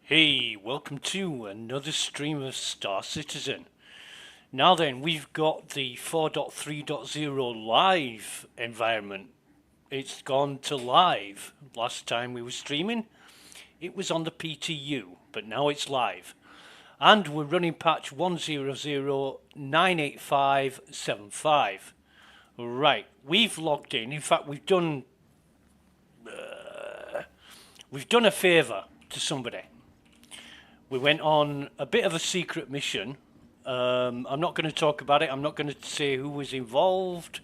Hey, welcome to another stream of Star Citizen. Now then, we've got the 4.3.0 live environment. It's gone to live. Last time we were streaming, it was on the PTU, but now it's live. And we're running patch 100.985.75. Right, we've logged in. In fact, we've done a favour to somebody. We went on a bit of a secret mission. I'm not going to talk about it. I'm not going to say who was involved.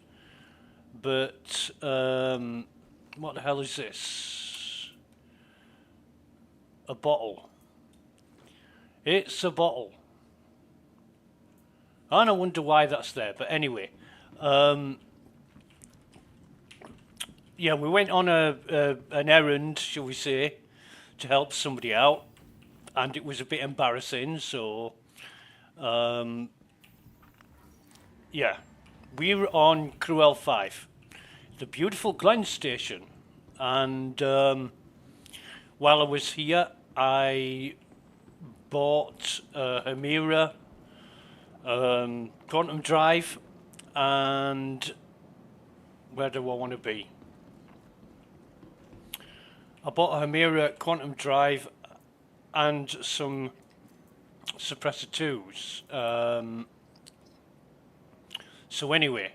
But what the hell is this? A bottle. It's a bottle. And I wonder why that's there. But anyway, yeah, we went on an errand, shall we say, to help somebody out. And it was a bit embarrassing, so yeah, we're on Cruel 5, the beautiful Glen station, and while I was here, I bought Hemira, Quantum Drive, and where do I want to be? I bought a Hemira, Quantum Drive, and some suppressor 2s. So anyway,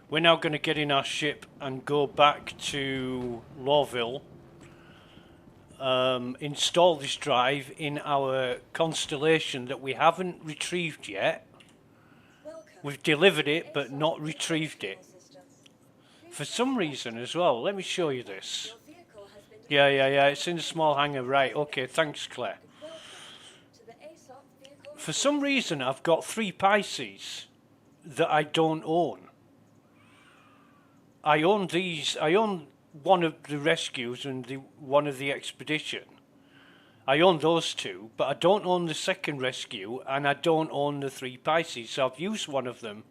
we're now going to get in our ship and go back to Lawville, install this drive in our constellation that we haven't retrieved yet. We've delivered it but not retrieved it. For some reason as well, let me show you this. Yeah, it's in a small hangar, right, okay, thanks Claire. For some reason I've got 3 Pisces that I don't own. I own one of the rescues and one of the expedition. I own those 2, but I don't own the second rescue and I don't own the 3 Pisces, so I've used one of them.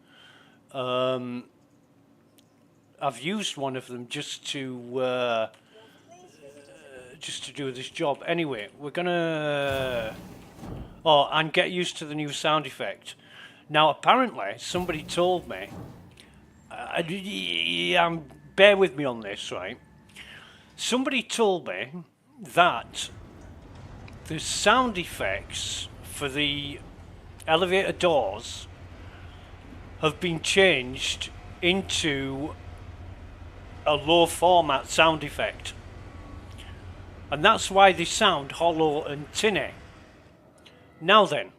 Just to do this job. Anyway, we're gonna and get used to the new sound effect. Now apparently somebody told me, bear with me on this, right? Somebody told me that the sound effects for the elevator doors have been changed into a low format sound effect. And that's why they sound hollow and tinny. Now then,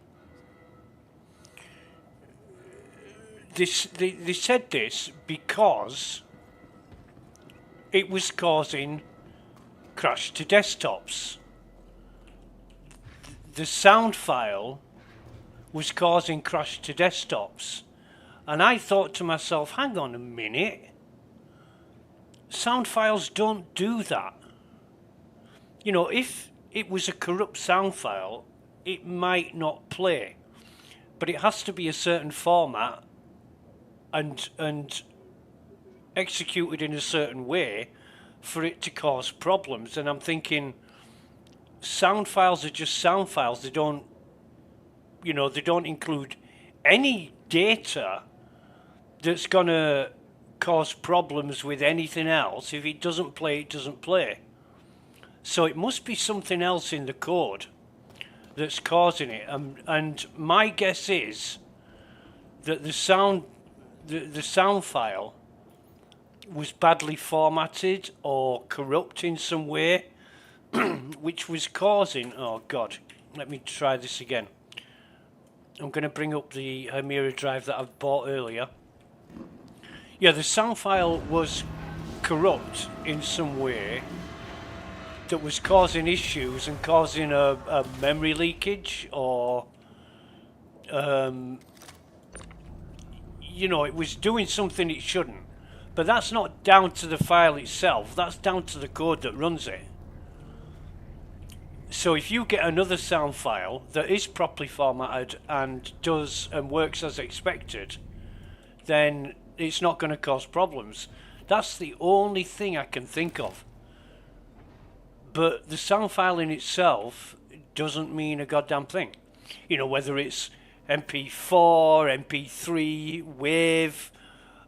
they said this because it was causing crash to desktops. The sound file was causing crash to desktops. And I thought to myself, hang on a minute, sound files don't do that. You know, if it was a corrupt sound file, it might not play. But it has to be a certain format and executed in a certain way for it to cause problems. And I'm thinking, sound files are just sound files. They don't include any data that's going to cause problems with anything else. If it doesn't play, it doesn't play. So it must be something else in the code that's causing it. And my guess is that the sound file was badly formatted or corrupt in some way, which was causing... Oh, God. Let me try this again. I'm going to bring up the Hemira drive that I've bought earlier. Yeah, the sound file was corrupt in some way that was causing issues and causing a memory leakage, or it was doing something it shouldn't. But that's not down to the file itself, that's down to the code that runs it. So if you get another sound file that is properly formatted and does and works as expected, then it's not going to cause problems. That's the only thing I can think of. But the sound file in itself doesn't mean a goddamn thing. You know, whether it's MP4, MP3, WAV,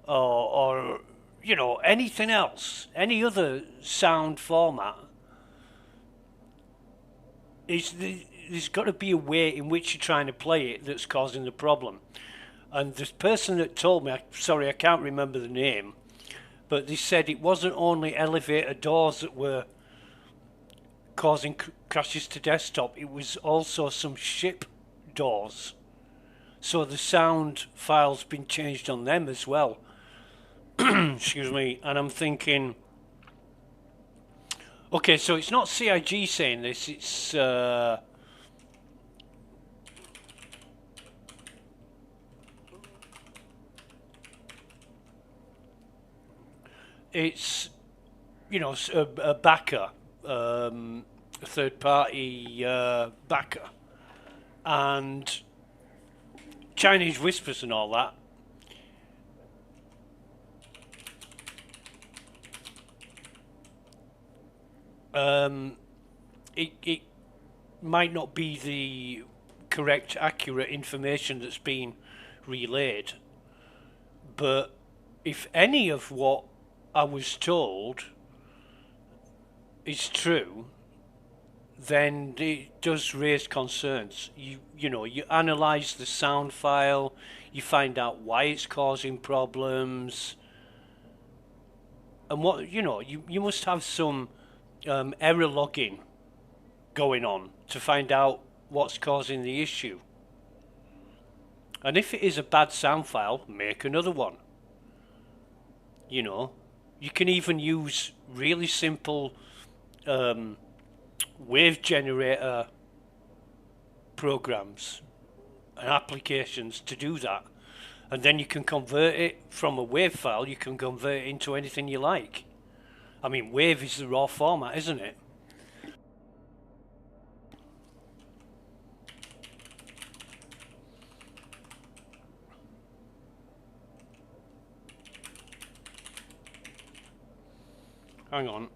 or you know, anything else, any other sound format, there's got to be a way in which you're trying to play it that's causing the problem. And the person that told me, sorry, I can't remember the name, but they said it wasn't only elevator doors that were causing crashes to desktop, it was also some ship doors. So the sound file's been changed on them as well. Excuse me. And I'm thinking, okay, so it's not CIG saying this, it's you know, a backer, a third party backer, and Chinese whispers and all that. It might not be the correct, accurate information that's been relayed, but if any of what I was told is true, then it does raise concerns. You know, you analyze the sound file, you find out why it's causing problems, and what you know, you must have some error logging going on to find out what's causing the issue. And if it is a bad sound file, make another one. You know, you can even use really simple wave generator programs and applications to do that, and then you can convert it from a wave file, you can convert it into anything you like. I mean, wave is the raw format, isn't it? Hang on.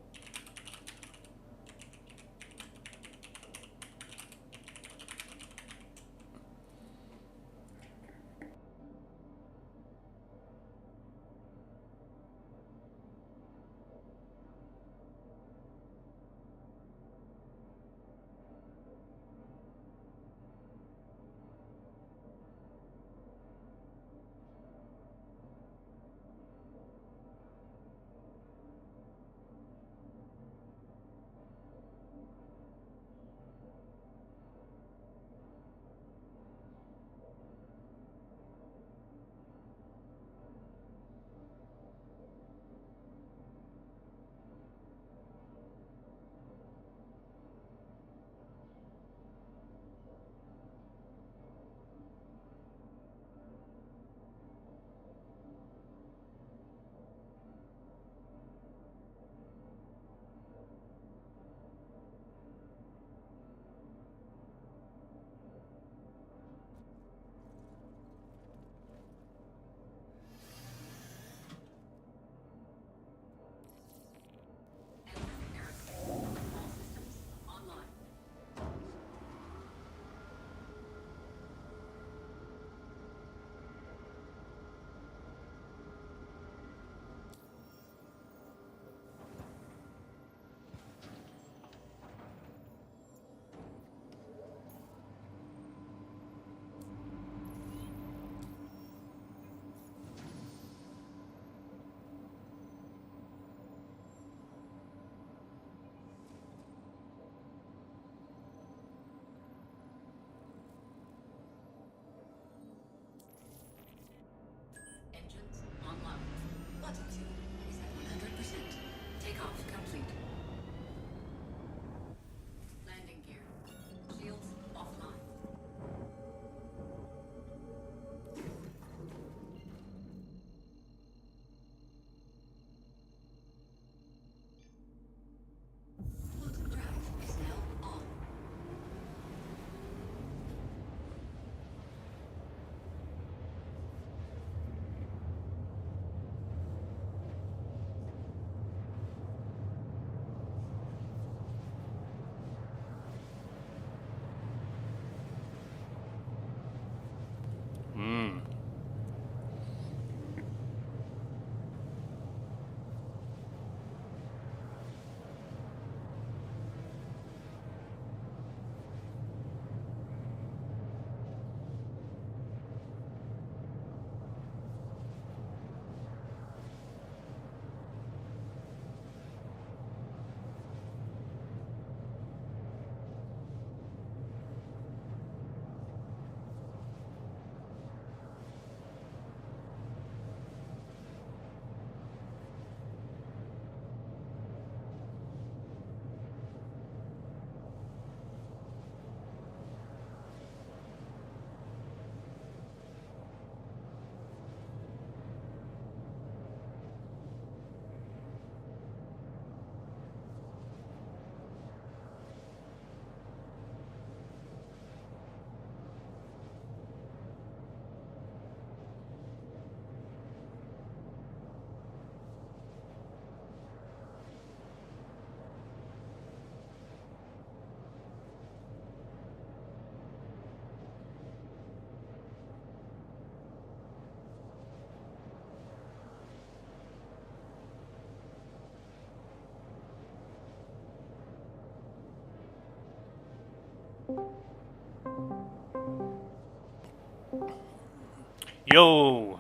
Yo,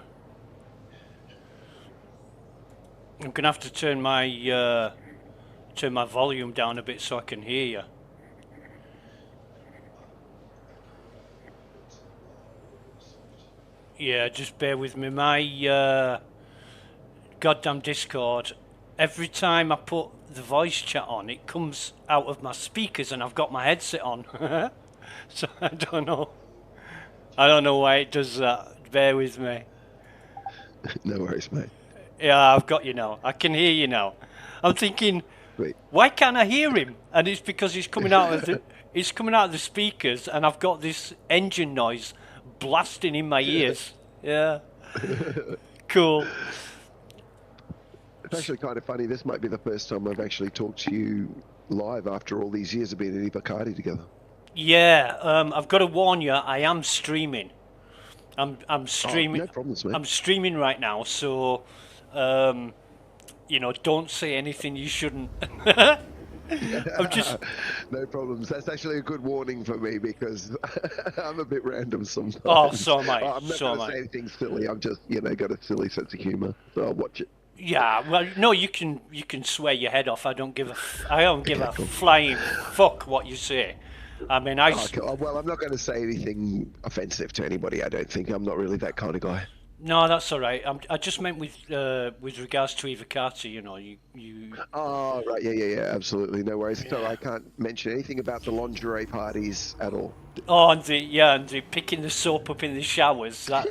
I'm gonna have to turn my volume down a bit so I can hear you. Yeah, just bear with me. My goddamn Discord, every time I put the voice chat on, it comes out of my speakers and I've got my headset on. So I don't know. I don't know why it does that. Bear with me. No worries, mate. Yeah, I've got you now. I can hear you now. I'm thinking, Wait. why can't I hear him? And it's because he's coming out of the speakers, and I've got this engine noise blasting in my ears. Yeah. Cool. It's actually kind of funny. This might be the first time I've actually talked to you live after all these years of being at Bacardi together. Yeah, I've got to warn you, I am streaming. I'm streaming. No problems, mate. I'm streaming right now, so don't say anything you shouldn't. I'm just. No problems. That's actually a good warning for me because I'm a bit random sometimes. Oh, so am I. I'm not going to say anything silly. I'm just, got a silly sense of humour, so I'll watch it. Yeah, well, no, you can swear your head off. I don't give a flying fuck what you say. I mean, well, I'm not going to say anything offensive to anybody. I don't think. I'm not really that kind of guy. No, that's all right. I just meant with regards to Ivacati, you. Oh, right, yeah, absolutely, no worries. So I can't mention anything about the lingerie parties at all. Oh, and the picking the soap up in the showers. That.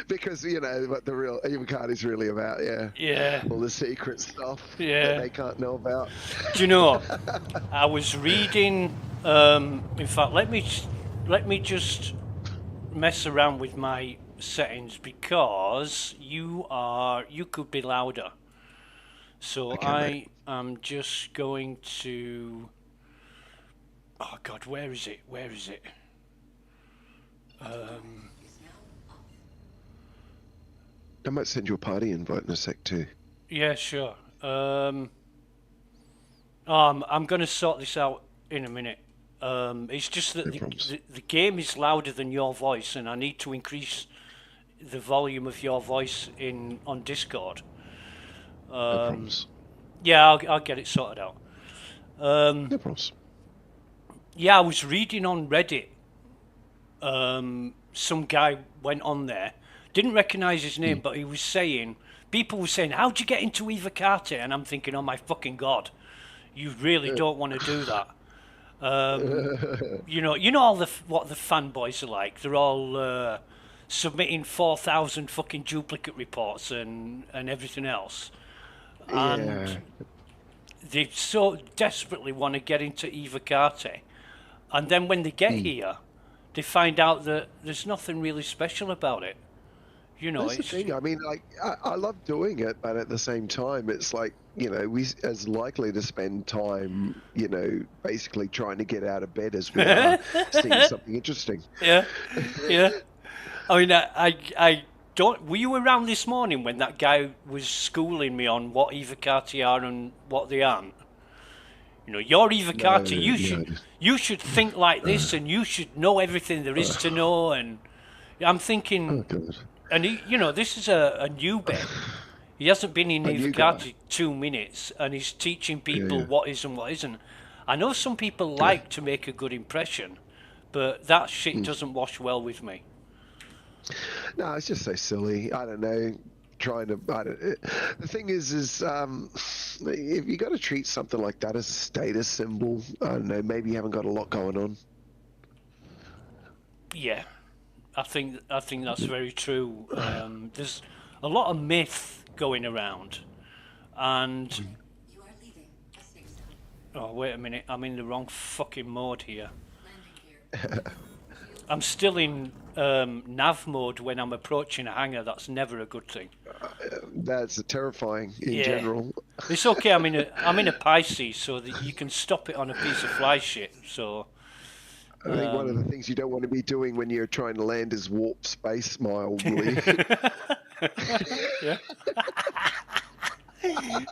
Because what the real Ivacati's really about, yeah. Yeah. All the secret stuff. Yeah. That they can't know about. Do you know? I was reading. In fact, let me just mess around with my settings because you could be louder. So I am just going to. Oh God, where is it? I might send you a party invite in a sec too. Yeah, sure. I'm going to sort this out in a minute. It's just that the game is louder than your voice, and I need to increase the volume of your voice on Discord. No problems. Yeah, I'll get it sorted out. No problems. Yeah, I was reading on Reddit. Some guy went on there, didn't recognise his name, but he was saying, people were saying, how'd you get into Ivacati? And I'm thinking, oh my fucking God, you really don't want to do that. You know all what the fanboys are like. They're all submitting 4,000 fucking duplicate reports and everything else. And they so desperately want to get into Ivacati. And then when they get here, they find out that there's nothing really special about it. That's the thing. I mean, I love doing it, but at the same time, it's like, we as likely to spend time, basically trying to get out of bed as we are seeing something interesting. Yeah. I mean, I don't. Were you around this morning when that guy was schooling me on what Ivacati are and what they aren't? Your Ivacati, you should think like this, and you should know everything there is to know. And I'm thinking, and this is a newbie. He hasn't been in Ivacati 2 minutes, and he's teaching people what is and what isn't. I know some people like to make a good impression, but that shit doesn't wash well with me. No, it's just so silly. I don't know. The thing is if you got to treat something like that as a status symbol, I don't know, maybe you haven't got a lot going on. Yeah, I think that's very true. There's a lot of myth going around, and oh wait a minute, I'm in the wrong fucking mode here. I'm still in nav mode when I'm approaching a hangar. That's never a good thing. That's terrifying in general. It's okay. I'm in a Pisces, so that you can stop it on a piece of fly shit. So I think one of the things you don't want to be doing when you're trying to land is warp space mildly.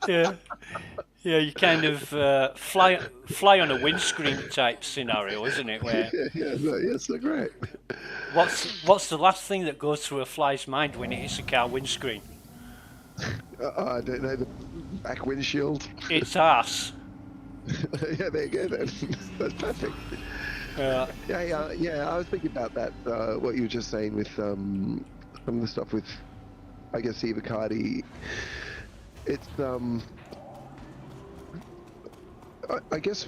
Yeah. Yeah, you kind of fly on a windscreen type scenario, isn't it? Where Yes, they're great. what's the last thing that goes through a fly's mind when it hits a car windscreen? I don't know, the back windshield. It's ass. Yeah, there you go then. That's perfect. Uh, Yeah. I was thinking about that. What you were just saying with some of the stuff with, I guess, Eva Cardi. It's I guess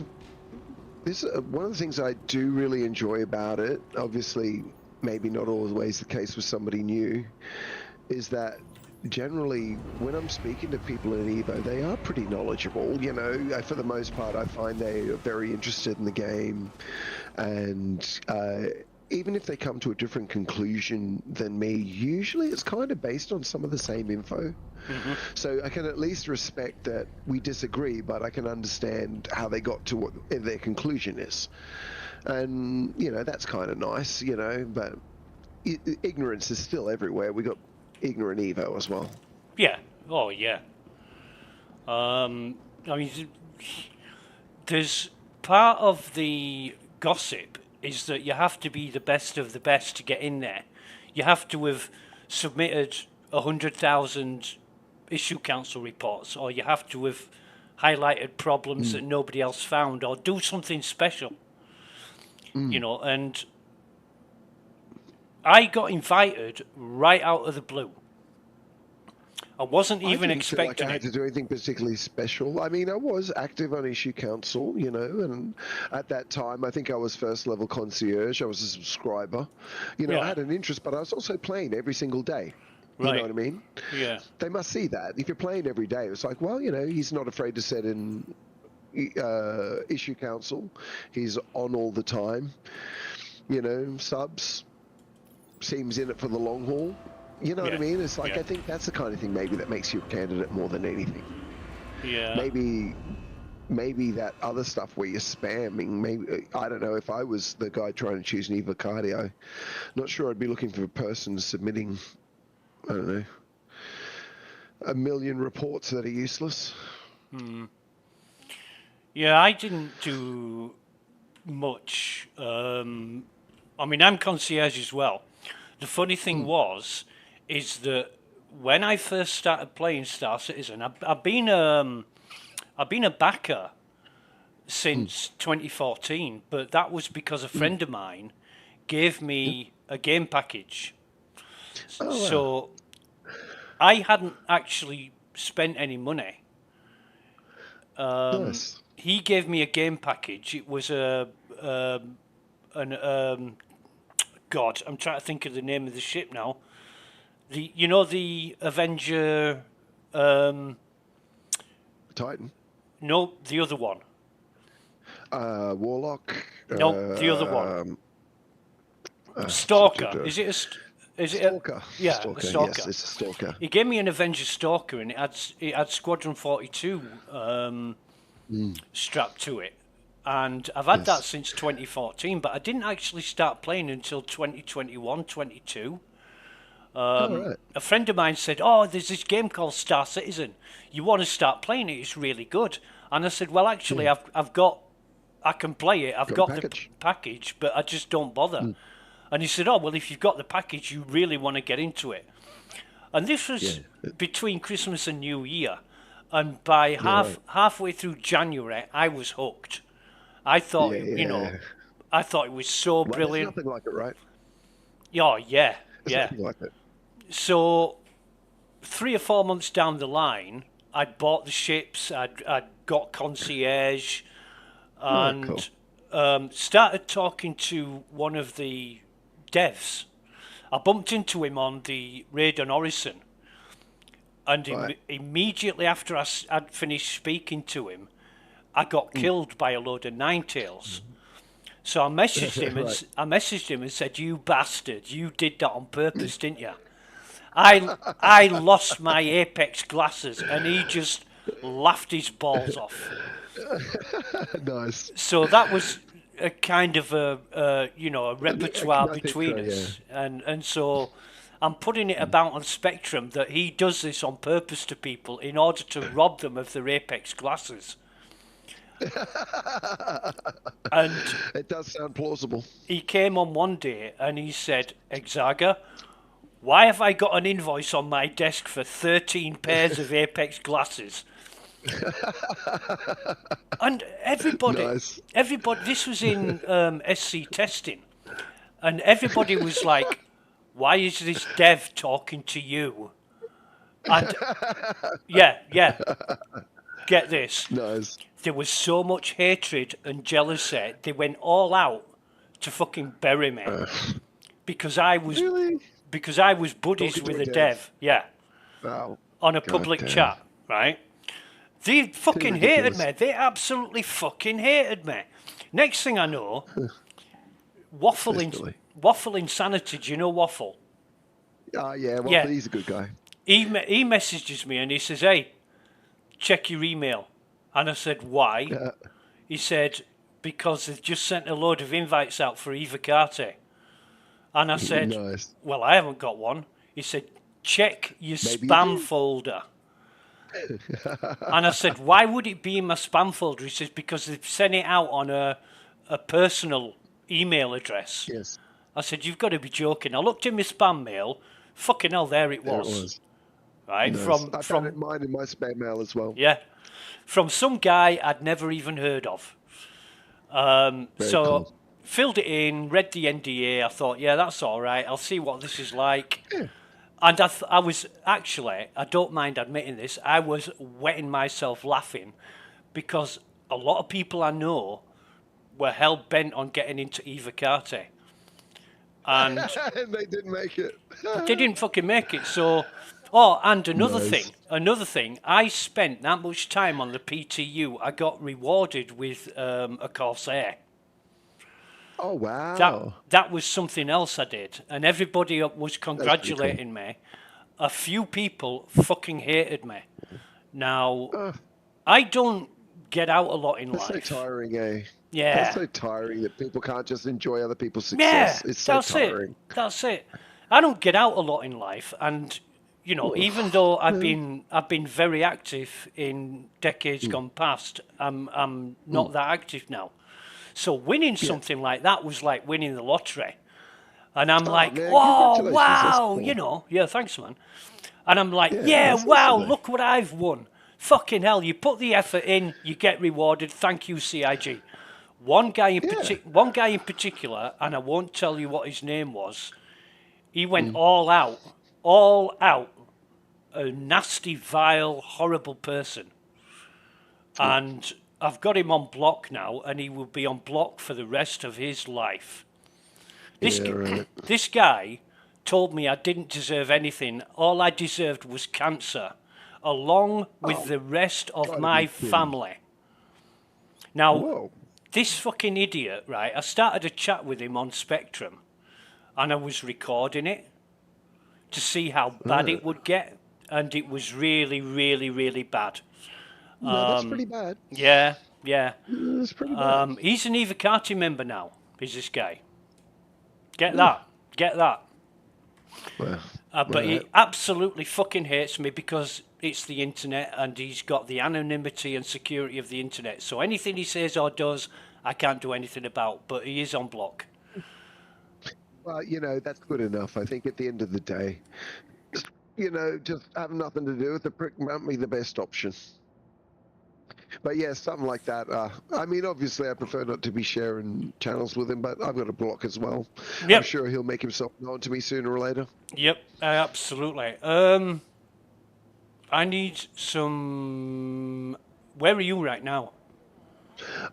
this one of the things I do really enjoy about it. Obviously, maybe not always the case with somebody new, is that generally when I'm speaking to people in Evo, they are pretty knowledgeable. You know, for the most part, I find they are very interested in the game, and even if they come to a different conclusion than me, usually it's kind of based on some of the same info. mhm. So I can at least respect that we disagree, but I can understand how they got to what their conclusion is. And, you know, that's kind of nice, you know, but ignorance is still everywhere. We got ignorant Evo as well. Yeah. Oh, yeah. I mean, there's part of the gossip is that you have to be the best of the best to get in there. You have to have submitted 100,000 issue council reports, or you have to have highlighted problems that nobody else found, or do something special. You know, and I got invited right out of the blue. I wasn't even I didn't feel like expecting I had it. to do anything particularly special. I mean, I was active on issue council, you know, and at that time, I think I was first level concierge. I was a subscriber. You know, I Yeah, had an interest, but I was also playing every single day. You know right. what I mean? Yeah, They must see that. If you're playing every day, it's like, well, you know, he's not afraid to set in issue council. He's on all the time. You know, subs, seems in it for the long haul. You know what I yeah, mean? It's like, yeah, I think that's the kind of thing maybe that makes you a candidate more than anything. yeah. Maybe that other stuff where you're spamming, maybe, I don't know, if I was the guy trying to choose an Eva Cardi, I'm not sure I'd be looking for a person submitting, I don't know, a million reports that are useless. Yeah, I didn't do much. I mean, I'm concierge as well. The funny thing is that when I first started playing Star Citizen, I've been a backer since 2014, but that was because a friend of mine gave me a game package. Oh, wow. So I hadn't actually spent any money. Nice. He gave me a game package. It was an God. I'm trying to think of the name of the ship now. The Avenger. Titan. No, the other one. Warlock. No, the other one. Stalker. Is it is it Stalker. yeah, Stalker. a Stalker. Yes, it's a Stalker. He gave me an Avenger Stalker, and it had Squadron 42 strapped to it. And I've had that since 2014, but I didn't actually start playing until 2021, 22. Right. A friend of mine said, "Oh, there's this game called Star Citizen. You want to start playing it? It's really good." And I said, "Well, actually, I can play it. I've got the package, but I just don't bother." And he said, "Oh, well, if you've got the package, you really want to get into it." And this was between Christmas and New Year, and by halfway through January, I was hooked. I thought, I thought it was so brilliant. There's nothing like it, right? Oh, yeah, There's yeah. nothing like it. So 3 or 4 months down the line, I'd bought the ships, I'd got concierge, and started talking to one of the devs. I bumped into him on the raid on Orison, and immediately after I'd finished speaking to him, I got killed by a load of Ninetales. So I messaged him and said, "You bastard, you did that on purpose, didn't you?" I lost my Apex glasses, and he just laughed his balls off. Nice. So that was a kind of a repertoire between us, and so I'm putting it about on Spectrum that he does this on purpose to people in order to rob them of their Apex glasses. And it does sound plausible. he came on one day and he said, Exaga, why have I got an invoice on my desk for 13 pairs of Apex glasses? And everybody, Nice. this was in SC testing, and everybody was like, why is this dev talking to you? And yeah, get this. Nice. There was so much hatred and jealousy, they went all out to fucking bury me. Because I was Really? because I was buddies Talking to with a a dev. dev, yeah, Oh, on a public damn. chat, right? They fucking ridiculous. hated me. They absolutely fucking hated me. Next thing I know, Waffle Insanity. Do you know Waffle? Yeah, well, Yeah. he's a good guy. He messages me and he says, "Hey, check your email." And I said, "Why?" He said, "Because they've just sent a load of invites out for Evocati." And I said, Nice. "Well, I haven't got one." He said, "Check your Maybe you spam do." folder." And I said, "Why would it be in my spam folder?" He says, "Because they've sent it out on a personal email address." Yes. I said, "You've got to be joking." I looked in my spam mail. Fucking hell, there it There was. it was. Right? Nice. I found it mine in my spam mail as well. Yeah. From some guy I'd never even heard of. Very cool. Filled it in, read the NDA. I thought, yeah, that's all right. I'll see what this is like. Yeah. And I was actually, I don't mind admitting this, I was wetting myself laughing because a lot of people I know were hell bent on getting into Evocati. And And they didn't make it. they didn't fucking make it. So, and another Nice. thing, I spent that much time on the PTU, I got rewarded with a Corsair. Oh, wow. That was something else I did, and everybody was congratulating me. A few people fucking hated me. Now, I don't get out a lot in That's life. so tiring, eh? Yeah. That's so tiring that people can't just enjoy other people's success. Yeah, It's so tiring. That's it. I don't get out a lot in life, and you know, even though I've been very active in decades gone past, I'm not that active now. So winning something like that was like winning the lottery. And I'm like, man, oh, congratulations, wow, that's cool. you know, yeah, thanks, man. And I'm like, Yeah, yeah, that's wow, awesome, look what I've won. Fucking hell, you put the effort in, you get rewarded. Thank you, CIG. One guy in particular, and I won't tell you what his name was, he went all out, a nasty, vile, horrible person. And I've got him on block now, and he will be on block for the rest of his life. This guy told me I didn't deserve anything. All I deserved was cancer, along with the rest of my family. Now, this fucking idiot, right, I started a chat with him on Spectrum, and I was recording it to see how bad it would get, and it was really, really, really bad. No, that's pretty bad. Yeah. That's pretty bad. He's an Evocati member now, is this guy. Get that. Well, But he absolutely fucking hates me because it's the internet and he's got the anonymity and security of the internet. So anything he says or does, I can't do anything about, but he is on block. well, you know, that's good enough. I think at the end of the day, you know, just have nothing to do with the prick might be the best option. But yeah, something like that. I mean, obviously, I prefer not to be sharing channels with him, but I've got a block as well. Yep. I'm sure he'll make himself known to me sooner or later. Yep, absolutely. I need some... Where are you right now?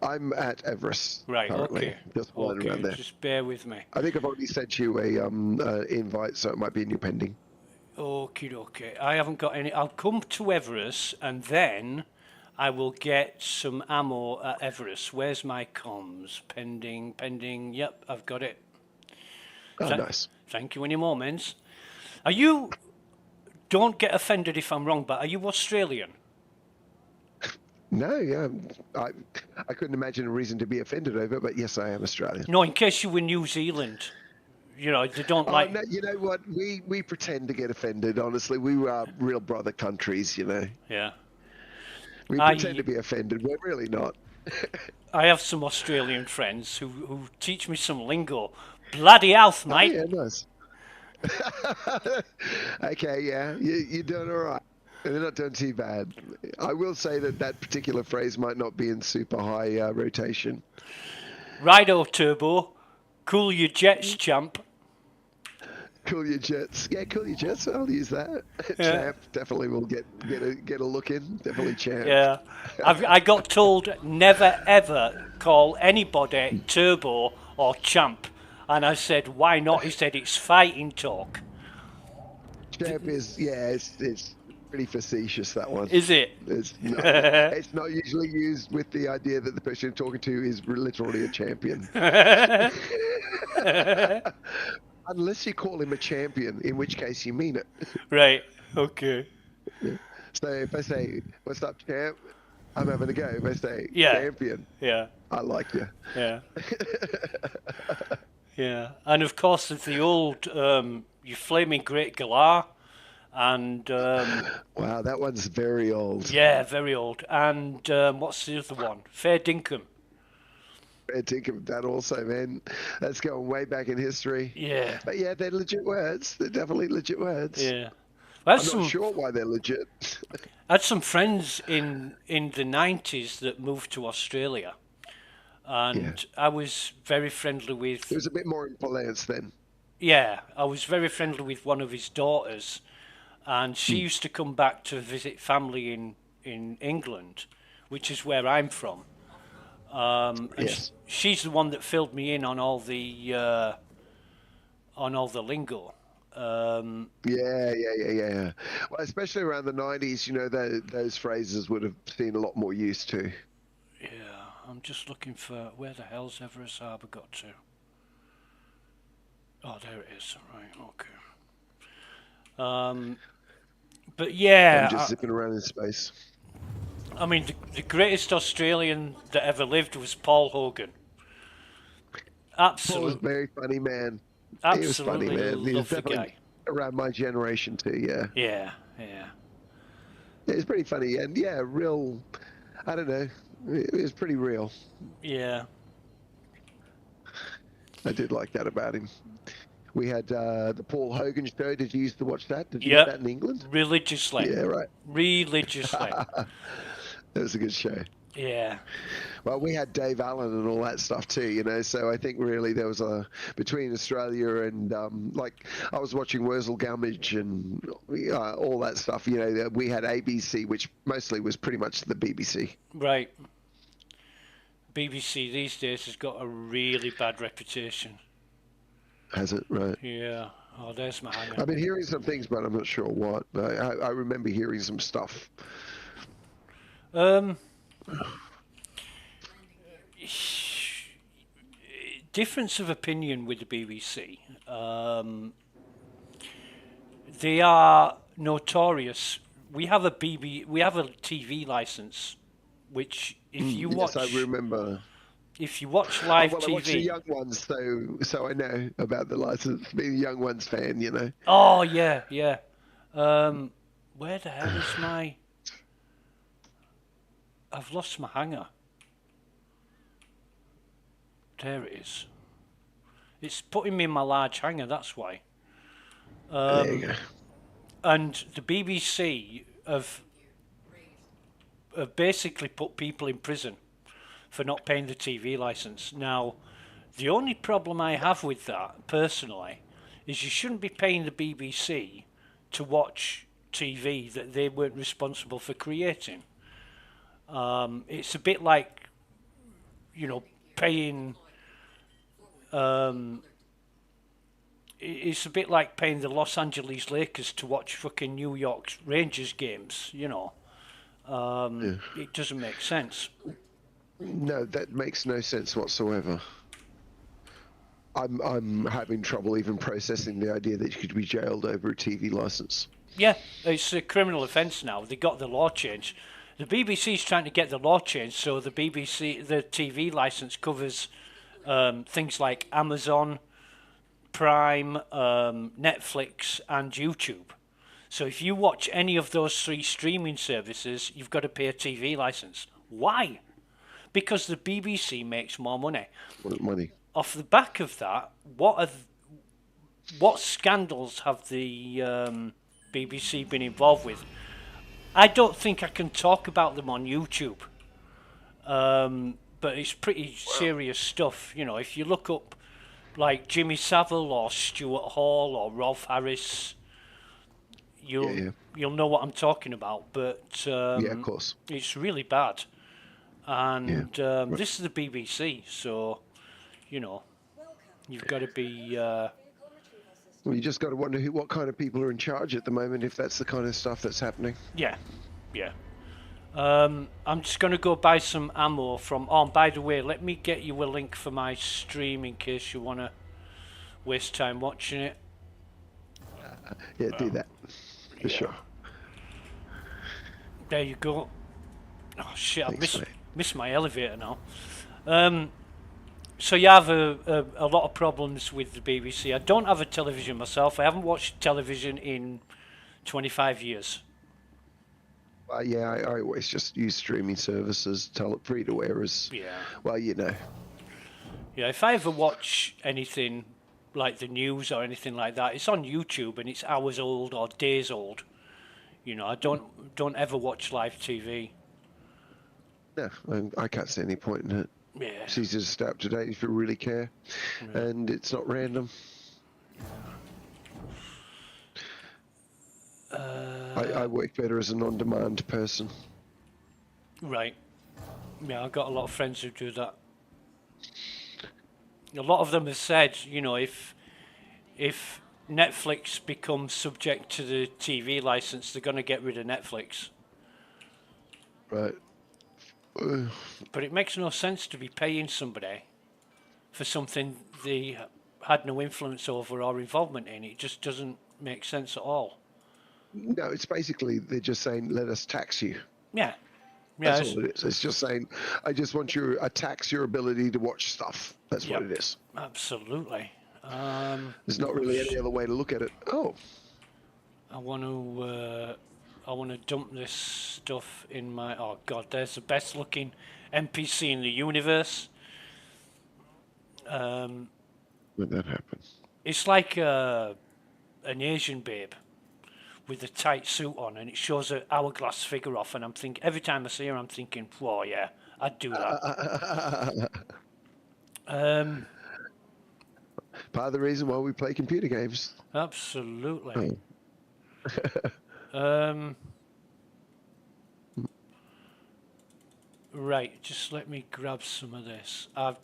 I'm at Everest. Right, currently. okay. Just wandering around there. Just bear with me. I think I've already sent you a invite, so it might be in your pending. Okie dokie. I haven't got any. I'll come to Everest and then I will get some ammo at Everest. Where's my comms? Pending. Yep, I've got it. Oh, nice. Thank you any moments. Are you... Don't get offended if I'm wrong, but are you Australian? No, yeah. I couldn't imagine a reason to be offended over it, but yes, I am Australian. No, in case you were New Zealand. they don't Oh like. no, you know what? We pretend to get offended. Honestly, we are real brother countries. Yeah. We pretend to be offended. We're really not. I have some Australian friends who teach me some lingo. Bloody health, Oh mate. yeah, nice. Okay, yeah, you're doing all right. They're not doing too bad. I will say that particular phrase might not be in super high rotation. Rido Turbo, cool your jets, champ. Cool your jets. Yeah, cool your jets. I'll use that. Yeah. Champ definitely will get a look in. Definitely champ. Yeah. I got told never ever call anybody Turbo or champ. And I said, why not? He said, it's fighting talk. Champ is it's pretty facetious, that one. Is it? It's not usually used with the idea that the person you're talking to is literally a champion. Unless you call him a champion, in which case you mean it. Right. Okay. So if I say, "What's up, champ?" I'm having a go. If I say, Yeah. "Champion," Yeah. I like you. Yeah. Yeah. And of course, there's the old You Flaming Great Galah. And wow, that one's very old. Yeah, very old. And what's the other one? Fair Dinkum. Fair Dinkum, that also, man. That's going way back in history. Yeah. But yeah, they're legit words. They're definitely legit words. Yeah. I'm not sure why they're legit. I had some friends in the 90s that moved to Australia. And I was very friendly with... It was a bit more in Valence then. Yeah, I was very friendly with one of his daughters. And she used to come back to visit family in England, which is where I'm from. Yes. She's the one that filled me in on all the lingo. Yeah. Well, especially around the 90s, those phrases would have seen a lot more use to. Yeah, I'm just looking for where the hell's Everest Harbour got to. Oh, there it is. Right, okay. But yeah, I'm just zipping around in space. I mean, the greatest Australian that ever lived was Paul Hogan. Absolutely. Paul was a very funny man. Absolutely, he was funny, man. He was definitely definitely around my generation too. Yeah. Yeah. It was pretty funny, and real. I don't know. It was pretty real. Yeah. I did like that about him. We had the Paul Hogan show. Did you used to watch that? Did you get that in England? Religiously. Yeah, right. Religiously. That was a good show. Yeah. Well, we had Dave Allen and all that stuff too, so I think really there was between Australia and I was watching Wurzel Gummidge and all that stuff, we had ABC, which mostly was pretty much the BBC. Right. BBC these days has got a really bad reputation. Has it? Right. Yeah. Oh, there's my hanger. I've been hearing some things, but I'm not sure what. But I remember hearing some stuff. Difference of opinion with the BBC. They are notorious. We have a TV license, which if you watch, yes, I remember. If you watch live TV, I watch the young ones, so I know about the license. Being a young ones fan, Oh yeah. Where the hell is my? I've lost my hanger. There it is. It's putting me in my large hanger, that's why. There you go. And the BBC have basically put people in prison for not paying the TV license. Now, the only problem I have with that, personally, is you shouldn't be paying the BBC to watch TV that they weren't responsible for creating. It's a bit like, paying... it's a bit like paying the Los Angeles Lakers to watch fucking New York Rangers games, It doesn't make sense. No, that makes no sense whatsoever. I'm having trouble even processing the idea that you could be jailed over a TV license. Yeah, it's a criminal offence now. They got the law changed. The BBC's trying to get the law changed so the TV license covers things like Amazon, Prime, Netflix, and YouTube. So if you watch any of those 3 streaming services, you've got to pay a TV license. Why? Because the BBC makes more money. Money. Off the back of that, what scandals have the BBC been involved with? I don't think I can talk about them on YouTube, but it's pretty serious stuff. You know, if you look up like Jimmy Savile or Stuart Hall or Rolf Harris, you'll know what I'm talking about. But of course, it's really bad. And this is the BBC, so you know you've got to be. Well, you just got to wonder what kind of people are in charge at the moment, if that's the kind of stuff that's happening. Yeah. I'm just going to go buy some ammo from... Oh, and by the way, let me get you a link for my stream in case you want to waste time watching it. Do that. For sure. There you go. Oh, shit, I missed my elevator now. So you have a lot of problems with the BBC. I don't have a television myself. I haven't watched television in 25 years. I always just use streaming services, free to air as well, you know. Yeah, if I ever watch anything like the news or anything like that, it's on YouTube and it's hours old or days old. You know, I don't ever watch live TV. No, I can't see any point in it. Yeah. It's easy to stay up to date if you really care, and it's not random. I work better as an on-demand person. Right. Yeah, I've got a lot of friends who do that. A lot of them have said, you know, if Netflix becomes subject to the TV license, they're going to get rid of Netflix. Right. But it makes no sense to be paying somebody for something they had no influence over or involvement in. It just doesn't make sense at all. No, it's basically they're just saying, let us tax you. Yeah. That's all it is. It's just saying, I just want you to tax your ability to watch stuff. That's what it is. Absolutely. There's not really any other way to look at it. Oh. I want to dump this stuff in my... Oh, God, there's the best looking NPC in the universe. When that happens. It's like an Asian babe with a tight suit on, and it shows an hourglass figure off, and I'm thinking, every time I see her, I'm thinking, whoa, yeah, I'd do that. Part of the reason why we play computer games. Absolutely. Right, just let me grab some of this. I haven't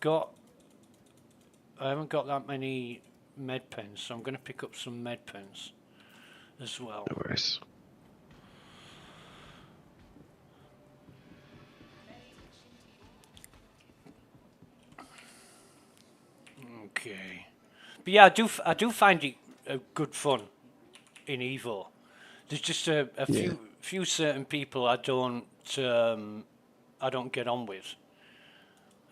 got that many med pens, so I'm going to pick up some med pens as well. No worries. Okay, but yeah, I do find it good fun in Evo. There's just a few certain people I don't get on with.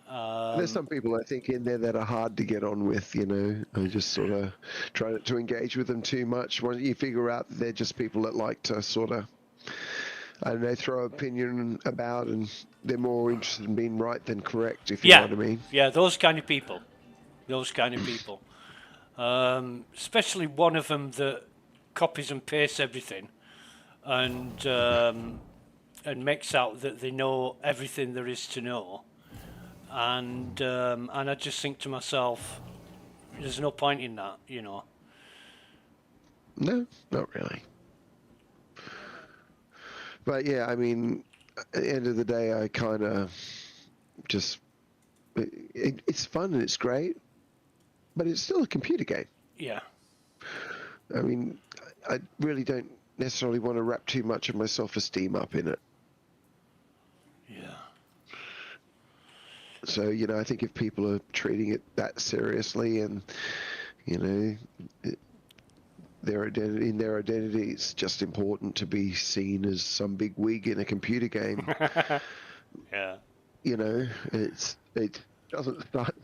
There's some people I think in there that are hard to get on with, you know. I just sort of try not to engage with them too much. When you figure out that they're just people that like to sort of, I don't know, throw opinion about, and they're more interested in being right than correct, if you know what I mean. Yeah, those kind of people. Especially one of them that copies and pastes everything and makes out that they know everything there is to know. And I just think to myself, there's no point in that, you know. No, not really. But yeah, I mean, at the end of the day, I kind of just... It's fun and it's great, but it's still a computer game. Yeah. I mean, I really don't necessarily want to wrap too much of my self-esteem up in it. Yeah. So, you know, I think if people are treating it that seriously and, you know, their identity, it's just important to be seen as some big wig in a computer game. Yeah. You know, it doesn't start...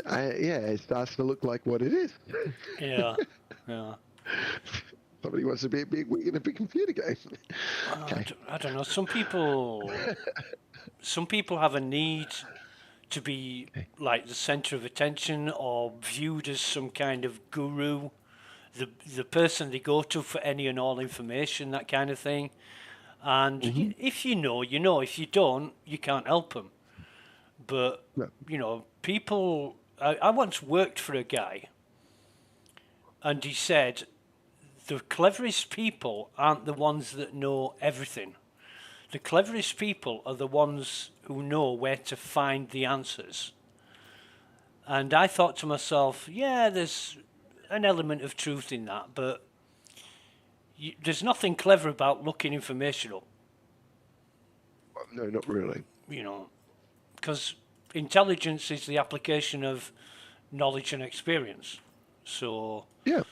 Yeah, it starts to look like what it is. Yeah, yeah. Somebody wants to be a big wig in a big computer game. Okay. I don't know. Some people have a need to be Okay. like the center of attention or viewed as some kind of guru, the person they go to for any and all information, that kind of thing. And Mm-hmm. if you know, you know. If you don't, you can't help them. But No. people. I once worked for a guy, and he said the cleverest people aren't the ones that know everything. The cleverest people are the ones who know where to find the answers. And I thought to myself, yeah, there's an element of truth in that, but there's nothing clever about looking information up, No, not really. because intelligence is the application of knowledge and experience. So, Yeah.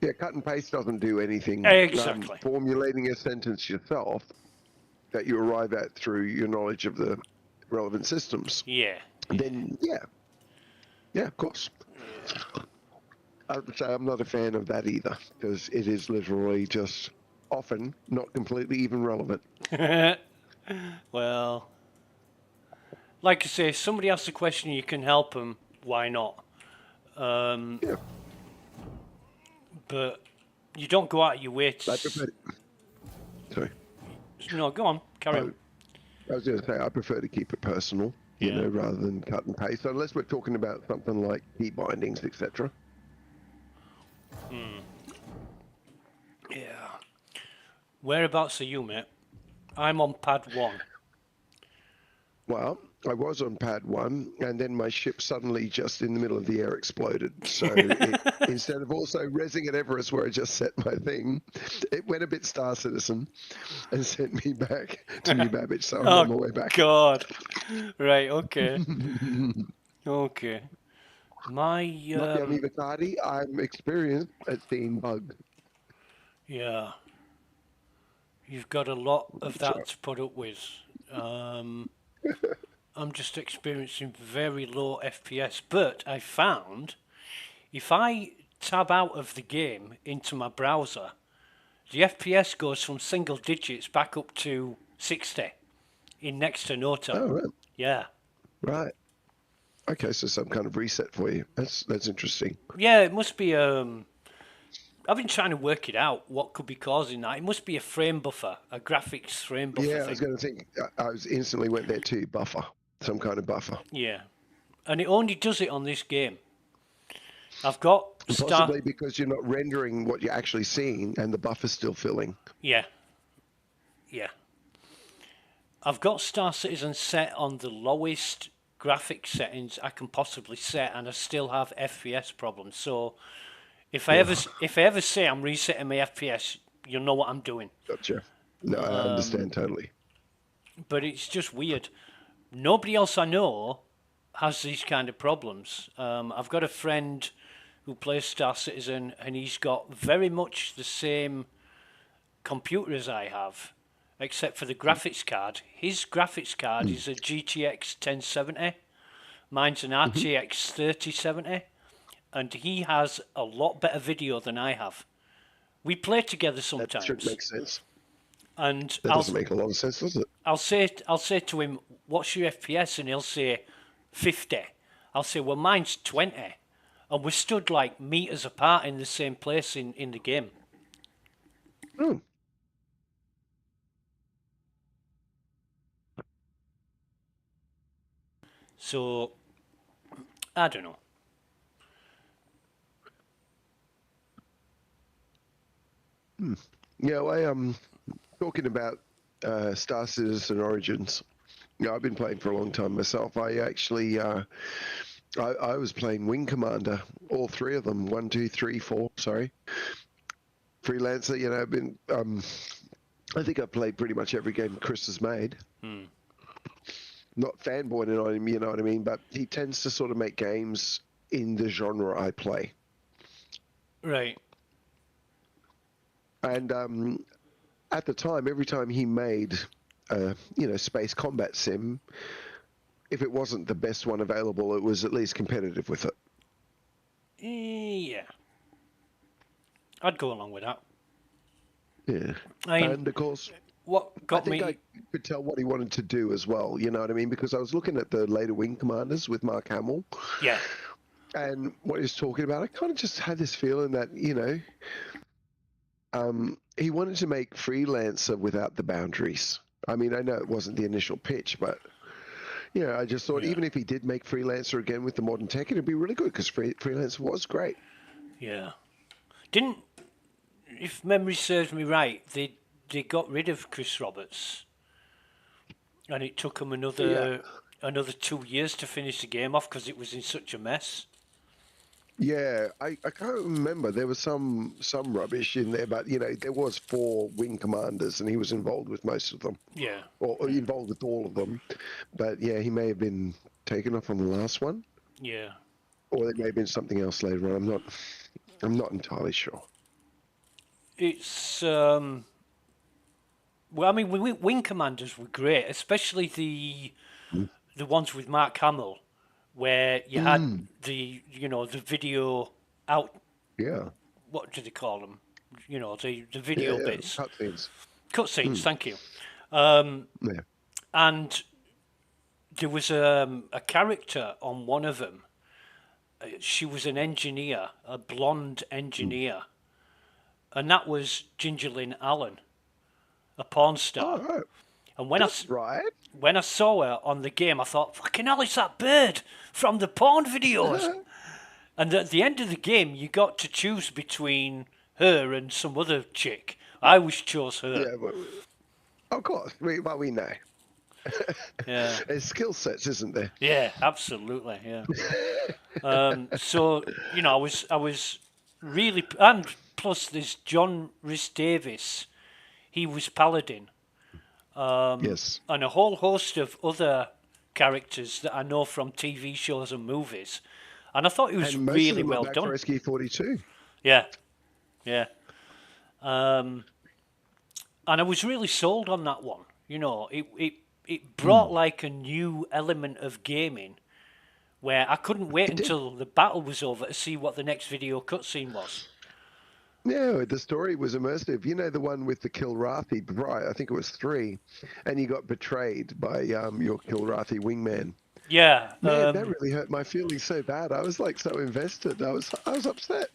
Yeah, cut and paste doesn't do anything. exactly. Formulating a sentence yourself that you arrive at through your knowledge of the relevant systems, Yeah. then yeah, of course. I would say I'm not a fan of that either, because it is literally just often not completely even relevant. Well, like I say, if somebody asks a question, you can help them. Why not? Yeah, But you don't go out of your way I to. prefer. Sorry, No, go on, carry on. I was going to say I prefer to keep it personal, Yeah. rather than cut and paste. Unless we're talking about something like key bindings, etc. Yeah. Whereabouts are you, mate? I'm on pad 1. Well, I was on pad 1, and then my ship suddenly, just in the middle of the air, exploded. So instead of also resing at Everest, where I just set my thing, it went a bit Star Citizen and sent me back to New Babbage. So I'm on my way back. God. Right, okay. Okay. My, Not the only Vicardi, I'm experienced at seeing bugs. yeah. You've got a lot of So, that to put up with. I'm just experiencing very low FPS, but I found if I tab out of the game into my browser, the FPS goes from single digits back up to 60 in next to no time. oh, right. Yeah. Right. Okay, so some kind of reset for you. That's interesting. Yeah, it must be. I've been trying to work it out. What could be causing that? It must be a frame buffer, a graphics frame buffer Yeah, thing. I was going to think. I was instantly went there too. Buffer, some kind of buffer. Yeah, and it only does it on this game. I've got Possibly because you're not rendering what you're actually seeing, and the buffer's still filling. Yeah. Yeah. I've got Star Citizen set on the lowest graphics settings I can possibly set, and I still have FPS problems. So if I ever say I'm resetting my FPS, you'll know what I'm doing. Gotcha. No, I understand totally. But it's just weird. Nobody else I know has these kind of problems. I've got a friend who plays Star Citizen, and he's got very much the same computer as I have, except for the graphics card. His graphics card is a GTX 1070. Mine's an RTX 3070, and he has a lot better video than I have. We play together sometimes. That should make sense. And that doesn't make a lot of sense, does it? I'll say to him, "What's your FPS?" And he'll say 50. I'll say, "Well, mine's 20," and we're stood like meters apart in the same place in the game. Oh. So I don't know. Yeah, I talking about Star Citizen Origins. I've been playing for a long time myself. I actually I was playing Wing Commander, all three of them, 1, 2, 3, 4. Sorry, freelancer. I've been. I think I've played pretty much every game Chris has made. Not fanboying on him, you know what I mean? But he tends to sort of make games in the genre I play. Right. And at the time, every time he made, space combat sim, if it wasn't the best one available, it was at least competitive with it. Yeah, I'd go along with that. Yeah. I mean, And of course, what I got think me? I could tell what he wanted to do as well. You know what I mean? Because I was looking at the later Wing Commanders with Mark Hamill, Yeah, and what he was talking about. I kind of just had this feeling that he wanted to make Freelancer without the boundaries. I mean, I know it wasn't the initial pitch, but I just thought yeah, even if he did make Freelancer again with the modern tech, it'd be really good because Freelancer was great. yeah. Didn't, if memory serves me right, they got rid of Chris Roberts, and it took them Yeah. another 2 years to finish the game off because it was in such a mess. Yeah, I can't remember. There was some rubbish in there, but there was 4 wing commanders, and he was involved with most of them, Yeah, or involved with all of them. But yeah, he may have been taken off on the last one, yeah. or there may have been something else later on. I'm not entirely sure. It's well, I mean, Wing Commanders were great, especially the ones with Mark Hamill, where you had the video out. Yeah, What do they call them? The yeah, video yeah. bits, Cutscenes. cutscenes. Thank you. Yeah. And there was a character on one of them. She was an engineer, a blonde engineer, and that was Ginger Lynn Allen, a porn star. Oh, right. And when That's right. when I saw her on the game, I thought, "Fucking hell, it's that bird from the porn videos." And at the end of the game, you got to choose between her and some other chick. I always chose her. Yeah, but, of course. We know. Yeah. There's skill sets, isn't there? Yeah, absolutely. Yeah. So I was really, and plus there's John Rhys Davis. He was Paladin, Yes. and a whole host of other characters that I know from TV shows and movies. And I thought it was And most of really them well are back done. for SQ-42. Yeah, yeah. And I was really sold on that one. It brought like a new element of gaming where I couldn't wait until the battle was over to see what the next video cutscene was. Yeah, the story was immersive. You know the one with the Kilrathi, right? I think it was 3, and you got betrayed by your Kilrathi wingman. Yeah, Man, that really hurt my feelings so bad. I was like so invested. I was upset.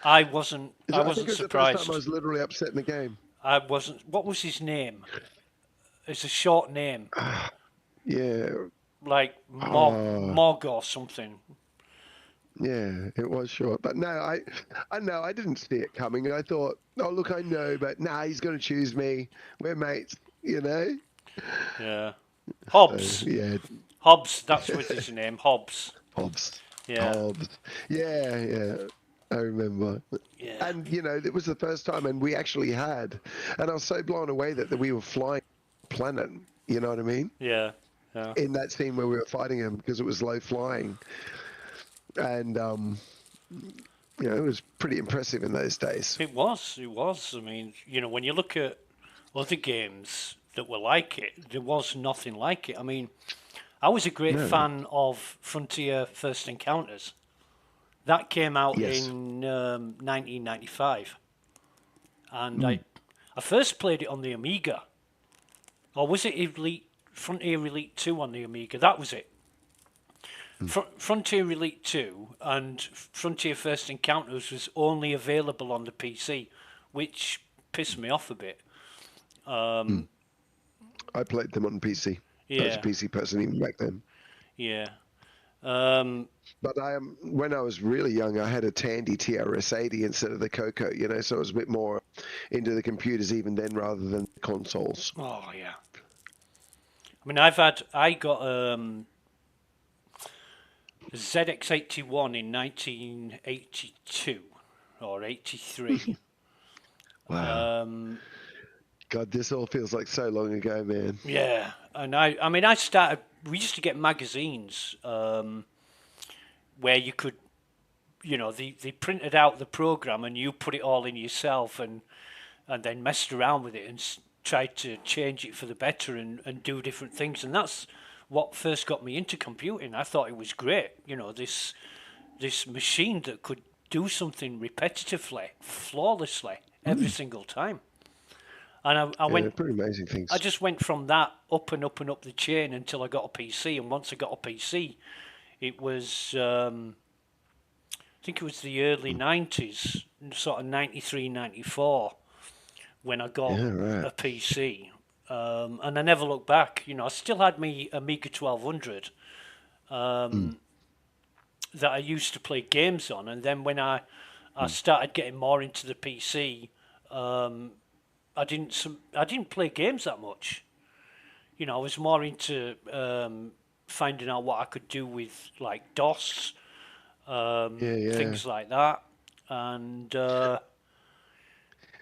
I wasn't I think it was surprised. the first time I was literally upset in the game. I wasn't. What was his name? It's a short name, Yeah, like Mog or something. yeah, it was short. But no, I didn't see it coming. I thought, oh look, I know, but nah, he's going to choose me. We're mates, Yeah, Hobbs. Yeah, Hobbs. That's what his name. Hobbs. Hobbs. Yeah. Hobbs. Yeah, yeah. I remember. Yeah. And, it was the first time, and we actually had, and I was so blown away that we were flying a planet, you know what I mean? Yeah. Yeah. In that scene where we were fighting him because it was low flying. And, it was pretty impressive in those days. It was. I mean, when you look at other games that were like it, there was nothing like it. I mean, I was a great fan of Frontier First Encounters. That came out in 1995. And I first played it on the Amiga. Or was it Frontier Elite 2 on the Amiga? That was it. Frontier Elite 2 and Frontier First Encounters was only available on the PC, which pissed me off a bit. I played them on PC. Yeah. I was a PC person even back then. Yeah. But when I was really young, I had a Tandy TRS-80 instead of the Coco, so I was a bit more into the computers even then rather than the consoles. Oh, yeah. I mean, I got a ZX81 in 1982 or 83. Wow. God, this all feels like so long ago, man. Yeah, and we used to get magazines where you could, they printed out the program and you put it all in yourself and then messed around with it and tried to change it for the better and do different things. And that's what first got me into computing. I thought it was great, this machine that could do something repetitively, flawlessly, every single time. And I Yeah, went, pretty amazing I things. just went from that up and up and up the chain until I got a PC. And once I got a PC, it was, I think it was the early 90s, sort of 93, 94, when I got Yeah, right. a PC. And I never looked back. I still had me Amiga 1200 that I used to play games on. And then when I started getting more into the PC, I didn't play games that much. I was more into finding out what I could do with like DOS, Yeah, yeah. things like that, and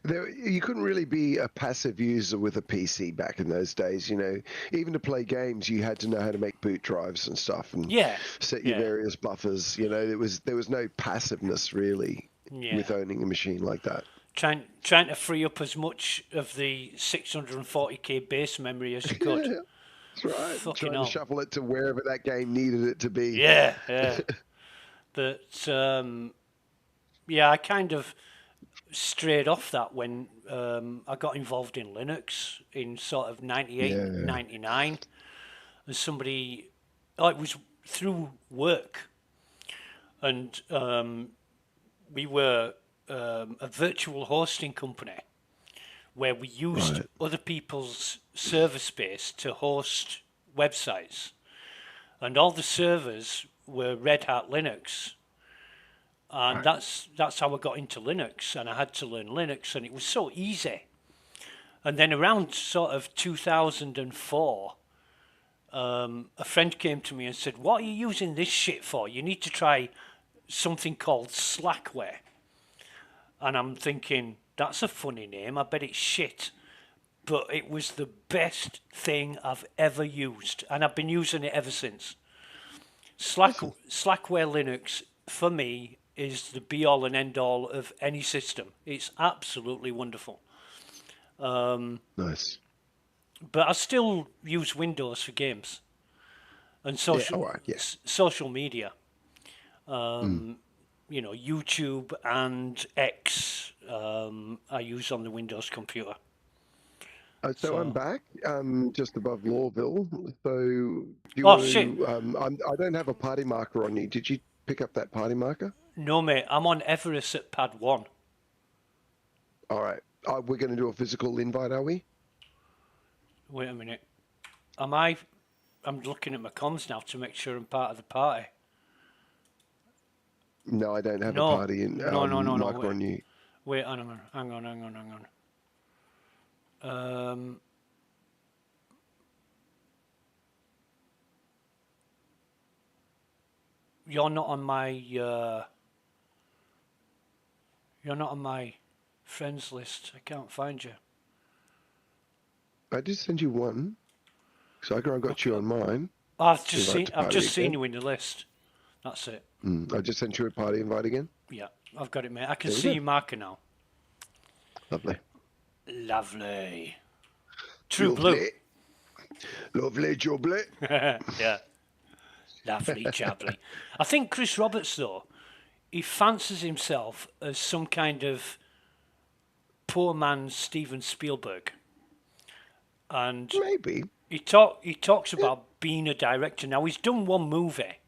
You couldn't really be a passive user with a PC back in those days. Even to play games, you had to know how to make boot drives and stuff, and yeah, set your yeah, various buffers. There was no passiveness really yeah. with owning a machine like that. Trying to free up as much of the 640k base memory as you could. That's right. Fucking Trying to hell. shuffle it to wherever that game needed it to be. Yeah, yeah. But yeah, I kind of strayed off that when I got involved in Linux in sort of 98, Yeah. 99. And somebody, oh, it was through work. And we were a virtual hosting company where we used Right. other people's server space to host websites. And all the servers were Red Hat Linux. And Right. that's how I got into Linux, and I had to learn Linux, and it was so easy. And then around sort of 2004, a friend came to me and said, "What are you using this shit for? You need to try something called Slackware." And I'm thinking, that's a funny name. I bet it's shit. But it was the best thing I've ever used, and I've been using it ever since. Awesome. Slackware Linux, for me, is the be all and end all of any system. It's absolutely wonderful. Nice. But I still use Windows for games and Yeah. All right. Yeah. social media. Mm. YouTube and X. I use on the Windows computer. So I'm So, back, just above Lawville. So do you oh want shit, to? I don't have a party marker on you. Did you pick up that party marker? no mate, I'm on Everest at pad 1. All right. We're going to do a physical invite, are we? Wait a minute, am I? I'm looking at my comms now to make sure I'm part of the party. No, I don't have a No, party no. marker on you. Wait, hang on. Um, you're not on my. You're not on my friends list. I can't find you. I did send you one, so I got you on mine. I've just Invite seen. to I've party just seen again. you in the list. That's it. I just sent you a party invite again. Yeah, I've got it, mate. I can There we see go. your marker now. Lovely. Lovely. True blue. Lovely jubbly. Yeah. Lovely jubbly. I think Chris Roberts, though, he fancies himself as some kind of poor man's Steven Spielberg. And Maybe. he talks about being a director. Now, he's done one movie.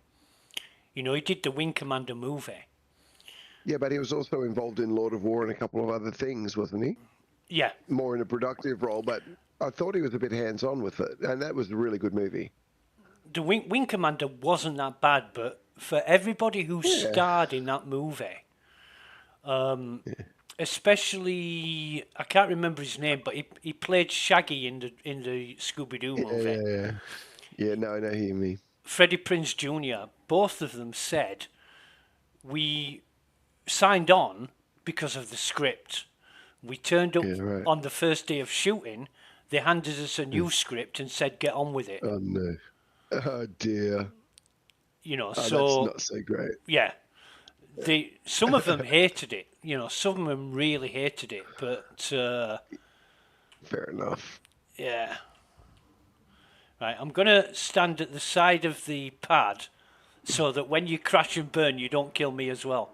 He did the Wing Commander movie. Yeah, but he was also involved in Lord of War and a couple of other things, wasn't he? Yeah. More in a productive role, but I thought he was a bit hands-on with it, and that was a really good movie. The Wing Commander wasn't that bad, but for everybody who starred in that movie, especially I can't remember his name, but he played Shaggy in the Scooby Doo movie. Yeah. No, I know who you mean. Freddie Prinze Jr. Both of them said we signed on because of the script. We turned up on the first day of shooting. They handed us a new script and said, "Get on with it." Oh no. Oh dear. So that's not so great. yeah. Some of them hated it. Some of them really hated it. But Fair enough. yeah. Right, I'm going to stand at the side of the pad so that when you crash and burn, you don't kill me as well.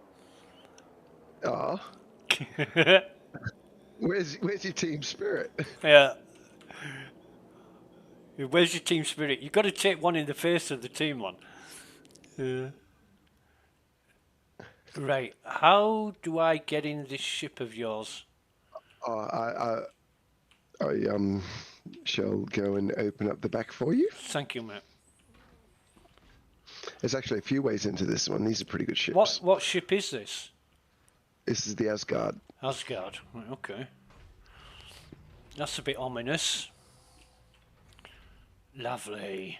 Ah, where's your team spirit? Yeah. Where's your team spirit? You've got to take one in the face of the team one. Right, how do I get in this ship of yours? I shall go and open up the back for you. Thank you, mate. There's actually a few ways into this one. These are pretty good ships. What ship is this? This is the Asgard. Asgard. Right, okay. That's a bit ominous. Lovely.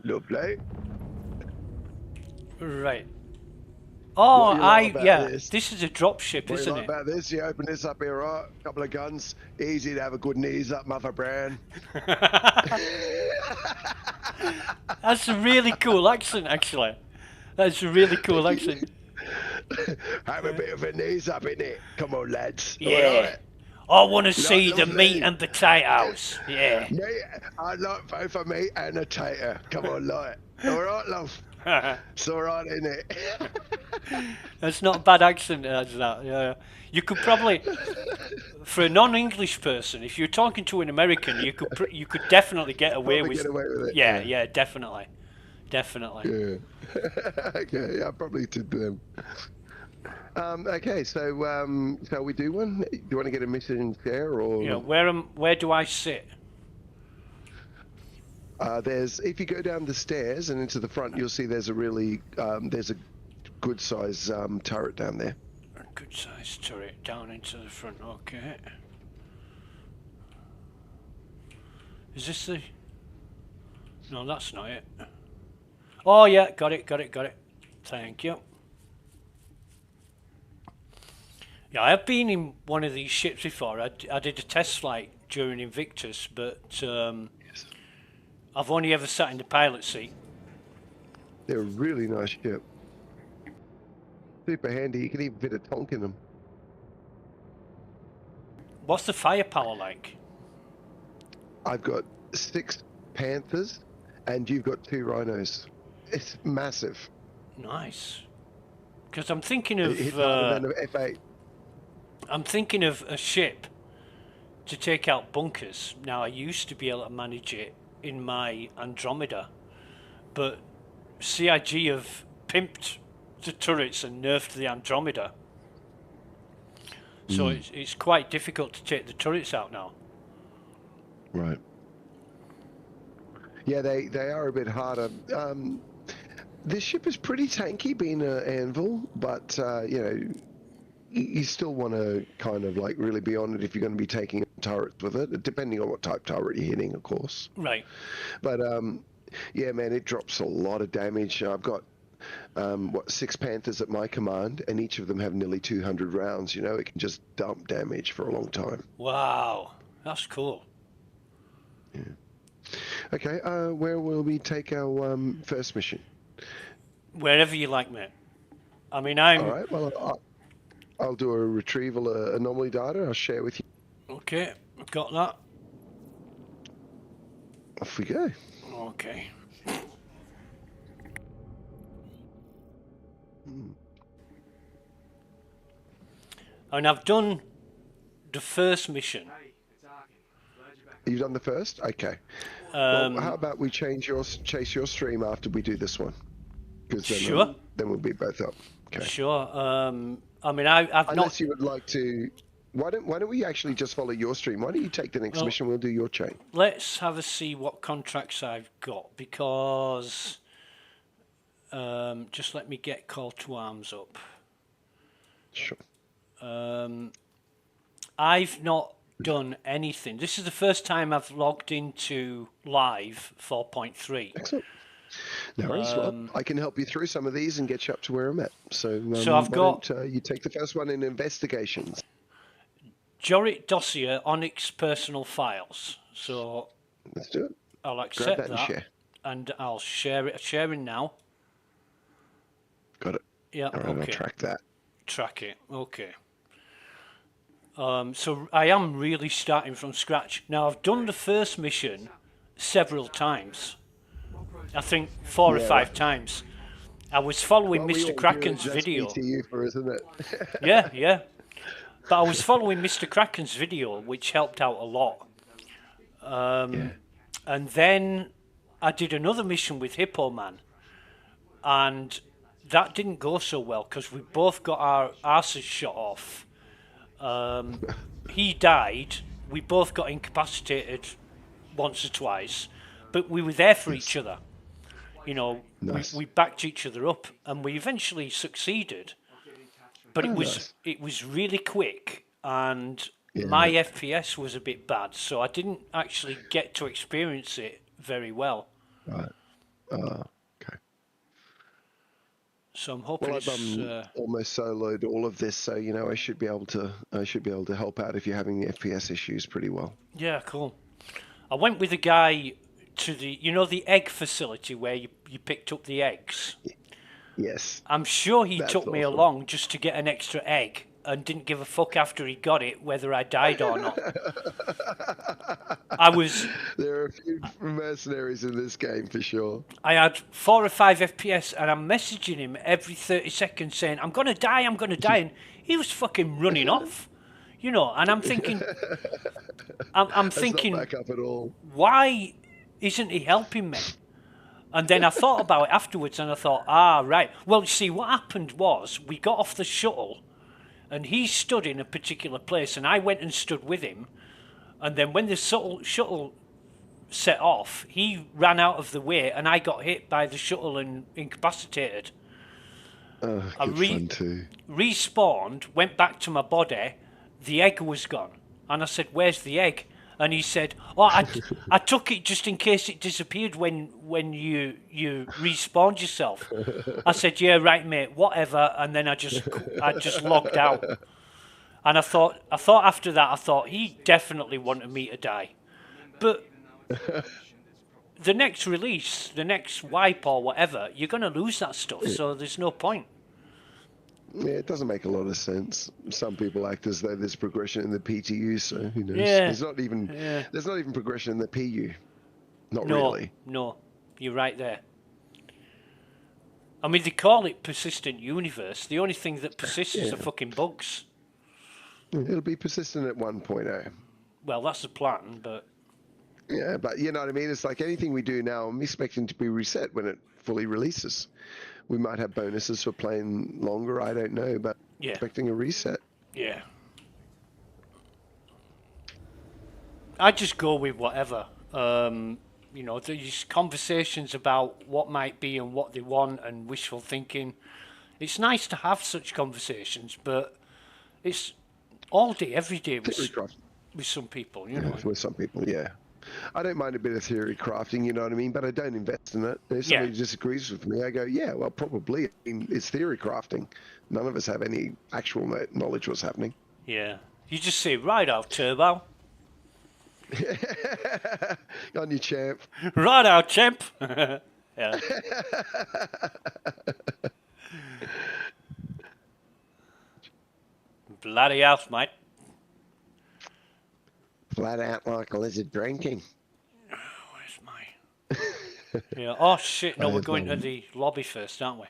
Lovely. Right. Oh, this? This is a drop ship, What do isn't you like it? about this? You open this up here, right? A couple of guns. Easy to have a good knees up, Mother Brown. That's a really cool accent, actually. That's a really cool accent. Have a bit of a knees up in it. Come on, lads. Yeah. I want to see the those meat ladies? and potatoes. Yeah. Me, I like both a meat and a tater. Come on, like. All right, love. It's all right, isn't it? That's not a bad accent, that's that. Yeah. You could probably, for a non-English person, if you're talking to an American, you could definitely get away with. Get away with it. Yeah, definitely. Yeah. Okay, I probably did them. Okay, so shall we do one? Do you want to get a mission share or? You know, where do I sit? If you go down the stairs and into the front, you'll see there's a really there's a good size turret down there. A good size turret down into the front. Okay. Is this the? No, that's not it. Oh yeah, got it. Thank you. Yeah, I've been in one of these ships before. I did a test flight during Invictus, but Yes. I've only ever sat in the pilot seat. They're a really nice ship. Super handy. You can even fit a tonk in them. What's the firepower like? I've got 6 Panthers, and you've got 2 Rhinos. It's massive. Nice. Because I'm thinking of It's harder than an F8. I'm thinking of a ship to take out bunkers. Now, I used to be able to manage it in my Andromeda, but CIG have pimped the turrets and nerfed the Andromeda. So it's quite difficult to take the turrets out now. Right. Yeah, they are a bit harder. This ship is pretty tanky, being an Anvil, but you know, you still want to kind of like really be on it if you're going to be taking turrets with it, depending on what type turret you're hitting, of course. Right. But yeah, man, it drops a lot of damage. I've got 6 Panthers at my command, and each of them have nearly 200 rounds. You know, it can just dump damage for a long time. Wow, that's cool. Yeah. Okay, where will we take our first mission? Wherever you like, mate. I mean, I'm... All right, well, I'll do a retrieval anomaly data. I'll share with you. Okay, I've got that. Off we go. Okay. And I've done the first mission. You've done the first? Okay. Well, how about we chase your stream after we do this one? Because then, Sure. Then we'll be both up. Okay. Sure. I mean, I've Unless not... you would like to... Why don't we actually just follow your stream? Why don't you take the next mission? We'll do your chain. Let's have a see what contracts I've got, because... just let me get Call to Arms up. Sure. I've not done anything. This is the first time I've logged into Live 4.3. Excellent. No worries. Well, I can help you through some of these and get you up to where I'm at. So I've got... you take the first one in investigations. Jorit Dossier, Onyx Personal Files. So Let's do it. I'll accept Grab that and share. And I'll share it. Sharing now. Got it. Yeah, All right, okay. I'll track that. Track it, okay. So I am really starting from scratch. Now, I've done the first mission several times. I think 4 or Yeah, 5 right. times. I was following Well, we Mr. all do it Kraken's just video. BTU for, isn't it? Yeah, yeah. But I was following Mr. Kraken's video, which helped out a lot. Yeah. And then I did another mission with Hippo Man, and that didn't go so well because we both got our arses shot off. He died. We both got incapacitated once or twice, but we were there for each Yes. other. You know, Nice. we backed each other up, and we eventually succeeded. But Oh, nice. it was really quick, and Yeah, my right. FPS was a bit bad, so I didn't actually get to experience it very well. Right. Okay. So I'm hoping Well, I've it's almost soloed all of this, so I should be able to help out if you're having the FPS issues pretty well. yeah, cool. I went with a guy to the egg facility where you picked up the eggs. Yes, I'm sure he that's took me awesome. along just to get an extra egg and didn't give a fuck after he got it whether I died or not. I was There are a few mercenaries in this game for sure. I had 4 or 5 FPS and I'm messaging him every 30 seconds saying, I'm going to die, I'm going to die. And he was fucking running off, and I'm thinking, I'm That's not thinking, back up at all. why isn't he helping me? And then I thought about it afterwards and I thought, right. Well, you see, what happened was we got off the shuttle and he stood in a particular place and I went and stood with him. And then when the shuttle set off, he ran out of the way and I got hit by the shuttle and incapacitated. Oh, I good fun too. respawned, went back to my body, the egg was gone. And I said, where's the egg? And he said, I took it just in case it disappeared when you respawned yourself. I said, yeah, right, mate, whatever. And then I just logged out. And I thought after that, he definitely wanted me to die. But the next release, the next wipe or whatever, you're going to lose that stuff. So there's no point. Yeah, it doesn't make a lot of sense. Some people act as though there's progression in the PTU, so who knows? Yeah. There's not even progression in the PU. Not No, really. no, you're right there. I mean, they call it persistent universe. The only thing that persists is the fucking bugs. It'll be persistent at 1.0. Well, that's the plan, but Yeah, but you know what I mean? It's like anything we do now, I'm expecting to be reset when it fully releases. We might have bonuses for playing longer, I don't know, but yeah, expecting a reset. yeah. I just go with whatever. These conversations about what might be and what they want and wishful thinking. It's nice to have such conversations, but it's all day, every day with some people, With some people, yeah. I don't mind a bit of theory crafting, you know what I mean? But I don't invest in it. If somebody disagrees with me, I go, yeah, well, probably. I mean, it's theory crafting. None of us have any actual knowledge what's happening. Yeah. You just say, right out, Turbo. On you, champ. Right out, champ. Yeah. Bloody hell, mate. Flat out like a lizard drinking. Where's my... Yeah. Oh, shit. No, we're going to the lobby first, aren't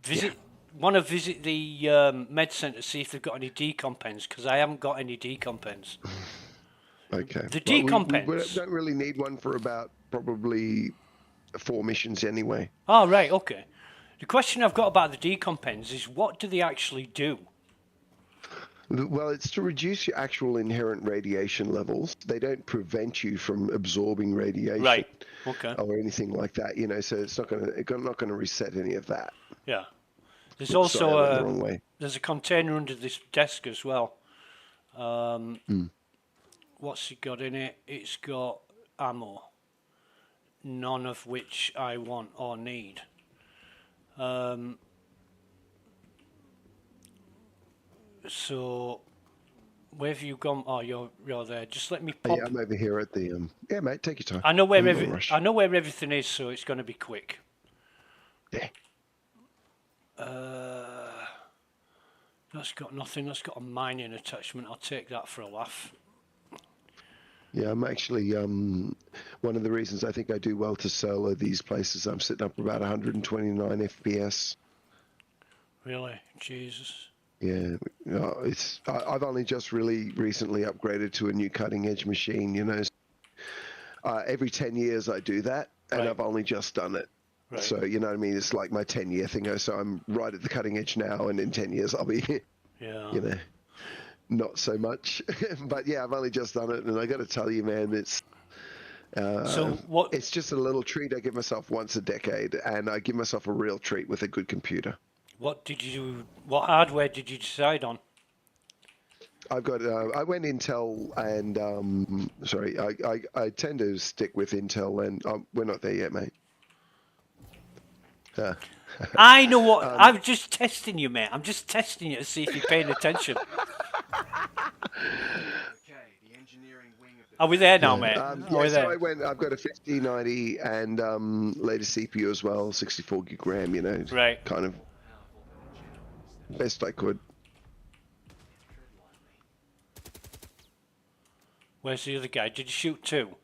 we? Want to visit the med centre, see if they've got any decom pens, because I haven't got any decom pens. Okay. The decom pens. We don't really need one for about probably 4 missions anyway. Oh, right. Okay. The question I've got about the decom pens is, what do they actually do? Well, it's to reduce your actual inherent radiation levels. They don't prevent you from absorbing radiation, right? Okay. Or anything like that. So it's not going to reset any of that. Yeah. There's also the there's a container under this desk as well. What's it got in it? It's got ammo, none of which I want or need. So, where have you gone? Oh, you're there. Just let me pop. Yeah, I'm over here at the. Yeah, mate, take your time. I know where everything is, so it's going to be quick. Yeah. That's got nothing. That's got a mining attachment. I'll take that for a laugh. Yeah, I'm actually one of the reasons I think I do well to solo these places. I'm sitting up about 129 FPS. Really? Jesus. Yeah, I've only just really recently upgraded to a new cutting edge machine. Every 10 years I do that, and Right. I've only just done it. Right. So you know what I mean? It's like my 10-year thing. So I'm right at the cutting edge now, and in 10 years I'll be, Yeah. not so much. But yeah, I've only just done it, and I got to tell you, man, So what? it's just a little treat I give myself once a decade, and I give myself a real treat with a good computer. What did you? What hardware did you decide on? I've got. I went Intel, and sorry, I tend to stick with Intel, and we're not there yet, mate. I know what. I'm just testing you, mate. I'm just testing you to see if you're paying attention. Are we there now, mate? Are we So there? I've got a 5090 and latest CPU as well, 64 gig RAM. Right. Kind of best I could. Where's the other guy? Did you shoot two?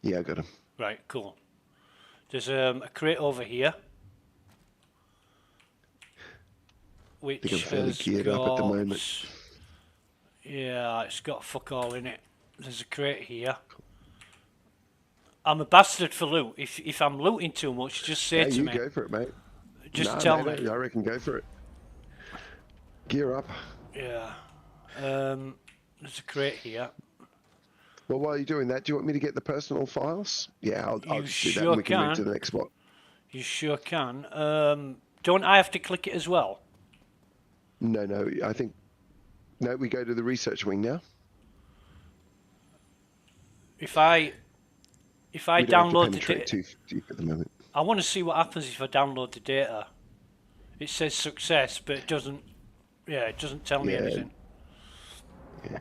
Yeah, I got him. Right. Cool. There's a crate over here, I think I'm which fairly has geared got. up at the moment. Yeah, it's got fuck all in it. There's a crate here. I'm a bastard for loot. If I'm looting too much, just say to You me. go for it, mate. Just tell me. I reckon go for it. Gear up. Yeah. There's a crate here. Well, while you're doing that, do you want me to get the personal files? Yeah, I'll just do that, sure and we can move can. to the next spot. You sure can. Don't I have to click it as well? No, I think... No, we go to the research wing now. If I we don't download have to the penetrate data, too deep at the moment. I want to see what happens if I download the data. It says success, but it doesn't. Yeah, it doesn't tell me anything. Yeah.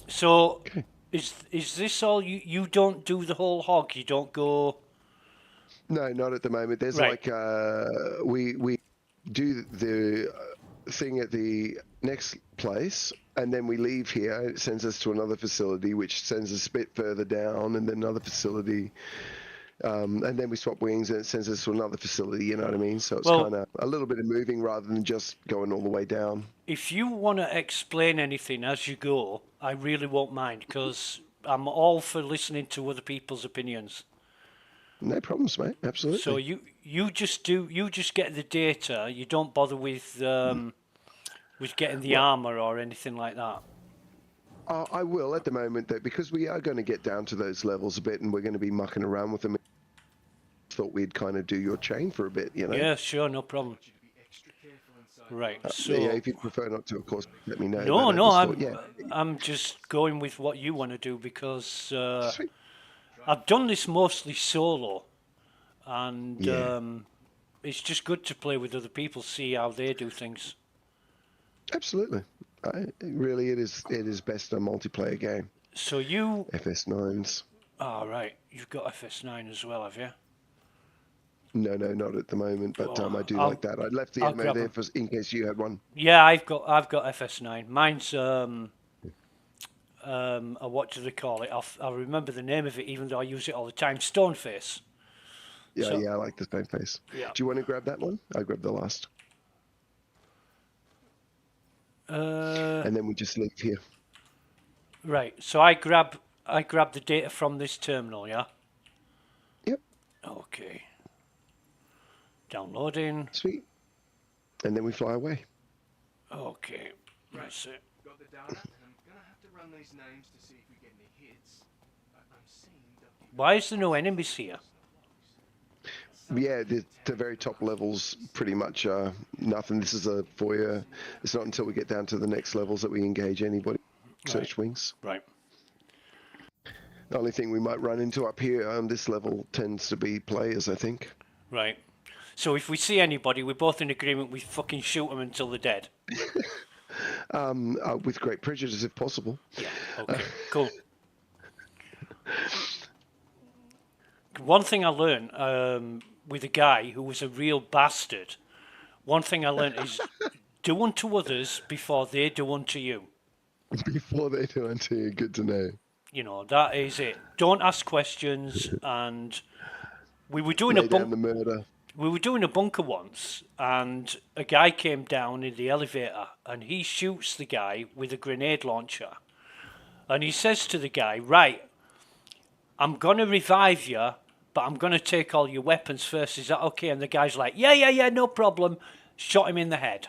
So, Okay. is this all? You don't do the whole hog. You don't go. No, not at the moment. There's Right. we do the thing at the next place, and then we leave here. It sends us to another facility, which sends us a bit further down, and then another facility, and then we swap wings, and it sends us to another facility. You know what I mean? So it's kind of a little bit of moving rather than just going all the way down. If you want to explain anything as you go, I really won't mind, because I'm all for listening to other people's opinions. No problems, mate. Absolutely. So you just get the data. You don't bother with getting the armor or anything like that. I will at the moment, though, because we are going to get down to those levels a bit, and we're going to be mucking around with them. Thought we'd kind of do your chain for a bit, Yeah, sure, no problem. Right. So yeah, if you prefer not to, of course, let me know. No, I'm just going with what you want to do, because I've done this mostly solo, and it's just good to play with other people, see how they do things. Absolutely. It is best a multiplayer game. So you... FS9s. Oh, right. You've got FS9 as well, have you? No, not at the moment, but I do like that. I left the ammo there in case you had one. Yeah, I've got FS9. Mine's what do they call it? I'll remember the name of it, even though I use it all the time. Stoneface. Yeah, I like the Stoneface. Yeah. Do you want to grab that one? I'll grab the last. And then we just leave here. Right. So I grab the data from this terminal, yeah? Yep. Okay. Downloading. Sweet. And then we fly away. Okay. That's it. Got the data, and I'm gonna have to run these names to see if we get any hits. I'm seeing Why is there no enemies here? Yeah, the very top levels, pretty much nothing. This is a foyer. It's not until we get down to the next levels that we engage anybody. Search wings. Right. The only thing we might run into up here on this level tends to be players, I think. Right. So if we see anybody, we're both in agreement, we fucking shoot them until they're dead. With great prejudice, if possible. Yeah. Okay. Cool. One thing I learned with a guy who was a real bastard. One thing I learned is do unto others before they do unto you. Before they do unto you, good to know. You know, that is it. Don't ask questions. And we were doing Lay down the murder. we were doing a bunker once, and a guy came down in the elevator, and he shoots the guy with a grenade launcher, and he says to the guy, "Right, I'm gonna revive you, but I'm gonna take all your weapons first. Is that okay?" And the guy's like, "Yeah, no problem." Shot him in the head.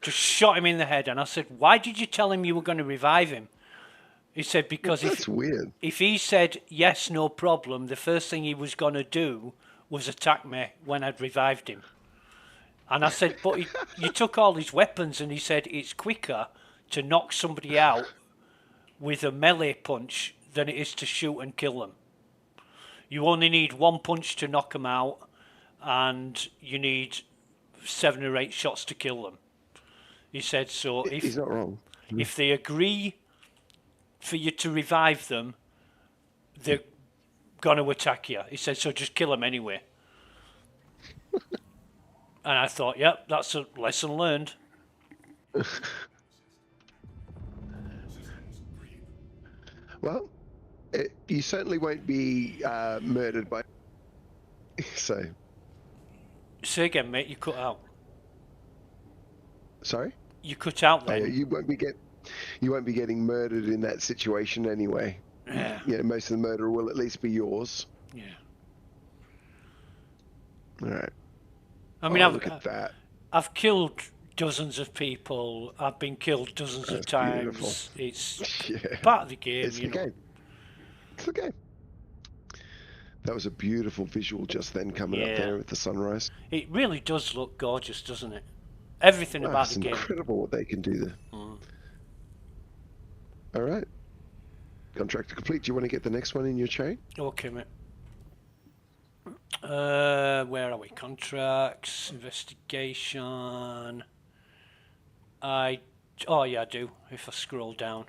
Just shot him in the head. And I said, "Why did you tell him you were going to revive him?" He said, "Because That's weird. if he said yes, no problem, the first thing he was going to do was attack me when I'd revived him." And I said, "But you took all his weapons." And he said, "It's quicker to knock somebody out with a melee punch than it is to shoot and kill them. You only need one punch to knock them out, and you need 7 or 8 shots to kill them." He said, "So He's not wrong. if they agree for you to revive them, they're going to attack you." He said, "So just kill them anyway." And I thought, yep, that's a lesson learned. Well, you certainly won't be murdered by. So. Say again, mate, you cut out. Sorry? You cut out then. You won't be getting murdered in that situation anyway. Yeah. You know, most of the murder will at least be yours. Yeah. All right. I mean, look at that. I've killed dozens of people. I've been killed dozens of times. Beautiful. It's part of the game. It's the game. It's the game. That was a beautiful visual just then coming up there with the sunrise. It really does look gorgeous, doesn't it? Everything about the game. It's incredible what they can do there. All right. Contract complete. Do you want to get the next one in your chain? Okay, mate. Where are we? Contracts, investigation. Oh yeah, I do. If I scroll down.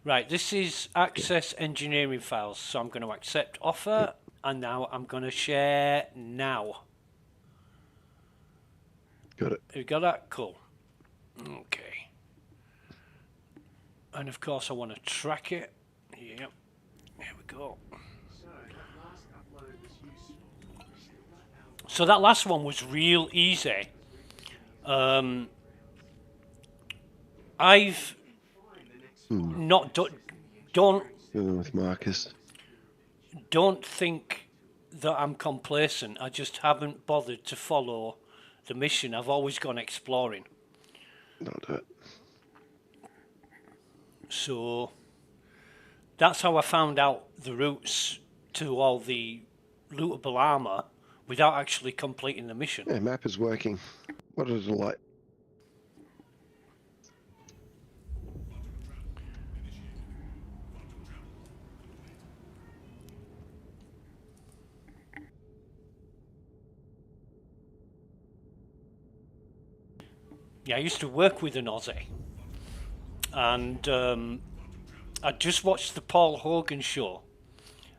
Right, this is access engineering files. So I'm going to accept offer, and now I'm going to share now. Got it. You got that? Cool. Okay. And of course I want to track it. Yep. There we go. So that last one was real easy. I've not don't with Marcus. Don't think that I'm complacent. I just haven't bothered to follow the mission. I've always gone exploring. Don't do it. So that's how I found out the routes to all the lootable armor without actually completing the mission. Yeah, map is working. What a delight. Yeah, I used to work with an Aussie, and I just watched the Paul Hogan show,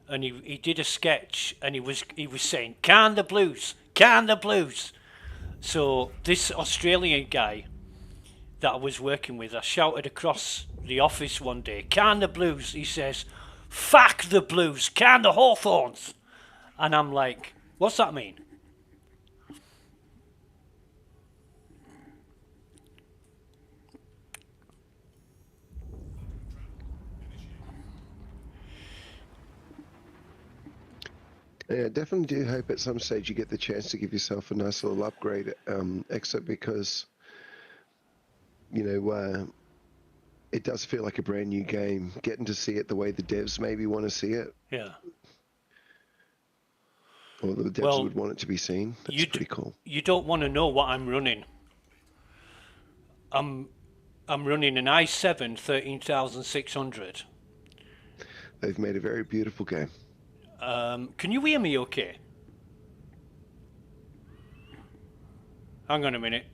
and he did a sketch, and he was saying, "Can the blues, can the blues." So this Australian guy that I was working with, I shouted across the office one day, "Can the blues?" He says, "Fuck the blues, can the Hawthorns?" And I'm like, what's that mean? Yeah, definitely do hope at some stage you get the chance to give yourself a nice little upgrade, except because, you know, it does feel like a brand new game. Getting to see it the way the devs maybe want to see it. Yeah. Or the devs would want it to be seen. That's pretty cool. You don't want to know what I'm running. I'm running an i7 13600. They've made a very beautiful game. Can you hear me okay? Hang on a minute.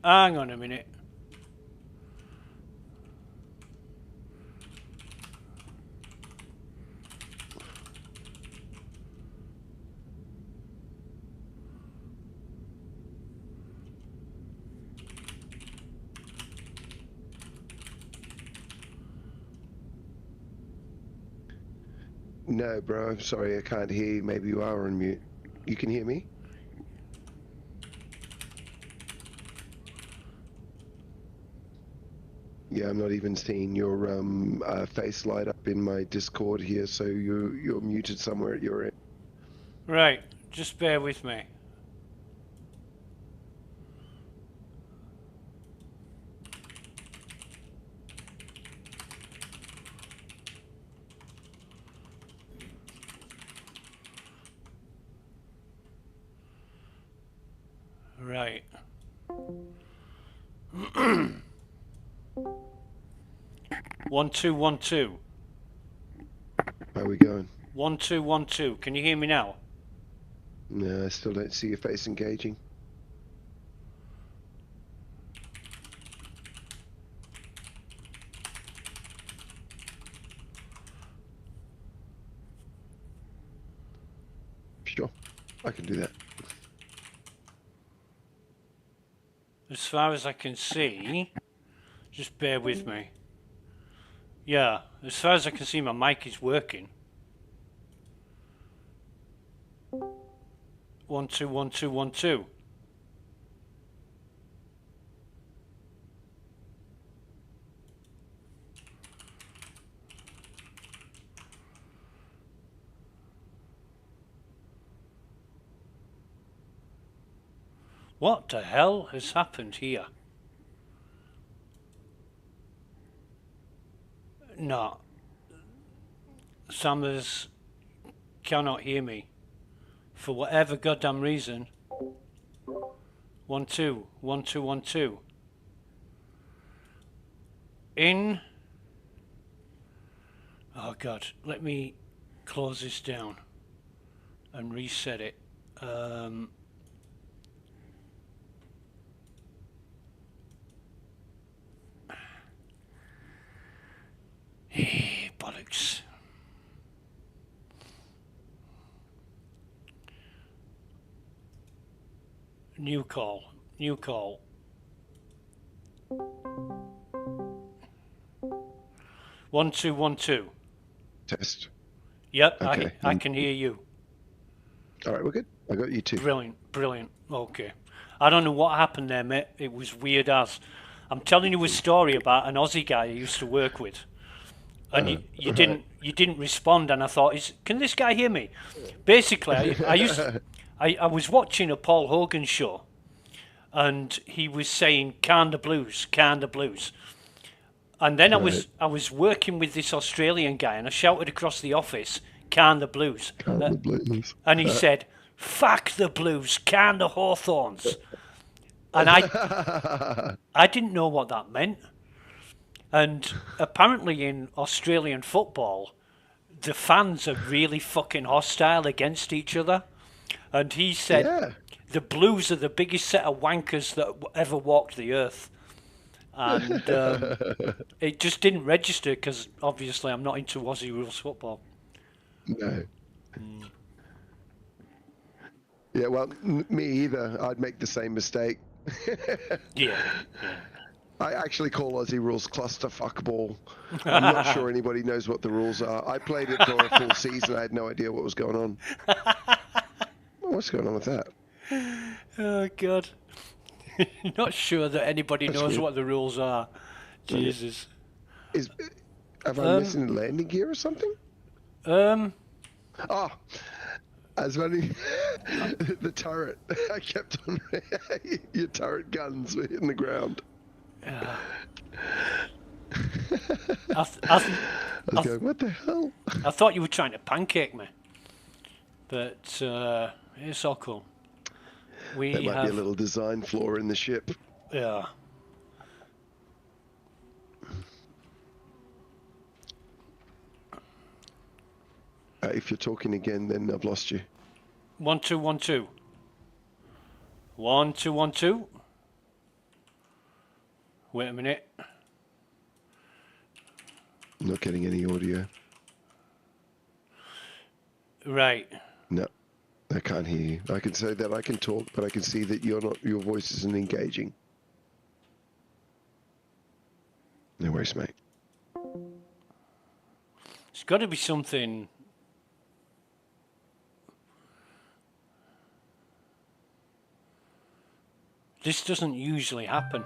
No, bro. I'm sorry. I can't hear you. Maybe you are on mute. You can hear me? Yeah, I'm not even seeing your face light up in my Discord here, so you're muted somewhere at your end. Right, just bear with me. Right. 1212. How are we going? 1212. Can you hear me now? No, I still don't see your face engaging. Sure, I can do that. As far as I can see, just bear with me. Yeah, as far as I can see, my mic is working. 121212. What the hell has happened here? No. Summers cannot hear me. For whatever goddamn reason. 121212. In. Oh god, let me close this down and reset it. Bollocks. New call. New call. 1212. Test. Yep, Okay. I can hear you. All right, we're good. I got you too. Brilliant, brilliant. Okay. I don't know what happened there, mate. It was weird as. I'm telling you a story about an Aussie guy I used to work with. And you didn't respond, and I thought, can this guy hear me? Basically, I was watching a Paul Hogan show, and he was saying "Kinda Blues, Kinda Blues," and then I was working with this Australian guy, and I shouted across the office, "Kinda Blues," Kinda Blues. and he said, "Fuck the blues, Kinda Hawthorns," and I didn't know what that meant. And apparently in Australian football, the fans are really fucking hostile against each other. And he said the Blues are the biggest set of wankers that ever walked the earth. And it just didn't register because obviously I'm not into Aussie rules football. No. Yeah, well, me either. I'd make the same mistake. Yeah. I actually call Aussie rules clusterfuckball. I'm not sure anybody knows what the rules are. I played it for a full season. I had no idea what was going on. What's going on with that? Oh, God. Not sure that anybody knows what the rules are. Jesus. Have I missing landing gear or something? Oh, I was wondering, the turret. I kept on, your turret guns were hitting the ground. I was going, what the hell? I thought you were trying to pancake me, but it's all cool. There might be a little design flaw in the ship. Yeah. If you're talking again, then I've lost you. 1212. 1212. Wait a minute. I'm not getting any audio. Right. No, I can't hear you. I can say that I can talk, but I can see that your voice isn't engaging. No worries, mate. It's got to be something This doesn't usually happen.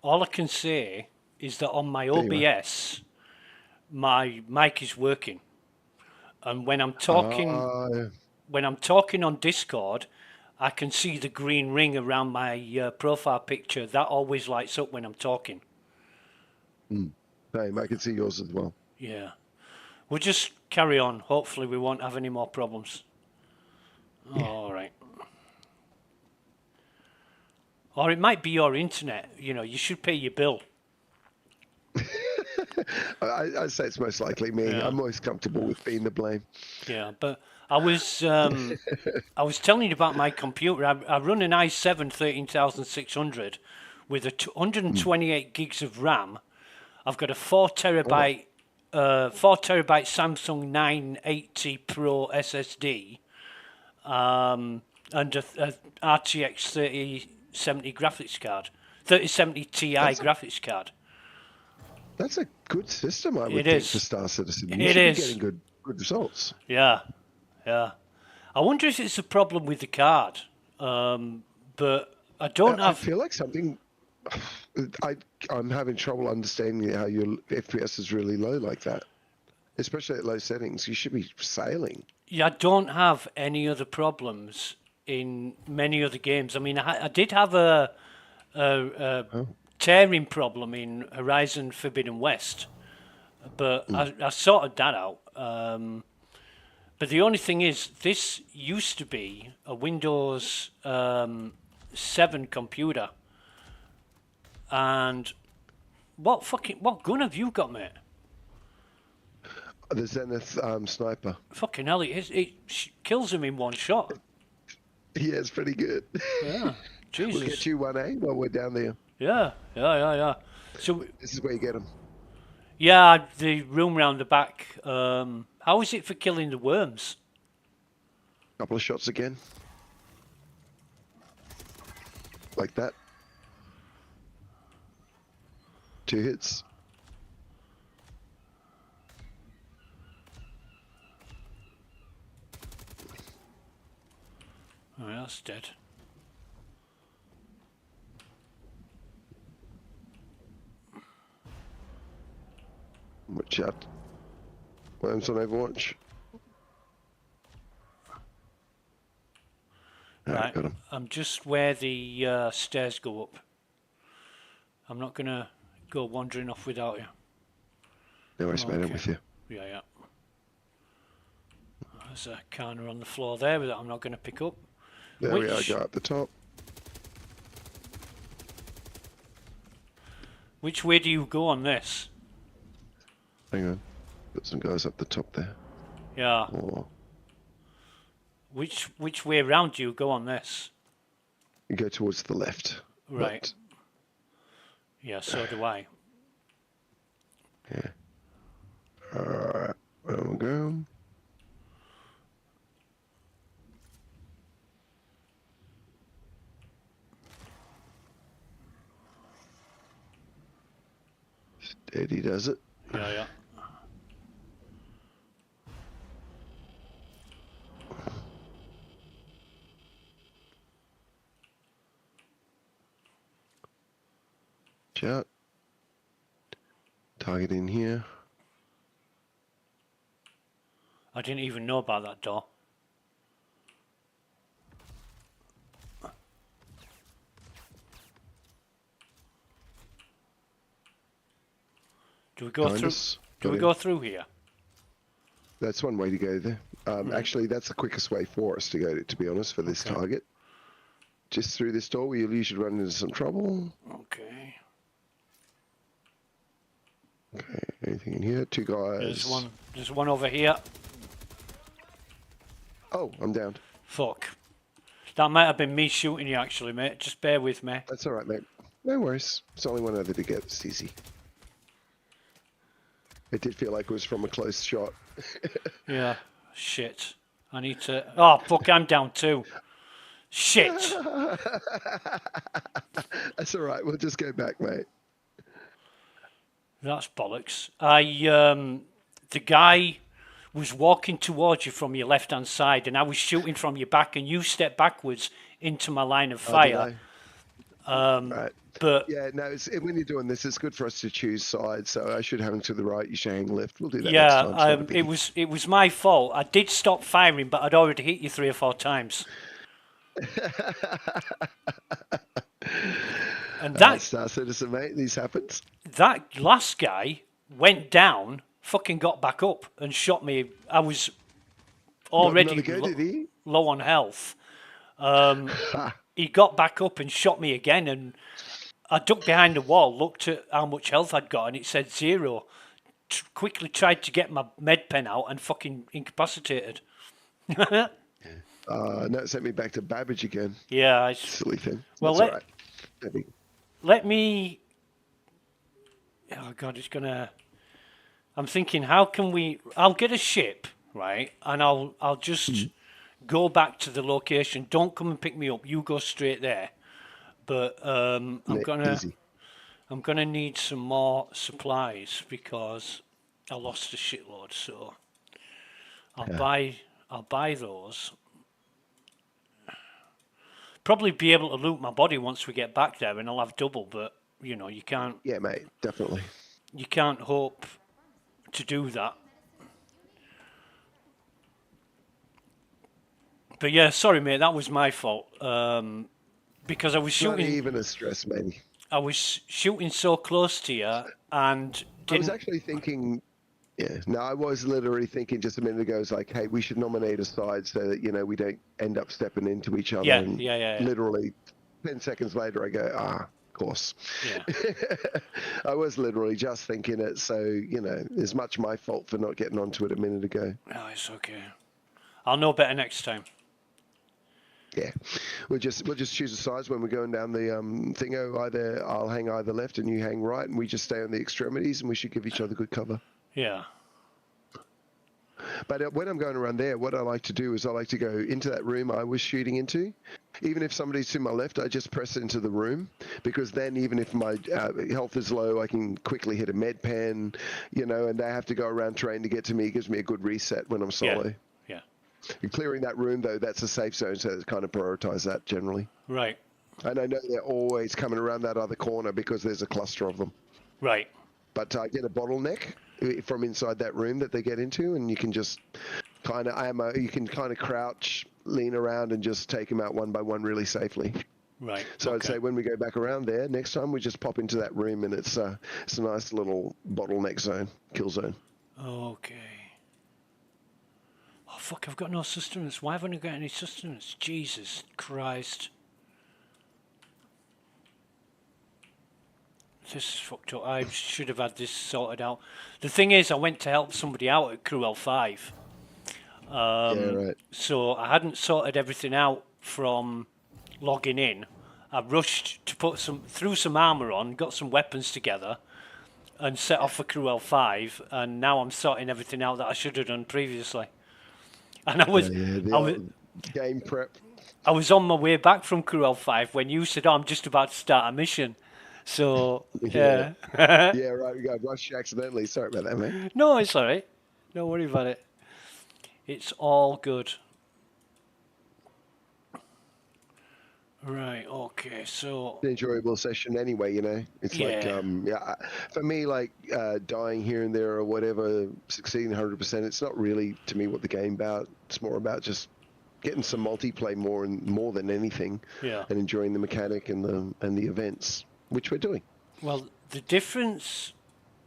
All I can say is that on my OBS, my mic is working, and when I'm talking on Discord, I can see the green ring around my profile picture. That always lights up when I'm talking. Same, I can see yours as well. Yeah. We'll just carry on. Hopefully we won't have any more problems. Yeah. All right. Or it might be your internet. You know, you should pay your bill. I'd say it's most likely me. Yeah. I'm most comfortable with being the blame. Yeah, but I was telling you about my computer. I run an i7 13600 with a 128 gigs of RAM. I've got a 4 terabyte Samsung 980 Pro SSD, and a RTX 3070 graphics card, 3070 Ti graphics card. That's a good system, I would It think, is. for Star Citizen. It You should is. be getting good results. Yeah, yeah. I wonder if it's a problem with the card, but I don't I have. feel like something. I'm having trouble understanding how your FPS is really low like that, especially at low settings. You should be sailing. Yeah, I don't have any other problems in many other games. I mean, I did have a tearing problem in Horizon Forbidden West, but I sorted that out. But the only thing is, this used to be a Windows 7 computer. And what gun have you got, mate? The Zenith sniper. Fucking hell, it kills him in one shot. Yeah, it's pretty good. Yeah, Jesus. We'll get you 1A while we're down there. Yeah. So This is where you get them. yeah, the room round the back. How is it for killing the worms? Couple of shots again. Like that. 2 hits. Oh, that's dead. Watch out. Worms on Overwatch. Right, got him. I'm just where the stairs go up. I'm not gonna go wandering off without you. No worries, mate, I'm with you. Yeah. There's a corner on the floor there that I'm not going to pick up. There we are, go up the top. Which way do you go on this? Hang on. Got some guys up the top there. Yeah. Or Which way around do you go on this? you go towards the left. Right. Yeah, so do I. Yeah. Alright, there we go. Steady does it. Yeah. Out. Target in here. I didn't even know about that door. Do we go through? Do we go through here? That's one way to go there. Actually, that's the quickest way for us to go, to be honest, for this target. Just through this door, you should run into some trouble. Okay. Okay, anything in here? 2 guys. There's one over here. Oh, I'm down. Fuck. That might have been me shooting you, actually, mate. Just bear with me. That's all right, mate. No worries. It's only one other to get. It's easy. It did feel like it was from a close shot. Yeah. Shit. I need to... Oh, fuck, I'm down too. Shit. That's all right. We'll just go back, mate. That's bollocks. The guy was walking towards you from your left-hand side, and I was shooting from your back, and you stepped backwards into my line of Oh, did fire. I? Right. But Yeah, no, when you're doing this, it's good for us to choose sides. So I should hang to the right, you should hang left. We'll do that next time. It's not a biggie. it was my fault. I did stop firing, but I'd already hit you 3 or 4 times. And that Star Citizen, mate, these happens. That last guy went down, fucking got back up and shot me. I was already low on health. He got back up and shot me again, and I ducked behind the wall, looked at how much health I'd got, and it said 0. Quickly tried to get my med pen out and fucking incapacitated. No, it sent me back to Babbage again. Yeah. Silly thing. Well, that's all right. Let me... Oh, God, it's going to... I'm thinking, how can we... I'll get a ship, right? And I'll just go back to the location. Don't come and pick me up. You go straight there. But I'm gonna need some more supplies because I lost a shitload. So I'll buy those. Probably be able to loot my body once we get back there, and I'll have double. But you know, you can't. Yeah, mate, definitely. You can't hope to do that. But yeah, sorry, mate, that was my fault. Because I was shooting. Not even a stress, mate. I was shooting so close to you, and I was actually thinking. Yeah, no, I was literally thinking just a minute ago. It's like, hey, we should nominate a side so that we don't end up stepping into each other. Yeah. Literally, 10 seconds later, I go, of course. Yeah. I was literally just thinking it, so it's much my fault for not getting onto it a minute ago. No, it's okay. I'll know better next time. Yeah, we'll just choose a size when we're going down the thingo. Either I'll hang either left and you hang right, and we just stay on the extremities, and we should give each other good cover. Yeah. But when I'm going around there, what I like to do is I like to go into that room I was shooting into. Even if somebody's to my left, I just press into the room, because then even if my health is low, I can quickly hit a med pen, and they have to go around train to get to me. It gives me a good reset when I'm solo. Yeah. And clearing that room, though, that's a safe zone, so it's kind of prioritize that generally. Right. And I know they're always coming around that other corner because there's a cluster of them. Right. But I get a bottleneck from inside that room that they get into, and you can just kind of crouch, lean around, and just take them out one by one really safely. Right. So I'd say when we go back around there next time, we just pop into that room, and it's a nice little bottleneck zone, kill zone. Okay. Oh fuck! I've got no sustenance. Why haven't I got any sustenance? Jesus Christ! This is fucked up. I should have had this sorted out. The thing is, I went to help somebody out at Crew L5. Yeah, right. So I hadn't sorted everything out from logging in. I rushed to threw some armour on, got some weapons together, and set off for Crew L5. And now I'm sorting everything out that I should have done previously. And I was game prep. I was on my way back from Crew L5 when you said, I'm just about to start a mission. So, yeah. Yeah, right. We got rushed accidentally. Sorry about that, mate. No, it's all right. Don't worry about it. It's all good. Right, okay, so... An enjoyable session anyway, It's like, for me, like, dying here and there or whatever, succeeding 100%, it's not really, to me, what the game about. It's more about just getting some multiplayer more than anything. Yeah. And enjoying the mechanic and the events, which we're doing. Well, the difference,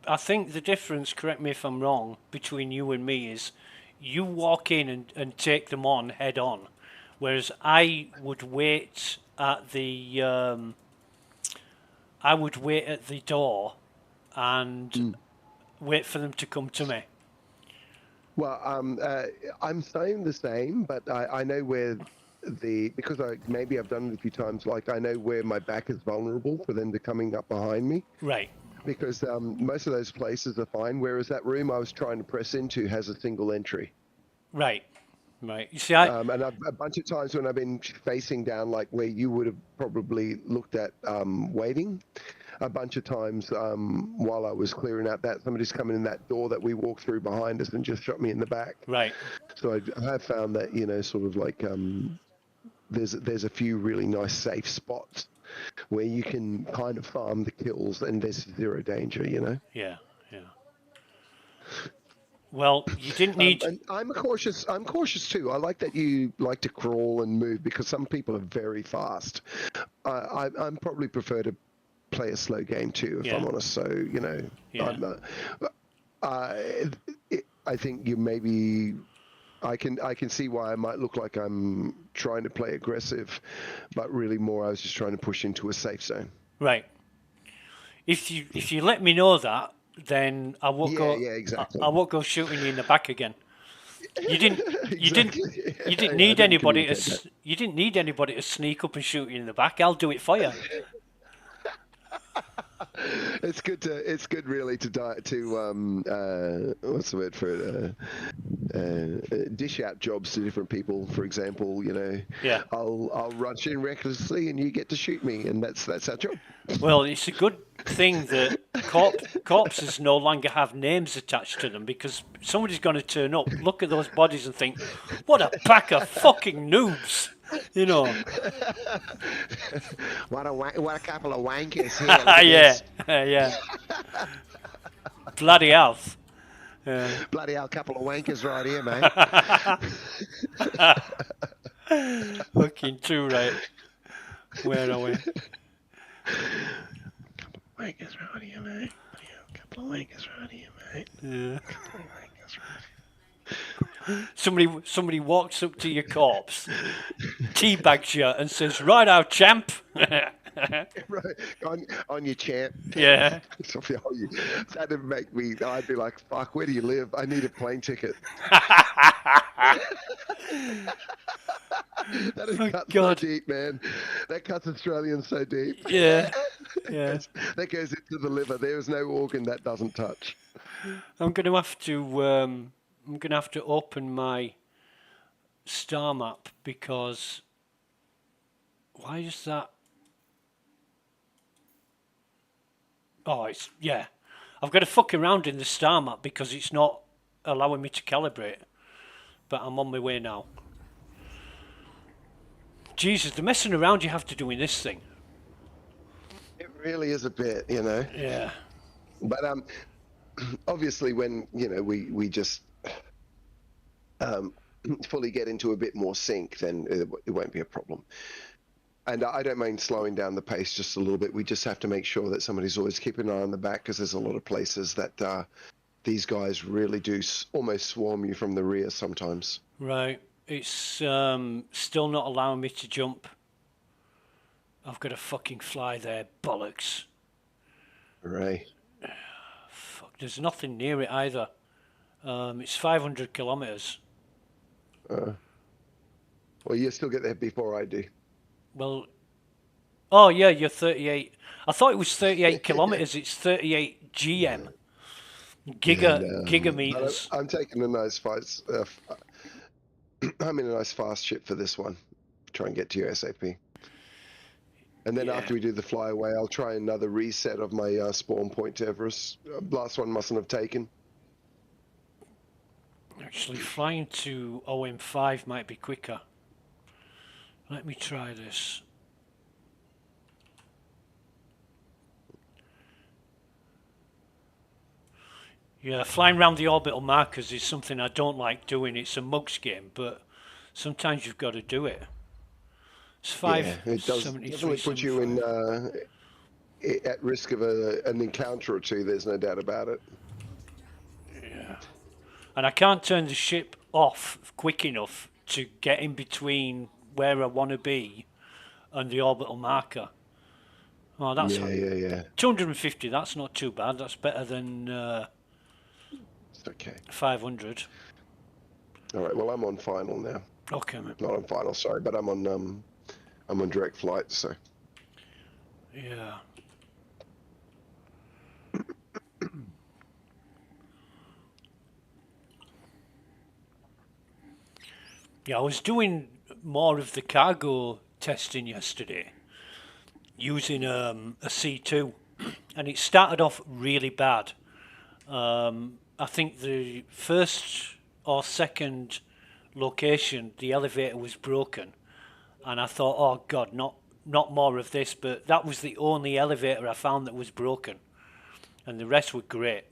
correct me if I'm wrong, between you and me is you walk in and take them on head on, whereas I would wait at the door and wait for them to come to me. Well, I'm saying the same, but I know where because I've done it a few times, like I know where my back is vulnerable for them to coming up behind me. Right. Because most of those places are fine, whereas that room I was trying to press into has a single entry. Right. Right. You see, and a bunch of times when I've been facing down, like where you would have probably looked at waiting, a bunch of times while I was clearing out that somebody's coming in that door that we walked through behind us and just shot me in the back. Right. So I have found that, you know, sort of like there's a few really nice safe spots where you can kind of farm the kills and there's zero danger, you know. Yeah. Well, you didn't need. And I'm cautious too. I like that you like to crawl and move because some people are very fast. I'm probably prefer to play a slow game too, if I'm honest. So you know, I think you maybe. I can see why I might look like I'm trying to play aggressive, but really more I was just trying to push into a safe zone. Right. If you let me know that, then I won't go. Yeah, exactly. I won't go shooting you in the back again. You didn't. Exactly. You didn't need anybody to. You didn't need anybody to sneak up and shoot you in the back. I'll do it for you. It's good really to what's the word for it, dish out jobs to different people. For example, you know, I'll rush in recklessly and you get to shoot me, and that's our job. Well, it's a good thing that corpses no longer have names attached to them, because somebody's going to turn up, look at those bodies and think, what a pack of fucking noobs. You know. What a couple of wankers here. Yeah. Bloody hell. Bloody hell, couple of wankers right here, mate. Fucking too right. Where are we? Couple of wankers right here, mate. Couple of wankers right here, mate. Yeah. Couple of wankers right here. Somebody walks up to your corpse, teabags you, and says, "Right out, champ." Right on your champ. Yeah. That'd make me. I'd be like, "Fuck, where do you live? I need a plane ticket." That cuts so deep, man. That cuts Australians so deep. Yeah. That goes into the liver. There is no organ that doesn't touch. I'm gonna have to open my star map, because why is that? Oh, I've got to fuck around in the star map because it's not allowing me to calibrate. But I'm on my way now. Jesus, the messing around you have to do in this thing. It really is a bit, you know. Yeah. But obviously, when you know we just fully get into a bit more sync, then it won't be a problem. And I don't mind slowing down the pace just a little bit. We just have to make sure that somebody's always keeping an eye on the back, because there's a lot of places that these guys really do almost swarm you from the rear sometimes. Right. It's still not allowing me to jump. I've got to fucking fly there. Bollocks. Right. Fuck. There's nothing near it either. It's 500 kilometers. Well, you still get there before I do. Well, oh yeah, you're 38. I thought it was 38 kilometers. It's 38 GM. Gigameters. I'm taking a nice fast. I'm in a nice fast ship for this one. Try and get to your SAP. And then after we do the flyaway, I'll try another reset of my spawn point to Everest. Last one mustn't have taken. Actually, flying to OM5 might be quicker. Let me try this. Yeah, flying around the orbital markers is something I don't like doing. It's a mugs game, but sometimes you've got to do it. It's 573. It does definitely put you in at risk of an encounter or two. There's no doubt about it. Yeah, and I can't turn the ship off quick enough to get in between where I want to be and the orbital marker. Oh, that's 250. That's not too bad. That's better than it's okay. 500. All right. Well, I'm on final now. Okay, mate. Not on final, sorry, but I'm on direct flight. So. Yeah. Yeah, I was doing more of the cargo testing yesterday using a C2 and it started off really bad. I think the first or second location, the elevator was broken, and I thought, oh God, not more of this. But that was the only elevator I found that was broken, and the rest were great.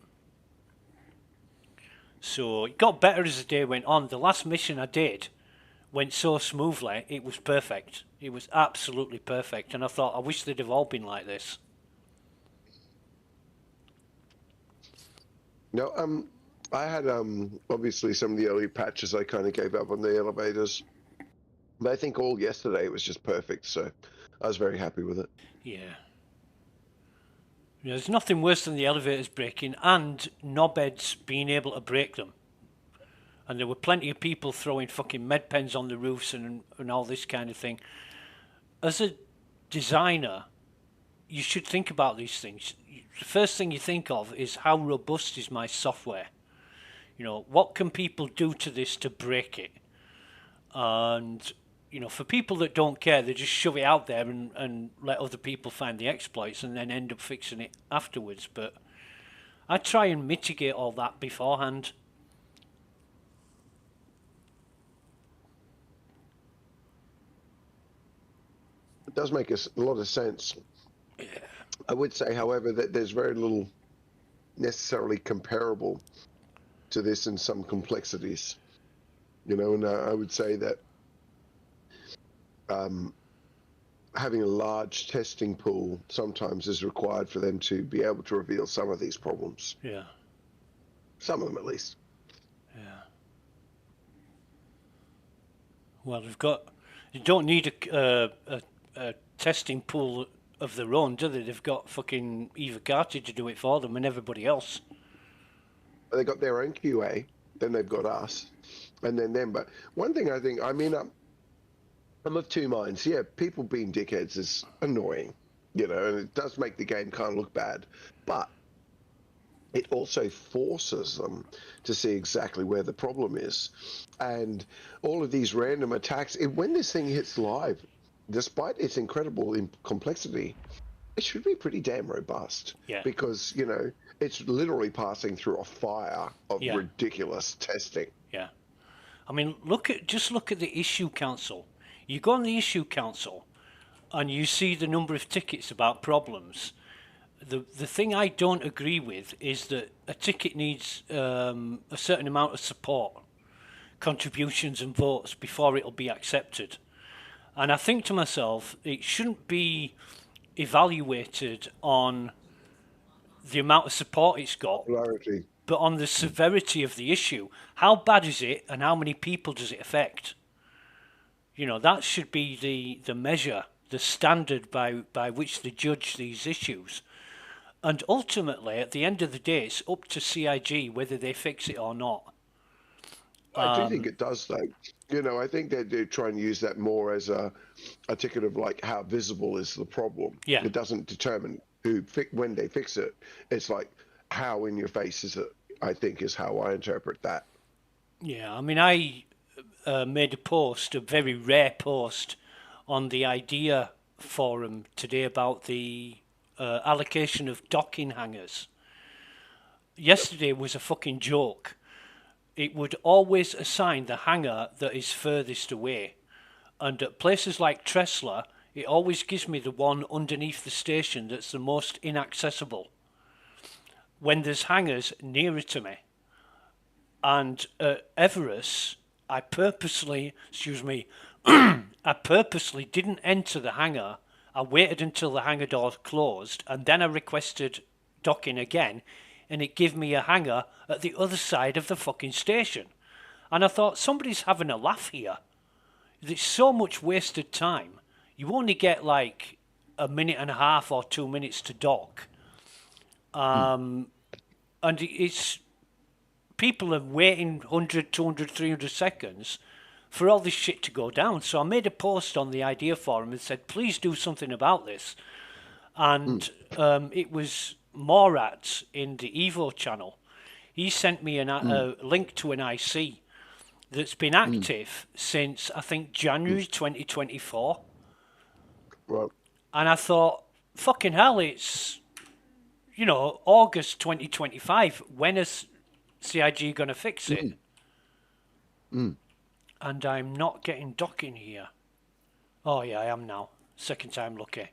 So it got better as the day went on. The last mission I did went so smoothly, it was perfect. It was absolutely perfect, and I thought, I wish they'd have all been like this. No, I had obviously some of the early patches I kind of gave up on the elevators, but I think all yesterday was just perfect. So I was very happy with it. Yeah. There's nothing worse than the elevators breaking and knobheads being able to break them. And there were plenty of people throwing fucking med pens on the roofs and all this kind of thing. As a designer, you should think about these things. The first thing you think of is how robust is my software? You know, what can people do to this to break it? And, you know, for people that don't care, they just shove it out there and let other people find the exploits and then end up fixing it afterwards. But I try and mitigate all that beforehand. It does make a lot of sense. Yeah. I would say, however, that there's very little necessarily comparable to this in some complexities. You know, and I would say that having a large testing pool sometimes is required for them to be able to reveal some of these problems. Yeah. Some of them, at least. Yeah. Well, you don't need a testing pool of their own, do they? They've got fucking Eva Carter to do it for them and everybody else. They got their own QA, then they've got us, and then them. But one thing I think, I mean, I'm of two minds. Yeah, people being dickheads is annoying, you know, and it does make the game kind of look bad. But it also forces them to see exactly where the problem is. And all of these random attacks, when this thing hits live, despite its incredible complexity, it should be pretty damn robust. Yeah. Because, you know, it's literally passing through a fire of ridiculous testing. Yeah. I mean, just look at the issue council. You go on the issue council and you see the number of tickets about problems. The thing I don't agree with is that a ticket needs a certain amount of support, contributions and votes before it'll be accepted. And I think to myself, it shouldn't be evaluated on the amount of support it's got, but on the severity of the issue. How bad is it and how many people does it affect? You know, that should be the measure, the standard by which they judge these issues. And ultimately, at the end of the day, it's up to CIG whether they fix it or not. I do think it does, though. You know, I think they try and use that more as a ticket of like how visible is the problem. Yeah. It doesn't determine when they fix it. It's like how in your face is it, I think, is how I interpret that. Yeah, I mean, I made a very rare post on the IDEA forum today about the allocation of docking hangars. Yesterday was a fucking joke. It would always assign the hangar that is furthest away. And at places like Tressler, it always gives me the one underneath the station that's the most inaccessible. When there's hangars nearer to me. And at Everest, I purposely didn't enter the hangar. I waited until the hangar door closed, and then I requested docking again, and it gave me a hangar at the other side of the fucking station. And I thought, somebody's having a laugh here. There's so much wasted time. You only get like a minute and a half or 2 minutes to dock. And it's... people are waiting 100, 200, 300 seconds for all this shit to go down. So I made a post on the IDEA forum and said, please do something about this. And it was Morat in the Evo channel. He sent me a link to an IC that's been active since, I think, January 2024. Right. And I thought, fucking hell, it's August 2025. When is CIG going to fix it? And I'm not getting docking here. Oh, yeah, I am now. Second time lucky.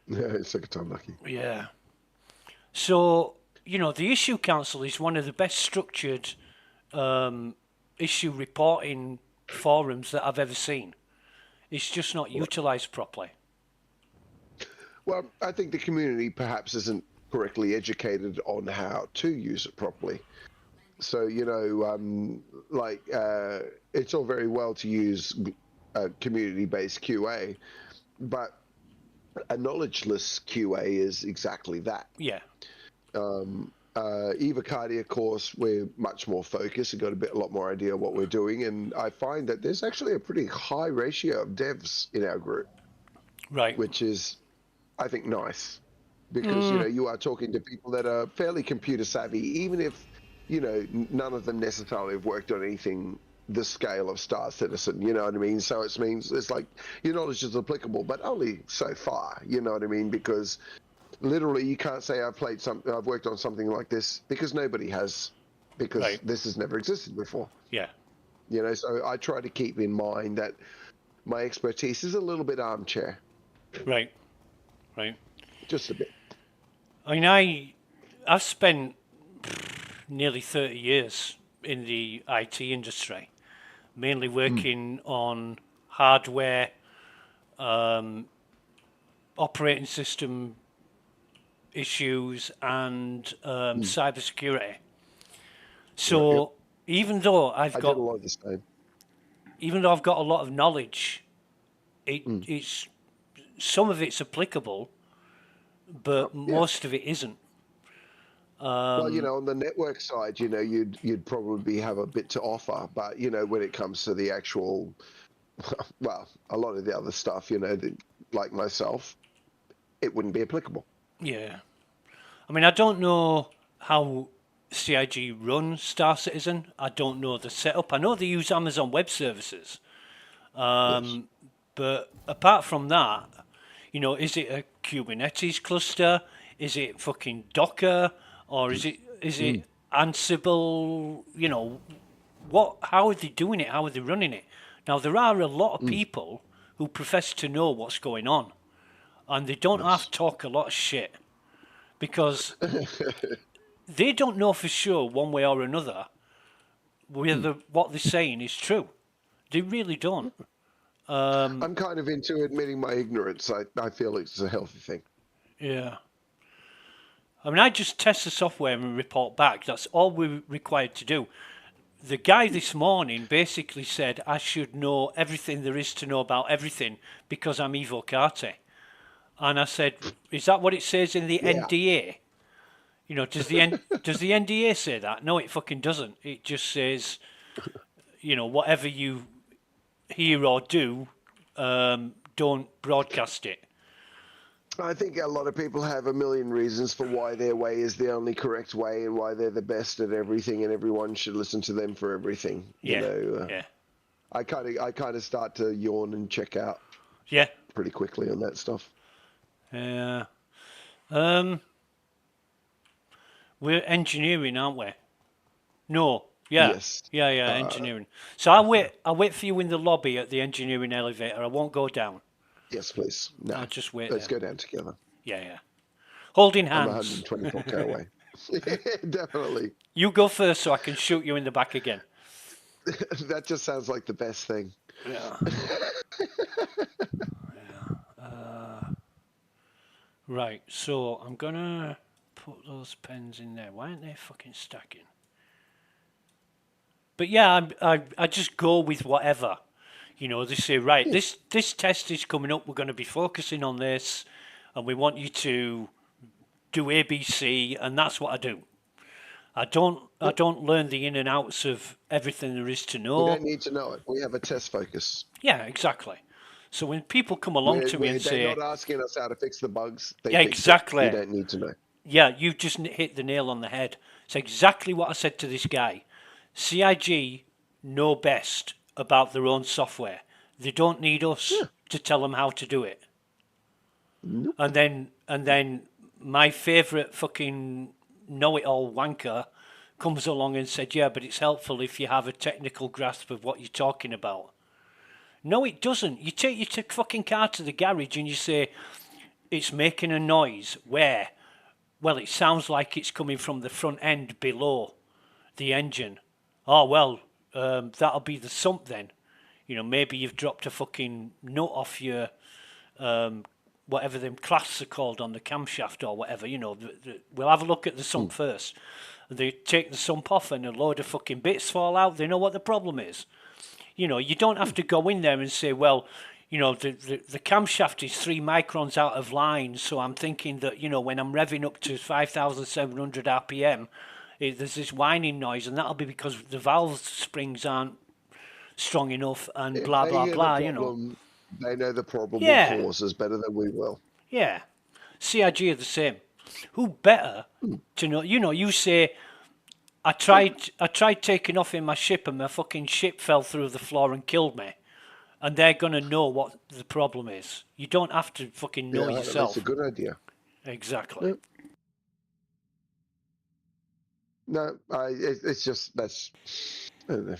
Yeah, second time lucky. Yeah. So, the Issue Council is one of the best structured issue reporting forums that I've ever seen. It's just not utilised properly. Well, I think the community perhaps isn't correctly educated on how to use it properly. So, it's all very well to use community-based QA, but a knowledgeless QA is exactly that. Yeah. Eva Cardia course, we're much more focused and got a lot more idea of what we're doing, and I find that there's actually a pretty high ratio of devs in our group. Right. Which is, I think, nice. Because, you are talking to people that are fairly computer savvy, even if, none of them necessarily have worked on anything the scale of Star Citizen, you know what I mean? So it means it's like your knowledge is applicable, but only so far, you know what I mean? Because literally you can't say I've worked on something like this, because nobody has, because this has never existed before. Yeah. So I try to keep in mind that my expertise is a little bit armchair. Right. Just a bit. I mean, I've spent nearly 30 years in the IT industry, mainly working on hardware, operating system issues, and cybersecurity. So even though I've got a lot of the same. Even though I've got a lot of knowledge, it's some of it's applicable, but most of it isn't. Well, on the network side, you'd probably have a bit to offer, but when it comes to the actual, well, a lot of the other stuff, like myself, it wouldn't be applicable. Yeah, I mean, I don't know how CIG run Star Citizen. I don't know the setup. I know they use Amazon Web Services, but apart from that, is it a Kubernetes cluster? Is it fucking Docker? Or is it Ansible? How are they doing it? How are they running it? Now, there are a lot of people who profess to know what's going on, and they don't have to talk a lot of shit, because they don't know for sure one way or another whether what they're saying is true. They really don't. I'm kind of into admitting my ignorance. I feel it's a healthy thing. Yeah. I mean, I just test the software and report back. That's all we're required to do. The guy this morning basically said I should know everything there is to know about everything because I'm Evo Carti. And I said, is that what it says in the NDA? Does the NDA say that? No, it fucking doesn't. It just says, whatever you hear or do, don't broadcast it. I think a lot of people have a million reasons for why their way is the only correct way and why they're the best at everything, and everyone should listen to them for everything. Yeah. I kind of start to yawn and check out. Yeah. Pretty quickly on that stuff. Yeah. We're engineering, aren't we? No. Yeah. Yes. Yeah. Engineering. So I'll wait for you in the lobby at the engineering elevator. I won't go down. Yes, please. No, I'll just wait. Let's go down together. Yeah. Holding hands. I'm 124k away. Yeah, definitely. You go first so I can shoot you in the back again. That just sounds like the best thing. Yeah. Right, so I'm gonna put those pens in there. Why aren't they fucking stacking? But yeah, I just go with whatever. They say, right, this test is coming up. We're going to be focusing on this, and we want you to do ABC, and that's what I do. I don't learn the in and outs of everything there is to know. We don't need to know it. We have a test focus. Yeah, exactly. So when people come along to me and say, they're not asking us how to fix the bugs. Yeah, exactly. You don't need to know. Yeah, you just hit the nail on the head. It's exactly what I said to this guy. CIG know best about their own software. They don't need us to tell them how to do it. Nope. And then my favourite fucking know-it-all wanker comes along and said, yeah, but it's helpful if you have a technical grasp of what you're talking about. No, it doesn't. You take your fucking car to the garage and you say, it's making a noise. Where? Well, it sounds like it's coming from the front end below the engine. Oh, well, that'll be the sump then. You know, maybe you've dropped a fucking nut off your, whatever them clasps are called on the camshaft or whatever, you know. We'll have a look at the sump first. They take the sump off and a load of fucking bits fall out. They know what the problem is. You know, you don't have to go in there and say, well, you know, the camshaft is 3 microns out of line, so I'm thinking that, you know, when I'm revving up to 5,700 RPM, there's this whining noise, and that'll be because the valve springs aren't strong enough, and blah, blah, blah, you know. They know the probable causes better than we will. Yeah. CIG are the same. Who better to know? You know, you say, I tried taking off in my ship and my fucking ship fell through the floor and killed me. And they're going to know what the problem is. You don't have to fucking know yourself. That's a good idea. Exactly. No, it's just, that's, I don't know.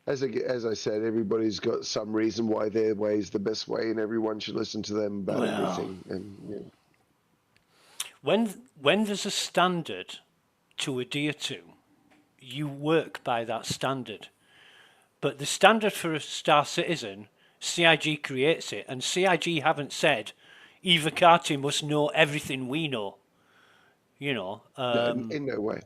As I said, everybody's got some reason why their way is the best way, and everyone should listen to them about everything. And when there's a standard to adhere to, you work by that standard. But the standard for a Star Citizen, CIG creates it, and CIG haven't said, Eva Carty must know everything we know. You know. In no way.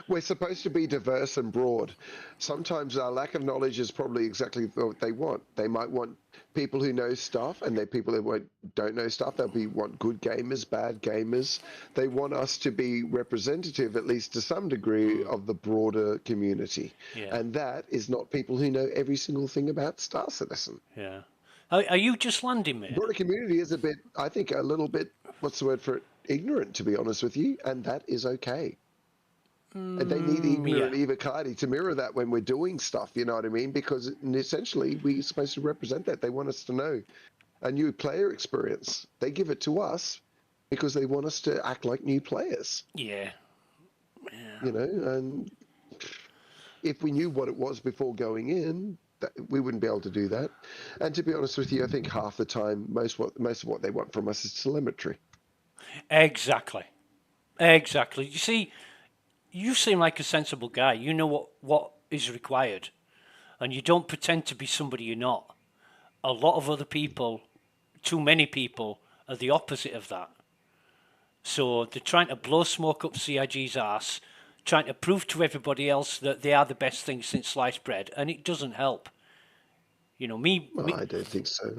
We're supposed to be diverse and broad. Sometimes our lack of knowledge is probably exactly what they want. They might want people who know stuff, and they're people who don't know stuff. They'll want good gamers, bad gamers. They want us to be representative, at least to some degree, of the broader community. Yeah. And that is not people who know every single thing about Star Citizen. Yeah. Are you just landing, mate? The broader community is a bit, I think, a little bit, what's the word for it, ignorant, to be honest with you, and that is okay. And they need ignorant Eva Carty to mirror that when we're doing stuff, you know what I mean? Because essentially we're supposed to represent that. They want us to know a new player experience. They give it to us because they want us to act like new players. Yeah. You know, and if we knew what it was before going in, we wouldn't be able to do that. And to be honest with you, I think half the time, most of what they want from us is telemetry. Exactly. You see, you seem like a sensible guy. You know what is required. And you don't pretend to be somebody you're not. A lot of other people, too many people, are the opposite of that. So they're trying to blow smoke up CIG's ass, trying to prove to everybody else that they are the best thing since sliced bread, and it doesn't help. You know, Well, I don't think so.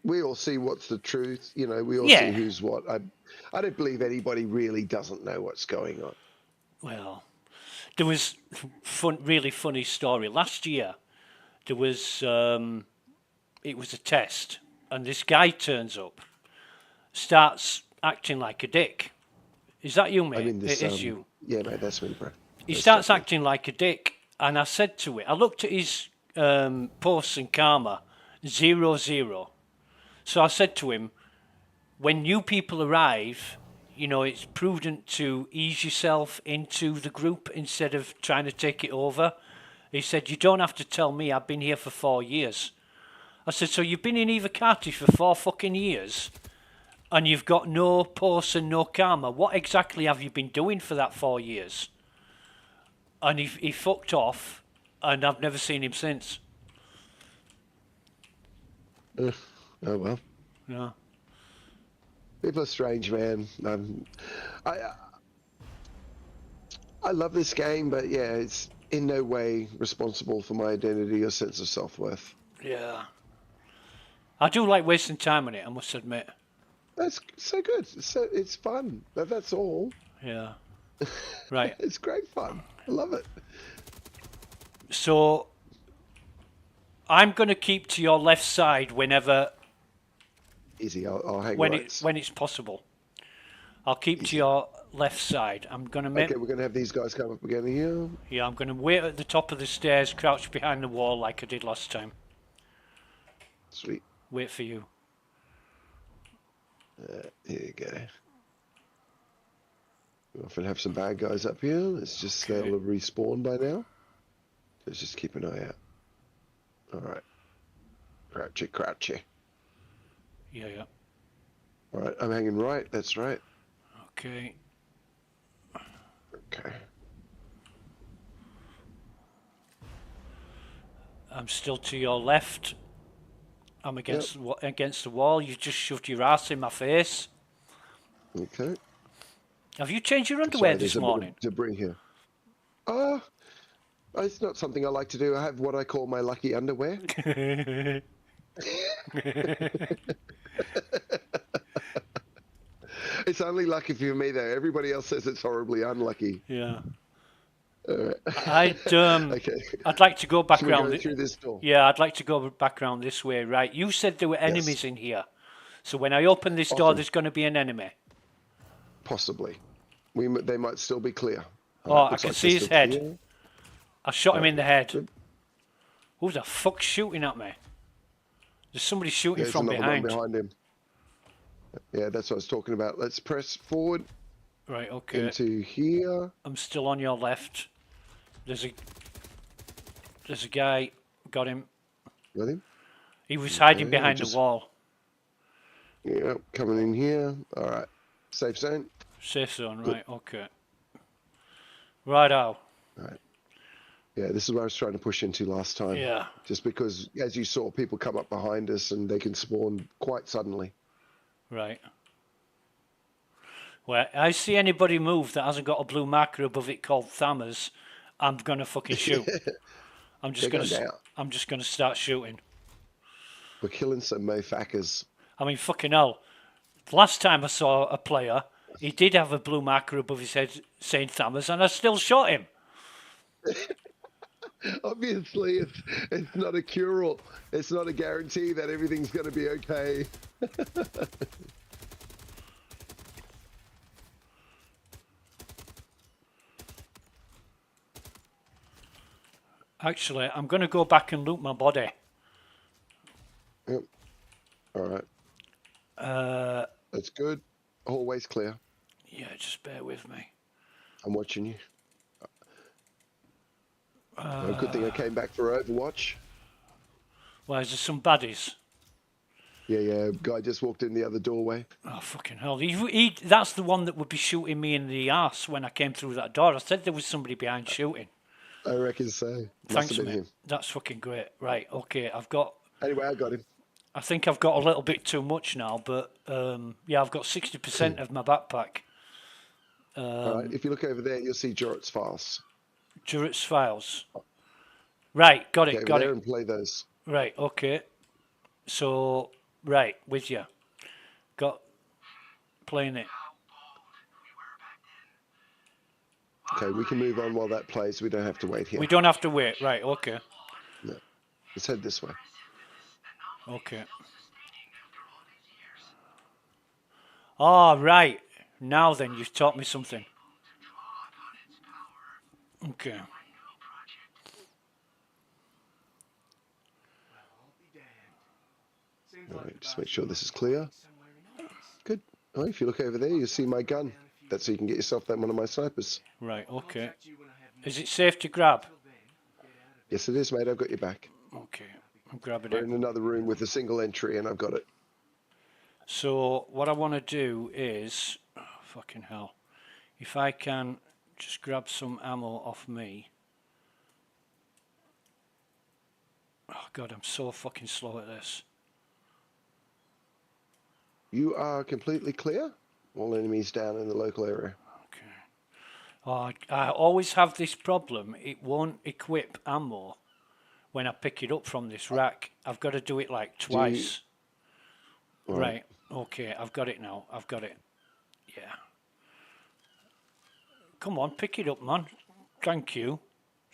We all see what's the truth. You know, we all see who's what. I don't believe anybody really doesn't know what's going on. Well, there was really funny story. Last year, there was, it was a test, and this guy turns up, starts acting like a dick. Is that you, mate? It is you. Yeah, mate, that's me, bro. He starts acting like a dick, and I said to it, I looked at his posts and karma, 0-0. So I said to him, when new people arrive, you know, it's prudent to ease yourself into the group instead of trying to take it over. He said, you don't have to tell me, I've been here for 4 years. I said, so you've been in Eva Carty for 4 fucking years and you've got no posts and no karma. What exactly have you been doing for that 4 years? And he fucked off, and I've never seen him since. Oh, well. Yeah. People are strange, man. I love this game, but yeah, it's in no way responsible for my identity or sense of self-worth. Yeah. I do like wasting time on it, I must admit. That's so good. It's fun. That's all. Yeah. Right. It's great fun. I love it. So, I'm going to keep to your left side whenever... Easy, I'll hang when right. when it's possible. I'll keep to your left side. I'm going to make... Okay, we're going to have these guys come up again here. Yeah, I'm going to wait at the top of the stairs, crouch behind the wall like I did last time. Sweet. Wait for you. Here you go. We often have some bad guys up here. Let's just, they'll have respawned by now. Let's just keep an eye out. Alright. Crouchy, crouchy. Yeah. Alright, I'm hanging right, that's right. Okay. Okay. I'm still to your left. I'm against the wall. You just shoved your ass in my face. Okay. Have you changed your underwear Sorry, this there's a morning? bit of debris here. It's not something I like to do. I have what I call my lucky underwear. It's only lucky for me though. Everybody else says it's horribly unlucky. Yeah. Okay. I'd like to go back Should we around go through this door? Yeah, I'd like to go back around this way. Right. You said there were enemies in here. So when I open this door, there's going to be an enemy. Possibly. They might still be clear. Oh, I can see his head. Clear. I shot him in the head. Good. Who the fuck's shooting at me? There's somebody shooting from behind. Behind him. Yeah, that's what I was talking about. Let's press forward. Right, okay. Into here. I'm still on your left. There's a guy. Got him. Got him? He was hiding behind the wall. Yeah, coming in here. Alright. Safe zone. Safe zone, right, okay. Righto. Right. Yeah, this is what I was trying to push into last time. Yeah. Just because, as you saw, people come up behind us and they can spawn quite suddenly. Right. Well, I see anybody move that hasn't got a blue marker above it called Thammers, I'm gonna fucking shoot. I'm just gonna start shooting. We're killing some mofakers. I mean, fucking hell. Last time I saw a player, he did have a blue marker above his head saying Thammers, and I still shot him. Obviously, it's not a cure-all. It's not a guarantee that everything's going to be okay. Actually, I'm going to go back and loot my body. Yep. All right. That's good. Hallway's clear. Yeah, just bear with me. I'm watching you. Good thing I came back for Overwatch. Well, is there some baddies? Yeah. Guy just walked in the other doorway. Oh, fucking hell. That's the one that would be shooting me in the arse when I came through that door. I said there was somebody behind shooting. I reckon so. Thanks, mate. Him. That's fucking great. Right, okay, Anyway, I got him. I think I've got a little bit too much now, but yeah, I've got 60% of my backpack. All right, if you look over there, you'll see Jorrit's files. Jorrit's files. Right, got it, got it. And play those. Right, okay. So, right, with you. Playing it. Okay, we can move on while that plays. We don't have to wait here. We don't have to wait. Right, okay. No. Let's head this way. Okay. Oh, right. Now then, you've taught me something. Okay. All right, just make sure this is clear. Good. All right, if you look over there, you'll see my gun. That's so you can get yourself that one of my snipers. Right, okay. Is it safe to grab? Yes, it is, mate. I've got your back. Okay, I'm grabbing We're in another room with a single entry, and I've got it. So what I want to do is, oh, fucking hell, if I can just grab some ammo off me. Oh God, I'm so fucking slow at this. You are completely clear. All enemies down in the local area. Okay. Oh, I always have this problem. It won't equip ammo when I pick it up from this rack. I've got to do it like twice. Right. Okay, I've got it now. I've got it. Yeah. Come on, pick it up, man. Thank you.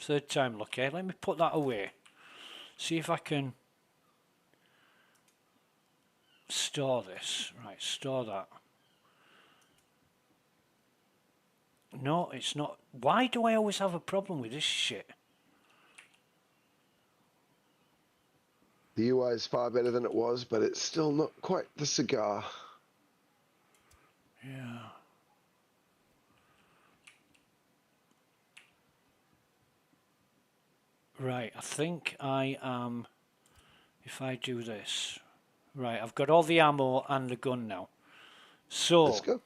Third time lucky. Let me put that away. See if I can store this. Right, store that. No, it's not. Why do I always have a problem with this shit? The UI is far better than it was, but it's still not quite the cigar. Yeah. Right, I think I am. If I do this, right, I've got all the ammo and the gun now. So Let's go.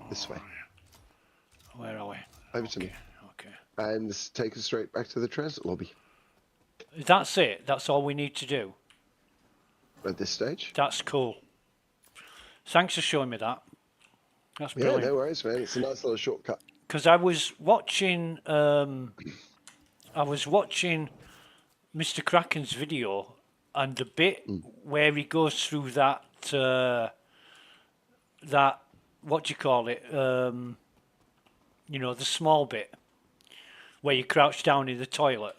This way. Where are we? Over to me. Okay. And take us straight back to the transit lobby. That's it. That's all we need to do. At this stage. That's cool. Thanks for showing me that. That's brilliant. Yeah, no worries, man. It's a nice little shortcut. Because I was watching Mr. Kraken's video, and the bit where he goes through that what do you call it? You know, the small bit where you crouch down in the toilet.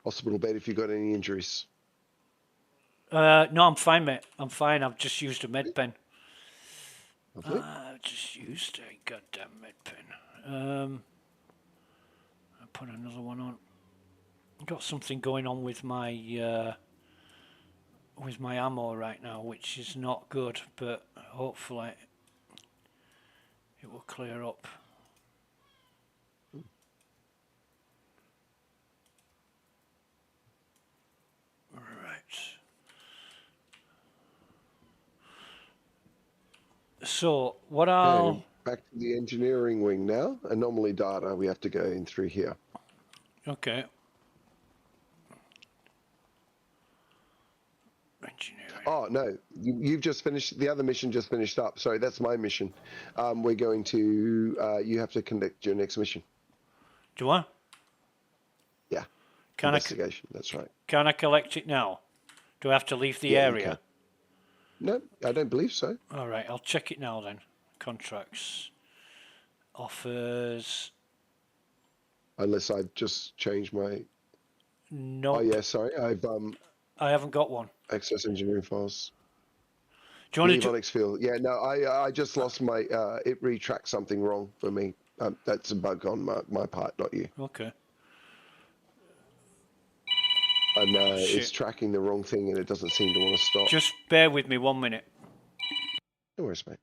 Hospital bed if you've got any injuries. No, I'm fine, mate. I'm fine. I've just used a med pen. Lovely. I've just used a goddamn med pen. I put another one on. I've got something going on with my ammo right now, which is not good, but hopefully it will clear up. Right. So what I'll... Okay, back to the engineering wing now. Anomaly data, we have to go in through here. Okay. Engineering. Oh, no, you've just finished, the other mission just finished up. Sorry, that's my mission. We're going to, you have to conduct your next mission. Do I? Yeah, investigation, that's right. Can I collect it now? Do I have to leave the Yeah, you area? can. No, I don't believe so. All right, I'll check it now then. Contracts, offers. Unless I've just changed my... No. Oh, yeah, sorry, I haven't got one. access engineering files. Do you want Leave to? Onyx field. Yeah, no, I just lost my... it retracts something wrong for me. That's a bug on my part, not you. Okay. And it's tracking the wrong thing and it doesn't seem to want to stop. Just bear with me 1 minute. No worries, mate.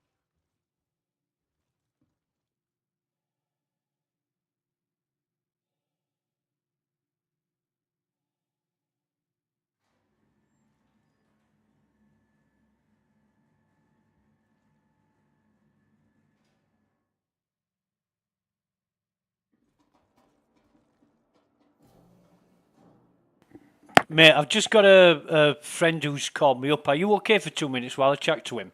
Mate, I've just got a friend who's called me up. Are you okay for 2 minutes while I chat to him?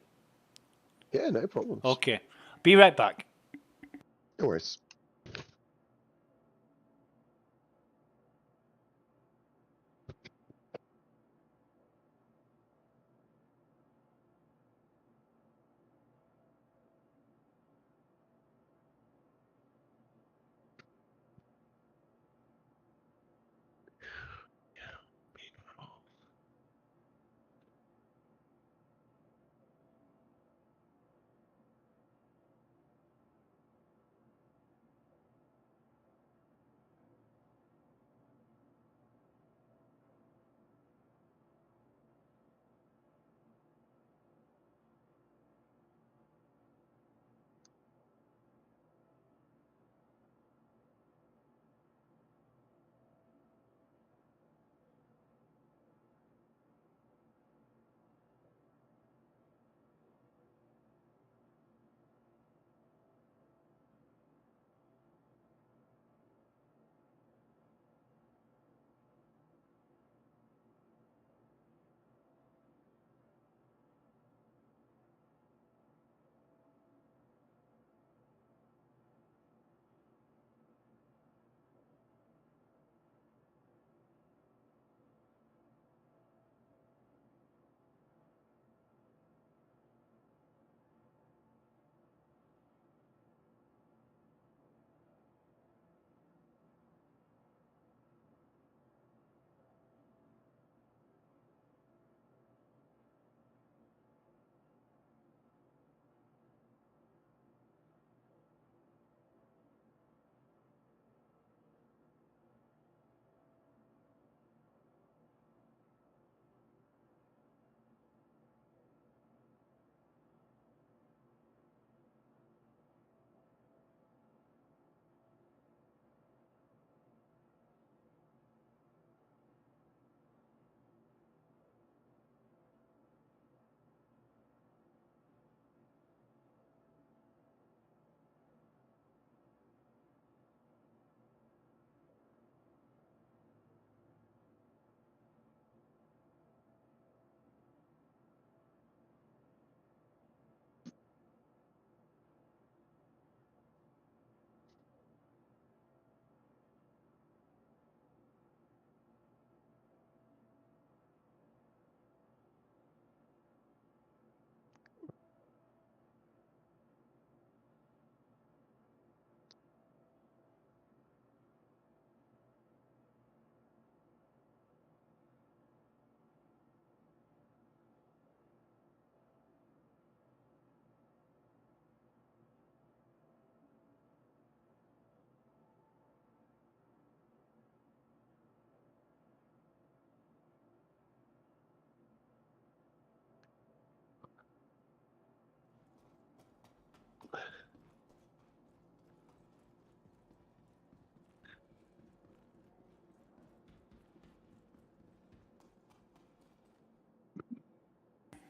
Yeah, no problems. Okay. Be right back. No worries.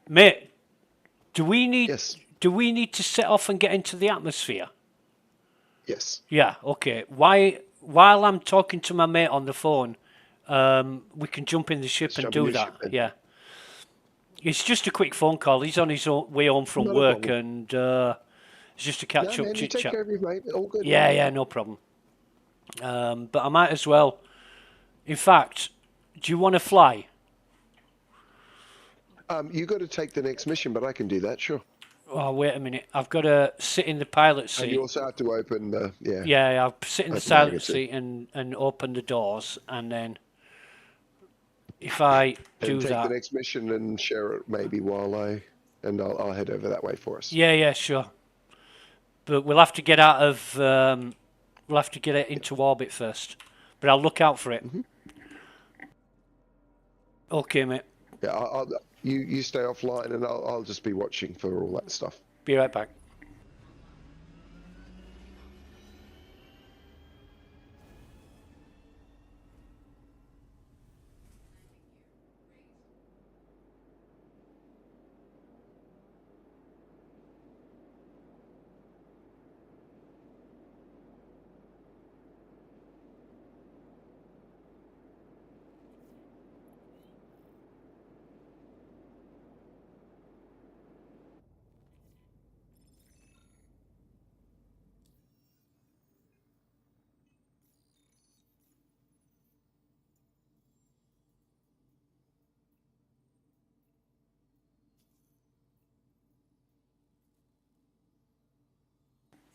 Mate, do we need Yes. do we need to set off and get into the atmosphere? Yes. Yeah, okay. While I'm talking to my mate on the phone, we can jump in the ship Let's and jump in do the that. ship then. Yeah. It's just a quick phone call. He's on his way home from Not a work, problem. and it's just a catch No, up man, you chit take chat. care of your mate. All good. Yeah, no problem. But I might as well. In fact, do you want to fly? You got to take the next mission, but I can do that, sure. Oh, wait a minute. I've got to sit in the pilot seat. And you also have to open the Yeah, I'll sit in the Open the silent magazine. seat and open the doors, and then if I do and take that, the next mission and share it maybe while I'll head over that way for us. yeah, sure. But we'll have to get out of we'll have to get it into orbit first. But I'll look out for it. Mm-hmm. Okay, mate. Yeah, you stay offline and I'll just be watching for all that stuff. Be right back.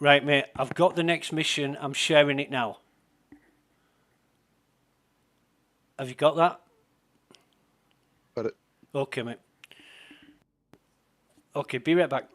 Right, mate. I've got the next mission. I'm sharing it now. Have you got that? But Okay, mate. Okay, be right back.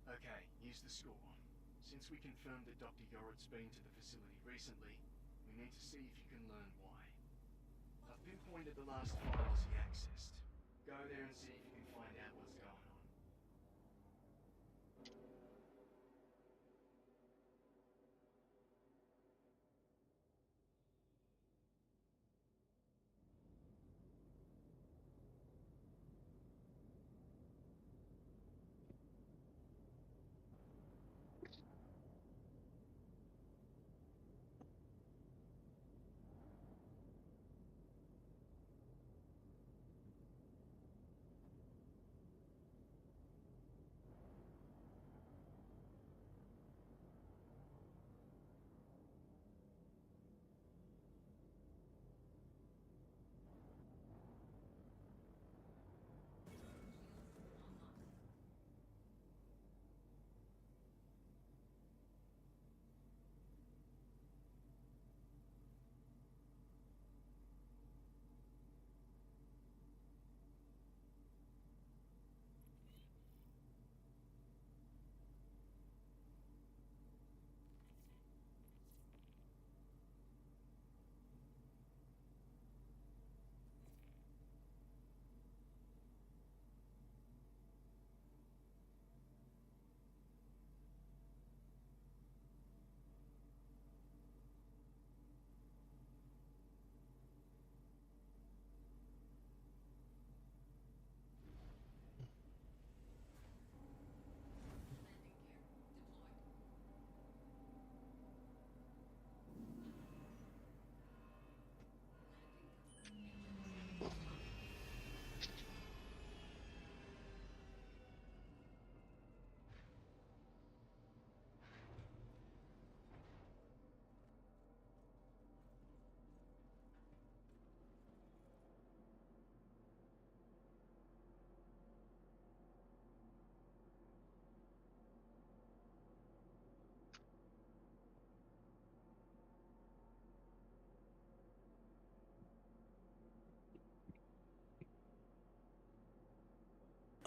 Okay, use the score. Since we confirmed that Dr. Yored's been to the facility recently, we need to see if you can learn why. I've pinpointed the last files he accessed. Go there and see if you can find out what's going on.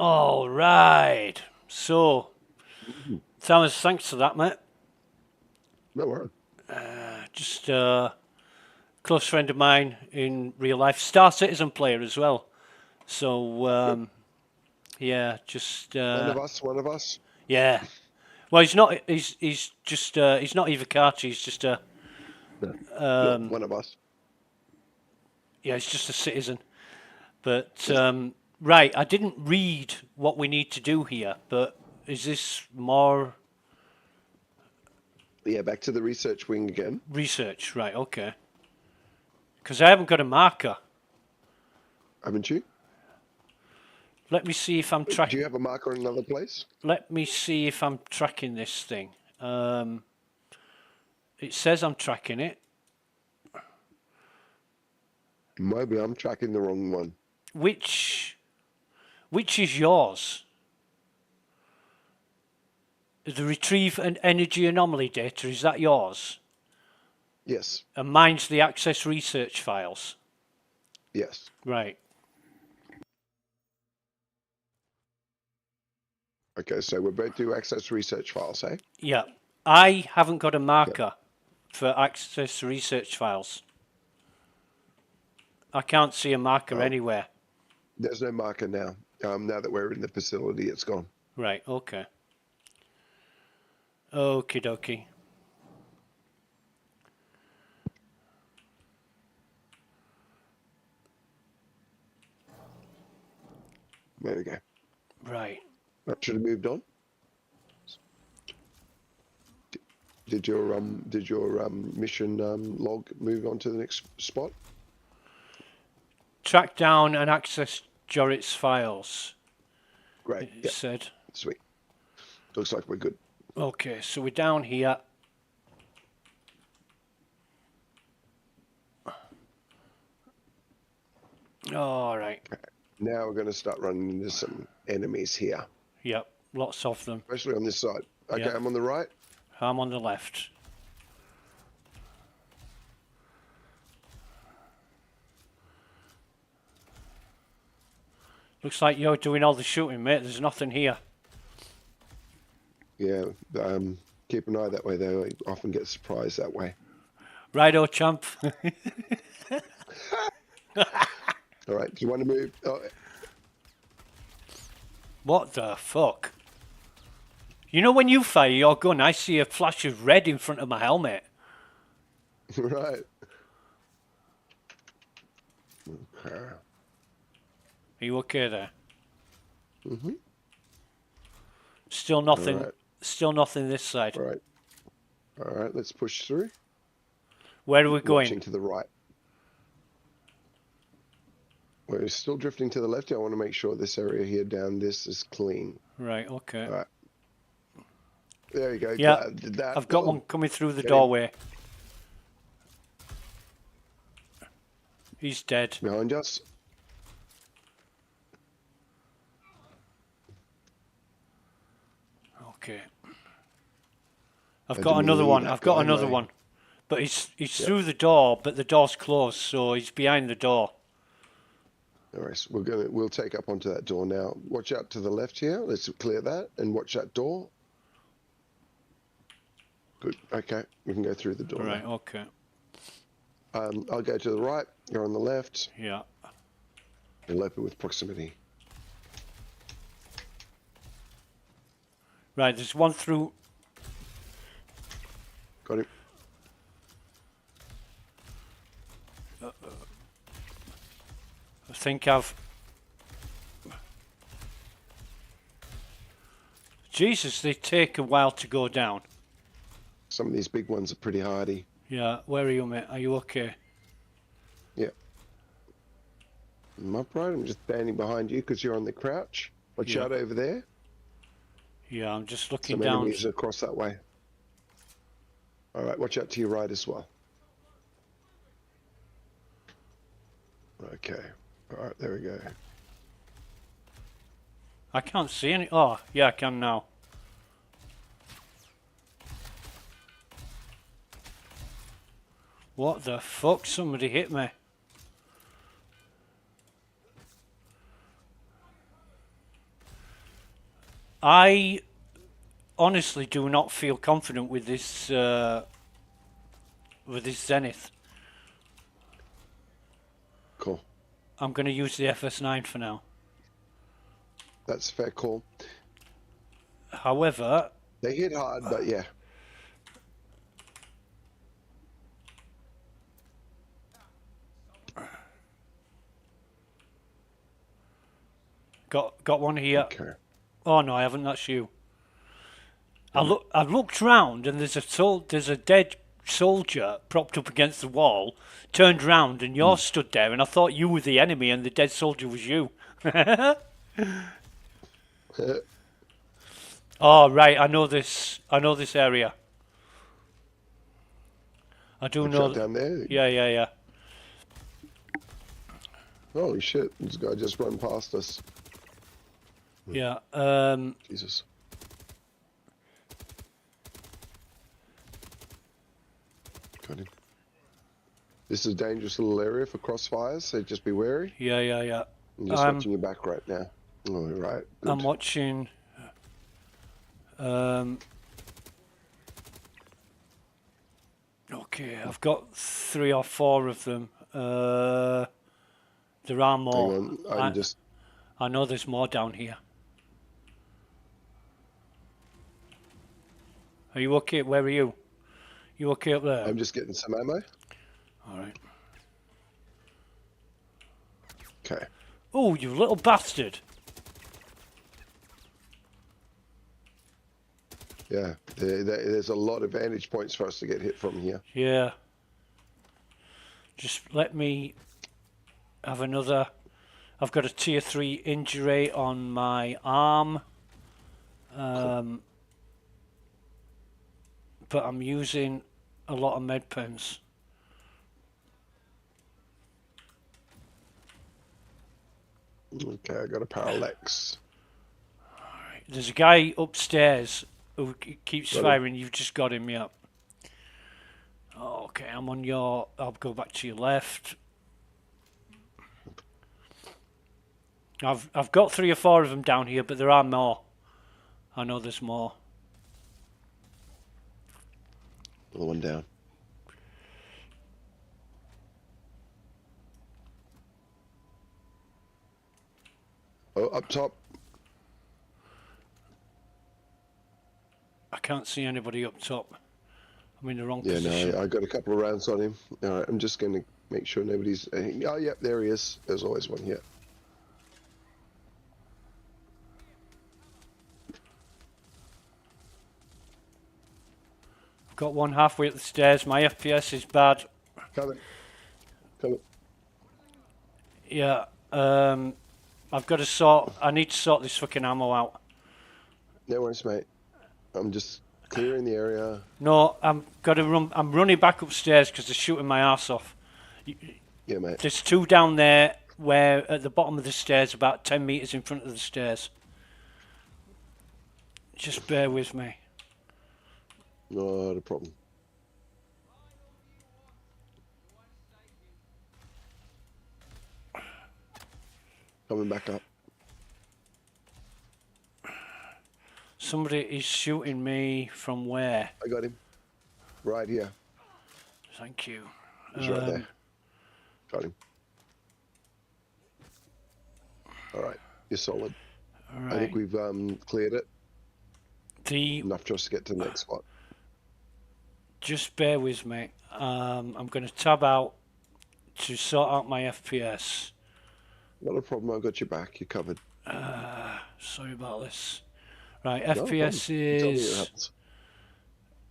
All right. So, Thomas, thanks for that, mate. No worries. Just a close friend of mine in real life, Star Citizen player as well. So, yeah, just One of us. yeah. Well, he's not. He's just. He's not Eva Carter. He's just a. No, one of us. Yeah, he's just a citizen. But right, I didn't read what we need to do here. But is this more Yeah, back to the research wing again. research? Right. Okay. Because I haven't got a marker. Haven't you? Let me see if I'm tracking. Do you have a marker in another place? Let me see if I'm tracking this thing. It says I'm tracking it. Maybe I'm tracking the wrong one. Which is yours? The retrieve and energy anomaly data, is that yours? Yes. And mine's the access research files. Yes. Right. Okay, so we're both do access research files, eh? Yeah. I haven't got a marker for access research files. I can't see a marker anywhere. There's no marker now. Now that we're in the facility, it's gone. Right, okay. Okie dokie. There we go. Right. That should have moved on. Did your mission log move on to the next spot? Track down and access Jorit's files. Great. It said. Sweet. Looks like we're good. Okay, so we're down here. All right. Now we're going to start running into some enemies here. Yep, lots of them. Especially on this side. Okay, Yep. I'm on the right. I'm on the left. Looks like you're doing all the shooting, mate. There's nothing here. Yeah, keep an eye that way, though. I often get surprised that way. Righto, champ. All right, do you want to move? Oh, What the fuck? You know when you fire your gun, I see a flash of red in front of my helmet. right. Okay. Are you okay there? Mm-hmm. Still nothing. All right. Still nothing this side. All right. All right, let's push through. Where are we going? Watching to the right. We're still drifting to the left. I want to make sure this area here down this is clean. Right, okay. All right. There you go. Yeah, Did that. I've got one coming through the Get him. doorway. He's dead. Behind us. Okay. I've I got didn't another leave one. that I've got guy, another mate. one. But he's through the door, but the door's closed, so he's behind the door. All right, so we'll take up onto that door now. Watch out to the left here. Let's clear that and watch that door. Good. Okay, we can go through the door. Right, now. okay. I'll go to the right. You're on the left. Yeah. And open with proximity. Right, there's one through. Got him. I think I've. Jesus, they take a while to go down. Some of these big ones are pretty hardy. Yeah, where are you, mate? Are you okay? Yeah. I'm upright. I'm just standing behind you because you're on the crouch. Watch Yeah. out over there. Yeah, I'm just looking Some down. enemies across that way. All right, watch out to your right as well. Okay. All right, there we go. I can't see any. Oh, yeah, I can now. What the fuck? Somebody hit me. I honestly do not feel confident with this Zenith. Cool. I'm going to use the FS9 for now. That's a fair call. However, They hit hard, but yeah. got one here. Okay. Oh no, I haven't. That's you. I've looked round and there's a dead soldier propped up against the wall. Turned round and you're stood there, and I thought you were the enemy and the dead soldier was you. Oh right, I know this area. I do know. Down there. Yeah. Holy shit! This guy just run past us. Yeah. Jesus. Got him. This is a dangerous little area for crossfires, so just be wary. Yeah. I'm just watching your back right now. Oh, right. Good. I'm watching. Okay, I've got 3 or 4 of them. There are more. Hang on, I know there's more down here. Are you okay? Where are you? You okay up there? I'm just getting some ammo. All right. Okay. Oh, you little bastard! Yeah, there's a lot of vantage points for us to get hit from here. Yeah. Just let me have another. I've got a tier 3 injury on my arm. Cool. But I'm using a lot of med pens. Okay, I got a parallax. Alright, there's a guy upstairs who keeps firing. You've just got him, yeah. Okay, I'm on your. I'll go back to your left. I've got 3 or 4 of them down here, but there are more. I know there's more. Another one down. Oh, up top. I can't see anybody up top. I'm in the wrong Yeah, position. no, I got a couple of rounds on him. All right, I'm just going to make sure nobody's... Oh, yep, there he is. There's always one here. I've got one halfway up the stairs. My FPS is bad. Coming. Yeah, I've got to sort... I need to sort this fucking ammo out. No worries, mate. I'm just clearing the area. No, I'm running back upstairs because they're shooting my arse off. Yeah, mate. There's 2 down there, where at the bottom of the stairs, about 10 meters in front of the stairs. Just bear with me. Not a problem. Coming back up. Somebody is shooting me from where? I got him. Right here. Thank you. He's right there. Got him. All right. You're solid. All right. I think we've cleared it. The Enough for us to get to the next spot. Just bear with me. I'm going to tab out to sort out my FPS. Not a problem. I've got your back. You're covered. Sorry about this. Right, No FPS problem. Tell me what is happens.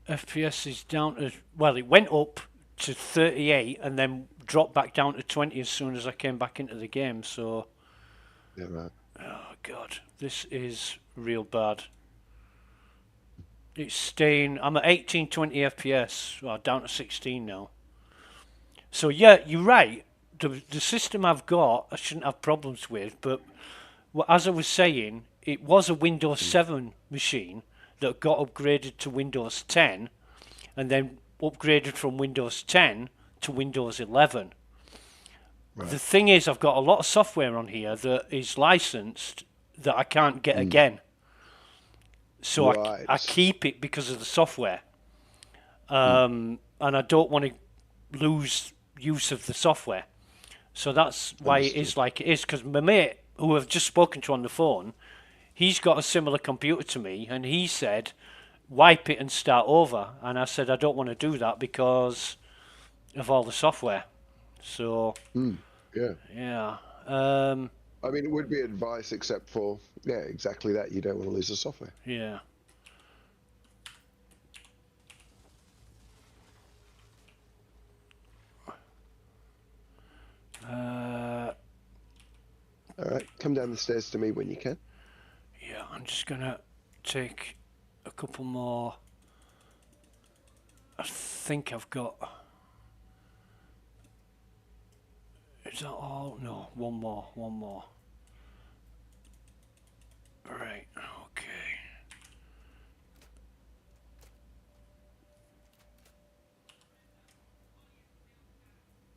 FPS is down to, well, it went up to 38 and then dropped back down to 20 as soon as I came back into the game. So, Yeah, right. oh god, this is real bad. It's staying. I'm at 1820 FPS. Well, down to 16 now. So yeah, you're right. The system I've got, I shouldn't have problems with. But as I was saying, it was a Windows 7 machine that got upgraded to Windows 10, and then upgraded from Windows 10 to Windows 11. Right. The thing is, I've got a lot of software on here that is licensed that I can't get again. So Right. I keep it because of the software. And I don't want to lose use of the software. So that's why it is like it is. Because my mate, who I've just spoken to on the phone, he's got a similar computer to me, and he said, wipe it and start over. And I said, I don't want to do that because of all the software. So, Yeah. yeah. I mean, it would be advice, except for, yeah, exactly that. You don't want to lose the software. Yeah. All right, come down the stairs to me when you can. Yeah, I'm just going to take a couple more. I think I've got... Is that all? No, one more. Right, okay.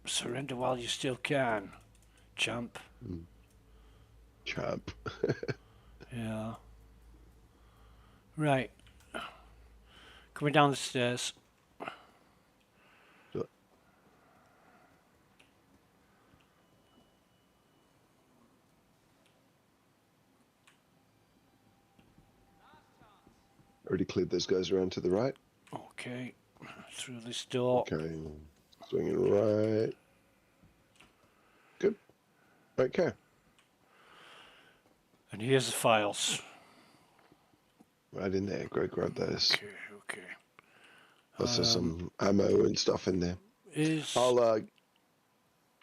Surrender while you still can, champ. Champ. Yeah. Right. Coming down the stairs. Already cleared those guys around to the right. Okay. Through this door. Okay. Swinging right. Good. Okay. And here's the files. Right in there. Go grab those. Okay. Also some ammo and stuff in there.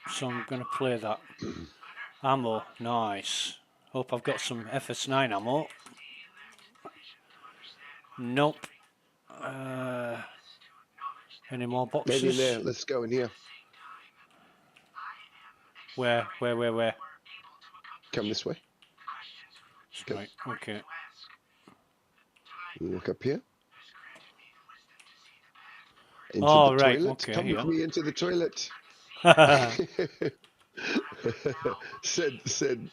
So I'm going to play that. Ammo. Nice. Hope I've got some FS9 ammo. Nope. Any more boxes? Maybe in there. Let's go in here. Where? Come this way. Right, okay. Look up here. Into Oh, the right, toilet. okay, Come yeah. with me into the toilet. said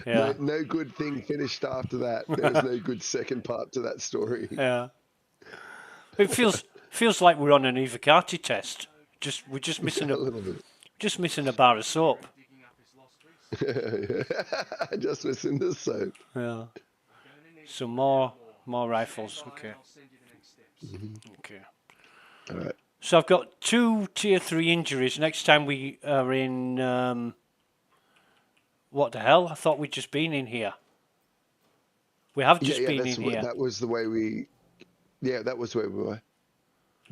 Yeah. no good thing finished after that. There was no good second part to that story. Yeah. It feels like we're on an Ivacati test. We're just missing a little bit. Just missing a bar of soap. Digging up his lost resources. Just missing the soap. Yeah. Some more rifles. Okay. I'll send you the next steps. Okay. All right. So I've got 2 tier 3 injuries. Next time we are in what the hell? I thought we'd just been in here. We have just been in here. That was the way we. Yeah, that was where we were.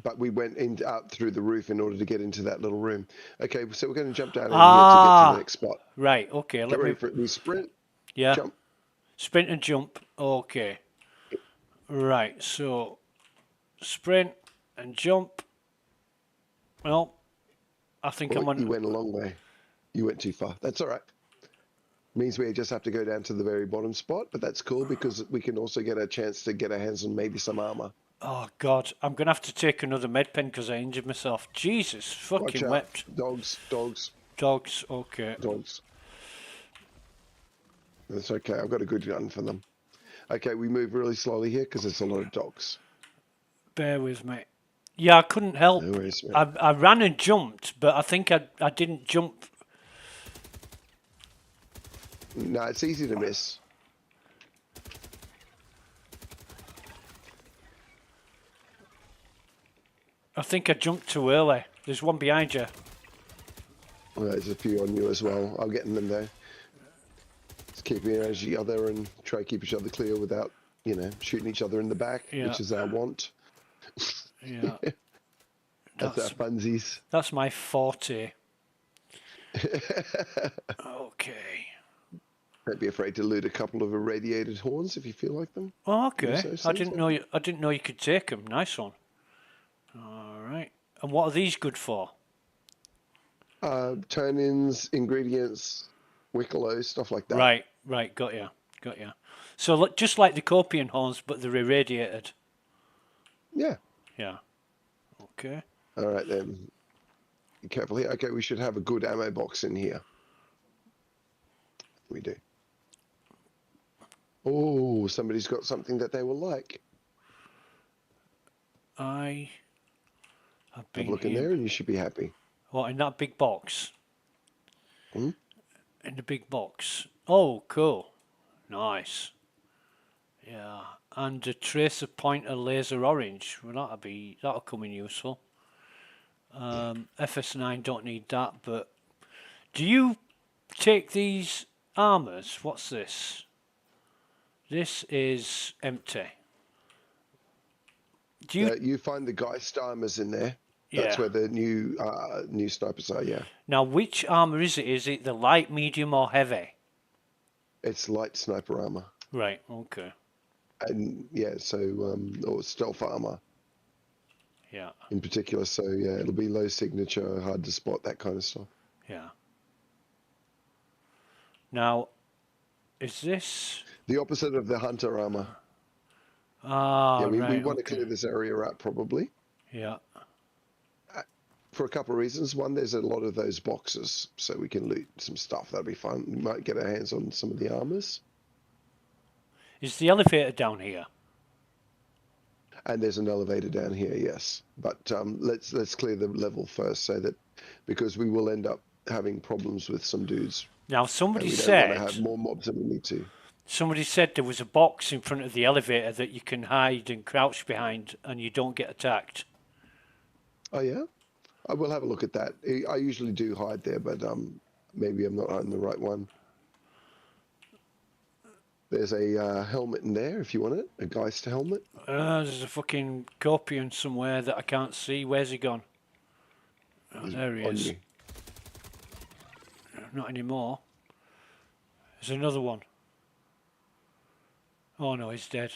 But we went out through the roof in order to get into that little room. Okay, so we're going to jump down in here to get to the next spot. Right. Okay. Get ready for it. We sprint. Yeah. Jump. Sprint and jump. Okay. Right. So sprint and jump. Well, I think I'm on. You went a long way. You went too far. That's all right. Means we just have to go down to the very bottom spot, but that's cool because we can also get a chance to get our hands on maybe some armor. Oh God, I'm gonna have to take another med pen because I injured myself. Jesus fucking wept. Dogs. Okay. Dogs. That's okay. I've got a good gun for them. Okay, we move really slowly here because there's a lot of dogs. Bear with me. Yeah, I couldn't help. No worries, I ran and jumped, but I think I didn't jump. No, it's easy to miss. I think I jumped too early. There's one behind you. Well, there's a few on you as well. I'm getting them there. Just keep each other and try to keep each other clear without, shooting each other in the back, which is our want. Yeah. That's our funsies. That's my forte. Okay. Don't be afraid to loot a couple of irradiated horns if you feel like them. Oh, okay. I didn't know you could take them. Nice one. All right. And what are these good for? Turn-ins, ingredients, Wicklow, stuff like that. Right. Got you. So just like the Copian horns, but they're irradiated. Yeah. Yeah. Okay. All right then. Be careful here. Okay, we should have a good ammo box in here. We do. Oh, somebody's got something that they will like. I have Have been a look in here. there and you should be happy. What, in that big box? Hmm? In the big box. Oh, cool. Nice. Yeah. And a tracer pointer laser orange. Well, that'll come in useful. FS9 don't need that, but do you take these armors? What's this? This is empty. Do you? You find the Geist armors in there. That's Yeah. where the new snipers are, yeah. Now, which armor is it? Is it the light, medium, or heavy? It's light sniper armor. Right. Okay. And yeah, so or stealth armor Yeah. in particular. So yeah, it'll be low signature, hard to spot, that kind of stuff. Yeah. Now, is this? The opposite of the hunter armor. Ah, Yeah, we right. want to Okay. clear this area out probably Yeah. for a couple of reasons. One, there's a lot of those boxes, so we can loot some stuff. That'll be fun. We might get our hands on some of the armors. Is the elevator down here? And there's an elevator down here, yes. But let's clear the level first, so that because we will end up having problems with some dudes. Now, And somebody we don't want said. to have more mobs than we need to. Somebody said there was a box in front of the elevator that you can hide and crouch behind and you don't get attacked. Oh yeah, I will have a look at that. I usually do hide there, but maybe I'm not on the right one. There's a helmet in there if you want it, a Geist helmet. There's a fucking Copian somewhere that I can't see. Where's he gone? Oh, there he on is. you. Not anymore. There's another one. Oh no, he's dead.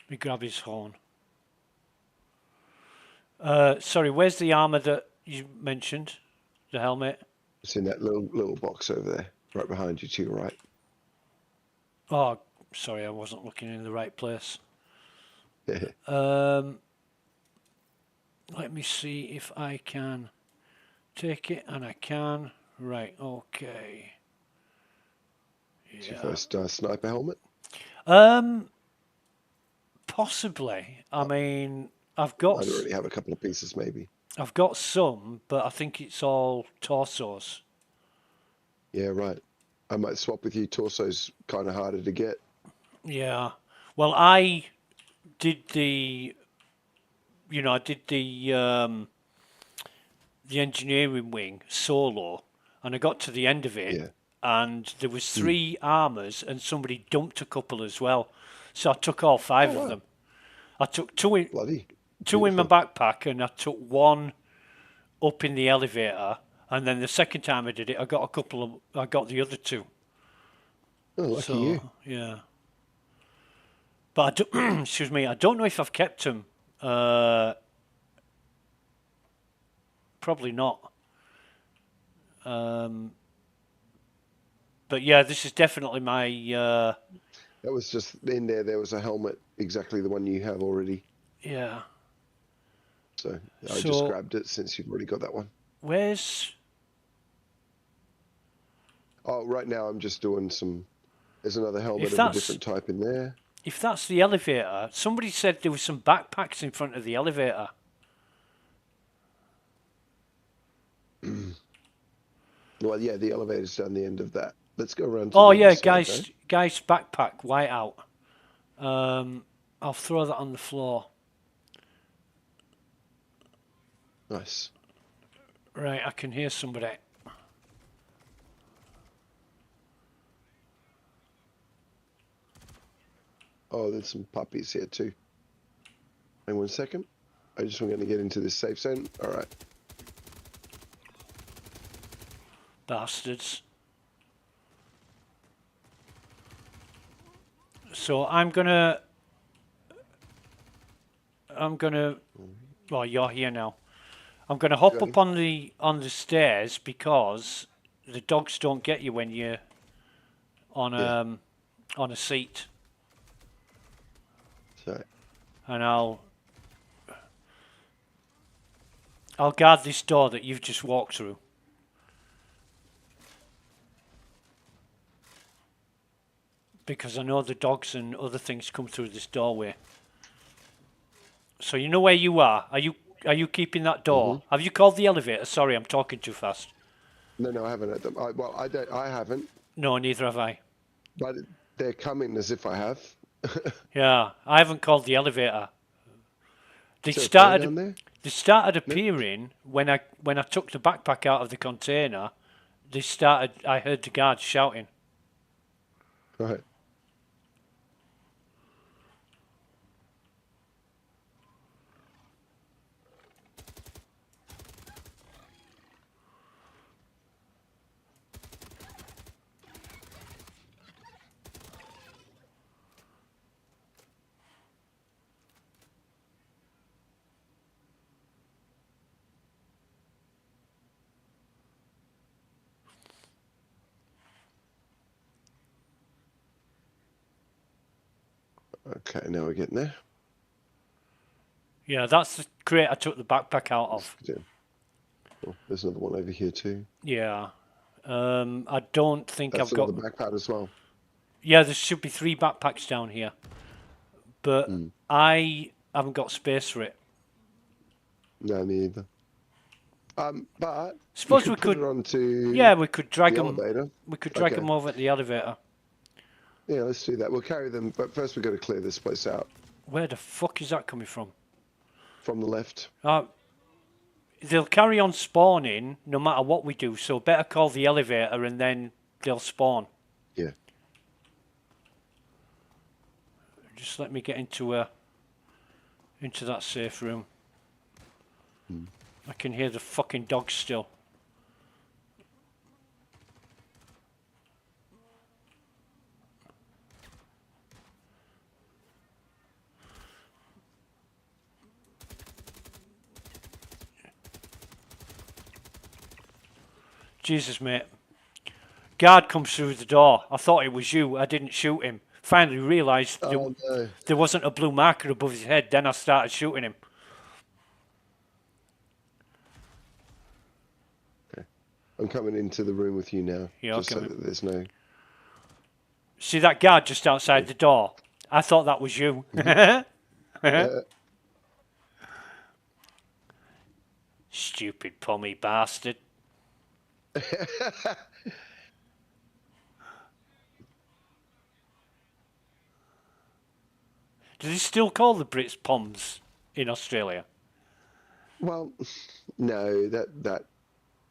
Let me grab his horn. Sorry, where's the armor that you mentioned? The helmet? It's in that little box over there, right behind you to your right. Oh, sorry, I wasn't looking in the right place. Let me see if I can take it, and I can. Right, okay. It's your first sniper helmet. Possibly. I mean, I've I'd already have a couple of pieces, maybe. I've got some, but I think it's all torsos. Yeah, right. I might swap with you. Torso's kind of harder to get. Yeah. Well, I did the engineering wing solo, and I got to the end of it, Yeah. and there was 3 armors, and somebody dumped a couple as well. So I took all 5 of them. I took 2 in Bloody. 2 in my backpack, and I took 1 up in the elevator, and then the second time I did it, I got the other 2. Oh, lucky you. Yeah. But I don't, excuse me, I don't know if I've kept them. Probably not. But yeah, this is definitely my. That was just in there. There was a helmet, exactly the one you have already. Yeah. So I just grabbed it since you've already got that one. Where's? Oh, right now I'm just doing some. There's another helmet of a different type in there. If that's the elevator, somebody said there was some backpacks in front of the elevator. Well, yeah, the elevator's down the end of that. Let's go around. Oh yeah, guys, backpack, white out. I'll throw that on the floor. Nice. Right, I can hear somebody. Oh, there's some puppies here too. Hang on 1 second. I just want to get into this safe zone. All right. Bastards. So I'm gonna. Well, you're here now. I'm gonna hop up on the stairs because the dogs don't get you when you're on a seat. Sorry. And I'll guard this door that you've just walked through. because I know the dogs and other things come through this doorway. So you know where you are. Are you keeping that door? Have you called the elevator? Sorry, I'm talking too fast. No, I haven't. Well, I don't. I haven't. No, neither have I. But they're coming as if I have. Yeah, I haven't called the elevator. They Is there a plane started. down there? They started appearing when I took the backpack out of the container. They started. I heard the guards shouting. Right. Okay, now we're getting there. Yeah, that's the crate I took the backpack out of. Oh, there's another one over here too. Yeah. I don't think That's I've got... another backpack as well. Yeah, there should be 3 backpacks down here. But I haven't got space for it. No, me either. But Suppose we we could... put it onto Yeah, we could drag the them... elevator. We could drag them over at the elevator. Yeah, let's do that. We'll carry them, but first we've got to clear this place out. Where the fuck is that coming from? From the left. They'll carry on spawning no matter what we do, so better call the elevator and then they'll spawn. Yeah. Just let me get into that safe room. I can hear the fucking dogs still. Jesus, mate. Guard comes through the door. I thought it was you. I didn't shoot him. Finally realised there wasn't a blue marker above his head. Then I started shooting him. Okay. I'm coming into the room with you now. Yeah, just okay. so that there's no... See that guard just outside the door? I thought that was you. Stupid pommy bastard. Do they still call the Brits Poms in Australia? Well, no, that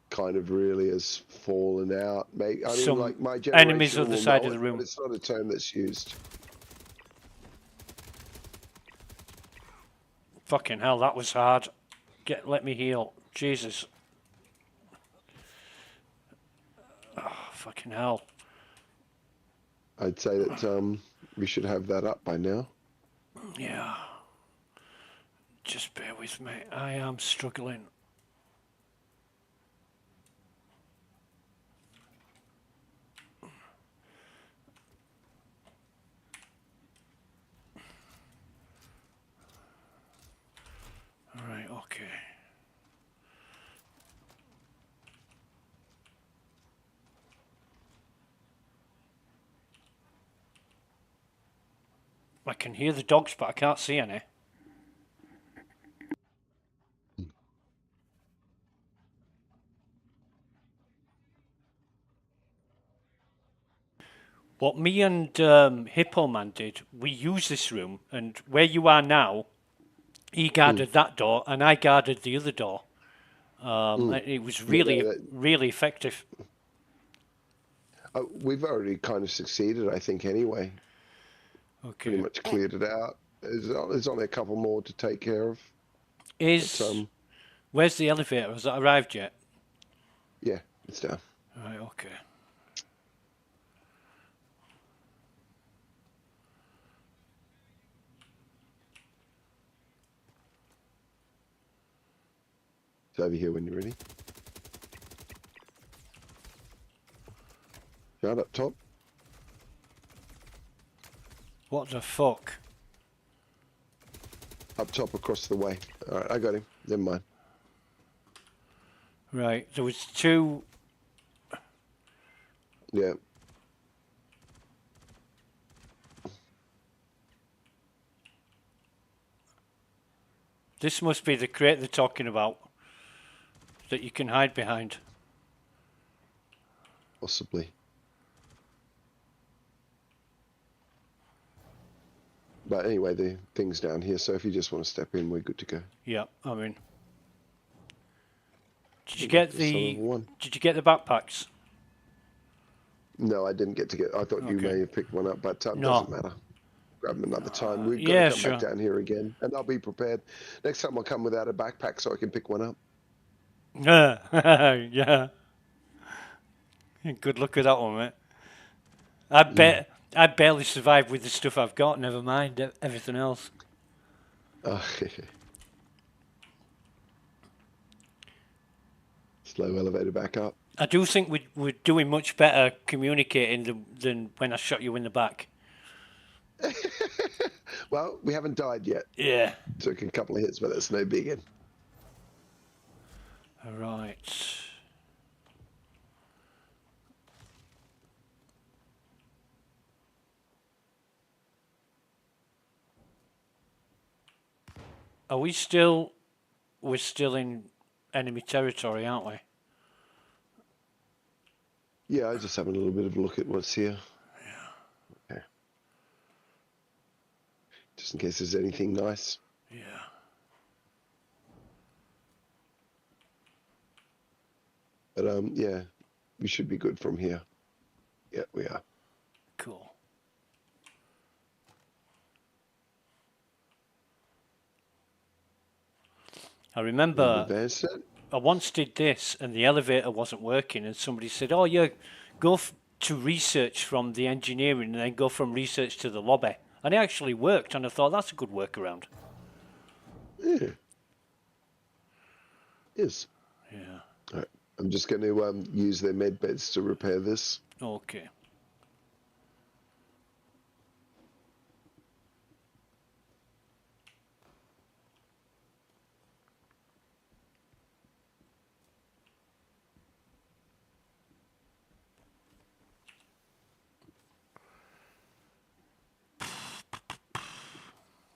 kind of really has fallen out, mate. I mean, like my generation enemies on the side of the room. But it's not a term that's used. Fucking hell, that was hard. Let me heal. Jesus. Oh, fucking hell. I'd say that we should have that up by now. Yeah. Just bear with me. I am struggling. Alright, okay. I can hear the dogs, but I can't see any. What me and Hippo Man did, we used this room, and where you are now, he guarded that door, and I guarded the other door. It was really, really effective. We've already kind of succeeded, I think, anyway. Okay. Pretty much cleared it out. There's only a couple more to take care of. Where's the elevator? Has that arrived yet? Yeah, it's down. Right, okay. It's over here when you're ready. Right up top. What the fuck? Up top across the way. Alright, I got him. Never mind. Right, there was 2... Yeah. This must be the crate they're talking about that you can hide behind. Possibly. But anyway, the thing's down here, so if you just want to step in, we're good to go. Yeah, I mean. Did you get the backpacks? No, I didn't get to get. I thought you may have picked one up, but No. doesn't matter. Grab them another time. We've got to come back down here again, and I'll be prepared. Next time I'll come without a backpack so I can pick one up. Yeah. Good luck with that one, mate. I barely survived with the stuff I've got. Never mind everything else. Slow elevator back up. I do think we're doing much better communicating than when I shot you in the back. Well, we haven't died yet. Yeah. Took a couple of hits, but that's no biggin. All right. Are we still? We're still in enemy territory, aren't we? Yeah, I was just having a little bit of a look at what's here. Yeah. Okay. Just in case there's anything nice. Yeah. But yeah, we should be good from here. Yeah, we are. Cool. I remember I once did this and the elevator wasn't working and somebody said, oh yeah, go to research from the engineering and then go from research to the lobby. And it actually worked and I thought that's a good workaround. Yeah. Yes. Yeah. All right. I'm just going to use their med beds to repair this. Okay.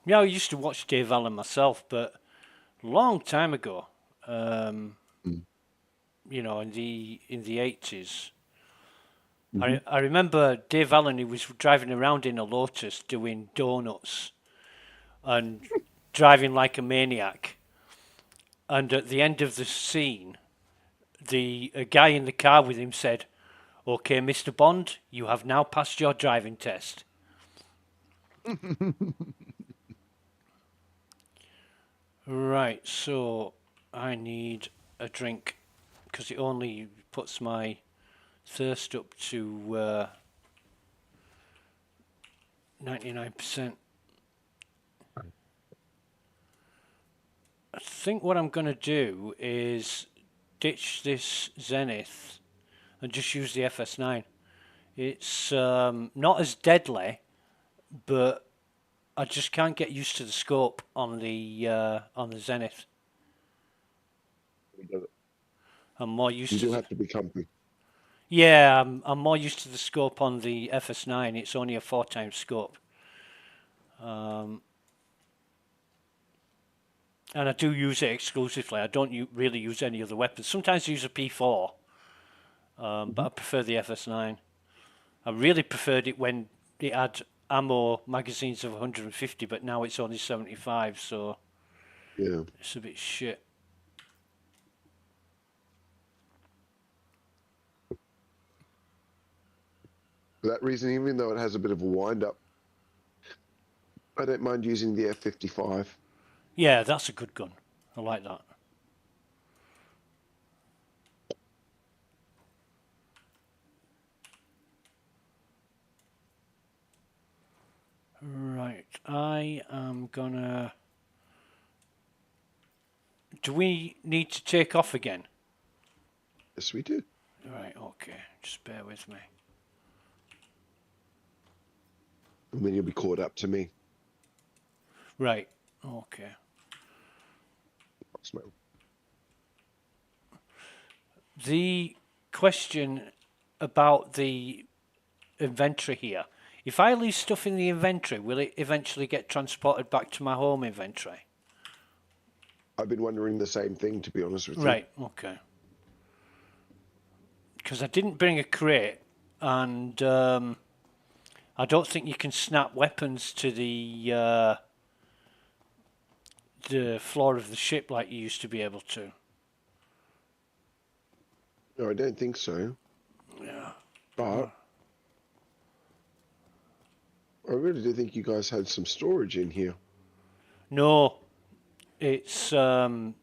Yeah, I used to watch Dave Allen myself, but a long time ago, you know, in the 80s. I remember Dave Allen, he was driving around in a Lotus doing donuts and driving like a maniac. And at the end of the scene, a guy in the car with him said, okay, Mr. Bond, you have now passed your driving test. Right, so I need a drink because it only puts my thirst up to 99%. I think what I'm going to do is ditch this Zenith and just use the FS9. It's not as deadly, but I just can't get used to the scope on the Zenith. I'm more used to. You do have to be comfy. Yeah, I'm more used to the scope on the FS9. It's only a 4x scope. And I do use it exclusively. I don't really use any other weapons. Sometimes I use a P4, but I prefer the FS9. I really preferred it when it had ammo magazines of 150, but now it's only 75, so yeah, it's a bit shit. For that reason, even though it has a bit of a wind-up, I don't mind using the F-55. Yeah, that's a good gun. I like that. Right, I am gonna... Do we need to take off again? Yes, we do. Right, okay. Just bear with me. And then you'll be caught up to me. Right, okay. The question about the inventory here. If I leave stuff in the inventory, will it eventually get transported back to my home inventory? I've been wondering the same thing, to be honest with you. Right, okay. Because I didn't bring a crate, and I don't think you can snap weapons to the floor of the ship like you used to be able to. No, I don't think so. Yeah. But I really do think you guys had some storage in here. No, it's for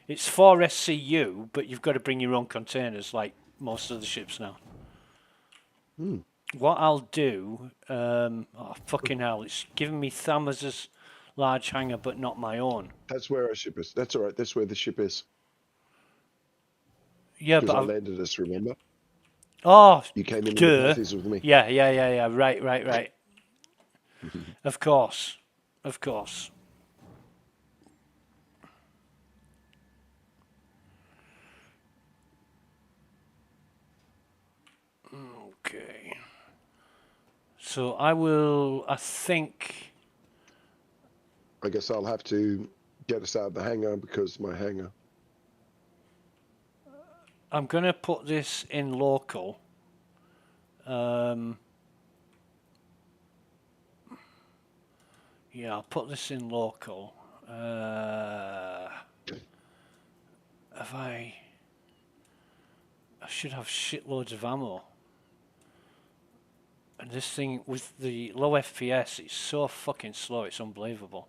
SCU, but you've got to bring your own containers like most of the ships now. What I'll do, oh fucking hell, it's giving me Thamas's large hangar, but not my own. That's where our ship is. That's all right. That's where the ship is. Yeah, Because but I landed us, remember? oh, You came in duh. the parties with me. Yeah. Right. Of course. Okay. So I think... I guess I'll have to get us out of the hangar because my hangar. I'm going to put this in local. Yeah, I'll put this in local. I should have shitloads of ammo. And this thing, with the low FPS, it's so fucking slow, it's unbelievable.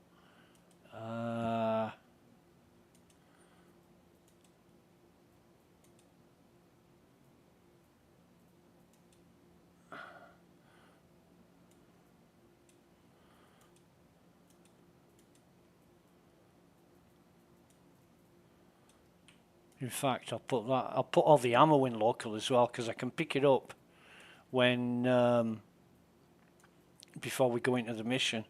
In fact, I'll put all the ammo in local as well, because I can pick it up when before we go into the mission.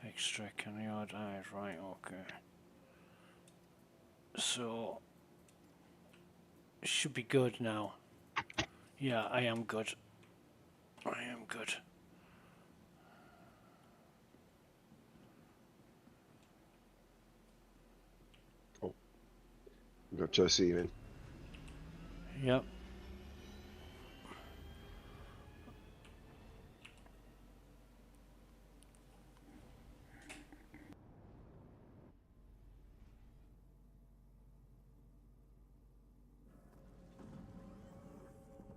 Extra can you add eyes, right, okay. So it should be good now. Yeah, I am good. Oh. We've got Josie in. Yep.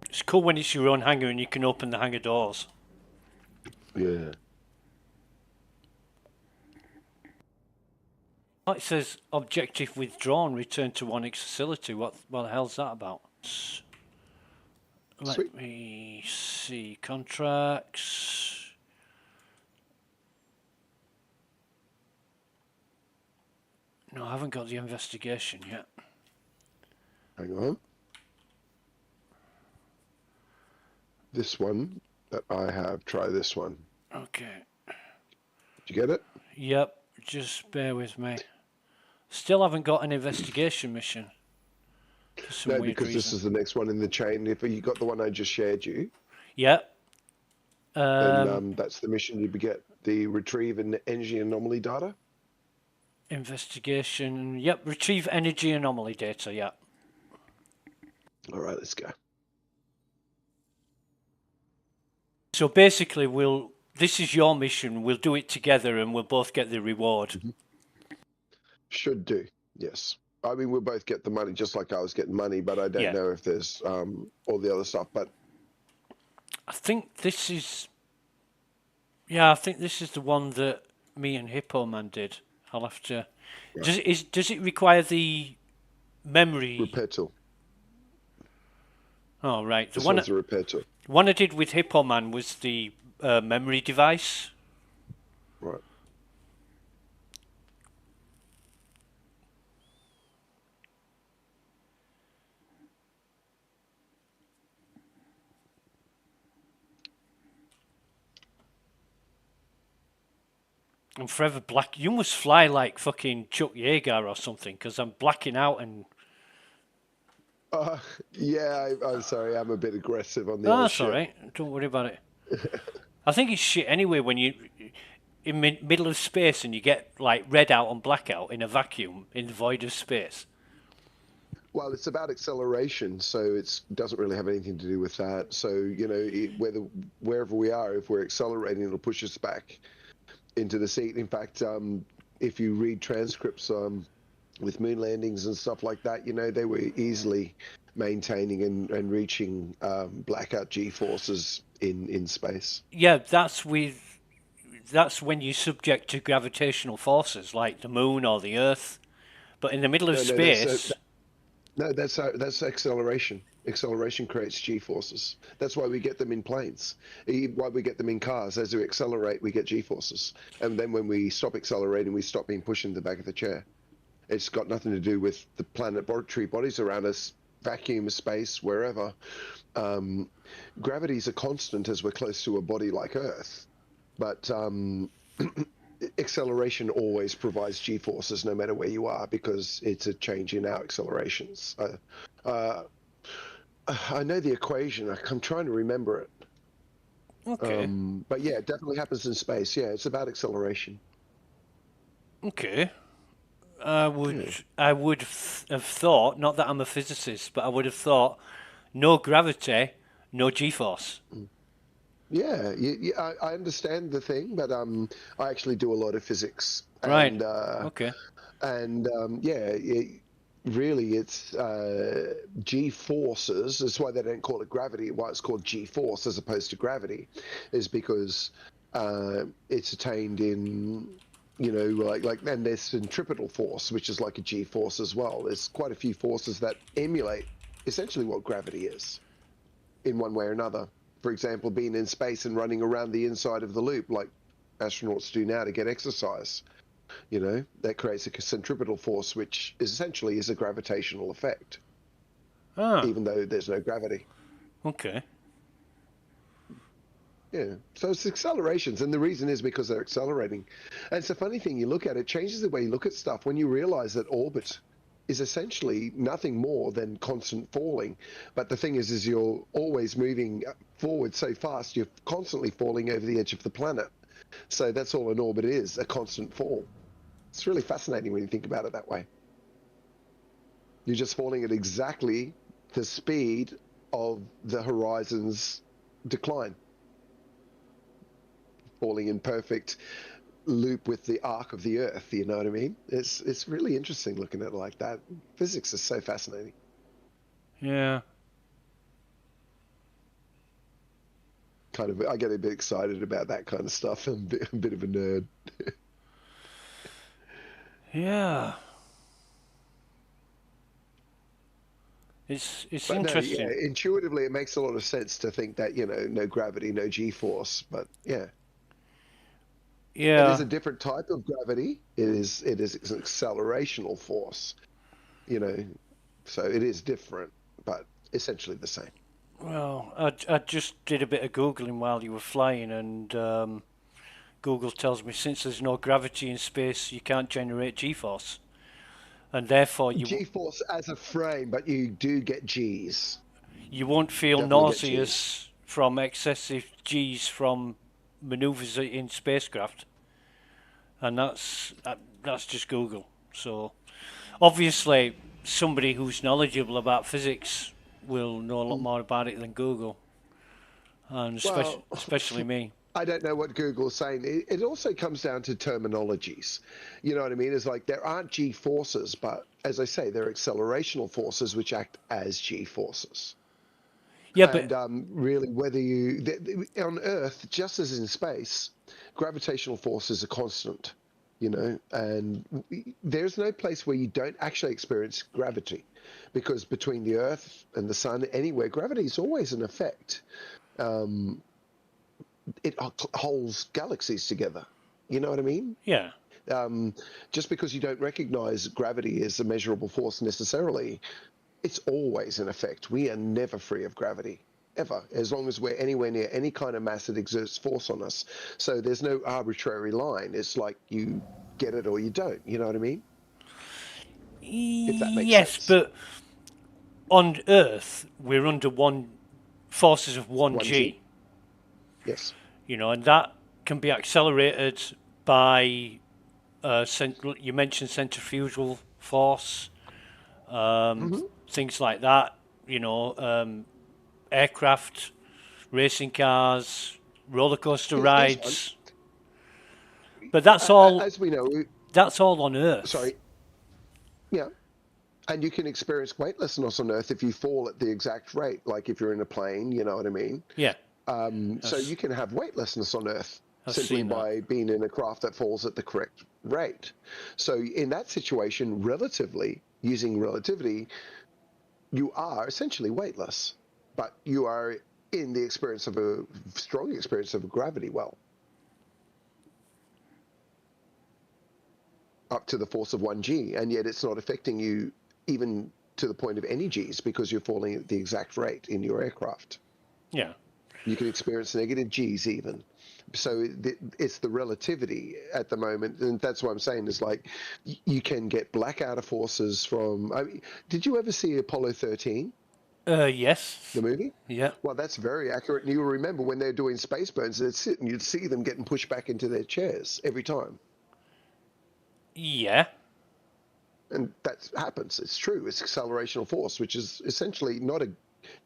It's cool when it's your own hangar and you can open the hangar doors. Yeah. Oh, it says objective withdrawn, return to 1X facility. What the hell's that about? Let me see. Contracts. No, I haven't got the investigation yet. Hang on. This one that I have, try this one. Okay. Did you get it? Yep, just bear with me. Still haven't got an investigation mission. For some No, weird because reason. this is the next one in the chain. If you got the one I just shared you, Yep. then that's the mission you get. The retrieve and energy anomaly data. Investigation. Yep, retrieve energy anomaly data. Yep. All right, let's go. So basically, this is your mission. We'll do it together, and we'll both get the reward. Mm-hmm. Should do, yes. I mean, we'll both get the money, just like I was getting money, but I don't know if there's all the other stuff. But I think this is... Yeah, I think this is the one that me and Hippo Man did. I'll have to... Right. Does it require the memory... Repair tool. Oh, right. This one's a repair tool. The one I did with Hippo Man was the memory device. Right. I'm forever black. You must fly like fucking Chuck Yeager or something, because I'm blacking out and... Yeah, I'm sorry. I'm a bit aggressive on the that's all right. Don't worry about it. I think it's shit anyway when you... in middle of space and you get like red out and black out in a vacuum in the void of space? Well, it's about acceleration, so it doesn't really have anything to do with that. So, you know, wherever we are, if we're accelerating, it'll push us back into the seat. In fact, if you read transcripts with moon landings and stuff like that, you know, they were easily maintaining and reaching blackout G-forces in space. Yeah, that's when you're subject to gravitational forces like the moon or the Earth. But in the middle of space... That's acceleration. Acceleration creates G-forces. That's why we get them in planes. Why we get them in cars. As we accelerate, we get G-forces. And then when we stop accelerating, we stop being pushed in the back of the chair. It's got nothing to do with the planetary bodies around us, vacuum, space, wherever. Gravity is a constant as we're close to a body like Earth. But acceleration always provides G-forces no matter where you are, because it's a change in our accelerations. I know the equation. I'm trying to remember it. Okay. But yeah, it definitely happens in space. Yeah, it's about acceleration. Okay. I would have thought, not that I'm a physicist, but I would have thought no gravity, no G-force. Yeah, I understand the thing, but I actually do a lot of physics. Right. And, okay. And really, it's G-forces. That's why they don't call it gravity. Why it's called G-force as opposed to gravity, is because it's attained in, you know, like, and there's centripetal force, which is like a G-force as well. There's quite a few forces that emulate essentially what gravity is, in one way or another. For example, being in space and running around the inside of the loop like astronauts do now to get exercise. You know, that creates a centripetal force, which is essentially a gravitational effect, even though there's no gravity. Okay. Yeah, so it's accelerations, and the reason is because they're accelerating. And it's a funny thing, you look at it, changes the way you look at stuff when you realize that orbit is essentially nothing more than constant falling. But the thing is you're always moving forward so fast, you're constantly falling over the edge of the planet. So that's all an orbit is, a constant fall. It's really fascinating when you think about it that way. You're just falling at exactly the speed of the horizon's decline. Falling in perfect loop with the arc of the Earth, you know what I mean? It's really interesting looking at it like that. Physics is so fascinating. Yeah. Kind of, I get a bit excited about that kind of stuff. I'm a bit of a nerd. Yeah. It's interesting. No, yeah, intuitively, it makes a lot of sense to think that, you know, no gravity, no G-force, but yeah. Yeah. It is a different type of gravity. It is an accelerational force, you know, so it is different, but essentially the same. Well, I just did a bit of Googling while you were flying, and Google tells me since there's no gravity in space, you can't generate G-force. And therefore G-force as a frame, but you do get G's. You won't feel Definitely nauseous from excessive G's from maneuvers in spacecraft. And that's just Google. So obviously somebody who's knowledgeable about physics will know a lot more about it than Google, and especially me. I don't know what Google's saying. It also comes down to terminologies. You know what I mean? It's like there aren't G-forces, but as I say, they're accelerational forces which act as G-forces. Yeah, but but really, whether on Earth, just as in space, gravitational force is a constant. You know, and there's no place where you don't actually experience gravity, because between the Earth and the Sun, anywhere, gravity is always an effect. It holds galaxies together. You know what I mean? Yeah. Just because you don't recognize gravity as a measurable force necessarily, it's always an effect. We are never free of gravity, ever, as long as we're anywhere near any kind of mass that exerts force on us. So there's no arbitrary line. It's like you get it or you don't. You know what I mean? If that makes sense. Yes, but on Earth, we're under forces of 1G. Yes. You know, and that can be accelerated by you mentioned centrifugal force, things like that. You know, aircraft, racing cars, roller coaster Here's one. rides. But that's all. As we know, That's all on Earth. sorry, yeah. And you can experience weightlessness on Earth if you fall at the exact rate, like if you're in a plane, you know what I mean? Yeah. So you can have weightlessness on Earth simply seen that. by being in a craft that falls at the correct rate. So in that situation, using relativity, you are essentially weightless, but you are in the strong experience of a gravity well. Up to the force of 1g, and yet it's not affecting you even to the point of any g's because you're falling at the exact rate in your aircraft. Yeah. You can experience negative g's even. So it's the relativity at the moment, and that's what I'm saying is like you can get blackout of forces from. Did you ever see Apollo 13? Yes. The movie? Yeah. Well, that's very accurate. And you remember when they're doing space burns, they'd sit and you'd see them getting pushed back into their chairs every time. Yeah. And that happens. It's true. It's accelerational force, which is essentially not a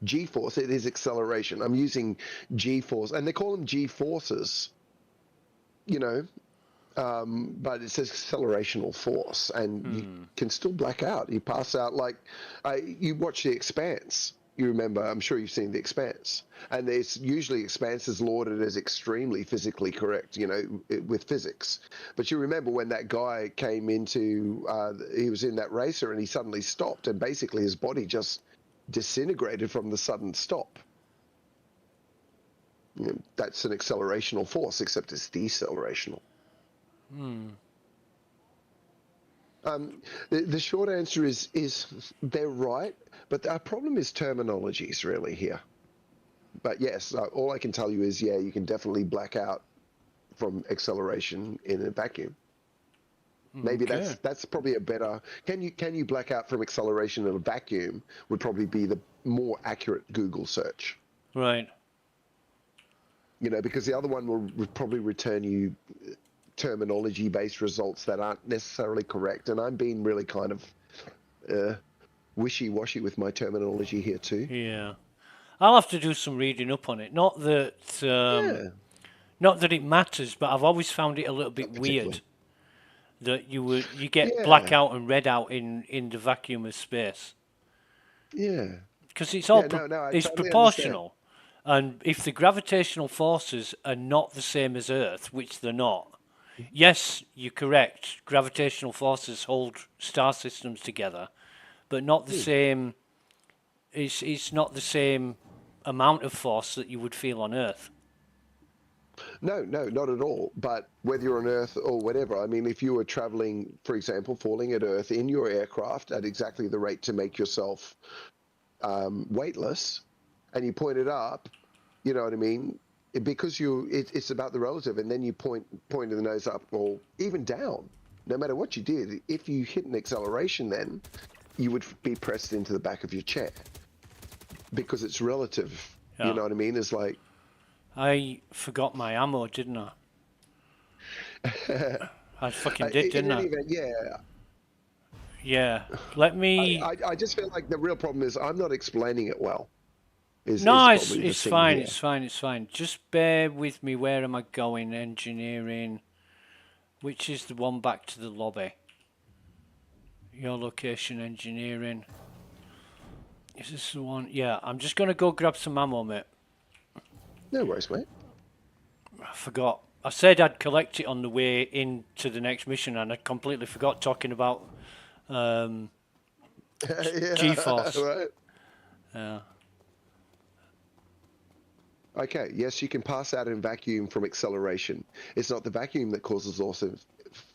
G-force. It is acceleration. I'm using G-force, and they call them G-forces, you know, but it says accelerational force, and you can still black out. You pass out like you watch The Expanse. You remember, I'm sure you've seen The Expanse, and there's usually Expanse is lauded as extremely physically correct, you know, with physics. But you remember when that guy came into, he was in that racer and he suddenly stopped, and basically his body just disintegrated from the sudden stop. You know, that's an accelerational force, except it's decelerational. The short answer is they're right, but our problem is terminologies really here. But yes, all I can tell you is, yeah, you can definitely black out from acceleration in a vacuum. Maybe Okay. that's probably a better. Can you black out from acceleration in a vacuum? Would probably be the more accurate Google search. Right. You know, because the other one will probably return you terminology-based results that aren't necessarily correct, and I'm being really kind of wishy-washy with my terminology here too. Yeah. I'll have to do some reading up on it. Not that it matters, but I've always found it a little bit weird that you get blackout and red out in the vacuum of space. Yeah. Because it's all it's totally proportional. Understand. And if the gravitational forces are not the same as Earth, which they're not, yes, you're correct. Gravitational forces hold star systems together, but not the same. It's not the same amount of force that you would feel on Earth. No, not at all. But whether you're on Earth or whatever, I mean, if you were traveling, for example, falling at Earth in your aircraft at exactly the rate to make yourself weightless, and you point it up, you know what I mean? Because it's about the relative, and then you point the nose up or even down. No matter what you did, if you hit an acceleration, then you would be pressed into the back of your chair because it's relative. Yeah. You know what I mean? It's like I forgot my ammo, didn't I? I fucking did, didn't I? Event, yeah. Yeah. Let me. I just feel like the real problem is I'm not explaining it well. It's fine. Here. It's fine. It's fine. Just bear with me. Where am I going? Engineering. Which is the one back to the lobby? Your location, engineering. Is this the one? Yeah. I'm just gonna go grab some ammo, mate. No worries, mate. I forgot. I said I'd collect it on the way into the next mission, and I completely forgot talking about G-force. Right. Yeah. Okay, yes, you can pass out in vacuum from acceleration. It's not the vacuum that causes loss of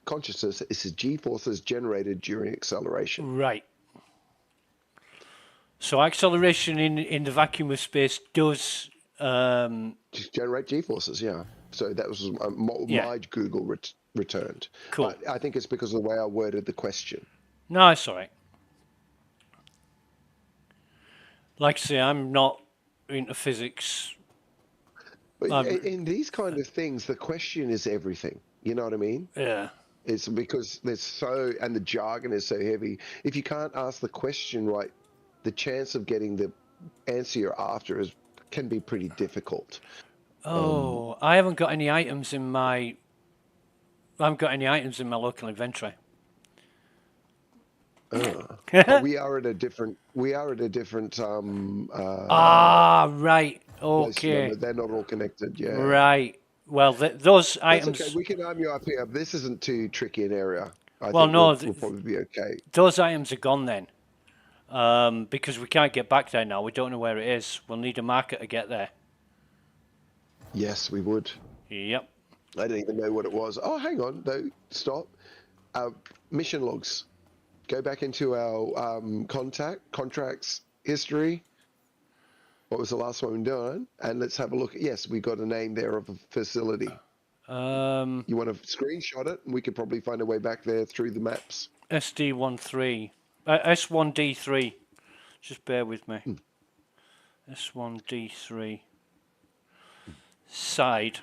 consciousness, it's the G-forces generated during acceleration. Right. So acceleration in the vacuum of space does... generate G-forces, yeah. So that was my Google returned. Cool. But I think it's because of the way I worded the question. No, it's all right. Like I say, I'm not into physics. But in these kind of things, the question is everything. You know what I mean? Yeah. It's because and the jargon is so heavy. If you can't ask the question right, the chance of getting the answer you're after can be pretty difficult. Oh, I haven't got any items in my. I haven't got any items in my local inventory. We are at a different. We are at a different Right. place. Okay. Remember, they're not all connected. Yeah. Right. Well, those That's okay. items. We can arm you up here. This isn't too tricky an area. I Well, think no, we'll probably be okay. those items are gone then, because we can't get back there now. We don't know where it is. We'll need a marker to get there. Yes, we would. Yep. I don't even know what it was. Oh, hang on. No, stop. Mission logs. Go back into our contracts history. What was the last one we done? And let's have a look. Yes, we got a name there of a facility. You want to screenshot it, and we could probably find a way back there through the maps. SD13, S1D3. Just bear with me. S1D3. Side.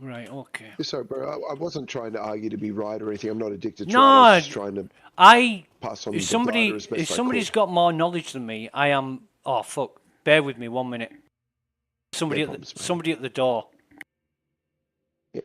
Right. Okay. Sorry, bro. I wasn't trying to argue to be right or anything. I'm not addicted to it. No, I was just trying to pass on the data as best if I somebody's could. got more knowledge than me, I am. Oh fuck! Bear with me 1 minute. Somebody at the door. Yeah.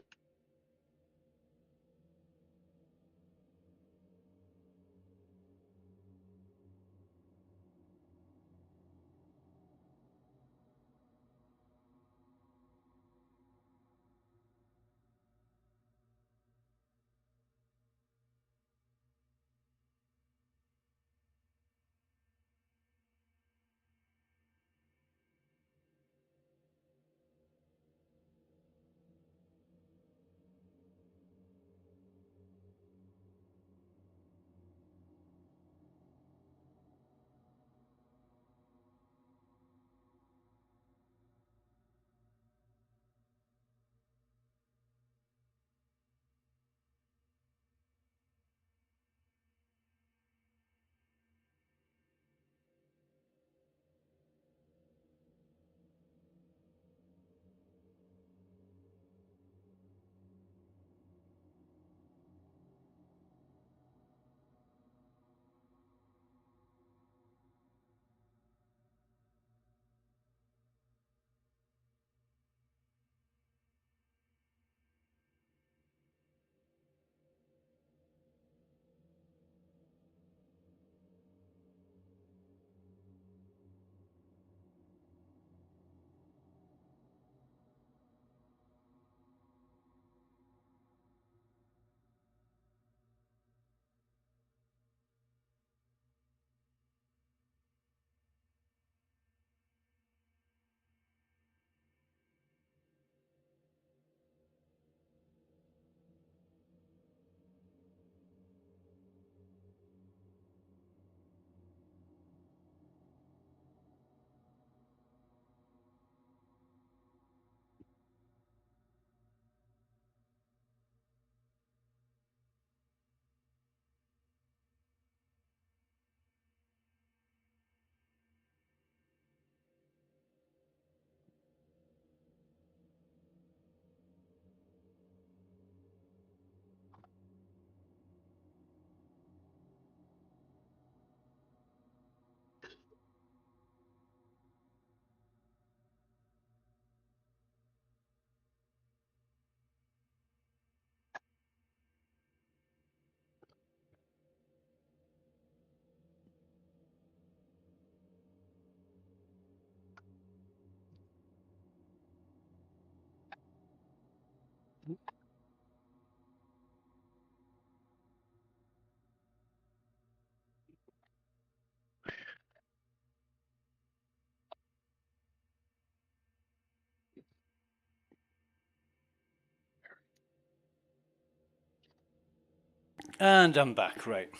And I'm back. Right.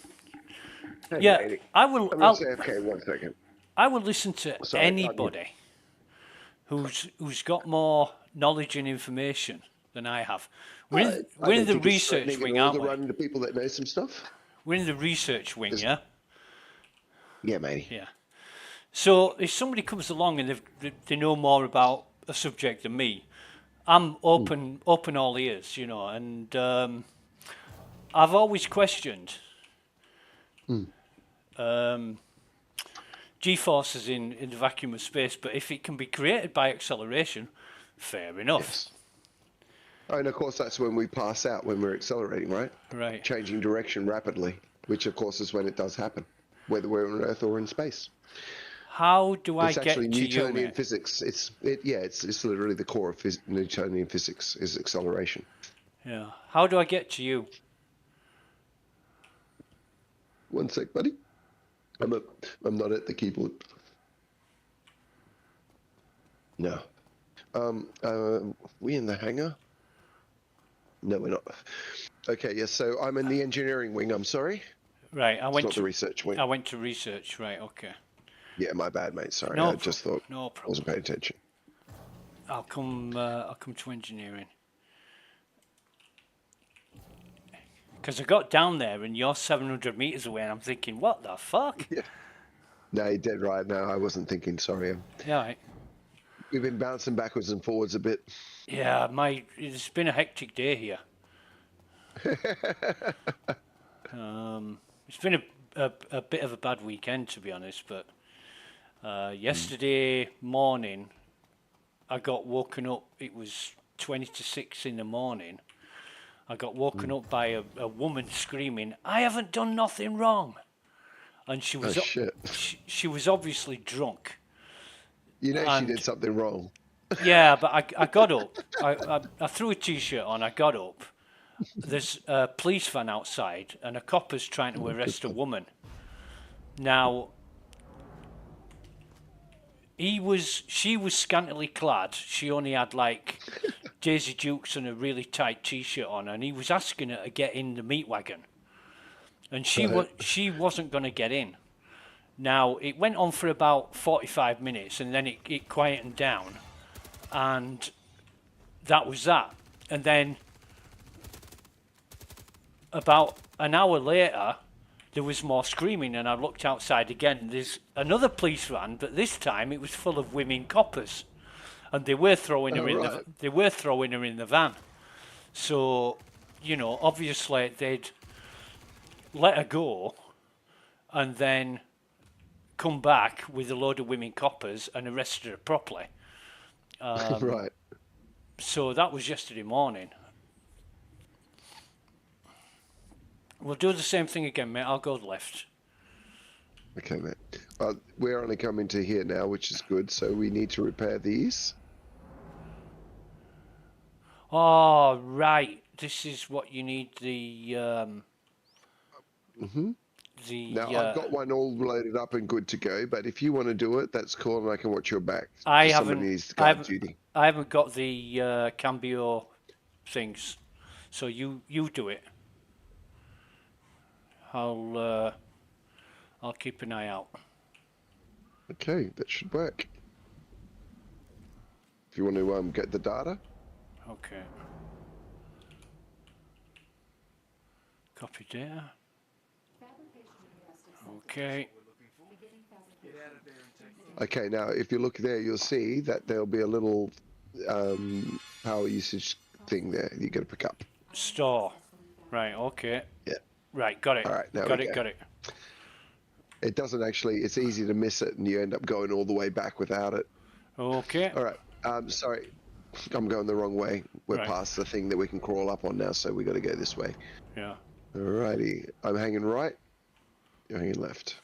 Hey, Yeah. matey. I will. I'm going to say, okay, 1 second. I will listen to Sorry, anybody who's got more knowledge and information than I have. We're in the research wing, aren't we? Run into people that know some stuff. We're in the research wing, yeah. Yeah, matey. Yeah. So if somebody comes along and they know more about a subject than me, I'm open all ears, you know, and I've always questioned G-forces in the vacuum of space, but if it can be created by acceleration, fair enough. Yes. Oh, and of course, that's when we pass out when we're accelerating, right? Right. Changing direction rapidly, which of course is when it does happen, whether we're on Earth or in space. How do I It's actually get to you, Newtonian mate? physics. It's literally the core of Newtonian physics is acceleration. Yeah. How do I get to you? One sec, buddy. I'm not at the keyboard. No. We in the hangar? No, we're not. Okay, yes. So I'm in the engineering wing. I'm sorry. Right. It's not the research wing. I went to research. Right. Okay. Yeah, my bad, mate. Sorry, No I just thought no I problem. wasn't paying attention. I'll come to engineering. Because I got down there and you're 700 meters away, and I'm thinking, what the fuck? Yeah. No, you're dead right. No, I wasn't thinking. Sorry. Yeah. Right. We've been bouncing backwards and forwards a bit. Yeah. It's been a hectic day here. It's been a bit of a bad weekend, to be honest, but yesterday morning I got woken up. It was 20 to 6 in the morning. I got woken up by a woman screaming, "I haven't done nothing wrong," and she was she was obviously drunk. You know, she did something wrong. Yeah, but I got up. I threw a t-shirt on. I got up. There's a police van outside, and a copper's trying to arrest a woman. Now, she was scantily clad. She only had like Daisy Dukes and a really tight t-shirt on, and he was asking her to get in the meat wagon, and she wasn't going to get in. Now, it went on for about 45 minutes, and then it quietened down, and that was that. And then about an hour later, there was more screaming, and I looked outside again. There's another police van, but this time it was full of women coppers, and they were throwing her in the van. So, you know, obviously they'd let her go, and then come back with a load of women coppers and arrested her properly. Right. So that was yesterday morning. We'll do the same thing again, mate. I'll go left. Okay, mate. We're only coming to here now, which is good. So we need to repair these. Oh, right. This is what you need the... Now, I've got one all loaded up and good to go, but if you want to do it, that's cool, and I can watch your back. Somebody needs to go on duty. I haven't got the cambio things, so you do it. I'll keep an eye out. Okay, that should work. If you want to get the data. Okay. Copy data. Okay. Okay, now if you look there, you'll see that there'll be a little power usage thing there you got to pick up. Store. Right, okay. Yeah. Right, got it. All right, now got it. It doesn't actually, it's easy to miss it and you end up going all the way back without it. Okay. All right, sorry, I'm going the wrong way. We're past the thing that we can crawl up on now, so we got to go this way. Yeah. Alrighty, I'm hanging right, you're hanging left.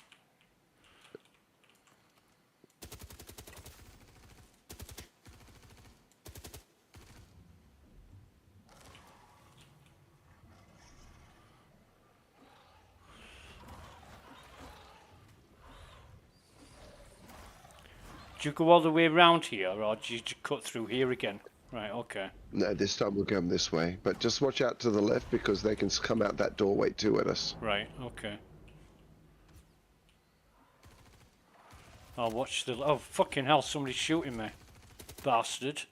Do you go all the way around here, or do you cut through here again? Right, okay. No, this time we'll come this way, but just watch out to the left because they can come out that doorway too at us. Right, okay. I'll watch the... Oh, fucking hell, somebody's shooting me. Bastard.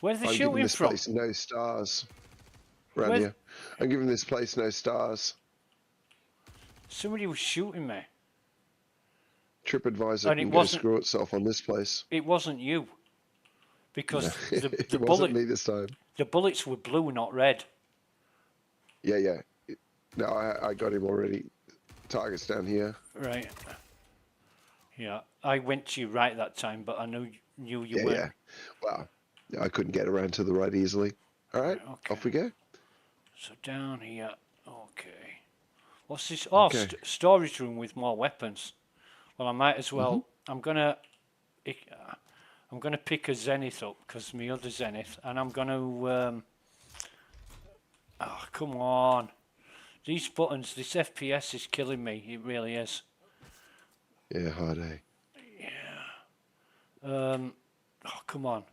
Where are they shooting this from? Place no stars. Around here. I'm giving this place no stars. Somebody was shooting me. TripAdvisor can go screw itself on this place. It wasn't you. because It wasn't me this time. the bullets were blue, not red. Yeah. No, I got him already. Target's down here. Right. Yeah, I went to you right that time, but I knew you Yeah. weren't. Well, I couldn't get around to the right easily. All right, Okay. off we go. So down here. Okay. What's this? Oh, Okay. storage room with more weapons. Well, I might as well. I'm gonna pick a Zenith up because my other Zenith, and I'm gonna. Oh, come on! These buttons, this FPS is killing me. It really is. Yeah, hard A. Oh, come on.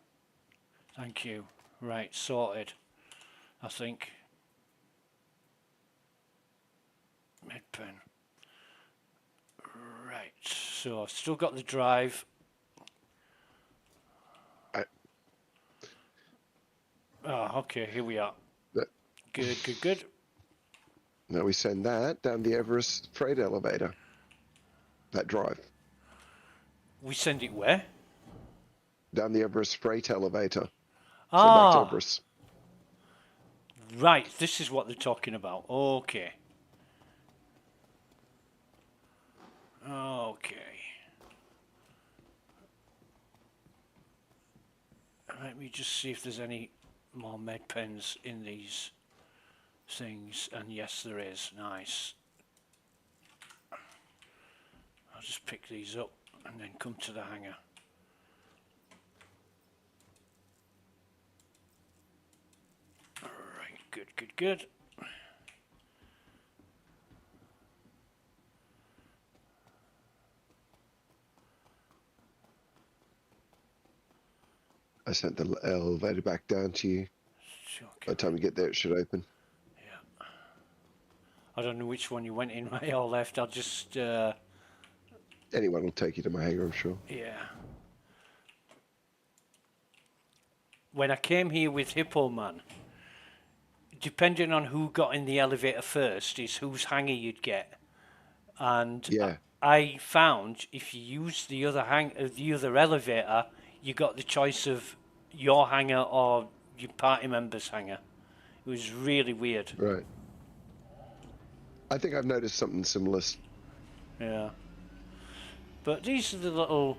Thank you. Right, sorted. I think. Medpen. Right, so I've still got the drive. Oh, okay, here we are. Good. Now we send that down the Everest freight elevator. That drive. We send it where? Down the Everest freight elevator. So Ah, back to Everest. right, this is what they're talking about. Okay. Let me just see if there's any more med pens in these things, and yes there is. Nice. I'll just pick these up and then come to the hangar. Alright, good. I sent the elevator back down to you. Okay. By the time you get there, it should open. Yeah. I don't know which one you went in, right or left. I'll just... Anyone will take you to my hangar, I'm sure. Yeah. When I came here with Hippo Man, depending on who got in the elevator first is whose hangar you'd get. And Yeah. I found if you use the other elevator, you got the choice of your hangar or your party member's hangar. It was really weird. Right. I think I've noticed something similar. Yeah. But these are the little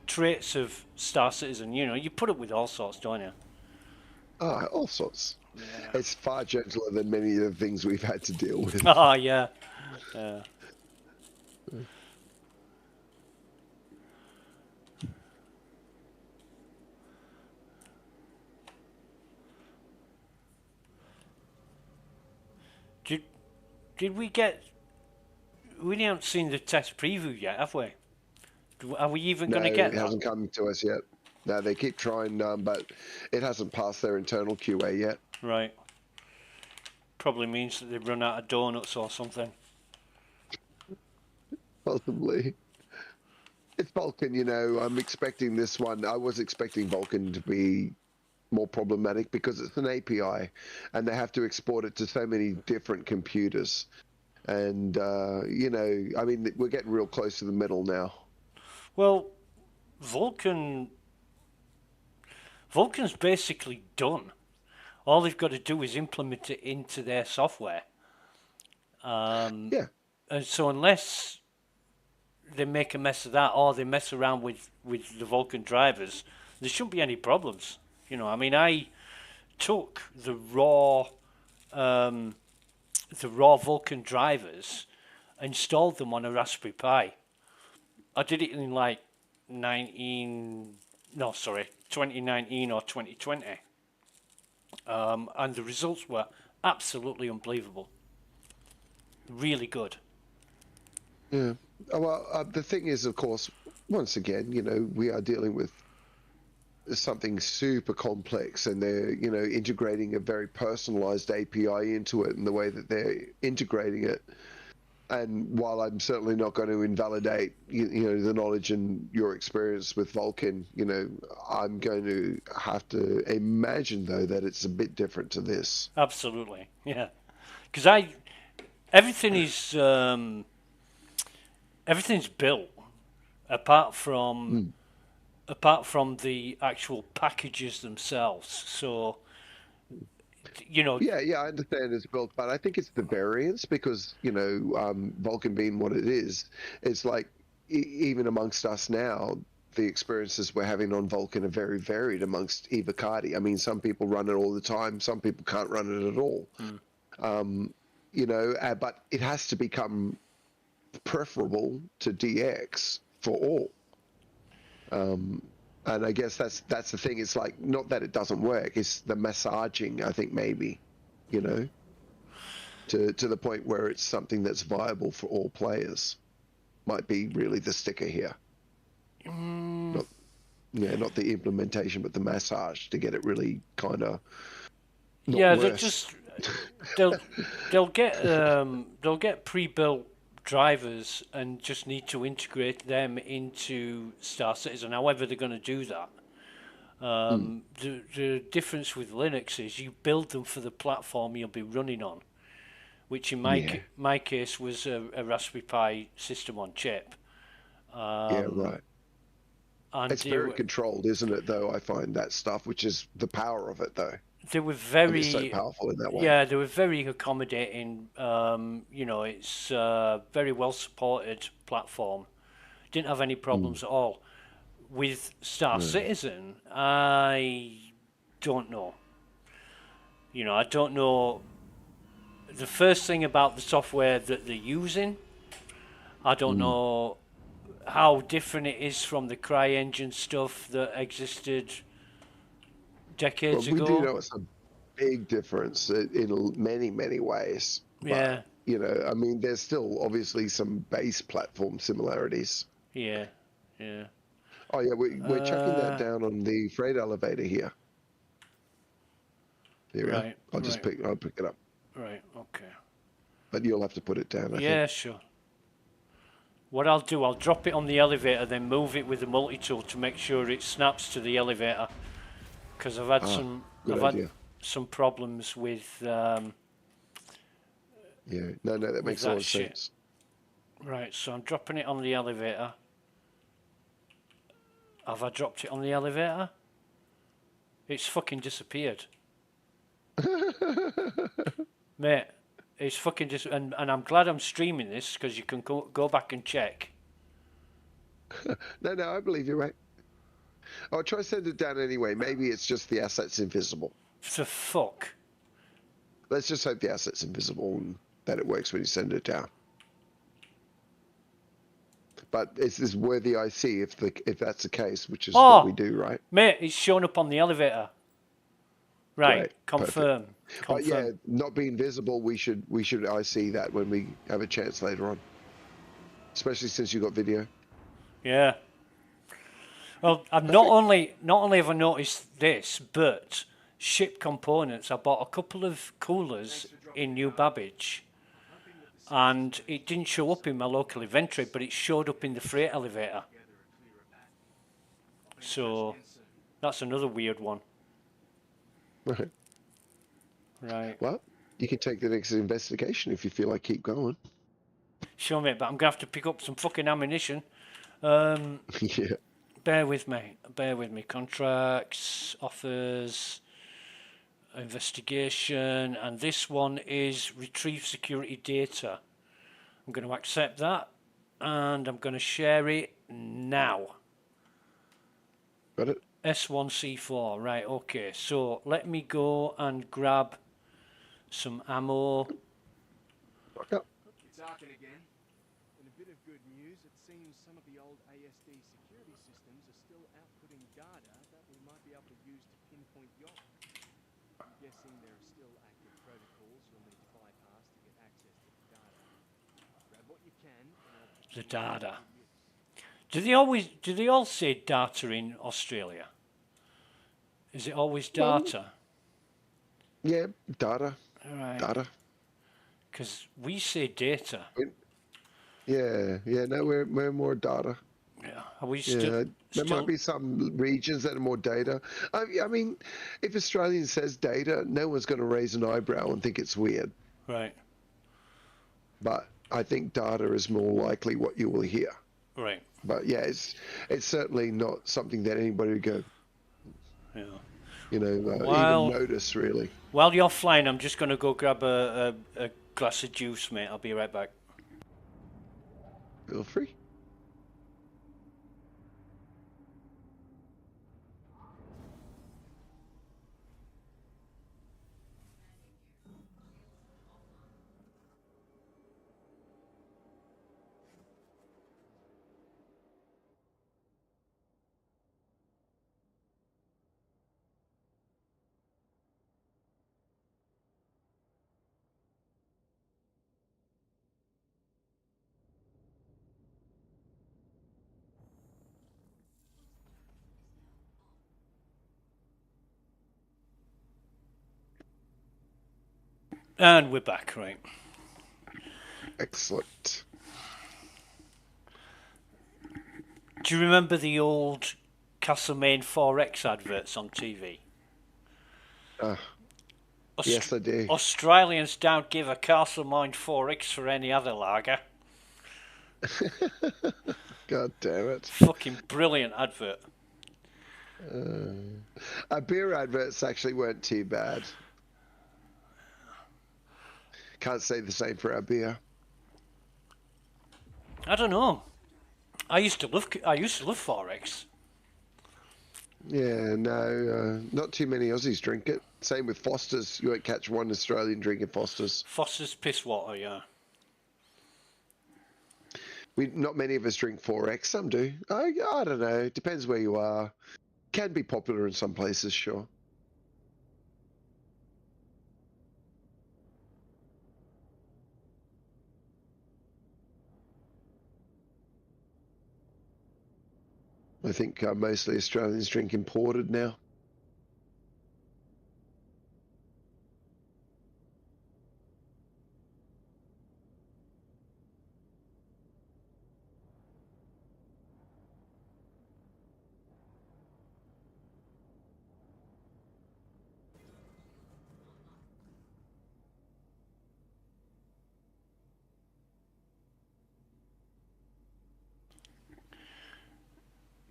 traits of Star Citizen. You know, you put up with all sorts, don't you? Ah, all sorts. Yeah. It's far gentler than many of the things we've had to deal with. Oh, yeah. Did we get... We haven't seen the test preview yet, have we? Are we even going to get that? No, it hasn't come to us yet. No, they keep trying, but it hasn't passed their internal QA yet. Right. Probably means that they've run out of donuts or something. Possibly. It's Vulcan, you know. I'm expecting this one. I was expecting Vulcan to be more problematic because it's an API and they have to export it to so many different computers. And, you know, I mean, we're getting real close to the middle now. Well, Vulcan's basically done. All they've got to do is implement it into their software. Yeah. And so unless they make a mess of that or they mess around with the Vulcan drivers, there shouldn't be any problems. You know, I mean, I took the raw Vulcan drivers, installed them on a Raspberry Pi. I did it in like 2019 or 2020. And the results were absolutely unbelievable. Really good. Yeah. Well, the thing is, of course, once again, you know, we are dealing with something super complex and they're, you know, integrating a very personalized API into it and the way that they're integrating it. And while I'm certainly not going to invalidate, you know, the knowledge and your experience with Vulcan, you know, I'm going to have to imagine, though, that it's a bit different to this. Absolutely, yeah. Because everything's built apart from apart from the actual packages themselves. So, you know, Yeah, I understand it's built, but I think it's the variance because, Vulcan being what it is, it's like even amongst us now, the experiences we're having on Vulcan are very varied amongst Evocati. I mean, some people run it all the time, some people can't run it at all. But it has to become preferable to DX for all. And I guess that's the thing. It's like not that it doesn't work; it's the massaging. I think maybe, to the point where it's something that's viable for all players, might be really the sticker here. Not the implementation, but the massage to get it really kind of worse. they'll get pre-built drivers and just need to integrate them into Star Citizen. However, they're going to do that. The difference with Linux is you build them for the platform you'll be running on, which in my case was a Raspberry Pi system on chip. Right. And it's very controlled, isn't it? Though I find that stuff, which is the power of it, though. They were very so powerful in that way. Yeah, they were very accommodating. It's a very well supported platform. Didn't have any problems at all. With Star Citizen, I don't know. I don't know the first thing about the software that they're using. I don't know how different it is from the CryEngine stuff that existed decades ago. We do know it's a big difference in many, many ways. But, I mean, there's still obviously some base platform similarities. Yeah. Oh, yeah, we're chucking that down on the freight elevator here. There we are. I'll pick it up. Right, okay. But you'll have to put it down, I think. Yeah, sure. What I'll do, I'll drop it on the elevator, then move it with the multi-tool to make sure it snaps to the elevator. Because I've had some problems with. That makes a lot of sense. Right, so I'm dropping it on the elevator. Have I dropped it on the elevator? It's fucking disappeared. Mate, it's fucking and I'm glad I'm streaming this because you can go back and check. No, I believe you're right. I'll try to send it down anyway. Maybe it's just the asset's invisible. The fuck? Let's just hope the asset's invisible and that it works when you send it down. But it's this worthy IC if that's the case, which is what we do, right? Mate, it's showing up on the elevator. Right, confirm. But yeah, not being visible, we should IC that when we have a chance later on. Especially since you got video. Yeah. Well, I've not only have I noticed this, but ship components. I bought a couple of coolers in New Babbage, and it didn't show up in my local inventory, but it showed up in the freight elevator. So that's another weird one. Right. Well, you can take the next investigation if you feel like keep going. Sure, mate, but I'm going to have to pick up some fucking ammunition. Yeah. Bear with me. Contracts, offers, investigation, and this one is retrieve security data. I'm going to accept that, and I'm going to share it now. Got it? S1C4, right, okay. So let me go and grab some ammo. Fuck up. It's Arkin again. And a bit of good news, it seems some of the old ASD security systems are still outputting data that we might be able to use to pinpoint York. I'm guessing there are still active protocols you'll need to bypass to get access to the data. Grab what you can. The data. Do they all say data in Australia? Is it always data? Yeah, data. All right. Data. Because we say data. No, we're more data. Yeah. Are we there might be some regions that are more data. I mean, if Australian says data, no one's going to raise an eyebrow and think it's weird. Right. But I think data is more likely what you will hear. Right. But yeah, it's certainly not something that anybody would go, Yeah. even notice really. While you're flying, I'm just going to go grab a glass of juice, mate. I'll be right back. Feel free. And we're back, right. Excellent. Do you remember the old Castlemaine 4X adverts on TV? Yes, I do. Australians don't give a Castlemaine 4X for any other lager. God damn it. Fucking brilliant advert. Our beer adverts actually weren't too bad. Can't say the same for our beer. I don't know. I used to love 4X. Yeah, no, not too many Aussies drink it. Same with Foster's. You won't catch one Australian drinking Foster's. Foster's piss water, yeah. Not many of us drink 4X. Some do. I don't know. It depends where you are. Can be popular in some places, sure. I think mostly Australians drink imported now.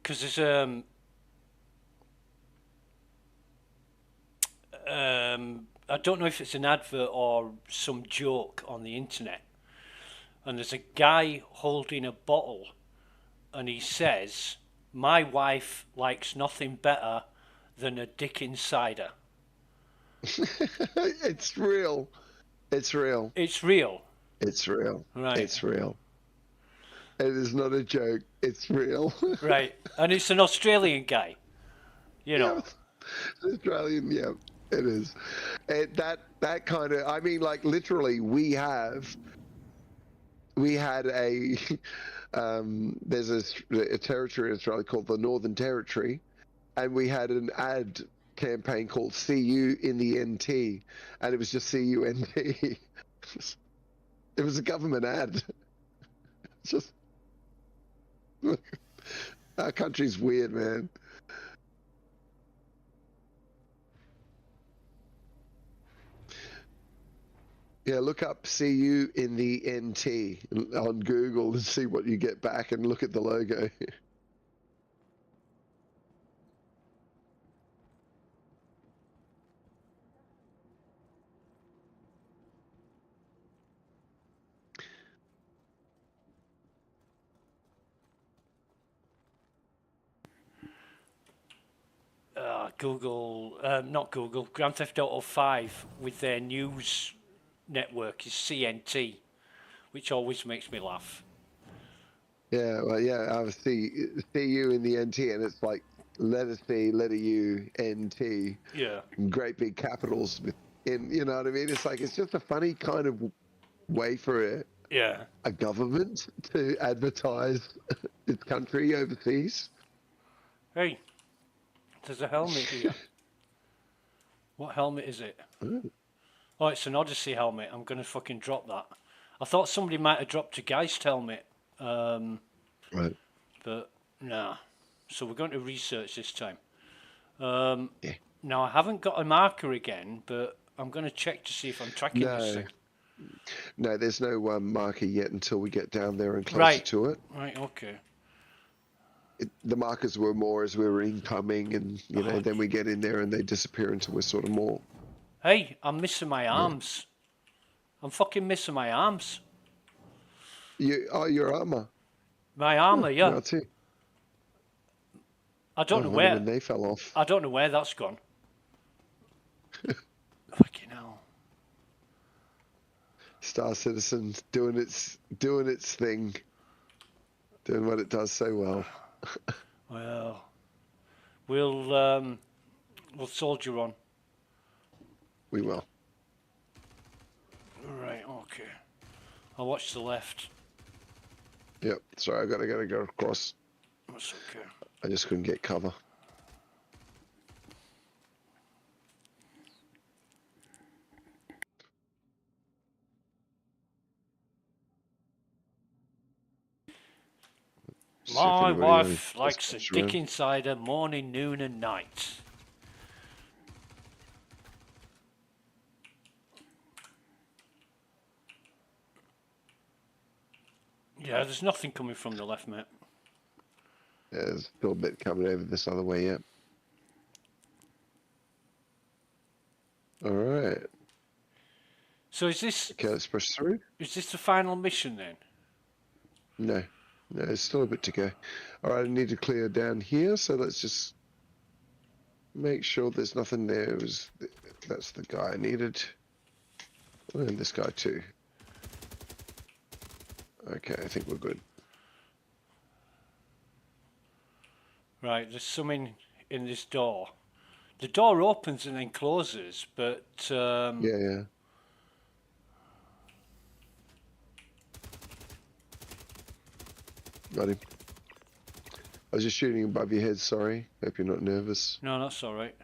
Because there's I don't know if it's an advert or some joke on the internet, and there's a guy holding a bottle, and he says, "My wife likes nothing better than a dick insider." It's real. It's real. It's real. It's real. Right. It's real. It is not a joke. It's real. Right. And it's an Australian guy. You know. Yeah. Australian, yeah, it is. That kind of, I mean, like literally we had a there's a territory in Australia called the Northern Territory, and we had an ad campaign called "See You in the NT," and it was just CUNT. It was a government ad. It's just our country's weird, man. Yeah, look up "See You in the NT" on Google and see what you get back, and look at the logo. Not Google, Grand Theft Auto 5 with their news network is CNT, which always makes me laugh. Yeah, well, yeah, I see you in the NT, and it's like letter C, letter U, NT. Yeah. Great big capitals in, you know what I mean? It's like, it's just a funny kind of way for a government to advertise its country overseas. Hey, there's a helmet here. What helmet is it? Ooh. Oh, it's an Odyssey helmet. I'm going to fucking drop that. I thought somebody might have dropped a Geist helmet. Right. But, nah. So we're going to research this time. Yeah. Now, I haven't got a marker again, but I'm going to check to see if I'm tracking this thing. No, there's no marker yet until we get down there and closer to it. Right, okay. the markers were more as we were incoming, and you know, then we get in there and they disappear until we're sort of more. Hey, I'm missing my arms. I'm fucking missing my arms. Your armor. My armor, yeah. That's it. I don't know wonder where when they fell off. I don't know where that's gone. Fucking hell. Star Citizen doing its thing, doing what it does so well. Well, we'll soldier on. We will. Right, okay. I'll watch the left. Yep. Sorry, I gotta go across. That's okay. I just couldn't get cover. My wife likes a dick inside her morning, noon and night. Yeah, there's nothing coming from the left, mate. Yeah, there's still a bit coming over this other way, yeah. Alright. So is this... Okay, let's push through. Is this the final mission then? No. No, there's still a bit to go. Alright, I need to clear down here, so let's just make sure there's nothing there. That's the guy I needed. And this guy too. Okay, I think we're good. Right, there's something in this door. The door opens and then closes, but... Yeah. Got him. I was just shooting above your head, sorry. Hope you're not nervous. No, that's alright.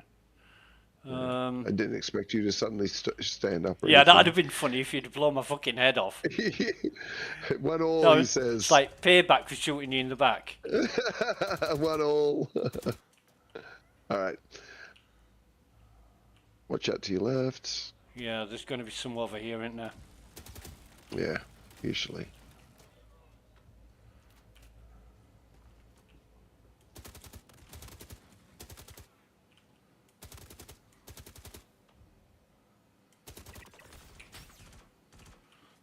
I didn't expect you to suddenly stand up. Yeah, that'd have been funny if you'd blown my fucking head off. 1-1, No, he says. It's like payback for shooting you in the back. 1-1. Alright. Watch out to your left. Yeah, there's going to be some over here, isn't there? Yeah, usually.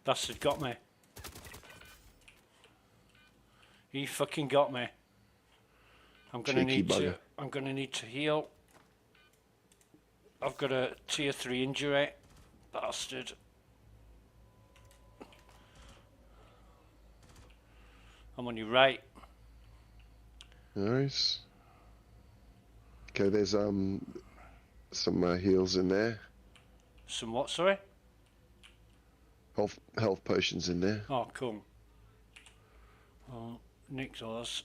Bastard got me. He fucking got me. I'm gonna need to heal. I've got a tier 3 injury. Bastard. I'm on your right. Nice. Okay, there's some heals in there. Some what, sorry? Health potions in there. Oh, cool. Oh, nick those.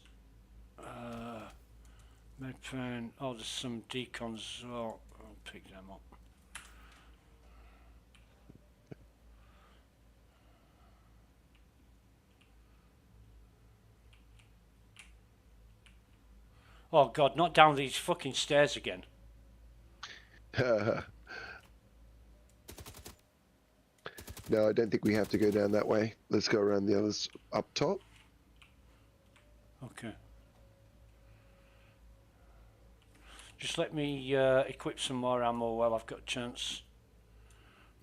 Medpen. Oh, there's some decons as well. I'll pick them up. Oh God, not down these fucking stairs again. No, I don't think we have to go down that way. Let's go around the others up top. Okay. Just let me equip some more ammo while I've got a chance.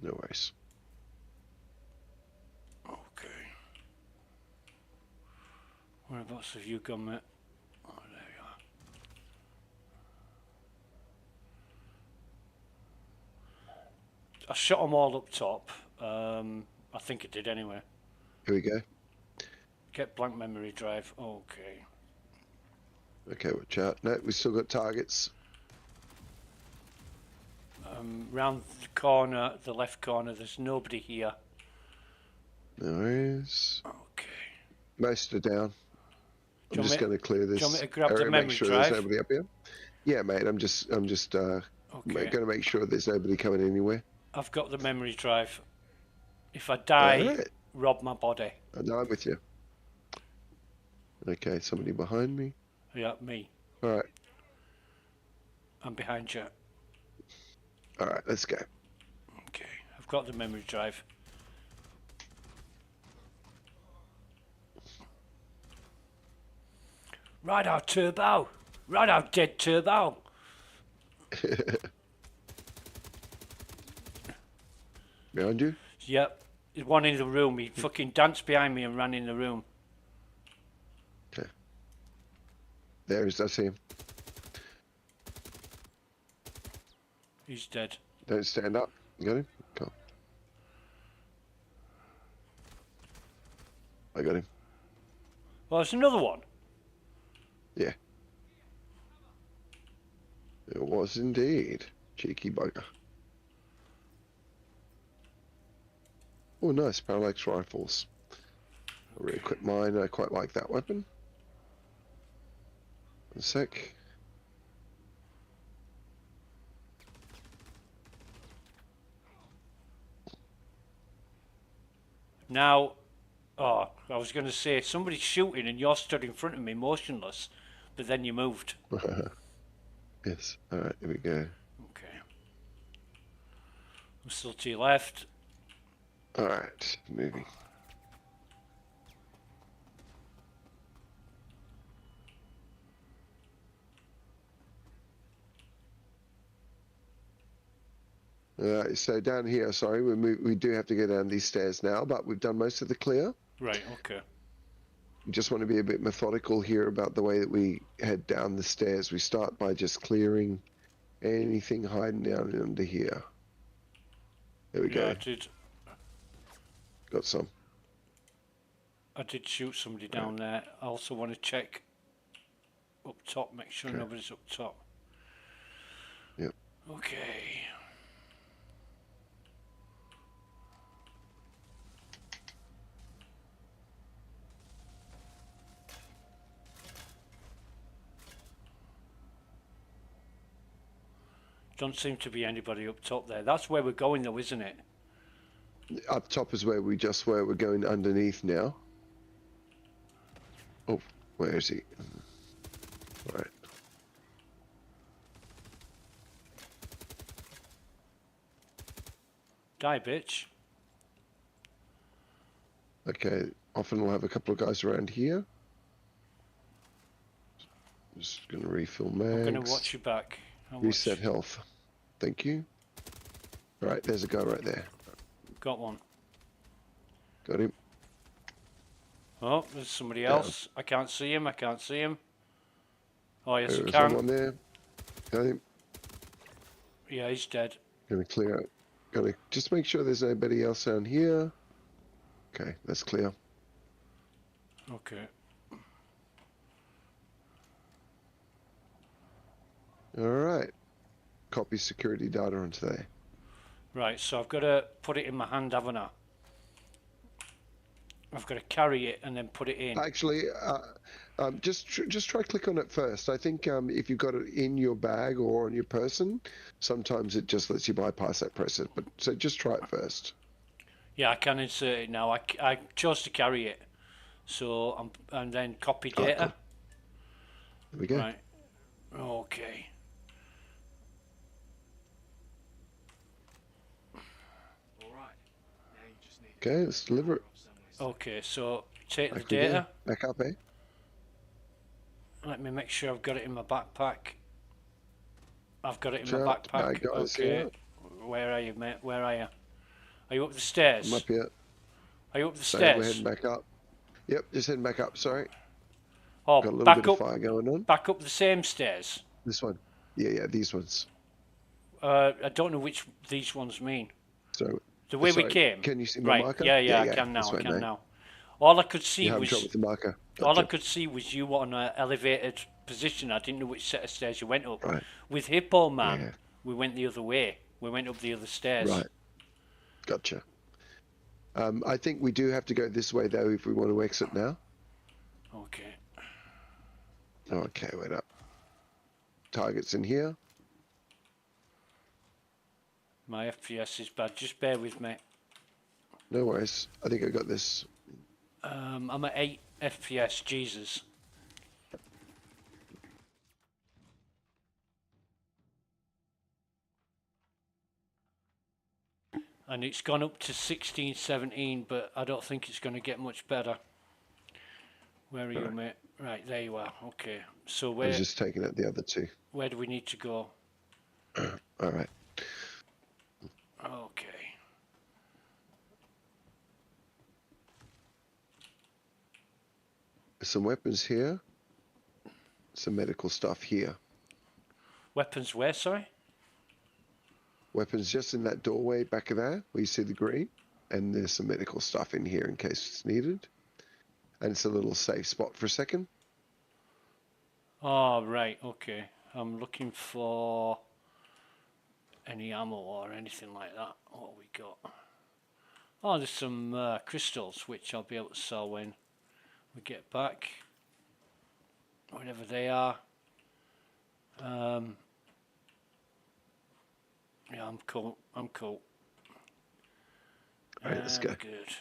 No worries. Okay. Whereabouts have you gone, mate? Oh, there you are. I shot them all up top. I think it did anyway. Here we go. Get blank memory drive. Okay. Okay, watch out. No, we still got targets. Round the corner, the left corner, there's nobody here. No worries. Okay. Most are down. I'm just going to clear this. Do you want me to grab the area, memory make sure drive? there's nobody up here. Yeah, mate. I'm just going to make sure there's nobody coming anywhere. I've got the memory drive. If I die, rob my body. I'm with you. Okay, somebody behind me. Yeah, me. All right. I'm behind you. All right, let's go. Okay, I've got the memory drive. Right out, Turbo. Right out, dead Turbo. Behind you? Yep. There's one in the room. He fucking danced behind me and ran in the room. Okay. There is, I see him. He's dead. Don't stand up. You got him? Come. I got him. Well, there's another one. Yeah. It was indeed. Cheeky bugger. Oh, nice. Parallax rifles. I'll re-equip mine. I quite like that weapon. One sec. Now, oh, I was going to say, somebody's shooting and you're stood in front of me motionless, but then you moved. Yes. Alright, here we go. Okay. I'm still to your left. Alright, moving. So down here, sorry, we do have to go down these stairs now, but we've done most of the clear. Right, okay. We just want to be a bit methodical here about the way that we head down the stairs. We start by just clearing anything hiding down under here. There we go. Got some. I did shoot somebody down there. I also want to check up top, make sure nobody's up top. Yep. Okay. Don't seem to be anybody up top there. That's where we're going though, isn't it? Up top is where we just were. We're going underneath now. Oh, where is he? All right. Die, bitch. Okay, often we'll have a couple of guys around here. Just going to refill mags. I'm going to watch you back. Reset health. Thank you. All right, there's a guy right there. Got one. Got him. Oh, there's somebody else. I can't see him. I can't see him. Oh, yes, I There's can. someone there. Got him. Yeah, he's dead. Gonna clear out. Gotta just make sure there's nobody else down here. Okay, that's clear. Okay. All right. Copy security data onto there. Right, so I've got to put it in my hand, haven't I? I've got to carry it and then put it in. Actually, just try click on it first. I think if you've got it in your bag or on your person, sometimes it just lets you bypass that process. But so just try it first. Yeah, I can insert it now. I chose to carry it, so and then copy data. Cool. There we go. Right. Okay. Okay, let's deliver it. Okay, so take the Back we go. data. Back up, eh? Let me make sure I've got it in my backpack. I've got it in Sure. my backpack. Right, guys, Okay. yeah. Where are you, mate? Where are you? Are you up the stairs? I'm up here. Are you up the So stairs? we're heading back up. Yep, just heading back up. Sorry. Oh, Got a little back bit up. of fire going on. Back up the same stairs. This one. Yeah, these ones. I don't know which these ones mean. So The way we sorry, came. Can you see my Right. marker? Yeah, I can now. this I way, can mate. now. All I could see You having was trouble with the marker? all I Gotcha. could see was you on an elevated position. I didn't know which set of stairs you went up. Right. With Hippo Man, Yeah. we went the other way. We went up the other stairs. Right. Gotcha. I think we do have to go this way though if we want to exit now. Okay. Okay, wait up. Targets in here. My FPS is bad. Just bear with me. No worries. I think I got this. I'm at 8 FPS. Jesus. And it's gone up to 16, 17, but I don't think it's going to get much better. Where are you, mate? Right, there you are. Okay. So I where was just taking out the other two. where do we need to go? All right. Okay. Some weapons here. Some medical stuff here. Weapons where, sorry? Weapons just in that doorway back of there, where you see the green. And there's some medical stuff in here in case it's needed. And it's a little safe spot for a second. Oh, right, okay. I'm looking for any ammo or anything like that. What have we got? Oh, there's some crystals, which I'll be able to sell when we get back. Whatever they are. Yeah, I'm cool. I'm cool. All right, let's go. Good.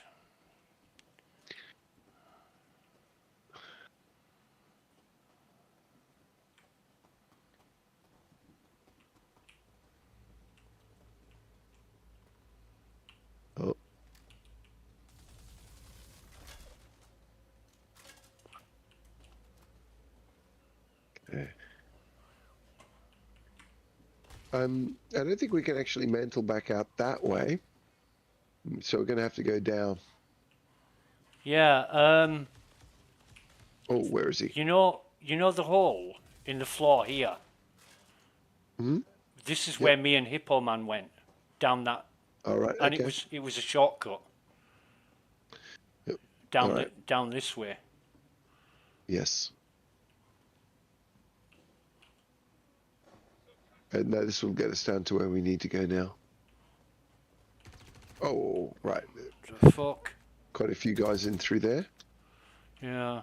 Oh. Okay. I don't think we can actually mantle back out that way. So we're going to have to go down. Yeah, Oh, where is he? you know the hole in the floor here? Hmm? This is where me and Hippo Man went. Down that. All right, And okay. it was a shortcut. Yep. Down All right. down this way. Yes. And now this will get us down to where we need to go now. Oh, right. The fuck? Quite a few guys in through there. Yeah.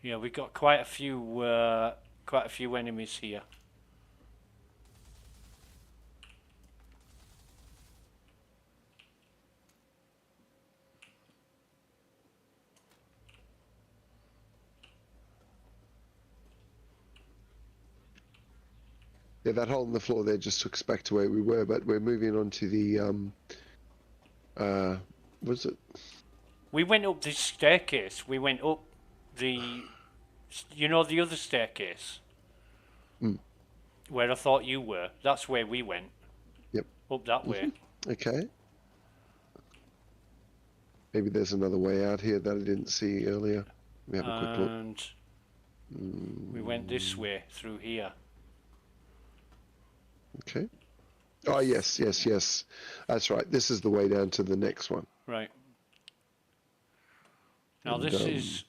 Yeah, we got quite a few enemies here. Yeah, that hole in the floor there just took us back to where we were, but we're moving on to the was it? We went up this staircase. We went up the, you know, the other staircase. Where I thought you were. That's where we went. Yep. Up that way. Okay. Maybe there's another way out here that I didn't see earlier. Let me have a quick look. And we went this way through here. Okay. Oh, yes, yes, yes. That's right. This is the way down to the next one. Right. Now And,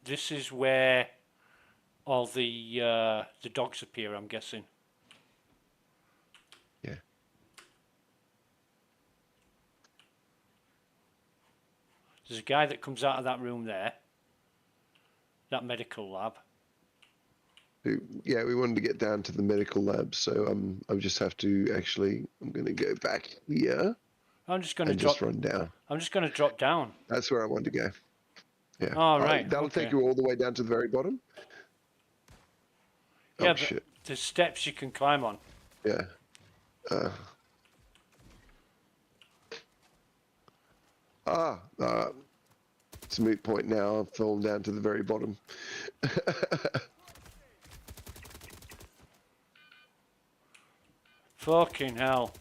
this is where all the dogs appear, I'm guessing. Yeah. There's a guy that comes out of that room there. That medical lab. Yeah, we wanted to get down to the medical lab, so I just have to actually. I'm going to go back here. I'm just going to just run down. I'm just going to drop down. That's where I want to go. Yeah. Oh, right. That'll take you all the way down to the very bottom. Yeah, oh, but shit. there's steps you can climb on. Yeah. It's a moot point now. I've fallen down to the very bottom. Fucking hell.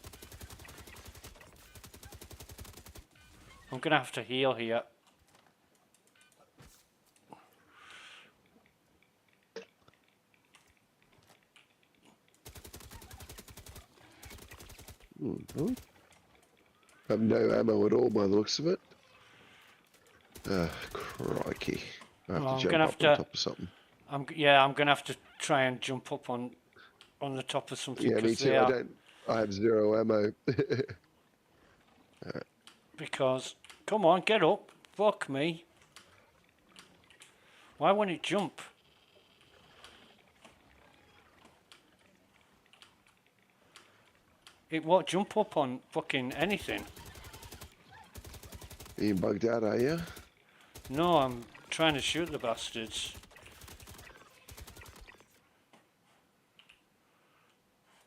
I'm going to have to heal here. I have no ammo at all by the looks of it. Crikey. I have to jump up on top of something. I'm going to have to try and jump up on the top of something. Yeah, me too. I have zero ammo. Because, come on, get up. Fuck me. Why won't it jump? It won't jump up on fucking anything. Are you bugged out, are you? No, I'm trying to shoot the bastards.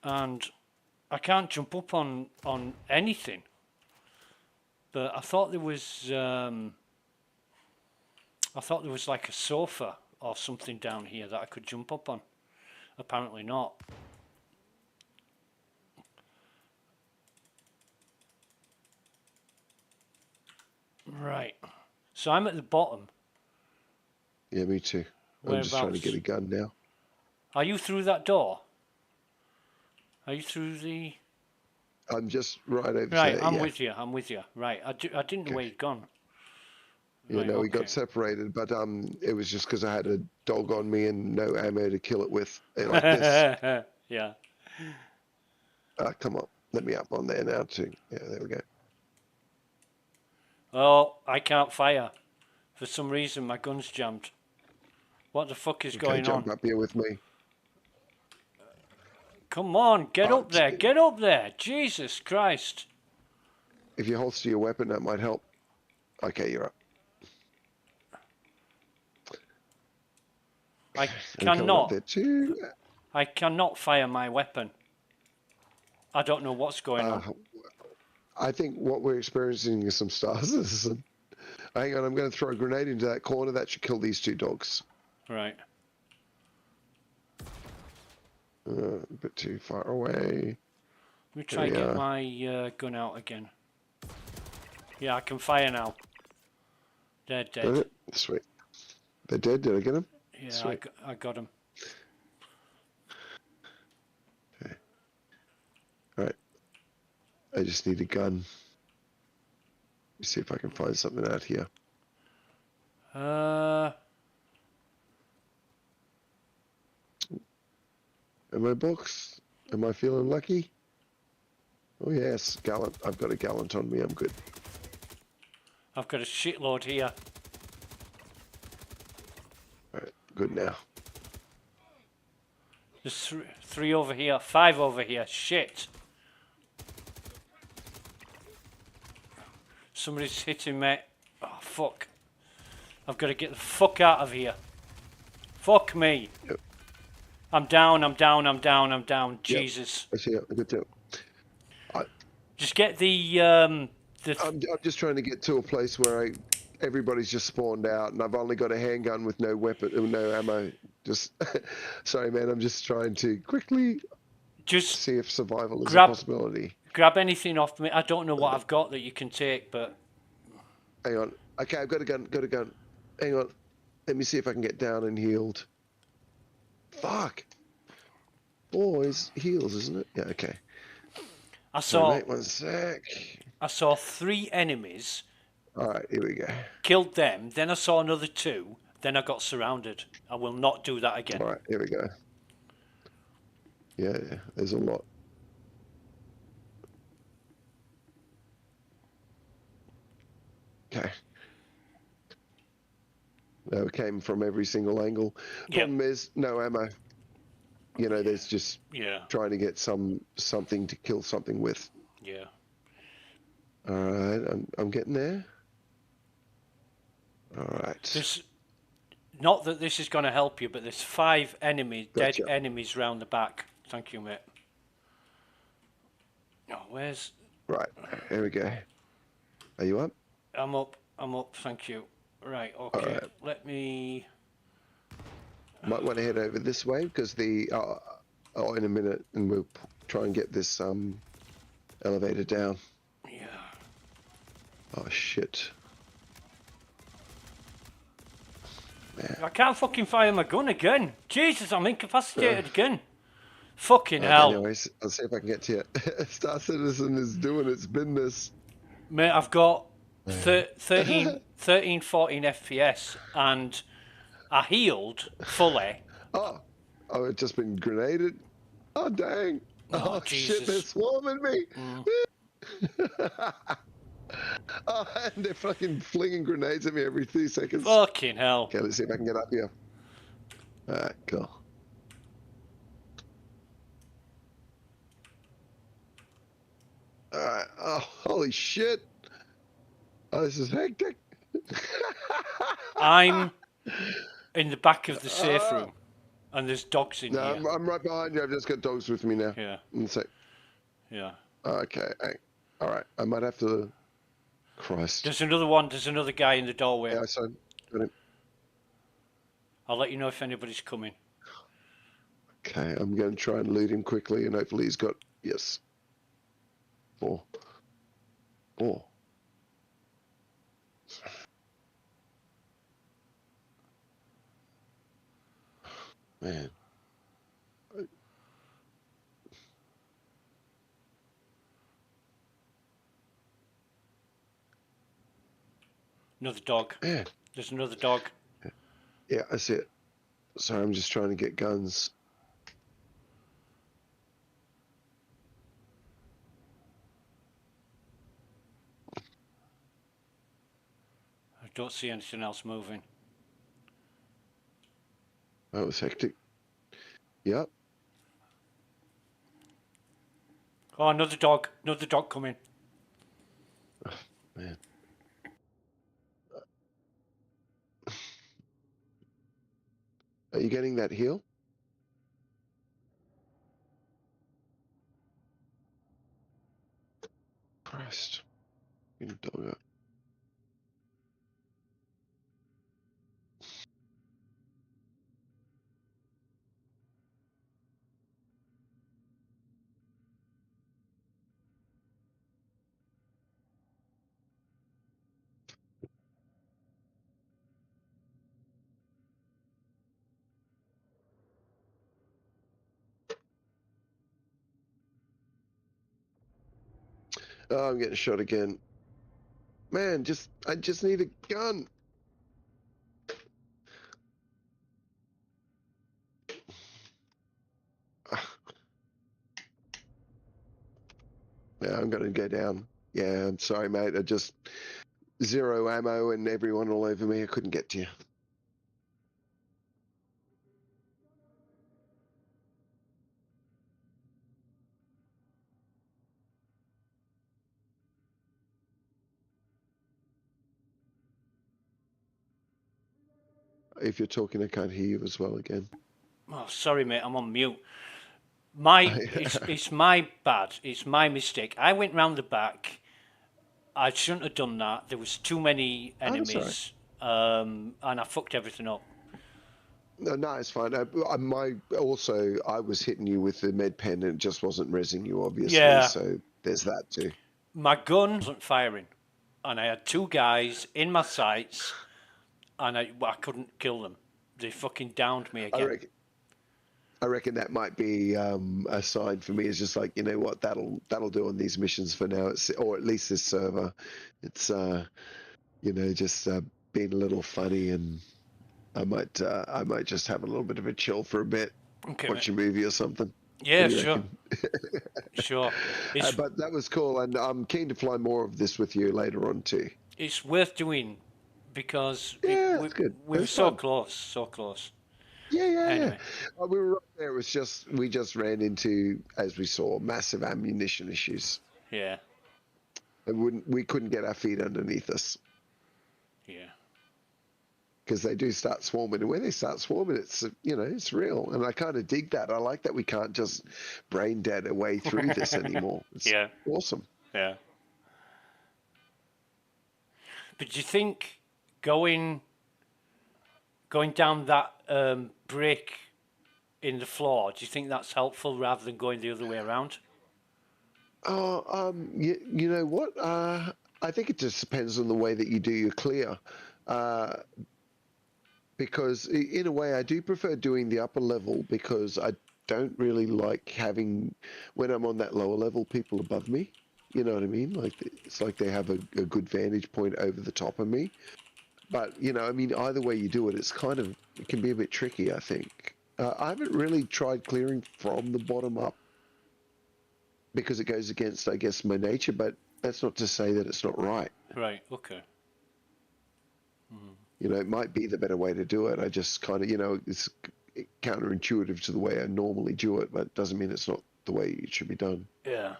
and I can't jump up on anything. But I thought there was like a sofa or something down here that I could jump up on. Apparently not. Right. So I'm at the bottom. Yeah, me too. I'm just trying to get a gun now. Are you through that door? Are you through the... I'm just right over there. Right, I'm with you. Right, I didn't know where you'd gone. Yeah, Right, no, we got separated, but it was just because I had a dog on me and no ammo to kill it with, like this. Yeah. Come on, let me up on there now too. Yeah, there we go. Oh, I can't fire. For some reason, my gun's jammed. What the fuck is going on? Jump up here with me. Come on, get up there, get up there. Jesus Christ. If you holster your weapon, that might help. Okay, you're up. I cannot fire my weapon. I don't know what's going on. I think what we're experiencing is some star citizen. Hang on, I'm going to throw a grenade into that corner. That should kill these two dogs. Right. A bit too far away. Let me try and get my gun out again. Yeah, I can fire now. They're dead. Sweet. They're dead? Did I get them? Yeah, sweet. I got them. Okay. Alright. I just need a gun. Let me see if I can find something out here. Ammo box? Am I feeling lucky? Oh yes, gallant. I've got a gallant on me. I'm good. I've got a shitload here. Alright, good now. There's three over here, 5 over here. Shit. Somebody's hitting me. Oh, fuck. I've got to get the fuck out of here. Fuck me. Yep. I'm down. Jesus. I see it. Good too. Just get the... I'm just trying to get to a place where everybody's just spawned out, and I've only got a handgun with no weapon, no ammo. Just sorry, man. I'm just trying to quickly see if survival is a possibility. Grab anything off me. I don't know what I've got that you can take, but hang on. Okay, I've got a gun. Hang on. Let me see if I can get down and healed. Fuck. Boys, heals, isn't it? Yeah. Okay. I saw. Wait 1 sec. I saw 3 enemies. All right, here we go. Killed them. Then I saw another 2. Then I got surrounded. I will not do that again. All right, here we go. Yeah, there's a lot. Okay. They came from every single angle. Problem is, no ammo. You know, there's just trying to get something to kill something with. Yeah. All right, I'm getting there. All right. Not that this is going to help you, but there's 5 enemies, dead enemies round the back. Thank you, mate. Oh, where's... Right, here we go. Are you up? I'm up, thank you. Right, okay, let me... Might want to head over this way, because in a minute, and we'll try and get this elevator down. Yeah. Oh, shit. Man. I can't fucking fire my gun again. Jesus, I'm incapacitated again. Fucking hell. Anyways, I'll see if I can get to you. Star Citizen is doing its business. Mate, I've got 13, 14 FPS, and I healed fully. Oh, it's just been grenaded? Oh, dang. Oh Jesus. Shit, they're swarming me. Oh, and they're fucking flinging grenades at me every 2 seconds. Fucking hell. Okay, let's see if I can get up here. Alright, cool. Alright, oh, holy shit. Oh, this is hectic. I'm in the back of the safe room. And there's dogs in No, here. I'm right behind you. I've just got dogs with me now. Yeah. Yeah. Okay. All right. I might have to. Christ. There's another one. There's another guy in the doorway. Yeah, so. I'll let you know if anybody's coming. Okay, I'm going to try and loot him quickly, and hopefully he's got. Yes. 4. Man. Another dog. Man. There's another dog. Yeah, I see it. Sorry, I'm just trying to get guns. I don't see anything else moving. That was hectic. Yep. Oh, another dog. Another dog coming. Oh, man. Are you getting that heal? Christ. Get a dog up. Oh, I'm getting shot again. Man, I just need a gun. Yeah, I'm gonna go down. Yeah, I'm sorry, mate. I just 0 ammo and everyone all over me. I couldn't get to you. If you're talking, I can't hear you as well again. Oh, sorry, mate. I'm on mute. It's my bad. It's my mistake. I went round the back. I shouldn't have done that. There was too many enemies, and I fucked everything up. No, it's fine. I was hitting you with the med pen and it just wasn't rezzing you, obviously. Yeah. So there's that too. My gun wasn't firing, and I had 2 guys in my sights, and I couldn't kill them. They fucking downed me again. I reckon that might be a sign for me. It's just like, you know what, that'll do on these missions for now. Or at least this server. It's just being a little funny, and I might just have a little bit of a chill for a bit. Okay, watch a movie or something. Yeah, sure. Sure. But that was cool, and I'm keen to fly more of this with you later on too. It's worth doing because it's good. We were so close. Yeah. Anyway. We were right there. It was we just ran into, as we saw, massive ammunition issues. Yeah. And we couldn't get our feet underneath us. Yeah. Because they do start swarming, and when they start swarming, it's real, and I kind of dig that. I like that we can't just brain dead our way through this anymore. It's awesome. Yeah. But do you think going down that break in the floor, do you think that's helpful rather than going the other way around? Oh, you know what? I think it just depends on the way that you do your clear. Because in a way, I do prefer doing the upper level, because I don't really like having, when I'm on that lower level, people above me. You know what I mean? Like, it's like they have a good vantage point over the top of me. But, either way you do it, it can be a bit tricky, I think. I haven't really tried clearing from the bottom up, because it goes against, I guess, my nature, but that's not to say that it's not right. Right, okay. It might be the better way to do it. I just kind of, it's counterintuitive to the way I normally do it, but it doesn't mean it's not the way it should be done. Yeah.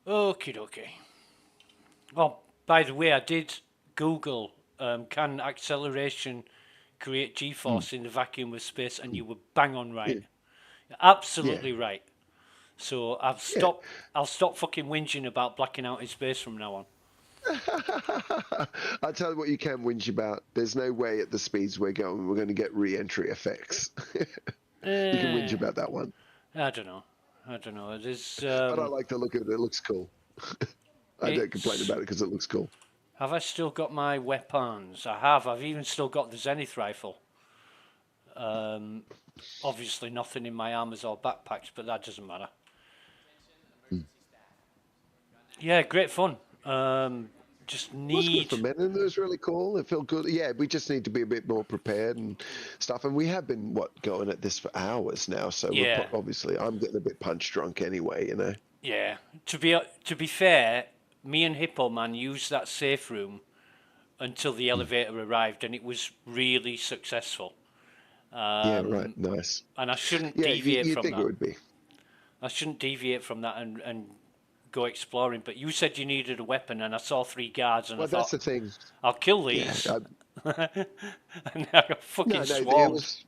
Okie dokie. Oh, by the way, I did Google, can acceleration create G-force in the vacuum of space, and you were bang on right. Yeah. Absolutely right. So I'll Yeah. stop fucking whinging about blacking out in space from now on. I'll tell you what you can whinge about. There's no way at the speeds we're going to get re-entry effects. You can whinge about that one. I don't know. There's But I like the look of it. It looks cool. I don't complain about it because it looks cool. Have I still got my weapons? I have. I've even still got the Zenith rifle. Obviously nothing in my armors or backpacks, but that doesn't matter. Yeah, great fun. Just It was good need. for men, and it was really cool. It felt good. Yeah, we just need to be a bit more prepared and stuff. And we have been going at this for hours now. So Yeah. obviously, I'm getting a bit punch drunk anyway. You know. Yeah. To be fair, me and Hippo Man used that safe room until the elevator arrived, and it was really successful. Yeah. Right. Nice. And I shouldn't Yeah. deviate You from think that. it would be? I shouldn't deviate from that and go exploring. But you said you needed a weapon, and I saw 3 guards, and Well, I thought, that's the thing. I'll kill these. Yeah. And I got fucking No, swarmed.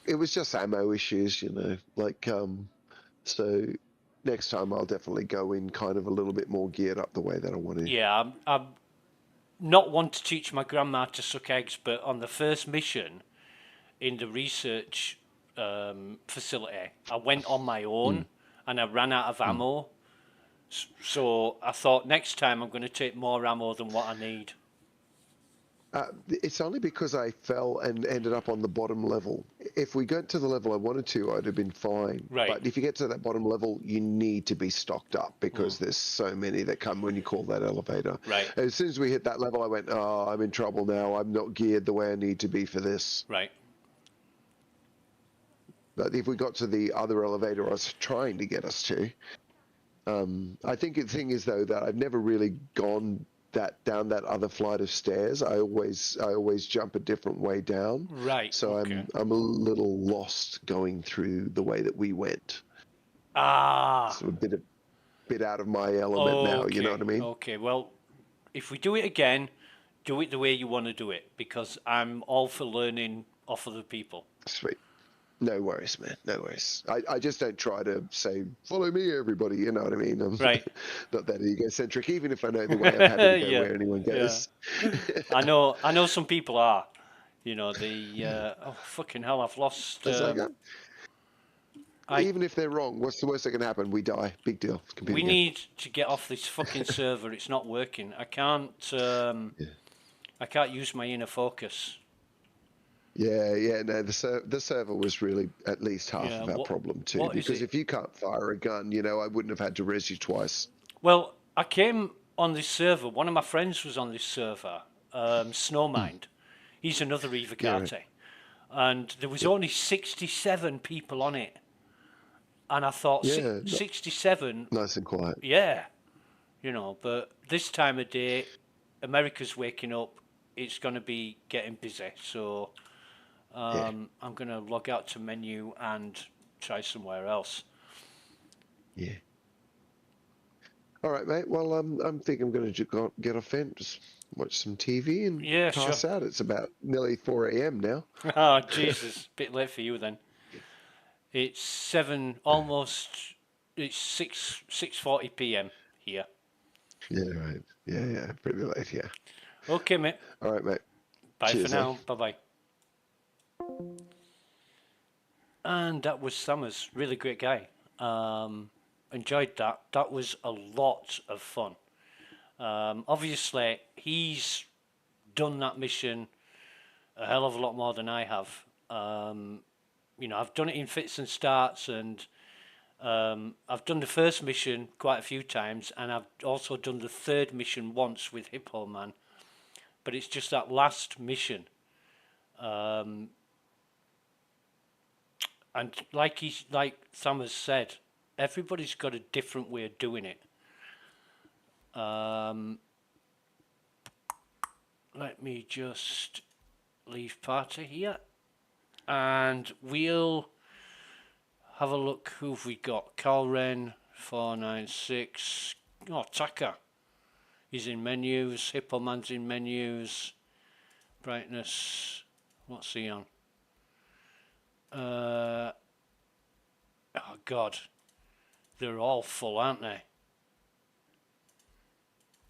it was just ammo issues, you know. Like, so next time I'll definitely go in kind of a little bit more geared up the way that I want to. Yeah, I'm not one to teach my grandma to suck eggs, but on the first mission in the research facility, I went on my own and I ran out of ammo. So I thought next time I'm going to take more ammo than what I need. It's only because I fell and ended up on the bottom level. If we got to the level I wanted to, I'd have been fine. Right. But if you get to that bottom level, you need to be stocked up because there's so many that come when you call that elevator. Right. As soon as we hit that level, I went, oh, I'm in trouble now. I'm not geared the way I need to be for this. Right. But if we got to the other elevator I was trying to get us to, I think the thing is, though, that I've never really gone down that other flight of stairs. I always jump a different way down. Right. So okay. I'm a little lost going through the way that we went. Ah. So a bit out of my element now. You know what I mean? Okay. Well, if we do it again, do it the way you want to do it, because I'm all for learning off other people. Sweet. No worries, man. No worries. I just don't try to say, follow me, everybody. You know what I mean? I'm Right. not that egocentric, even if I know the way, I'm happy to go where anyone goes. I know some people are. You know, oh, fucking hell, I've lost... even if they're wrong, what's the worst that can happen? We die. Big deal. We need to get off this fucking server. It's not working. I can't use my inner focus. Yeah, no, the server was really at least half of our problem too. Because if you can't fire a gun, you know, I wouldn't have had to res you twice. Well, I came on this server. One of my friends was on this server, Snowmind. He's another Evocati. Yeah, right. And there was only 67 people on it. And I thought, 67... Nice and quiet. Yeah. You know, but this time of day, America's waking up. It's going to be getting busy. So... I'm going to log out to menu and try somewhere else. Yeah. All right, mate. Well, I'm thinking I'm going to get off and just watch some TV and pass out. It's about nearly 4 a.m. now. Oh, Jesus. Bit late for you then. It's 6:40 p.m. here. Yeah, right. Yeah. Pretty late, yeah. Okay, mate. All right, mate. Bye. Cheers, for now. Bye-bye. And that was Summers. Really great guy. Enjoyed that. That was a lot of fun. Obviously, he's done that mission a hell of a lot more than I have. You know, I've done it in fits and starts, and I've done the first mission quite a few times, and I've also done the third mission once with Hippo Man. But it's just that last mission. And like Sam has said, everybody's got a different way of doing it. Let me just leave party here, and we'll have a look. Who've we got? Calren 496. Oh, Taka. He's in menus. Hippo Man's in menus. Brightness. What's he on? Oh God, they're all full, aren't they?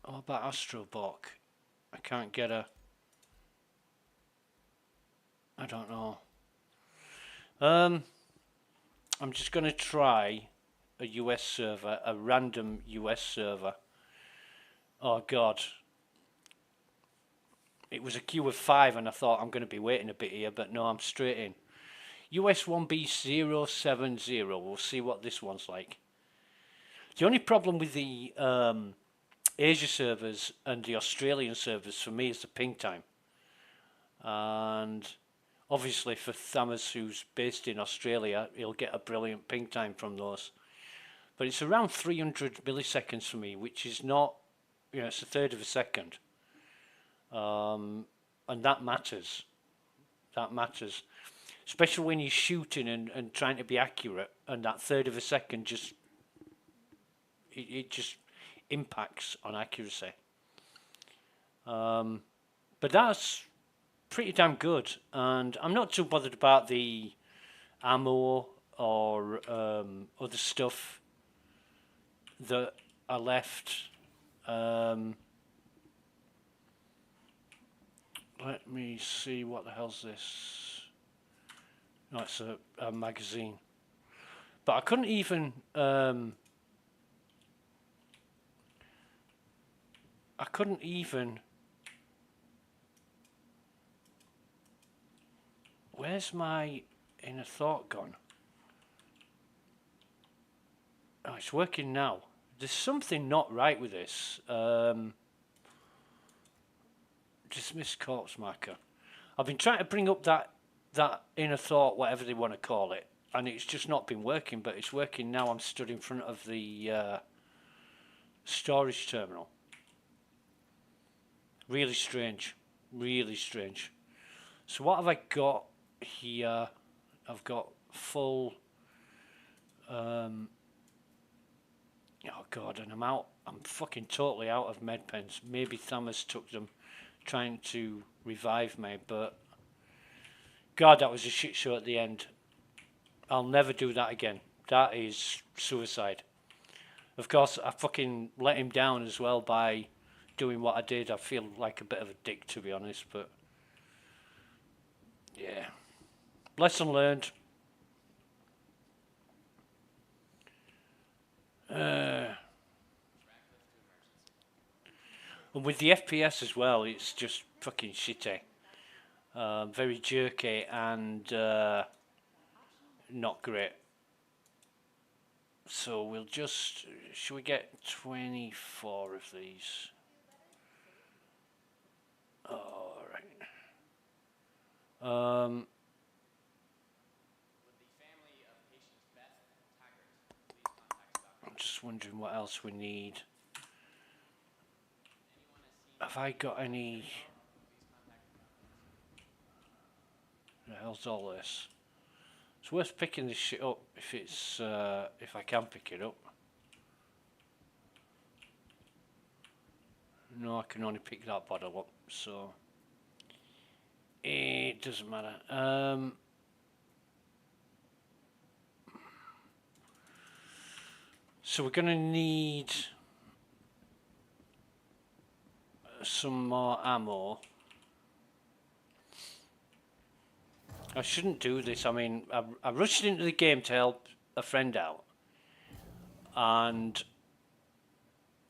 What about Astrobok? I can't get a. I don't know. I'm just going to try a US server, a random US server. Oh God. It was a queue of 5 and I thought I'm going to be waiting a bit here, but no, I'm straight in. US 1B070, we'll see what this one's like. The only problem with the Asia servers and the Australian servers for me is the ping time. And obviously for Thamas, who's based in Australia, he'll get a brilliant ping time from those. But it's around 300 milliseconds for me, which is not, it's a third of a second. And that matters. That matters. Especially when you're shooting and trying to be accurate, and that third of a second just, it just impacts on accuracy. But that's pretty damn good, and I'm not too bothered about the ammo or other stuff that I left. Let me see, what the hell's this? No, it's a magazine. But I couldn't even where's my inner thought gone? Oh, it's working now. There's something not right with this. Dismiss corpse marker. I've been trying to bring up that inner thought, whatever they want to call it, and it's just not been working, but it's working now. I'm stood in front of the storage terminal. Really strange. Really strange. So what have I got here? I've got full oh God, and I'm fucking totally out of med pens. Maybe Thamas took them trying to revive me, but God, that was a shit show at the end. I'll never do that again. That is suicide. Of course, I fucking let him down as well by doing what I did. I feel like a bit of a dick, to be honest, but yeah. Lesson learned. And with the FPS as well, it's just fucking shitty. Very jerky and not great. So we'll just, should we get 24 of these? All right. I'm just wondering what else we need. Have I got any? The hell's all this? It's worth picking this shit up if it's if I can pick it up. No, I can only pick that bottle up, so it doesn't matter. So we're gonna need some more ammo. I shouldn't do this. I mean, I rushed into the game to help a friend out, and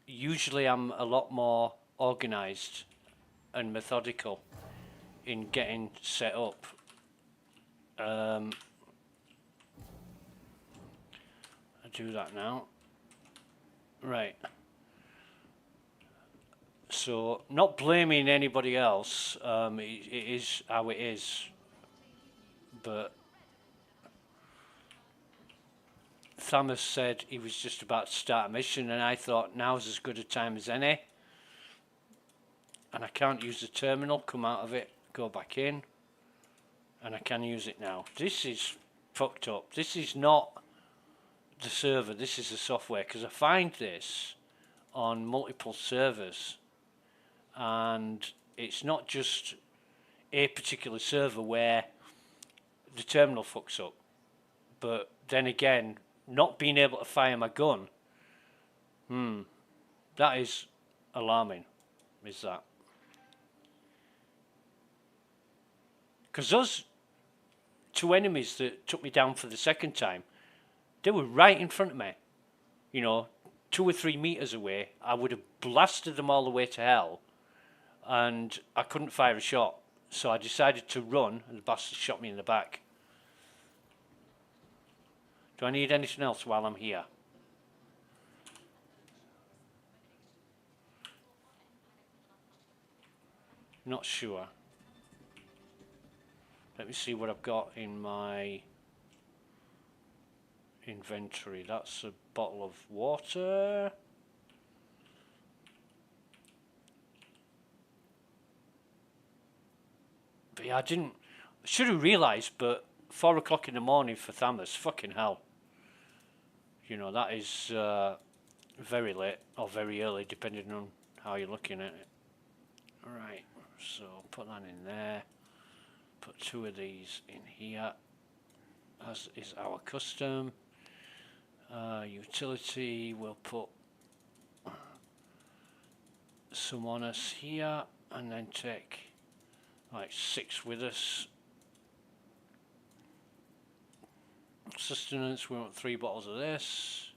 usually I'm a lot more organised and methodical in getting set up. I do that now. Right. So, not blaming anybody else, it is how it is, but Thamas said he was just about to start a mission, and I thought now's as good a time as any, and I can't use the terminal, come out of it, go back in, and I can use it now. This is fucked up. This is not the server, this is the software, because I find this on multiple servers. And it's not just a particular server where the terminal fucks up. But then again, not being able to fire my gun, that is alarming, is that? Because those two enemies that took me down for the second time, they were right in front of me. You know, 2 or 3 meters away. I would have blasted them all the way to hell, and I couldn't fire a shot. So I decided to run, and the bastard shot me in the back. Do I need anything else while I'm here? Not sure. Let me see what I've got in my inventory. That's a bottle of water. But yeah, should have realised, but 4 o'clock in the morning for Thammers, fucking hell. You know, that is very late or very early, depending on how you're looking at it. Alright, so put that in there. Put 2 of these in here, as is our custom. Utility, we'll put some on us here, and then take like 6 with us. Sustenance, we want 3 bottles of this.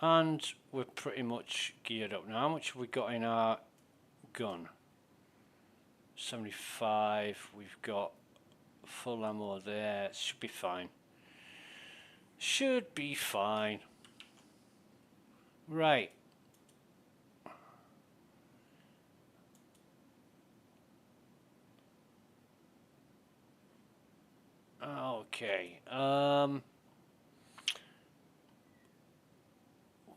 And we're pretty much geared up now. How much have we got in our gun? 75. We've got full ammo there. It should be fine. Should be fine. Right. Okay.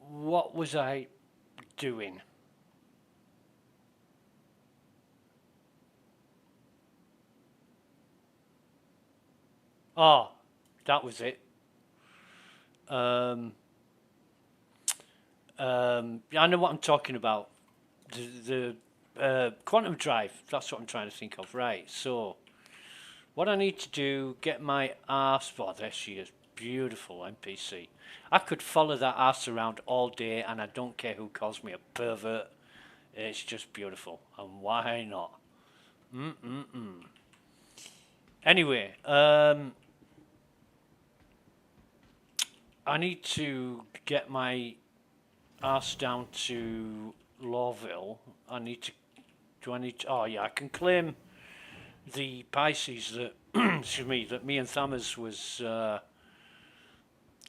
What was I doing? Oh, that was it. Yeah, I know what I'm talking about. The quantum drive. That's what I'm trying to think of. Right. So, what I need to do, get my arse. Oh, there she is. Beautiful NPC. I could follow that arse around all day, and I don't care who calls me a pervert. It's just beautiful, and why not? Anyway, I need to get my arse down to Lawville. Oh yeah, I can claim the Pisces that, excuse me, that me and Thammers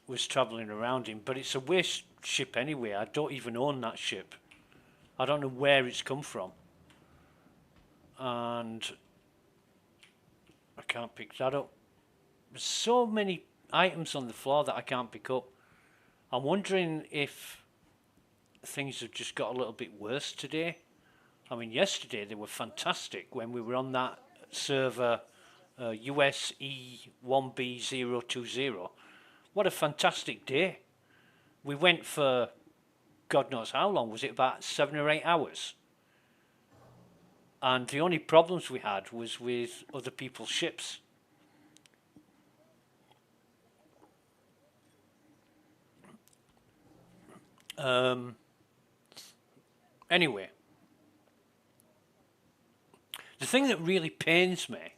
was travelling around in, but it's a waste ship anyway. I don't even own that ship. I don't know where it's come from. And I can't pick that up. There's so many items on the floor that I can't pick up. I'm wondering if things have just got a little bit worse today. I mean, yesterday they were fantastic when we were on that server USE1B020. What a fantastic day. We went for God knows how long. Was it about 7 or 8 hours? And the only problems we had was with other people's ships. Anyway, the thing that really pains me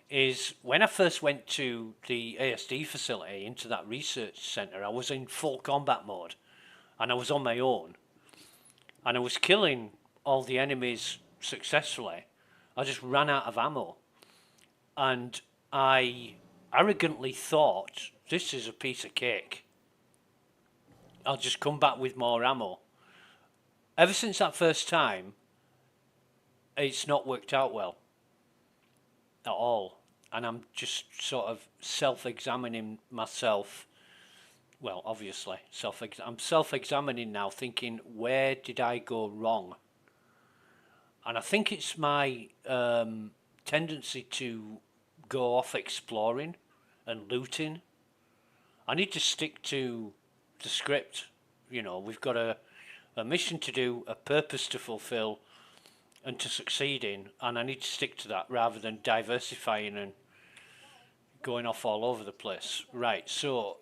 is when I first went to the ASD facility, into that research centre, I was in full combat mode and I was on my own and I was killing all the enemies successfully. I just ran out of ammo and I arrogantly thought, this is a piece of cake. I'll just come back with more ammo. Ever since that first time, it's not worked out well at all. And I'm just sort of self-examining myself. Well, obviously, I'm self-examining now, thinking, where did I go wrong? And I think it's my tendency to go off exploring and looting. I need to stick to the script. You know, we've got a mission to do, a purpose to fulfill, and to succeed in, and I need to stick to that rather than diversifying and going off all over the place. Right, so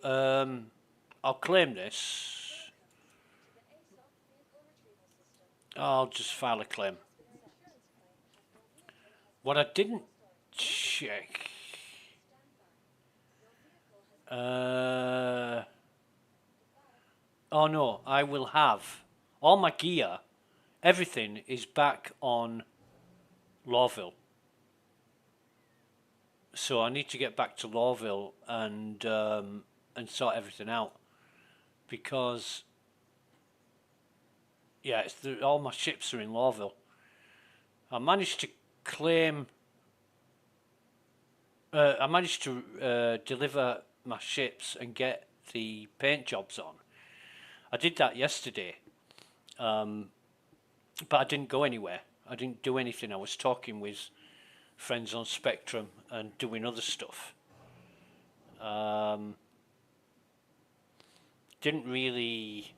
I'll claim this. I'll just file a claim. What I didn't check... oh no, I will have all my gear, everything is back on Lawville. So I need to get back to Lawville and sort everything out, because yeah, all my ships are in Lawville. I managed to claim. I managed to deliver my ships and get the paint jobs on. I did that yesterday, but I didn't go anywhere. I didn't do anything. I was talking with friends on Spectrum and doing other stuff. Didn't really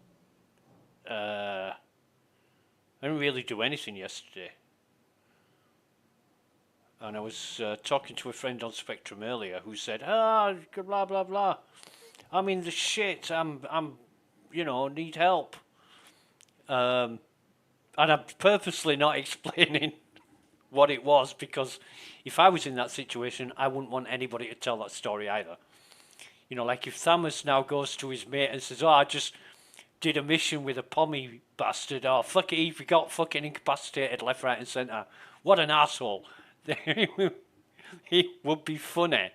do anything yesterday. And I was talking to a friend on Spectrum earlier who said, blah blah blah, I'm in the shit, I'm you know, need help. And I'm purposely not explaining what it was, because if I was in that situation, I wouldn't want anybody to tell that story either. You know, like if Thamus now goes to his mate and says, I just did a mission with a pommy bastard, fuck it, he got fucking incapacitated left, right and centre. What an asshole. It would be funny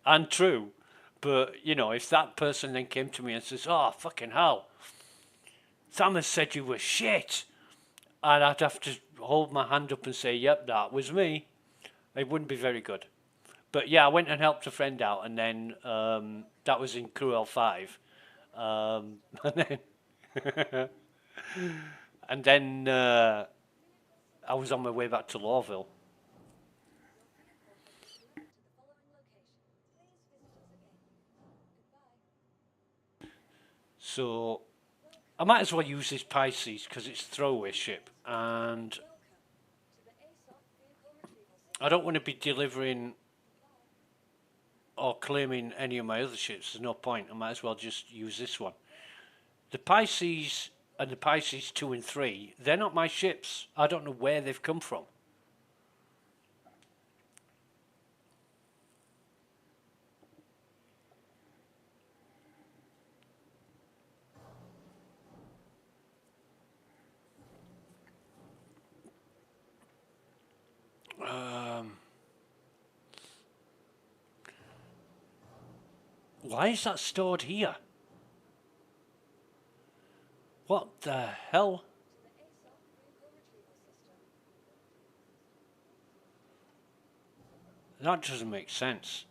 and true. But, you know, if that person then came to me and says, fucking hell, Thamus said you were shit, and I'd have to hold my hand up and say, yep, that was me. It wouldn't be very good. But yeah, I went and helped a friend out, and then that was in Crew L5. And then I was on my way back to Lawville. So I might as well use this Pisces because it's a throwaway ship, and I don't want to be delivering or claiming any of my other ships. There's no point. I might as well just use this one. The Pisces and the Pisces 2 and 3, they're not my ships. I don't know where they've come from. Why is that stored here? What the hell? That doesn't make sense.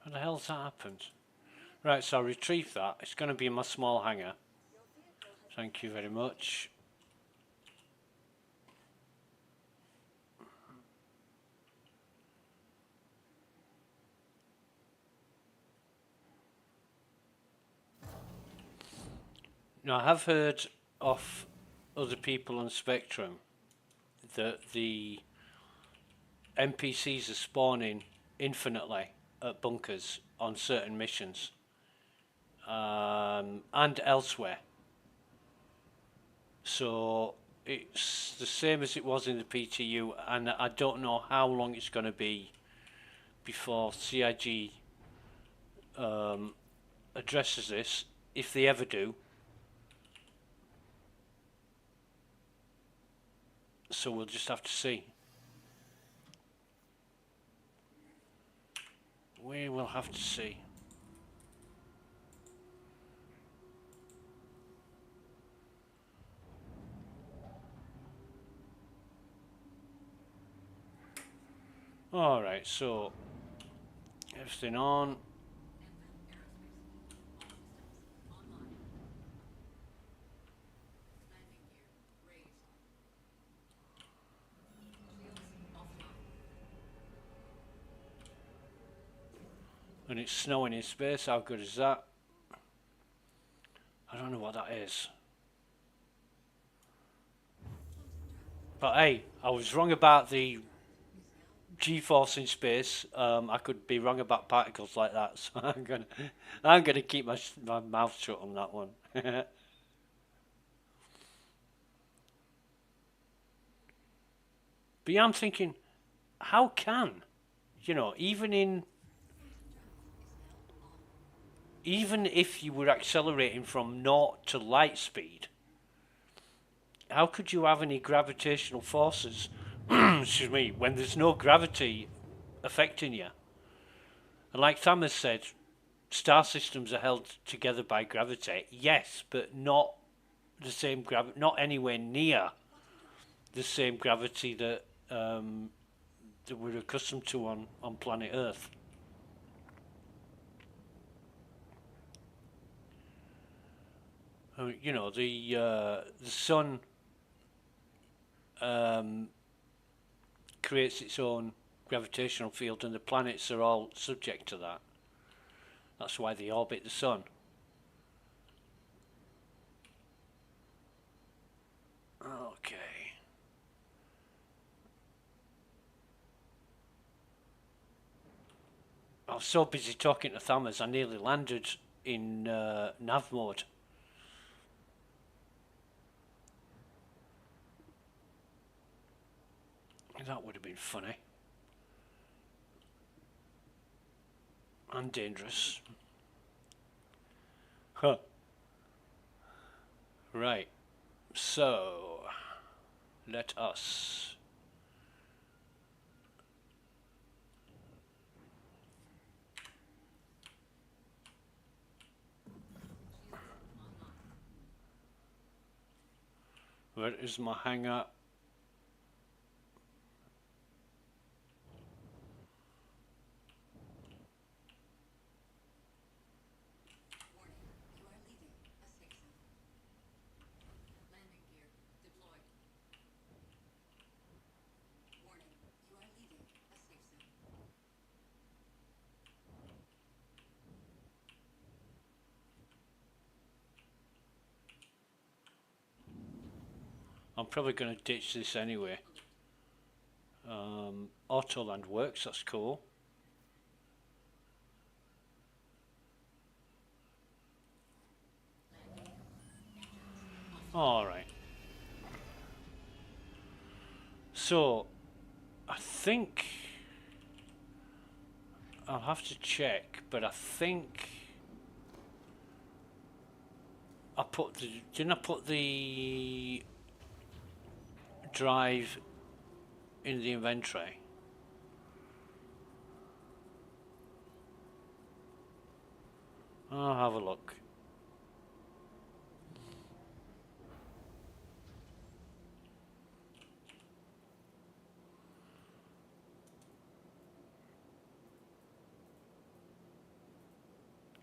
How the hell's that happened? Right, so I'll retrieve that. It's going to be in my small hangar. Thank you very much. Now, I have heard of other people on Spectrum that the NPCs are spawning infinitely at bunkers on certain missions and elsewhere. So it's the same as it was in the PTU, and I don't know how long it's going to be before CIG addresses this, if they ever do. So we'll just have to see. We will have to see. Alright, so everything on. And it's snowing in space. How good is that? I don't know what that is. But hey, I was wrong about the G-force in space. I could be wrong about particles like that, so I'm gonna keep my mouth shut on that one. But yeah, I'm thinking, how can, even if you were accelerating from naught to light speed, how could you have any gravitational forces, excuse me, when there's no gravity affecting you? And like Thomas said, star systems are held together by gravity. Yes, but not the same gravity, not anywhere near the same gravity that that we're accustomed to on planet Earth. The sun creates its own gravitational field, and the planets are all subject to that. That's why they orbit the sun. Okay. I was so busy talking to Thomas, I nearly landed in nav mode. That would have been funny. And dangerous. Huh. Right. So, let us... Where is my hangar? I'm probably going to ditch this anyway. Autoland works, that's cool. Alright. So, I think... I'll have to check, but I think... Didn't I put the drive in the inventory? I'll have a look.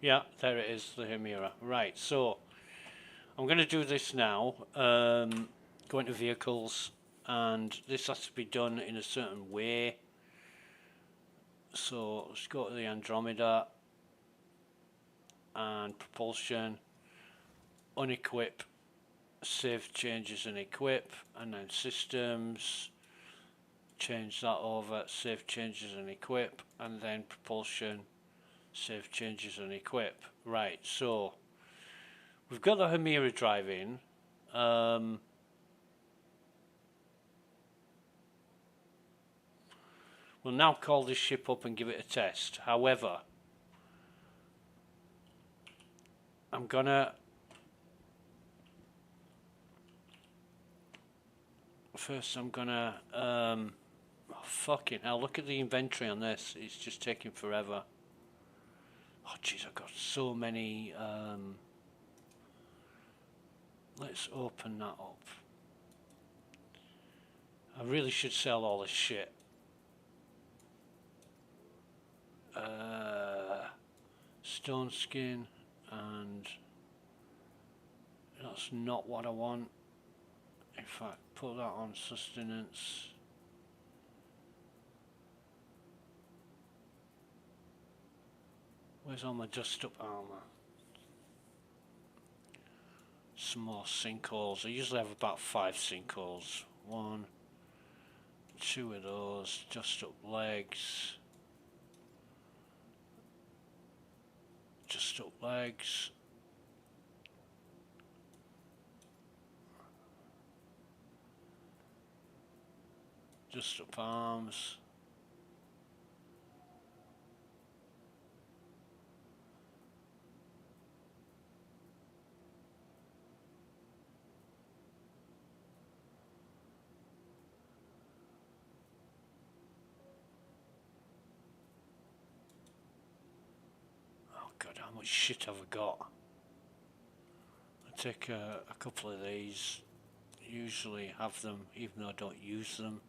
Yeah, there it is, the Hemira. Right, so I'm going to do this now. Go into vehicles, and this has to be done in a certain way. So let's go to the Andromeda and propulsion, unequip, save changes and equip, and then systems, change that over, save changes and equip, and then propulsion, save changes and equip. Right, so we've got the Hemira drive in. We'll now call this ship up and give it a test. However, I'm gonna oh, fucking hell, look at the inventory on this. It's just taking forever. Oh jeez, I've got so many. Let's open that up. I really should sell all this shit. Stone skin, and that's not what I want. In fact, put that on sustenance. Where's all my dust up armour? Some more sinkholes. I usually have about 5 sinkholes. 1, 2 of those. Dust up legs. Dust up legs. Dust up arms. God, how much shit have I got? I take a couple of these, usually have them even though I don't use them.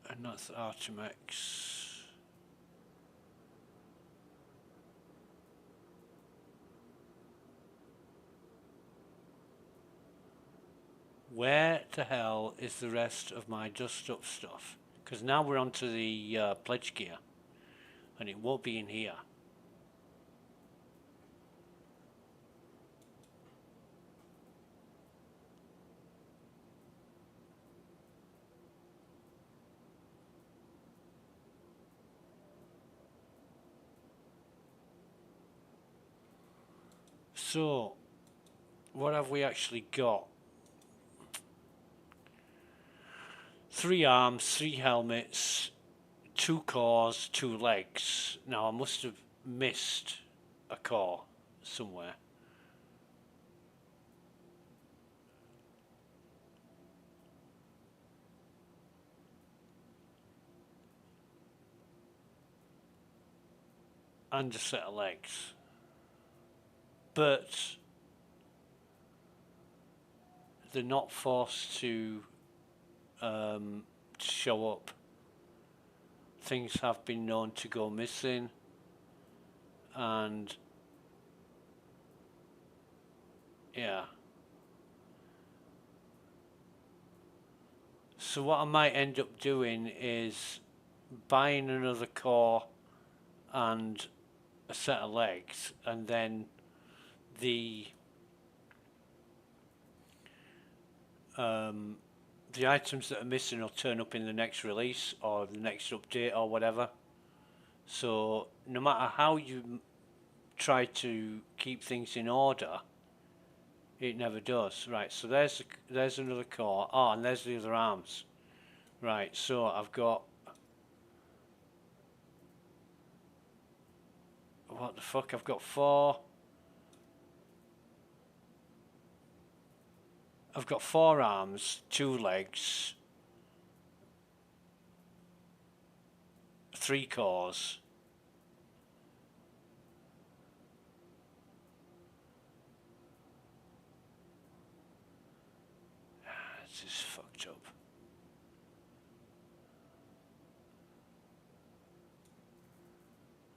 And that's Artemex. Where the hell is the rest of my dust up stuff? Because now we're onto the pledge gear, and it won't be in here. So, what have we actually got? 3 arms, 3 helmets, 2 cores, 2 legs. Now I must have missed a core somewhere. And a set of legs. But they're not forced to show up. Things have been known to go missing, and yeah. So what I might end up doing is buying another core and a set of legs, and then the items that are missing will turn up in the next release or the next update or whatever. So no matter how you try to keep things in order, it never does. Right, so there's another core. Oh, and there's the other arms. Right, so I've got... What the fuck? I've got 4... I've got 4 arms, 2 legs, 3 cores. This is fucked up.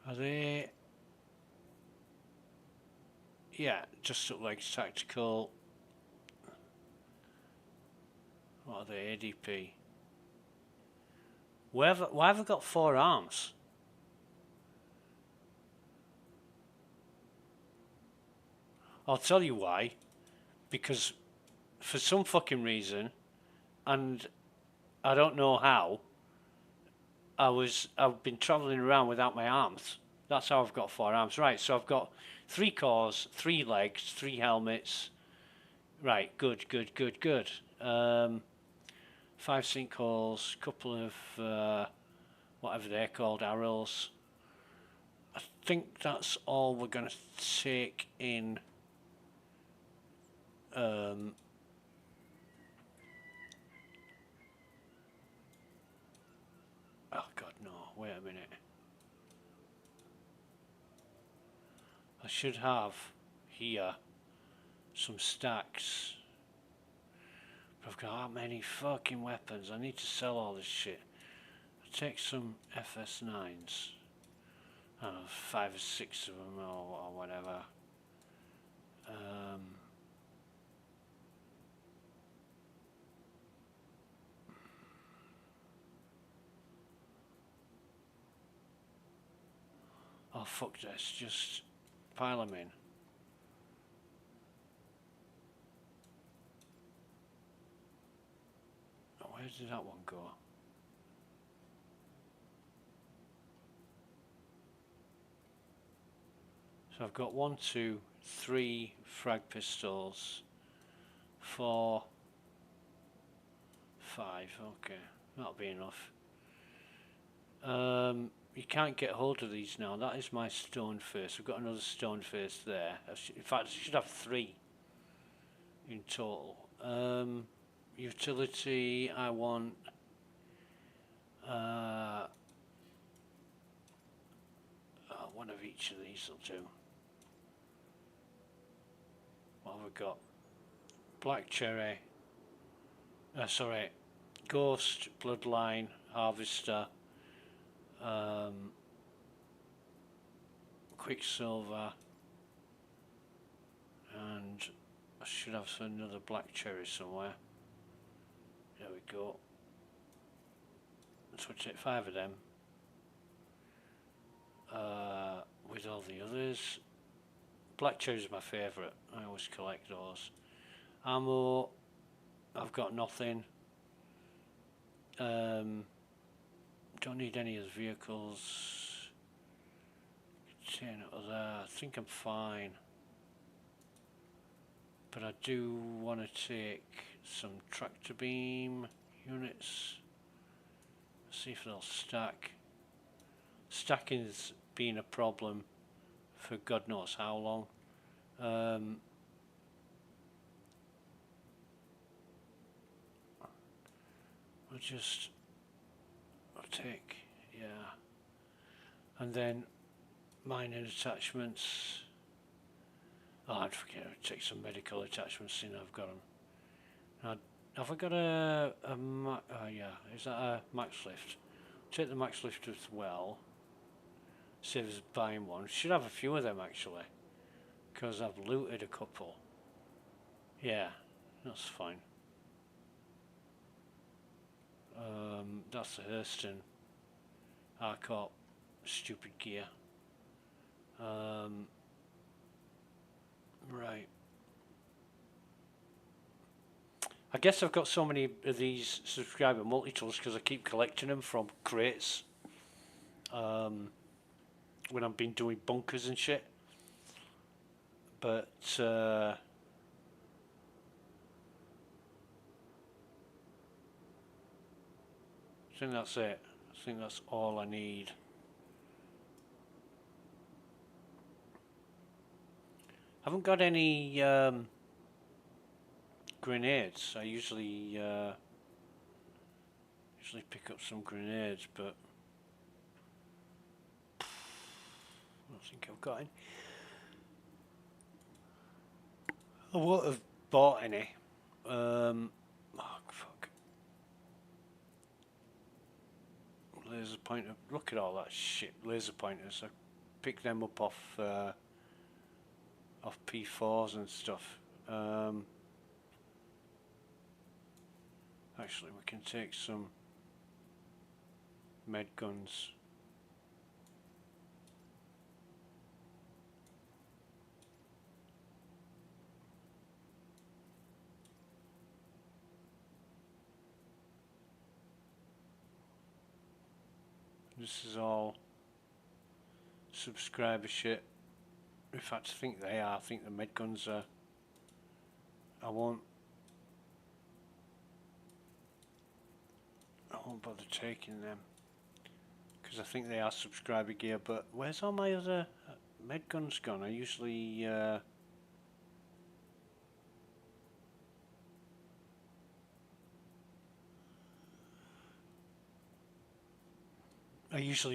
Are they... Yeah, just look like tactical. What are they? ADP. Why have I got 4 arms? I'll tell you why. Because for some fucking reason, and I don't know how, I've been travelling around without my arms. That's how I've got 4 arms. Right, so I've got 3 cores, 3 legs, 3 helmets. Right, good. 5 sinkholes, couple of whatever they're called, arrows. I think that's all we're going to take in. Oh God, no! Wait a minute. I should have here some stacks. I've got how many fucking weapons? I need to sell all this shit. I'll take some FS9s. I don't know, 5 or 6 of them or whatever. Oh fuck this, just pile them in. Oh, where did that one go? So I've got 1, 2, 3 frag pistols, 4, 5, okay, that'll be enough. You can't get hold of these now. That is my stone face. I've got another stone face there. In fact, I should have 3 in total. Utility, I want one of each of these will do. What have we got? Black cherry. Sorry, ghost, bloodline, harvester, quicksilver, and I should have another black cherry somewhere. There we go. So we'll take 5 of them with all the others. Black cherry is my favourite. I always collect those. Ammo, I've got nothing. Don't need any of the vehicles. Container other. I think I'm fine. But I do want to take some tractor beam units. See if they'll stack. Stacking's been a problem for God knows how long. I'll take, yeah. And then mining attachments. Oh, I'd forget to take some medical attachments in. I've got them. Now, have I got oh yeah, is that a max lift? Take the max lift as well. Save us buying one. Should have a few of them actually, because I've looted a couple. Yeah, that's fine. That's the Hurston. Arcot, stupid gear. Right. I guess I've got so many of these subscriber multi-tools because I keep collecting them from crates. When I've been doing bunkers and shit. But I think that's it. I think that's all I need. I haven't got any grenades. I usually pick up some grenades, but I don't think I've got any. I won't have bought any. Oh fuck. Laser pointer. Look at all that shit. Laser pointers. I picked them up off P4s and stuff. Actually, we can take some med guns. This is all subscriber shit. In fact, I think they are. I think the med guns are. I won't bother taking them because I think they are subscriber gear. But where's all my other med guns gone? I usually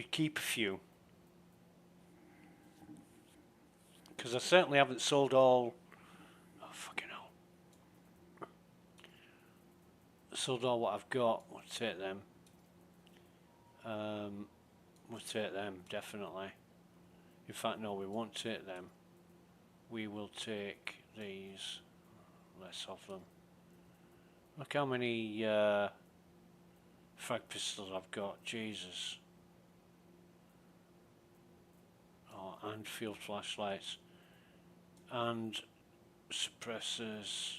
keep a few because I certainly haven't sold all. Oh fucking hell! Sold all what I've got. We'll take them. We'll take them definitely. In fact, no, we won't take them. We will take these. Less of them. Look how many frag pistols I've got. Jesus. Oh and field flashlights and suppressors.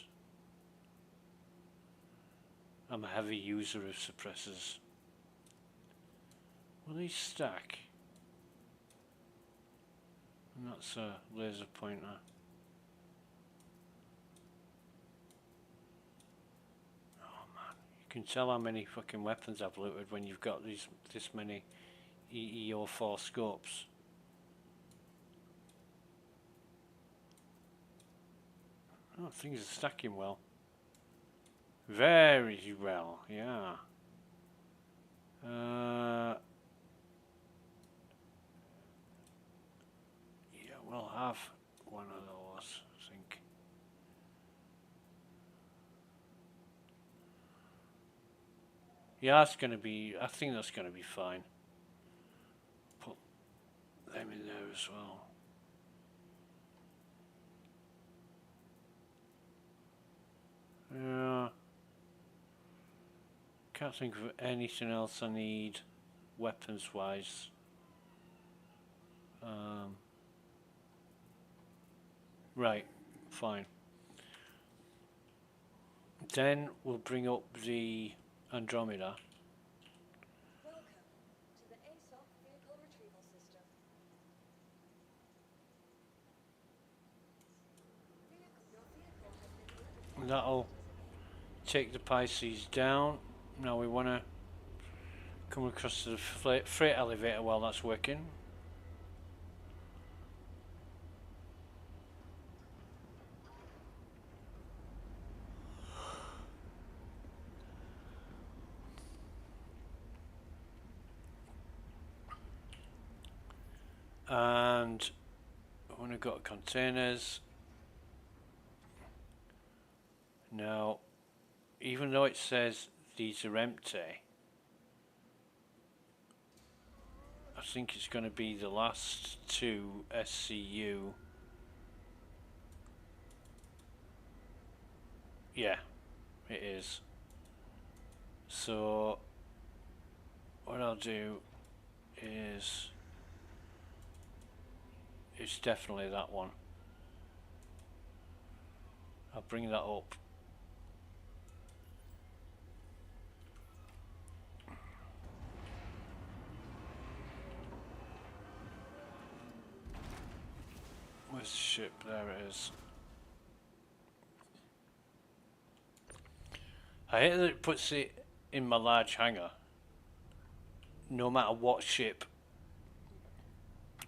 I'm a heavy user of suppressors. Will these stack? And that's a laser pointer. Oh man, you can tell how many fucking weapons I've looted when you've got this many EEO4 scopes. Oh, things are stacking well. Very well, yeah. Yeah, we'll have one of those, I think. Yeah, that's gonna be, I think that's gonna be fine. Put them in there as well. Yeah. Can't think of anything else I need weapons wise. Right, fine. Then we'll bring up the Andromeda. Welcome to the aUEC vehicle retrieval system. Your vehicle has been delivered. That'll take the Pisces down. Now we want to come across to the freight elevator while that's working. And when we've got containers, now even though it says these are empty, I think it's going to be the last two SCU. Yeah, it is. So what I'll do is it's definitely that one. I'll bring that up. Where's the ship? There it is. I hate that it puts it in my large hangar. No matter what ship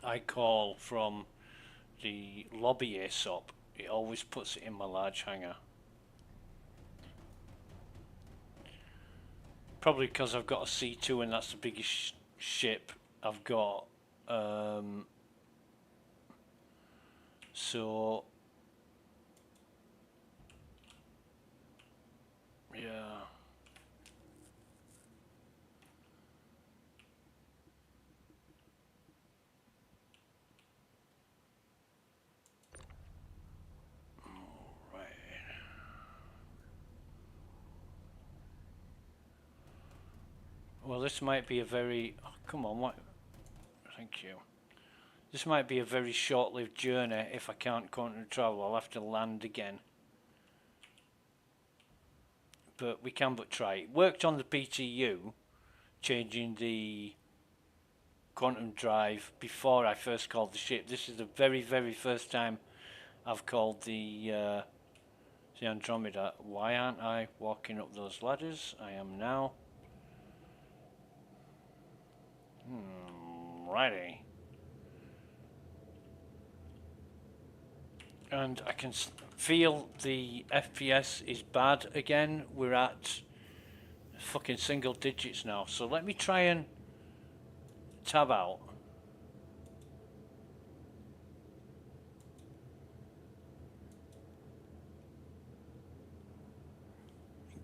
I call from the lobby aSOP, it always puts it in my large hangar. Probably because I've got a C2 and that's the biggest ship I've got. So yeah. Well, this might be a very... Oh, come on, what? Thank you. This might be a very short-lived journey. If I can't continue travel, I'll have to land again. But we can but try. It worked on the PTU, changing the quantum drive before I first called the ship. This is the very, very first time I've called the Andromeda. Why aren't I walking up those ladders? I am now. Righty. And I can feel the FPS is bad again. We're at fucking single digits now. So let me try and tab out.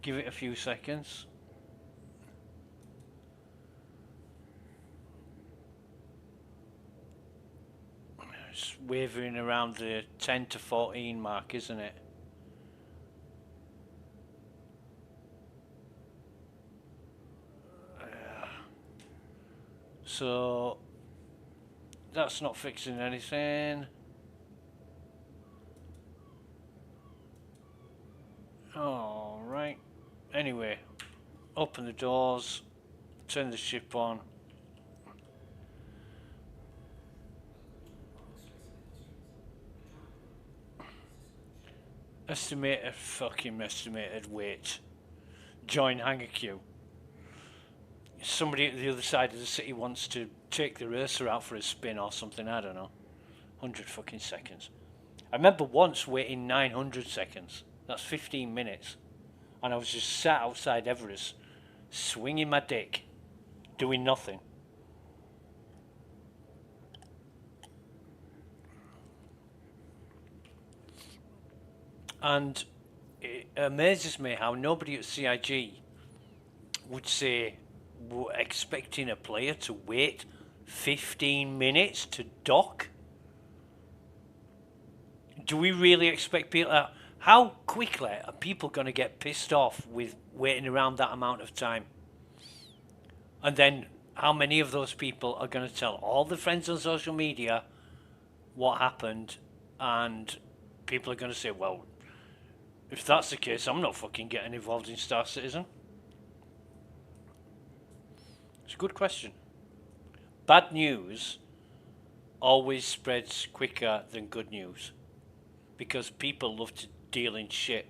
Give it a few seconds. It's wavering around the 10 to 14 mark, isn't it? So That's not fixing anything. Alright. Anyway, open the doors, turn the ship on. Estimated weight. Join hangar queue. Somebody at the other side of the city wants to take the racer out for a spin or something, I don't know. 100 fucking seconds. I remember once waiting 900 seconds. That's 15 minutes. And I was just sat outside Everest, swinging my dick, doing nothing. And it amazes me how nobody at CIG would say we're expecting a player to wait 15 minutes to dock. Do we really expect people? How quickly are people going to get pissed off with waiting around that amount of time? And then how many of those people are going to tell all their friends on social media what happened? And people are going to say, well, if that's the case, I'm not fucking getting involved in Star Citizen. It's a good question. Bad news always spreads quicker than good news, because people love to deal in shit.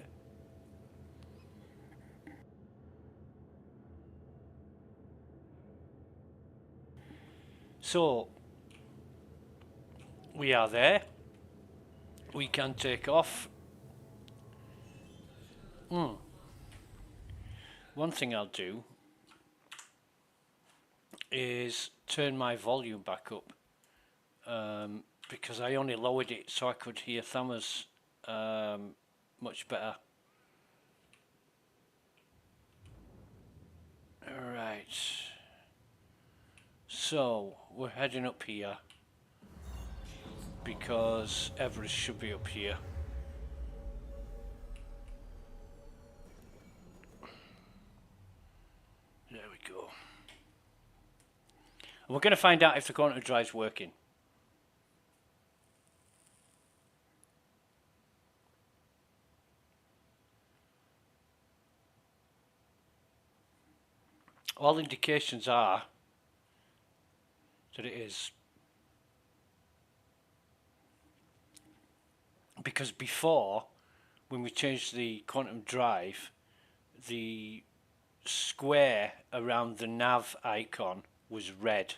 So, we are there. We can take off. One thing I'll do is turn my volume back up, because I only lowered it so I could hear Thamas much better. Alright, so we're heading up here because Everest should be up here. There we go. And we're going to find out if the quantum drive's working. All indications are that it is. Because before, when we changed the quantum drive, the square around the nav icon was red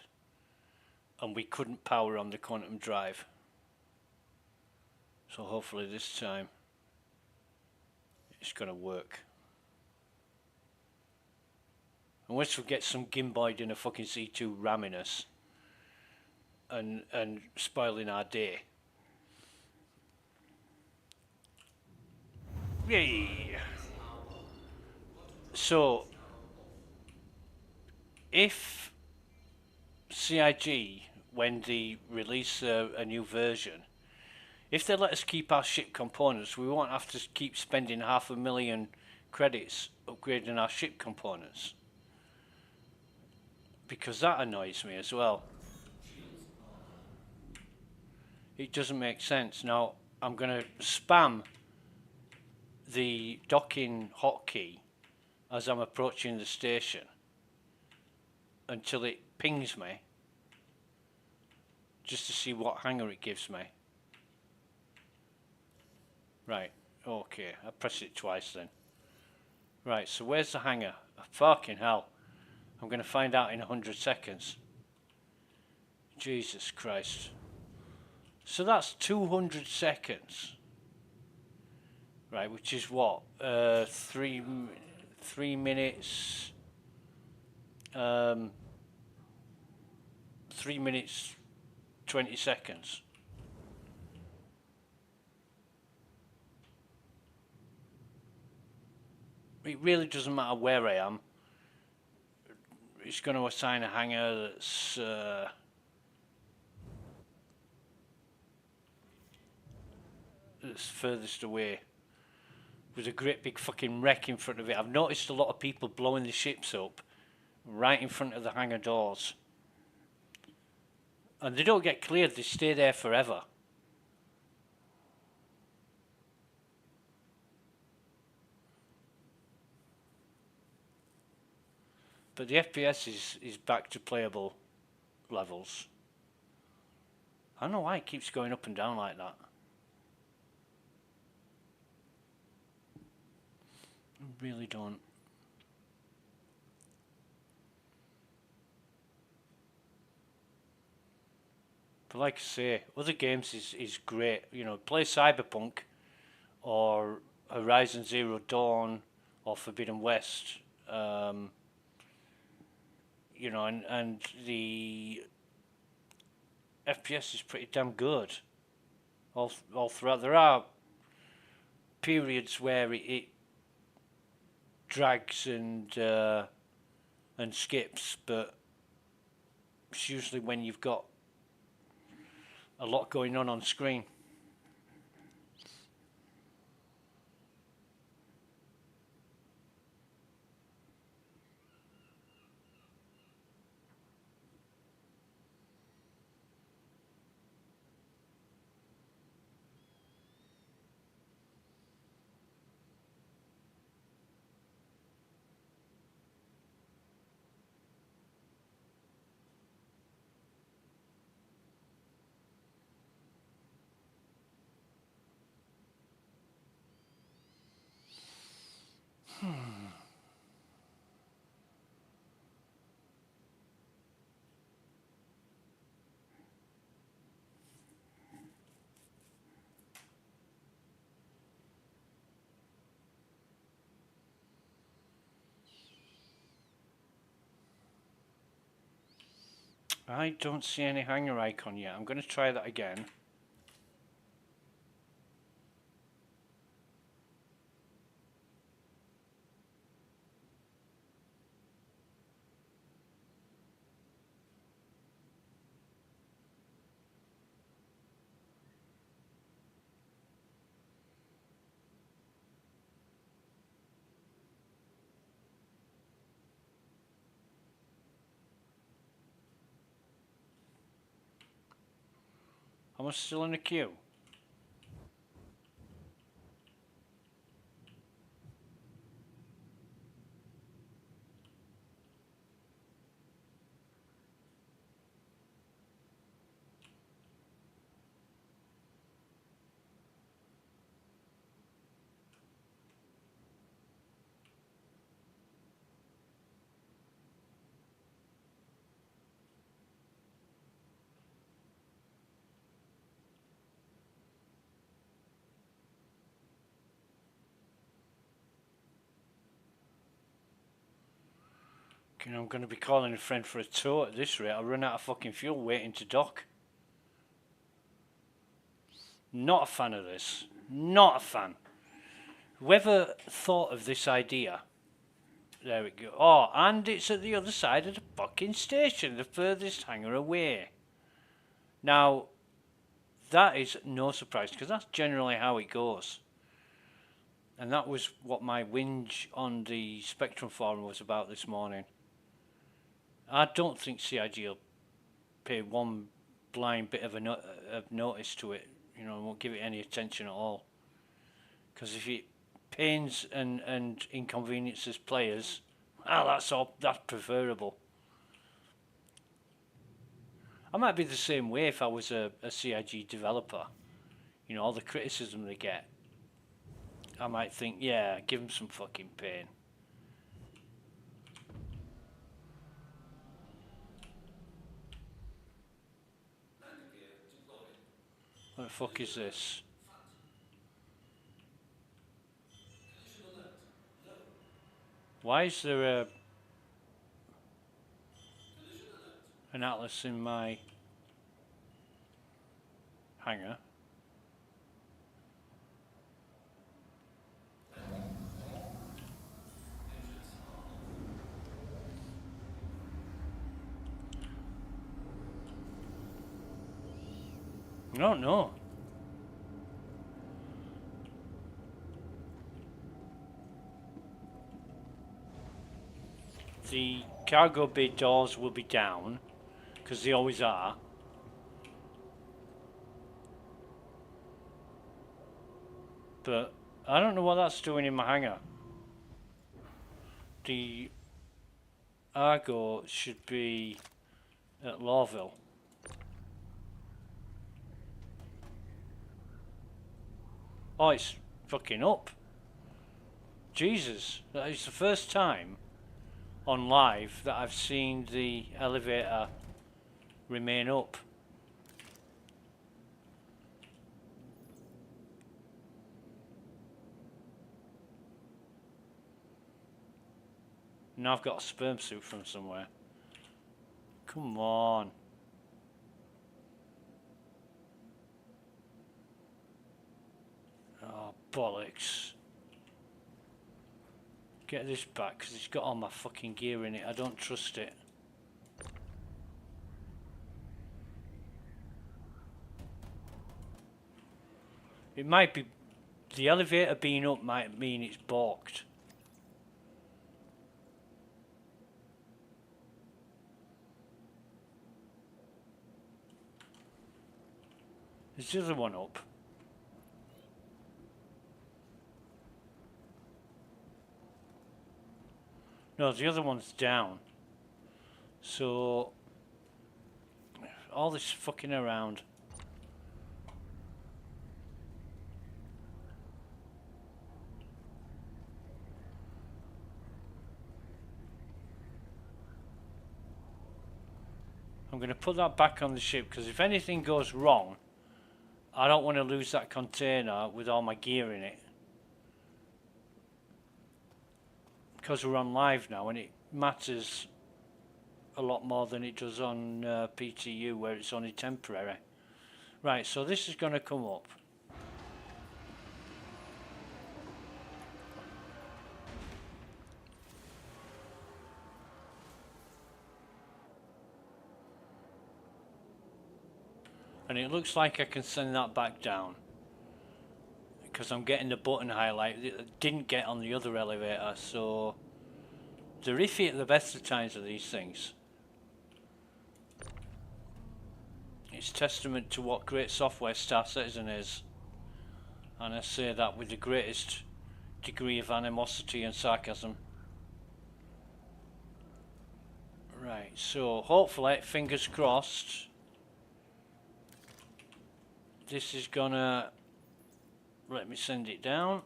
and we couldn't power on the quantum drive. So hopefully this time it's going to work. Unless we get some gimboid in a fucking C2 ramming us and spoiling our day. Yay! So, if CIG, when they release a new version, if they let us keep our ship components, we won't have to keep spending 500,000 credits upgrading our ship components. Because that annoys me as well. It doesn't make sense. Now, I'm going to spam the docking hotkey as I'm approaching the station until it pings me, just to see what hangar it gives me. Right, okay, I pressed it twice then. Right, so where's the hangar? Fucking hell. I'm going to find out in 100 seconds. Jesus Christ. So that's 200 seconds. Right, which is what? 3 minutes. 3 minutes 20 seconds. It really doesn't matter where I am. It's going to assign a hangar that's furthest away, with a great big fucking wreck in front of it. I've noticed a lot of people blowing the ships up right in front of the hangar doors. And they don't get cleared, they stay there forever. But the FPS is back to playable levels. I don't know why it keeps going up and down like that. I really don't. But like I say, other games is great. You know, play Cyberpunk or Horizon Zero Dawn or Forbidden West. You know, and the FPS is pretty damn good. All throughout, there are periods where it drags and skips, but it's usually when you've got a lot going on screen. I don't see any hanger icon yet. I'm going to try that again. Am I still in the queue? You know, I'm going to be calling a friend for a tow at this rate. I'll run out of fucking fuel waiting to dock. Not a fan of this. Not a fan. Whoever thought of this idea. There we go. Oh, and it's at the other side of the fucking station, the furthest hangar away. Now, that is no surprise, because that's generally how it goes. And that was what my whinge on the Spectrum forum was about this morning. I don't think CIG will pay one blind bit of notice to it, you know, and won't give it any attention at all. Because if it pains and inconveniences players, well, that's preferable. I might be the same way if I was a CIG developer. You know, all the criticism they get, I might think, yeah, give them some fucking pain. What the fuck is this? Why is there an Atlas in my hangar? I don't know. The cargo bay doors will be down, because they always are. But I don't know what that's doing in my hangar. The Argo should be at Lawville. Oh, it's fucking up. Jesus, that is the first time on live that I've seen the elevator remain up. Now I've got a sperm suit from somewhere. Come on. Oh, bollocks. Get this back because it's got all my fucking gear in it. I don't trust it. It might be... The elevator being up might mean it's balked. Is the other one up? No, the other one's down. So... all this fucking around. I'm going to put that back on the ship because if anything goes wrong, I don't want to lose that container with all my gear in it. Because we're on live now and it matters a lot more than it does on PTU where it's only temporary. Right, so this is going to come up. And it looks like I can send that back down. Because I'm getting the button highlight that I didn't get on the other elevator, so... They're iffy at the best of times of these things. It's testament to what great software Star Citizen is. And I say that with the greatest degree of animosity and sarcasm. Right, so hopefully, fingers crossed, this is gonna let me send it down.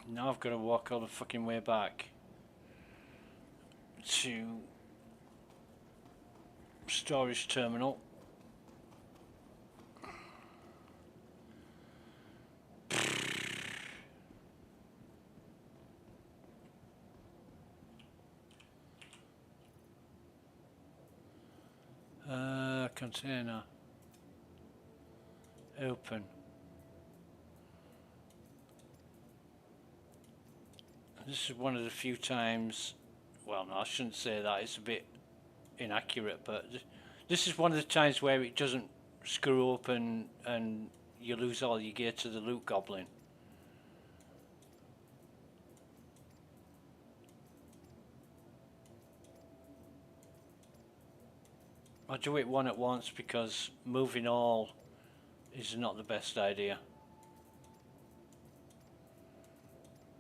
Now I've got to walk all the fucking way back to storage terminal. Container. Open. This is one of the few times, well no, I shouldn't say that, it's a bit inaccurate, but this is one of the times where it doesn't screw up and you lose all your gear to the loot goblin. I do it one at once because moving all is not the best idea.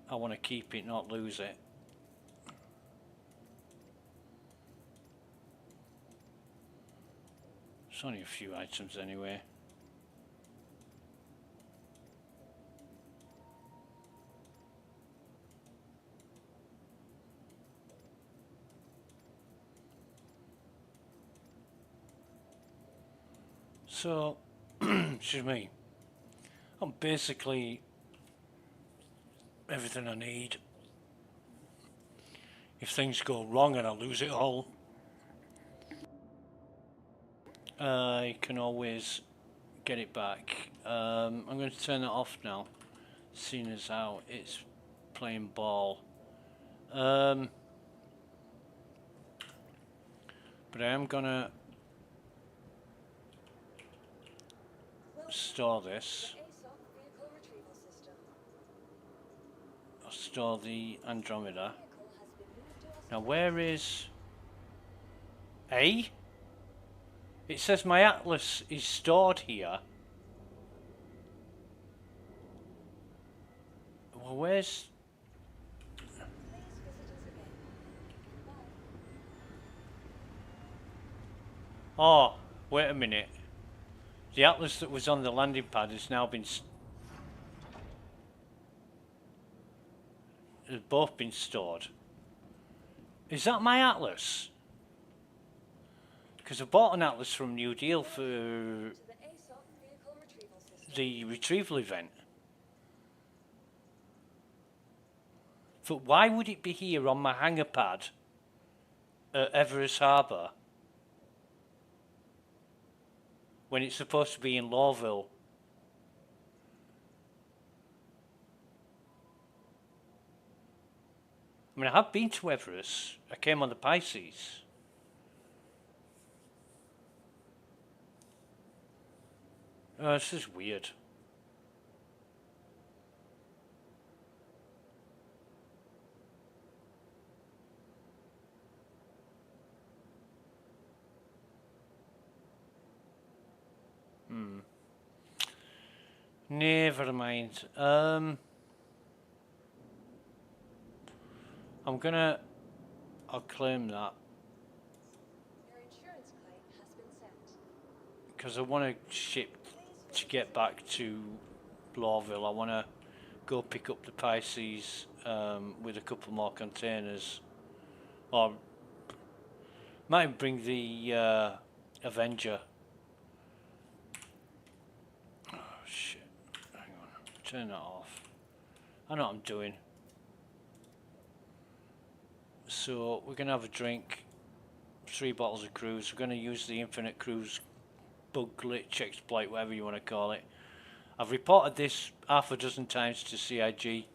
I want to keep it, not lose it. It's only a few items anyway. So, excuse me, I'm basically everything I need. If things go wrong and I lose it all, I can always get it back. I'm going to turn it off now, seeing as how it's playing ball. But I am going to store this. I'll store the Andromeda. Now where is A? It says my atlas is stored here. Well, where's... Please visit us again. Bye. Oh, wait a minute. The atlas that was on the landing pad has now been... They've both been stored. Is that my atlas? Because I bought an atlas from New Deal for To the aSOC vehicle retrieval system. the retrieval event. But why would it be here on my hangar pad at Everest Harbour when it's supposed to be in Lawville? I mean, I have been to Everest. I came on the Pisces. Oh, this is weird. Never mind. I'll claim that Your insurance claim has been sent. because I want to ship to get back to Lawville. I want to go pick up the Pisces with a couple more containers, or might bring the Avenger. Oh shit! Hang on, turn that off. I know what I'm doing. So we're gonna have a drink, 3 bottles of cruise. We're gonna use the infinite cruise bug glitch exploit, whatever you want to call it. I've reported this half a dozen times to CIG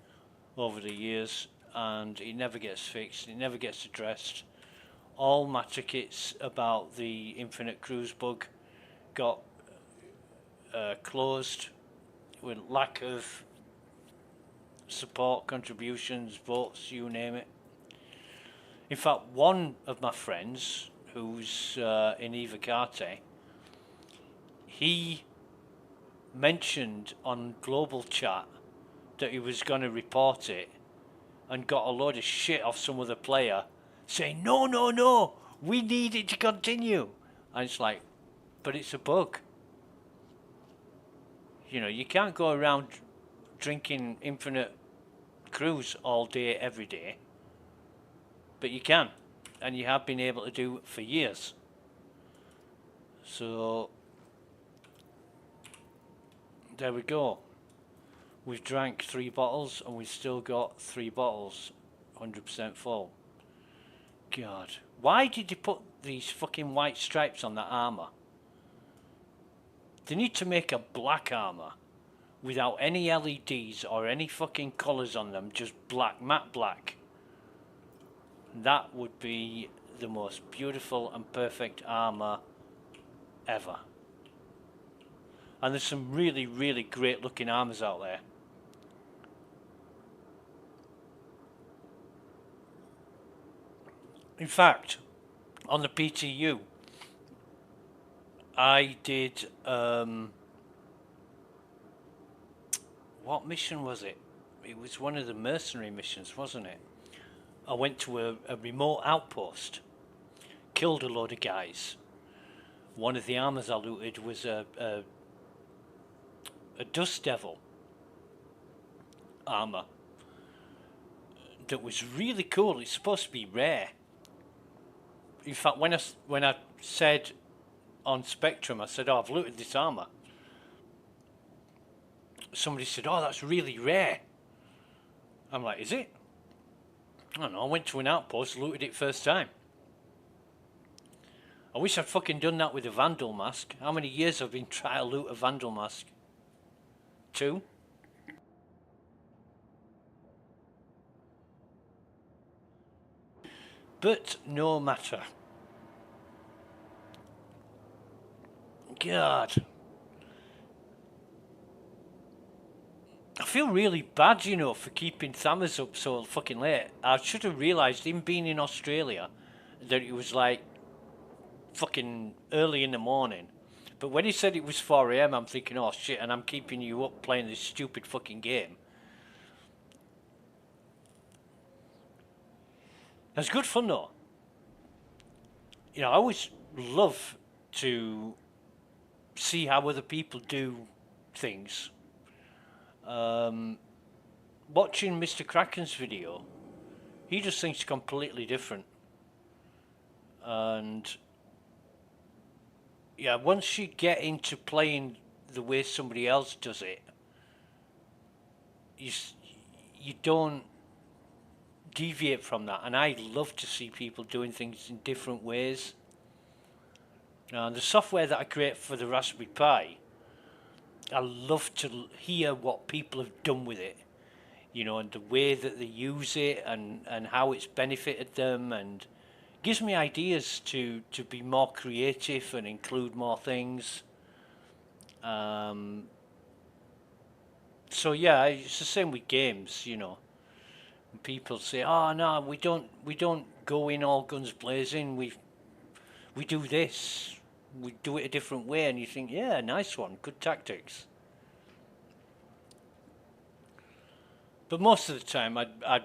over the years, and it never gets fixed. It never gets addressed. All my tickets about the infinite cruise bug got closed with lack of support, contributions, votes, you name it. In fact, one of my friends, who's in Ivacate, he mentioned on global chat that he was going to report it and got a load of shit off some other player saying, no, no, no, we need it to continue. And it's like, but it's a bug. You know, you can't go around drinking infinite cruise all day, every day. But you can, and you have been able to do it for years. So there we go. We've drank 3 bottles and we've still got 3 bottles 100% full. God, why did you put these fucking white stripes on that armor? They need to make a black armor without any LEDs or any fucking colors on them, just black, matte black. That would be the most beautiful and perfect armor ever. And there's some really, really great looking armors out there. In fact, on the PTU, I did, what mission was it? It was one of the mercenary missions, wasn't it? I went to a remote outpost, killed a load of guys. One of the armors I looted was a Dust Devil armor that was really cool. It's supposed to be rare. In fact, when I said on Spectrum, I said, "Oh, I've looted this armor." Somebody said, "Oh, that's really rare." I'm like, "Is it?" I don't know, I went to an outpost, looted it first time. I wish I'd fucking done that with a Vandal mask. How many years I've been trying to loot a Vandal mask? 2? But no matter. God. I feel really bad, you know, for keeping Thammers up so fucking late. I should have realised, him being in Australia, that it was like fucking early in the morning. But when he said it was 4 a.m, I'm thinking, oh shit, and I'm keeping you up playing this stupid fucking game. It was good fun though. You know, I always love to see how other people do things. Watching Mr. Kraken's video, he just thinks completely different. And yeah, once you get into playing the way somebody else does it, you don't deviate from that. And I love to see people doing things in different ways. And the software that I create for the Raspberry Pi, I love to hear what people have done with it, you know, and the way that they use it, and how it's benefited them, and gives me ideas to be more creative and include more things. So yeah, it's the same with games, you know. People say, "Oh no, we don't go in all guns blazing. We do this. We do it a different way." And you think, "Yeah, nice one, good tactics." But most of the time, I'd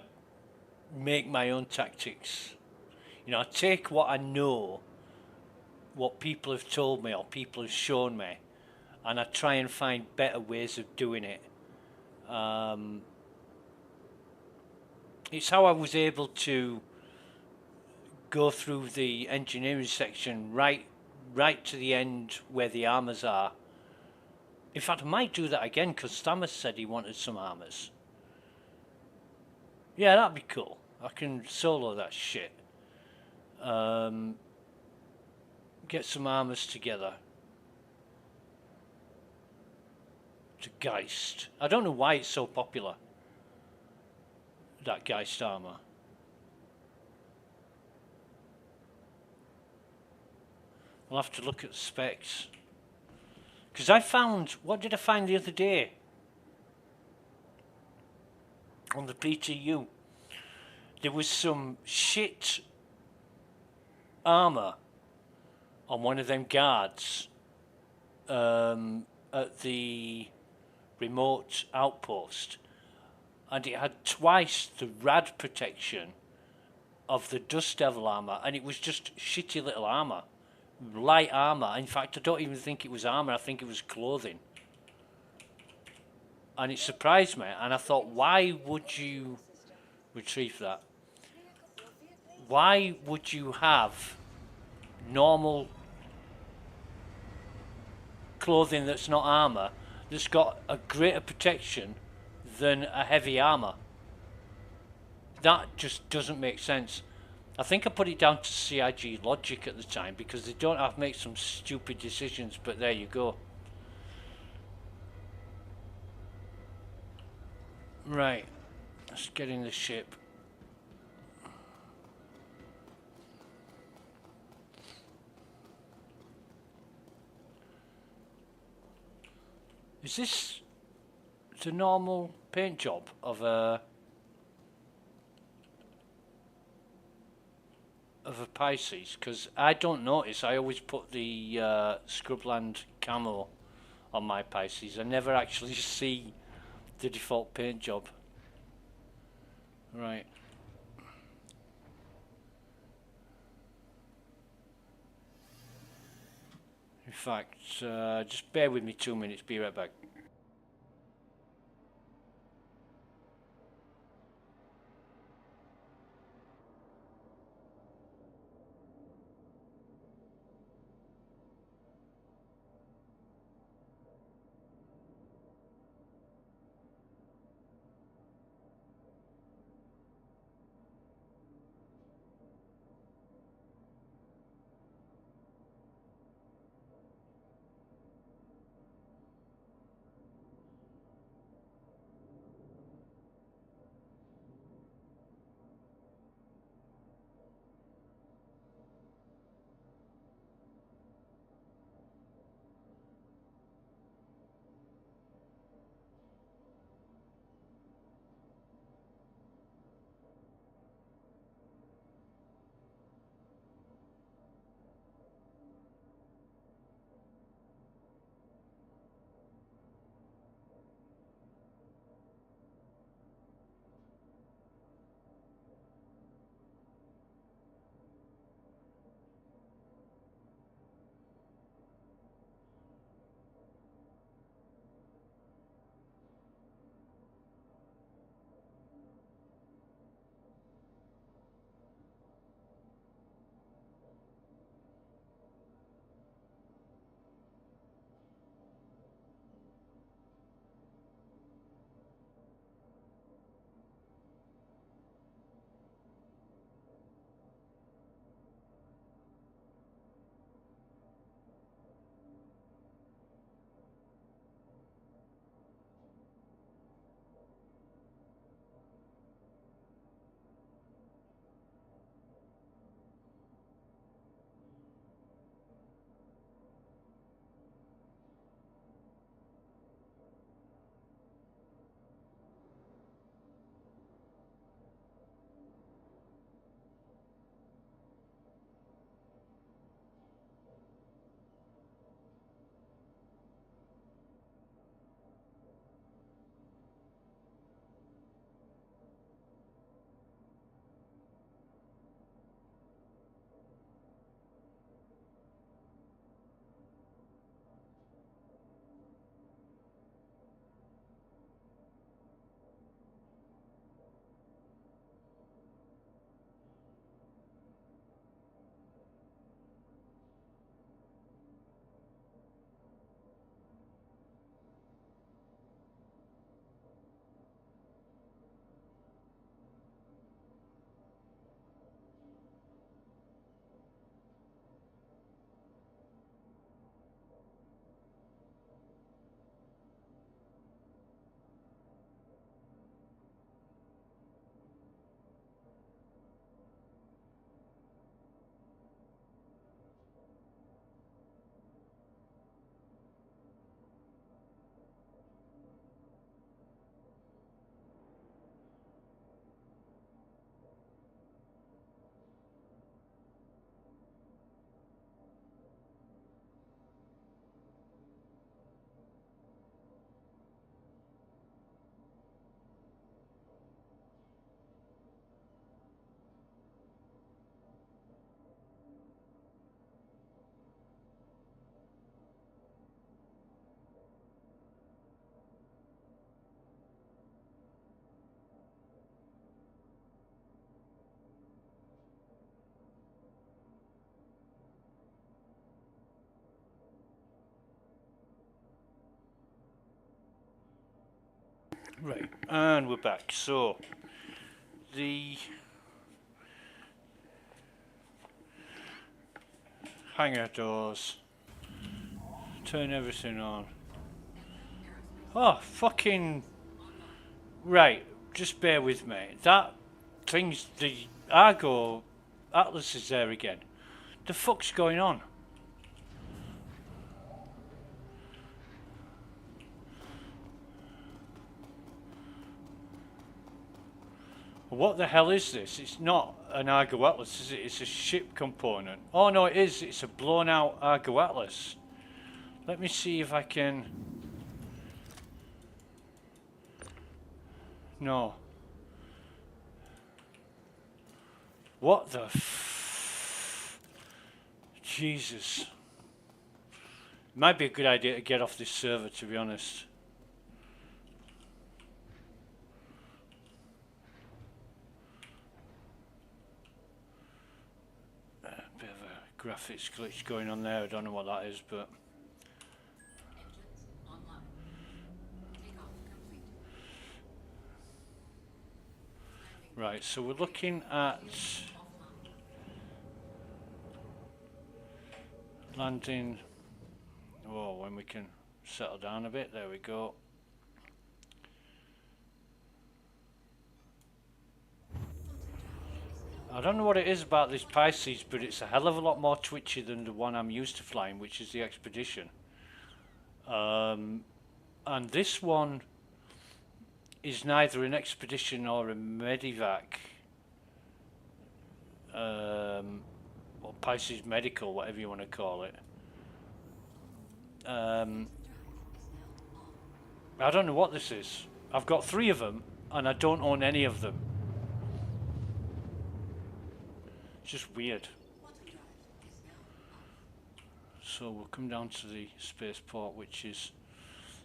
make my own tactics. You know, I take what I know, what people have told me or people have shown me, and I try and find better ways of doing it. It's how I was able to go through the engineering section right to the end where the armors are. In fact, I might do that again because Stammers said he wanted some armors. Yeah, that'd be cool. I can solo that shit. Get some armors together. To Geist. I don't know why it's so popular, that Geist armor. I'll have to look at the specs. Because I found, what did I find the other day? On the PTU. There was some shit armor on one of them guards at the remote outpost, and it had twice the rad protection of the Dust Devil armor, and it was just shitty little armor, light armor. In fact, I don't even think it was armor, I think it was clothing. And it surprised me, and I thought, why would you retrieve that? Why would you have normal clothing that's not armor that's got a greater protection than a heavy armor? That just doesn't make sense. I think I put it down to CIG logic at the time, because they don't have to make some stupid decisions, but there you go. Right, let's get in the ship. Is this the normal paint job of a Pisces? Because I don't notice. I always put the Scrubland camo on my Pisces. I never actually see the default paint job. Right. In fact, just bear with me 2 minutes, be right back. Right, and we're back. So, the hangar doors. Turn everything on. Oh, fucking... Right, just bear with me. That thing's... The Argo Atlas is there again. The fuck's going on? What the hell is this? It's not an Argo Atlas, is it? It's a ship component. Oh no, it is. It's a blown out Argo Atlas. Let me see if I can... No. What the Jesus. Might be a good idea to get off this server, to be honest. Bit of a graphics glitch going on there. I don't know what that is, but... Right, so we're looking at landing. Oh, when we can settle down a bit, there we go. I don't know what it is about this Pisces, but it's a hell of a lot more twitchy than the one I'm used to flying, which is the Expedition. And this one is neither an Expedition or a Medivac, or Pisces Medical, whatever you want to call it. I don't know what this is. I've got 3 of them, and I don't own any of them. It's just weird. So we'll come down to the spaceport, which is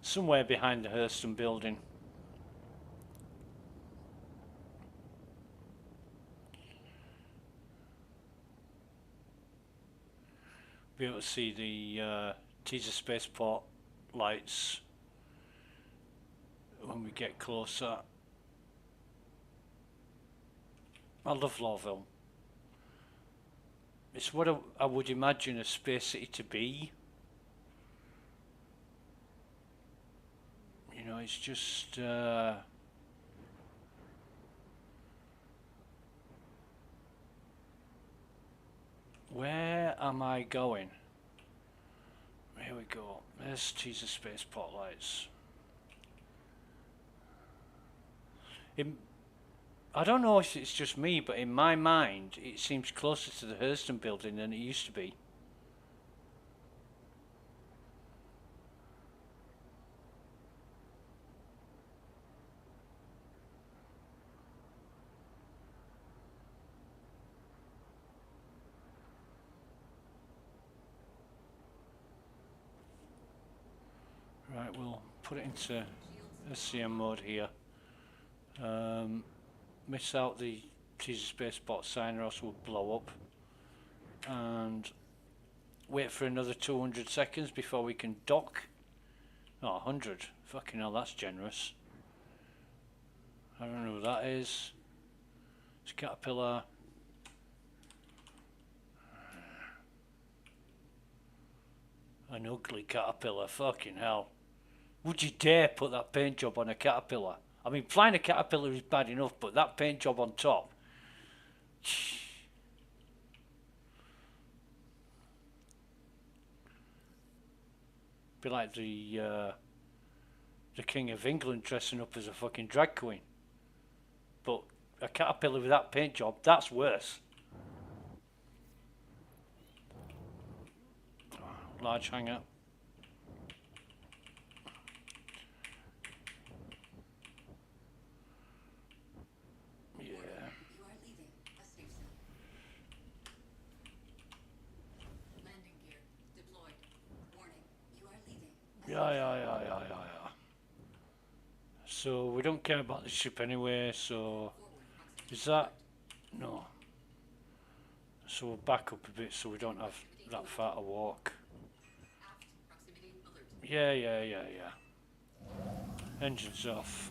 somewhere behind the Hurston building. Be able to see the teaser spaceport lights when we get closer. I love Lawville. It's what I would imagine a space city to be. You know, it's just where am I going? Here we go. There's teaser spaceport lights. I don't know if it's just me, but in my mind, it seems closer to the Hurston building than it used to be. Right, we'll put it into SCM mode here. Miss out the teaser spaceport sign or else we'll blow up. And wait for another 200 seconds before we can dock. Oh, 100. Fucking hell, that's generous. I don't know who that is. It's Caterpillar. An ugly Caterpillar, fucking hell. Would you dare put that paint job on a Caterpillar? I mean, flying a Caterpillar is bad enough, but that paint job on top. Be like the King of England dressing up as a fucking drag queen. But a Caterpillar with that paint job, that's worse. Large hangar. Yeah. So we don't care about the ship anyway, so is that? No. So we'll back up a bit so we don't have that far to walk. Yeah. Engines off.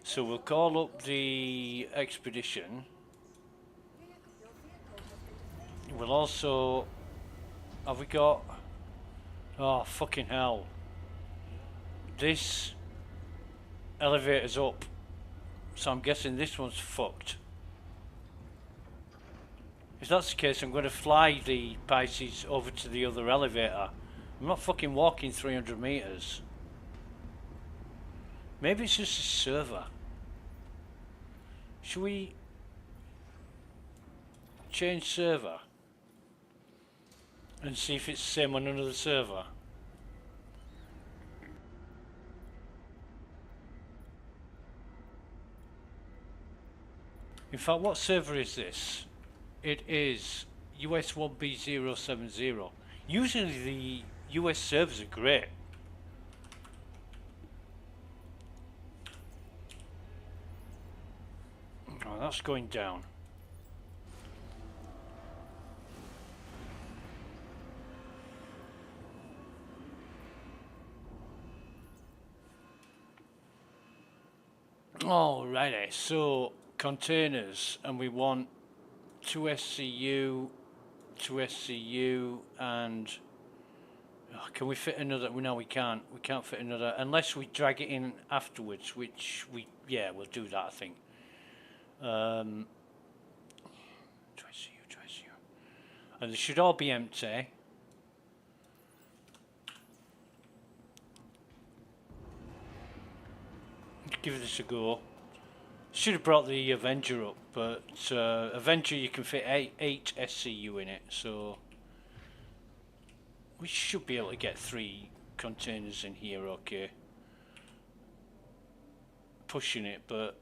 So we'll call up the expedition. Your vehicle has been deflated. We'll also... Have we got... Oh, fucking hell. This elevator's up. So I'm guessing this one's fucked. If that's the case, I'm going to fly the Pisces over to the other elevator. I'm not fucking walking 300 meters. Maybe it's just a server. Should we change server and see if it's the same on another server? In fact, what server is this? It is US 1B070. Usually the US servers are great. Oh, that's going down. Alrighty, so containers, and we want 2 SCU, 2 SCU, and can we fit another? No, we can't. We can't fit another unless we drag it in afterwards, which we'll do that, I think. 2 SCU, 2 SCU, and they should all be empty. Give this a go. Should have brought the Avenger up, but Avenger you can fit 8 SCU in it, so we should be able to get 3 containers in here, okay. Pushing it, but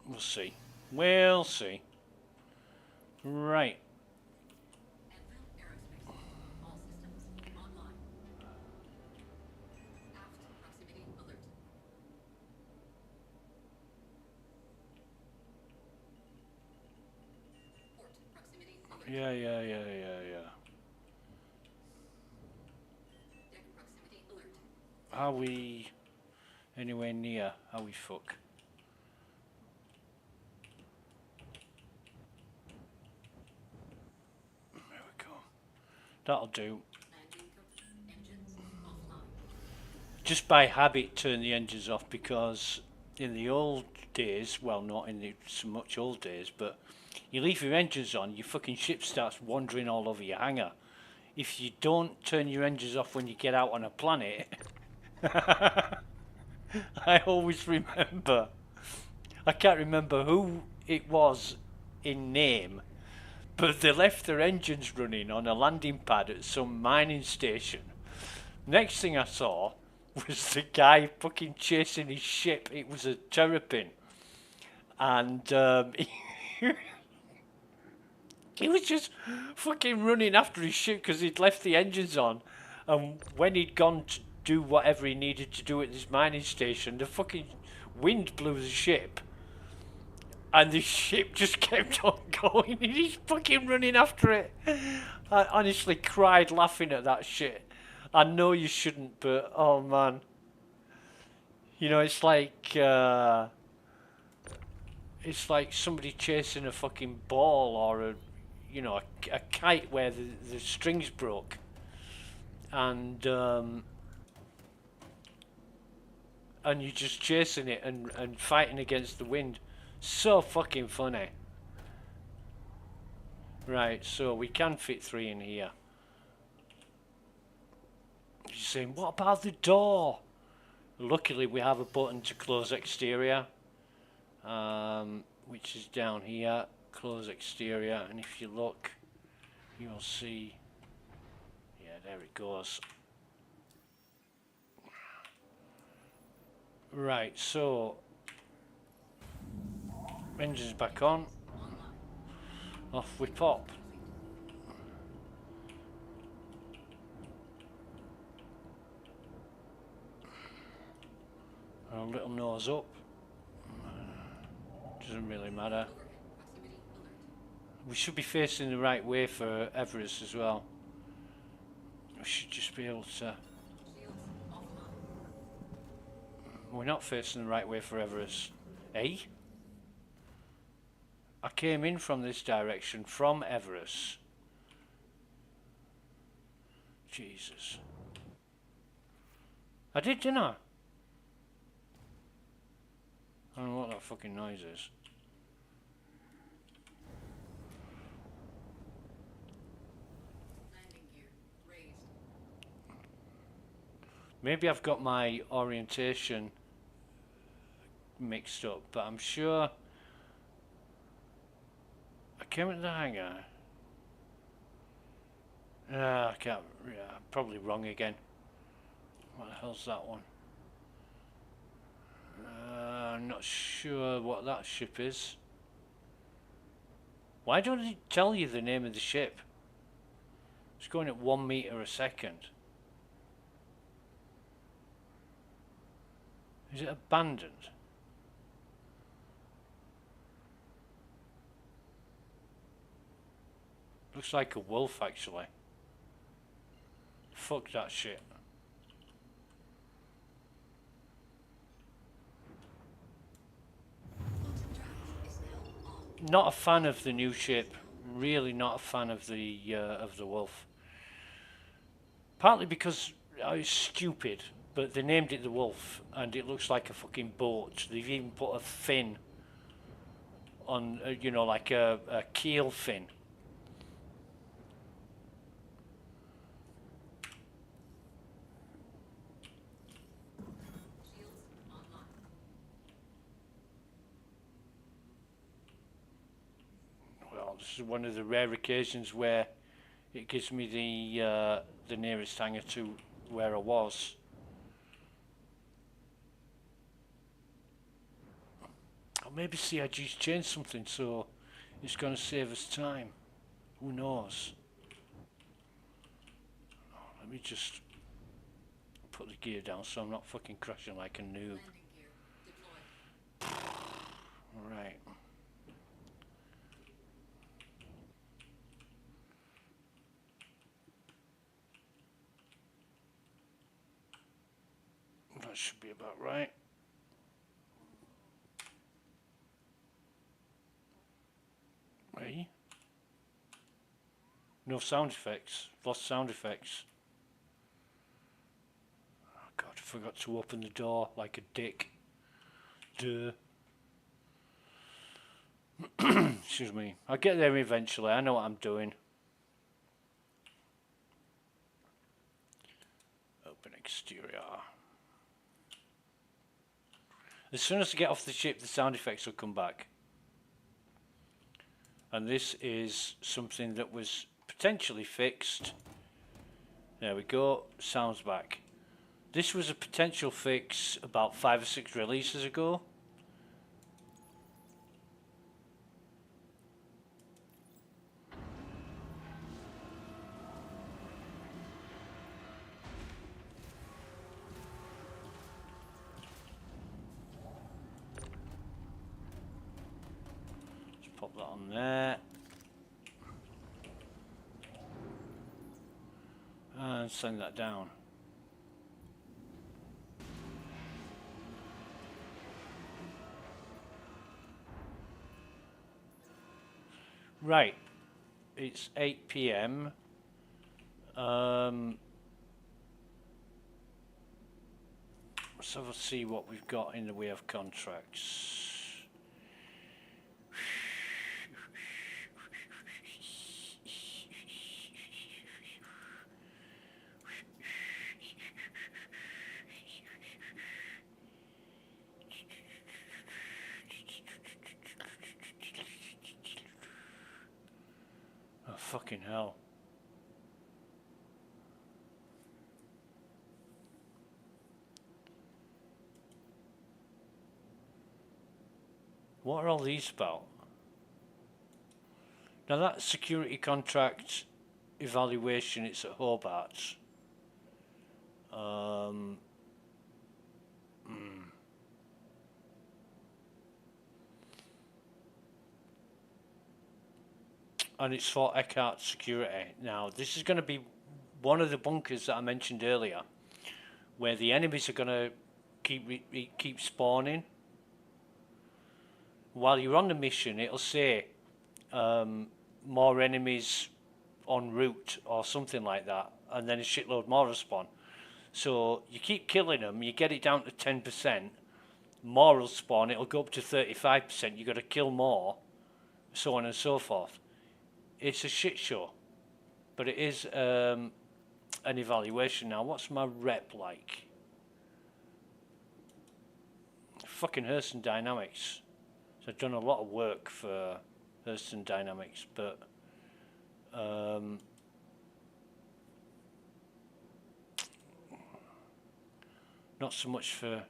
we'll see. We'll see. Right. Yeah. Are we anywhere near? Are we fuck? There we go. That'll do. Just by habit turn the engines off, because in the old days, well, not in the so much old days, but you leave your engines on, your fucking ship starts wandering all over your hangar. If you don't turn your engines off when you get out on a planet, I always remember, I can't remember who it was in name, but they left their engines running on a landing pad at some mining station. Next thing I saw was the guy fucking chasing his ship. It was a Terrapin, and he was just fucking running after his ship because he'd left the engines on, and when he'd gone to do whatever he needed to do at this mining station, the fucking wind blew the ship, and the ship just kept on going, and he's fucking running after it. I honestly cried laughing at that shit. I know you shouldn't, but oh man, you know, it's like somebody chasing a fucking ball, or a kite where the strings broke, and you're just chasing it and fighting against the wind. So fucking funny. Right, so we can fit 3 in here. You're saying, what about the door? Luckily we have a button to close exterior, which is down here. Close exterior, and if you look, you'll see, yeah, there it goes. Right, so engines back on, off we pop. Our little nose up, doesn't really matter. We should be facing the right way for Everest as well. We should just be able to... Shields offline. We're not facing the right way for Everest. Eh? I came in from this direction, from Everest. Jesus. I did, didn't I? I don't know what that fucking noise is. Landing gear raised. Maybe I've got my orientation mixed up, but I'm sure I came into the hangar. I can't. Yeah, I'm probably wrong again. What the hell's that one? I'm not sure what that ship is. Why don't it tell you the name of the ship? It's going at 1 meter a second. Is it abandoned? Looks like a wolf, actually. Fuck that shit. Floating drive is now on. Not a fan of the new ship. Really not a fan of the wolf. Partly because it's stupid, but they named it the wolf, and it looks like a fucking boat. They've even put a fin on, you know, like a keel fin. Shields online. Well, this is one of the rare occasions where it gives me the nearest hangar to where I was. Or maybe CIG's changed something, so it's going to save us time. Who knows? Let me just put the gear down so I'm not fucking crashing like a noob. Landing gear deployed. Right. That should be about right. Hey? No sound effects. Lost sound effects. Oh God, I forgot to open the door like a dick. Duh. Excuse me. I'll get there eventually. I know what I'm doing. Open exterior. As soon as I get off the ship, the sound effects will come back. And this is something that was potentially fixed. There we go. Sounds back. This was a potential fix about 5 or 6 releases ago. Pop that on there. And send that down. Right. It's 8 PM. So let's see what we've got in the way of contracts. Oh, fucking hell. What are all these about? Now that security contract evaluation, it's at Hobart. And it's for Eckhart Security. Now, this is going to be one of the bunkers that I mentioned earlier, where the enemies are going to keep spawning. While you're on the mission, it'll say more enemies en route or something like that, and then a shitload more will spawn. So you keep killing them, you get it down to 10%, more will spawn, it'll go up to 35%, you've got to kill more, so on and so forth. It's a shit show, but it is an evaluation. Now, what's my rep like? Fucking Hurston Dynamics. So I've done a lot of work for Hurston Dynamics, but not so much for...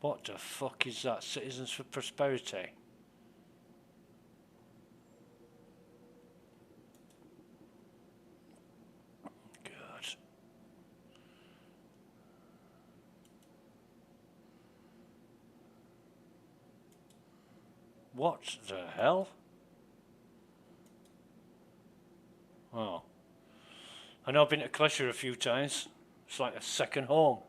What the fuck is that? Citizens for Prosperity. God. What the hell? Oh. I know I've been to Klesher a few times. It's like a second home.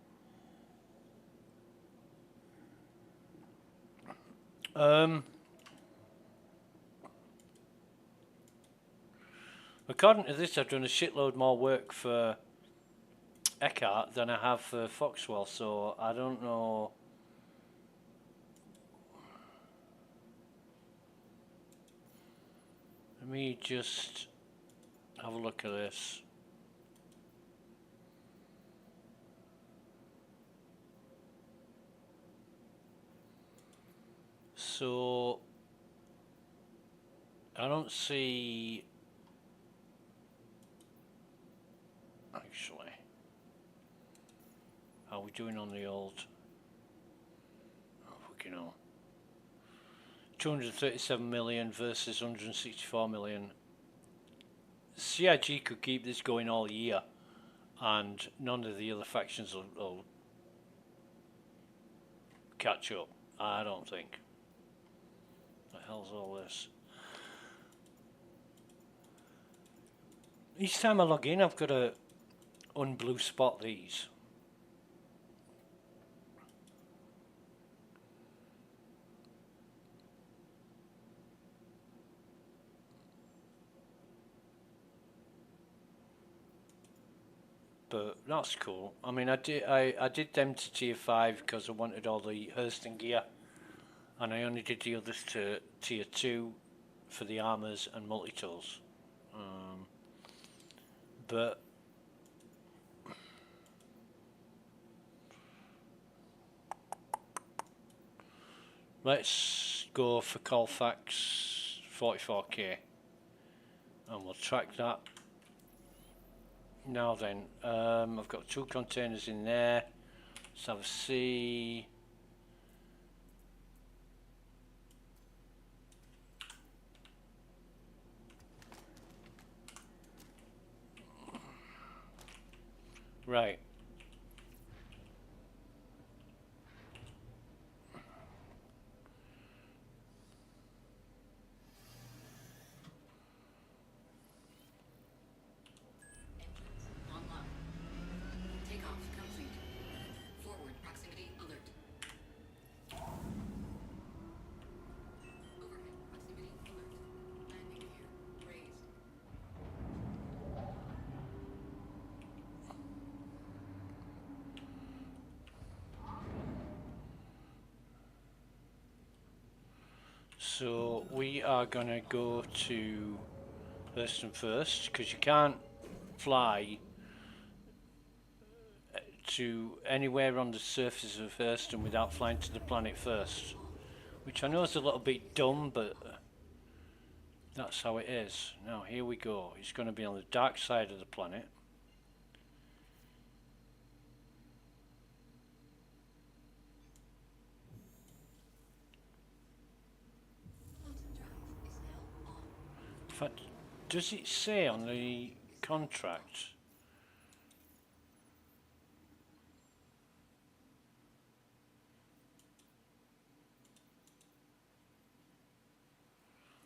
According to this, I've done a shitload more work for Eckhart than I have for Foxwell, so I don't know. Let me just have a look at this. So I don't see, actually, how are we doing on the old, oh fucking hell, 237 million versus 164 million. CIG could keep this going all year and none of the other factions will catch up, I don't think. What the hell's all this? Each time I log in, I've got to unblue spot these. But that's cool. I mean, I did them to tier 5 because I wanted all the Hurston gear, and I only did the others to tier 2 for the armors and multi-tools. But let's go for Colfax 44k, and we'll track that. Now then, I've got 2 containers in there. Let's have a see. Right. So we are gonna go to Hurston first, because you can't fly to anywhere on the surface of Hurston without flying to the planet first, which I know is a little bit dumb, but that's how it is. Now here we go. It's going to be on the dark side of the planet. In fact, does it say on the contract?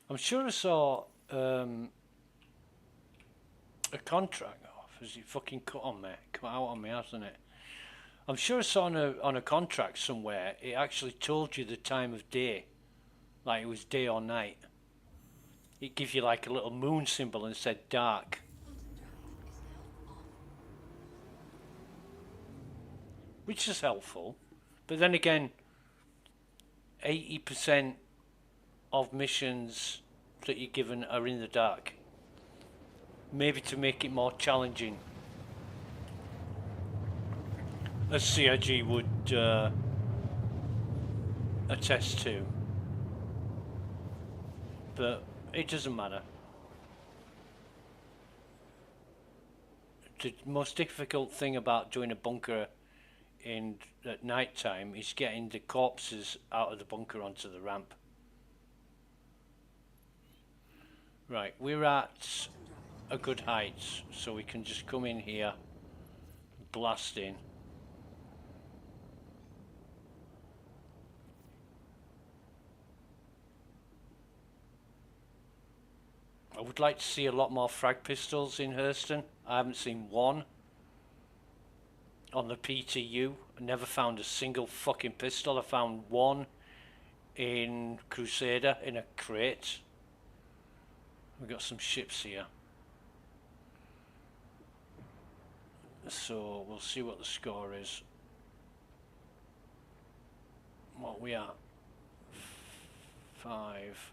I'm sure I saw a A contract off? Has it fucking cut on me? Cut out on me, hasn't it? I'm sure it's on a contract somewhere. It actually told you the time of day, like it was day or night. It gives you like a little moon symbol and said dark. Which is helpful, but then again, 80% of missions that you're given are in the dark. Maybe to make it more challenging, as CIG would attest to. But it doesn't matter. The most difficult thing about doing a bunker at night time is getting the corpses out of the bunker onto the ramp. Right, we're at a good height, so we can just come in here, blast in. I would like to see a lot more frag pistols in Hurston. I haven't seen one. On the PTU, I never found a single fucking pistol. I found one in Crusader in a crate. We've got some ships here. So we'll see what the score is. What we at? 5.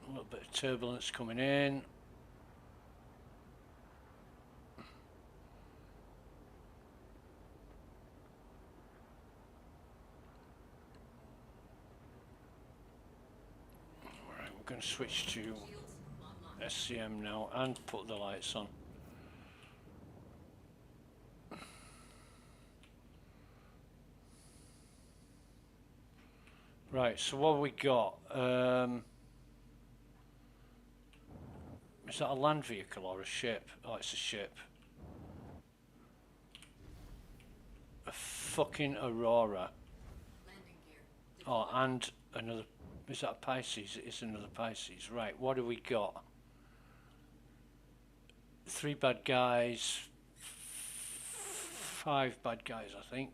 A little bit of turbulence coming in. Alright, we're going to switch to SCM now and put the lights on. Right, so what have we got? Is that a land vehicle or a ship? Oh, it's a ship. A fucking Aurora. Oh, and another... Is that a Pisces? It is another Pisces. Right, what have we got? 3 bad guys. 5 bad guys, I think.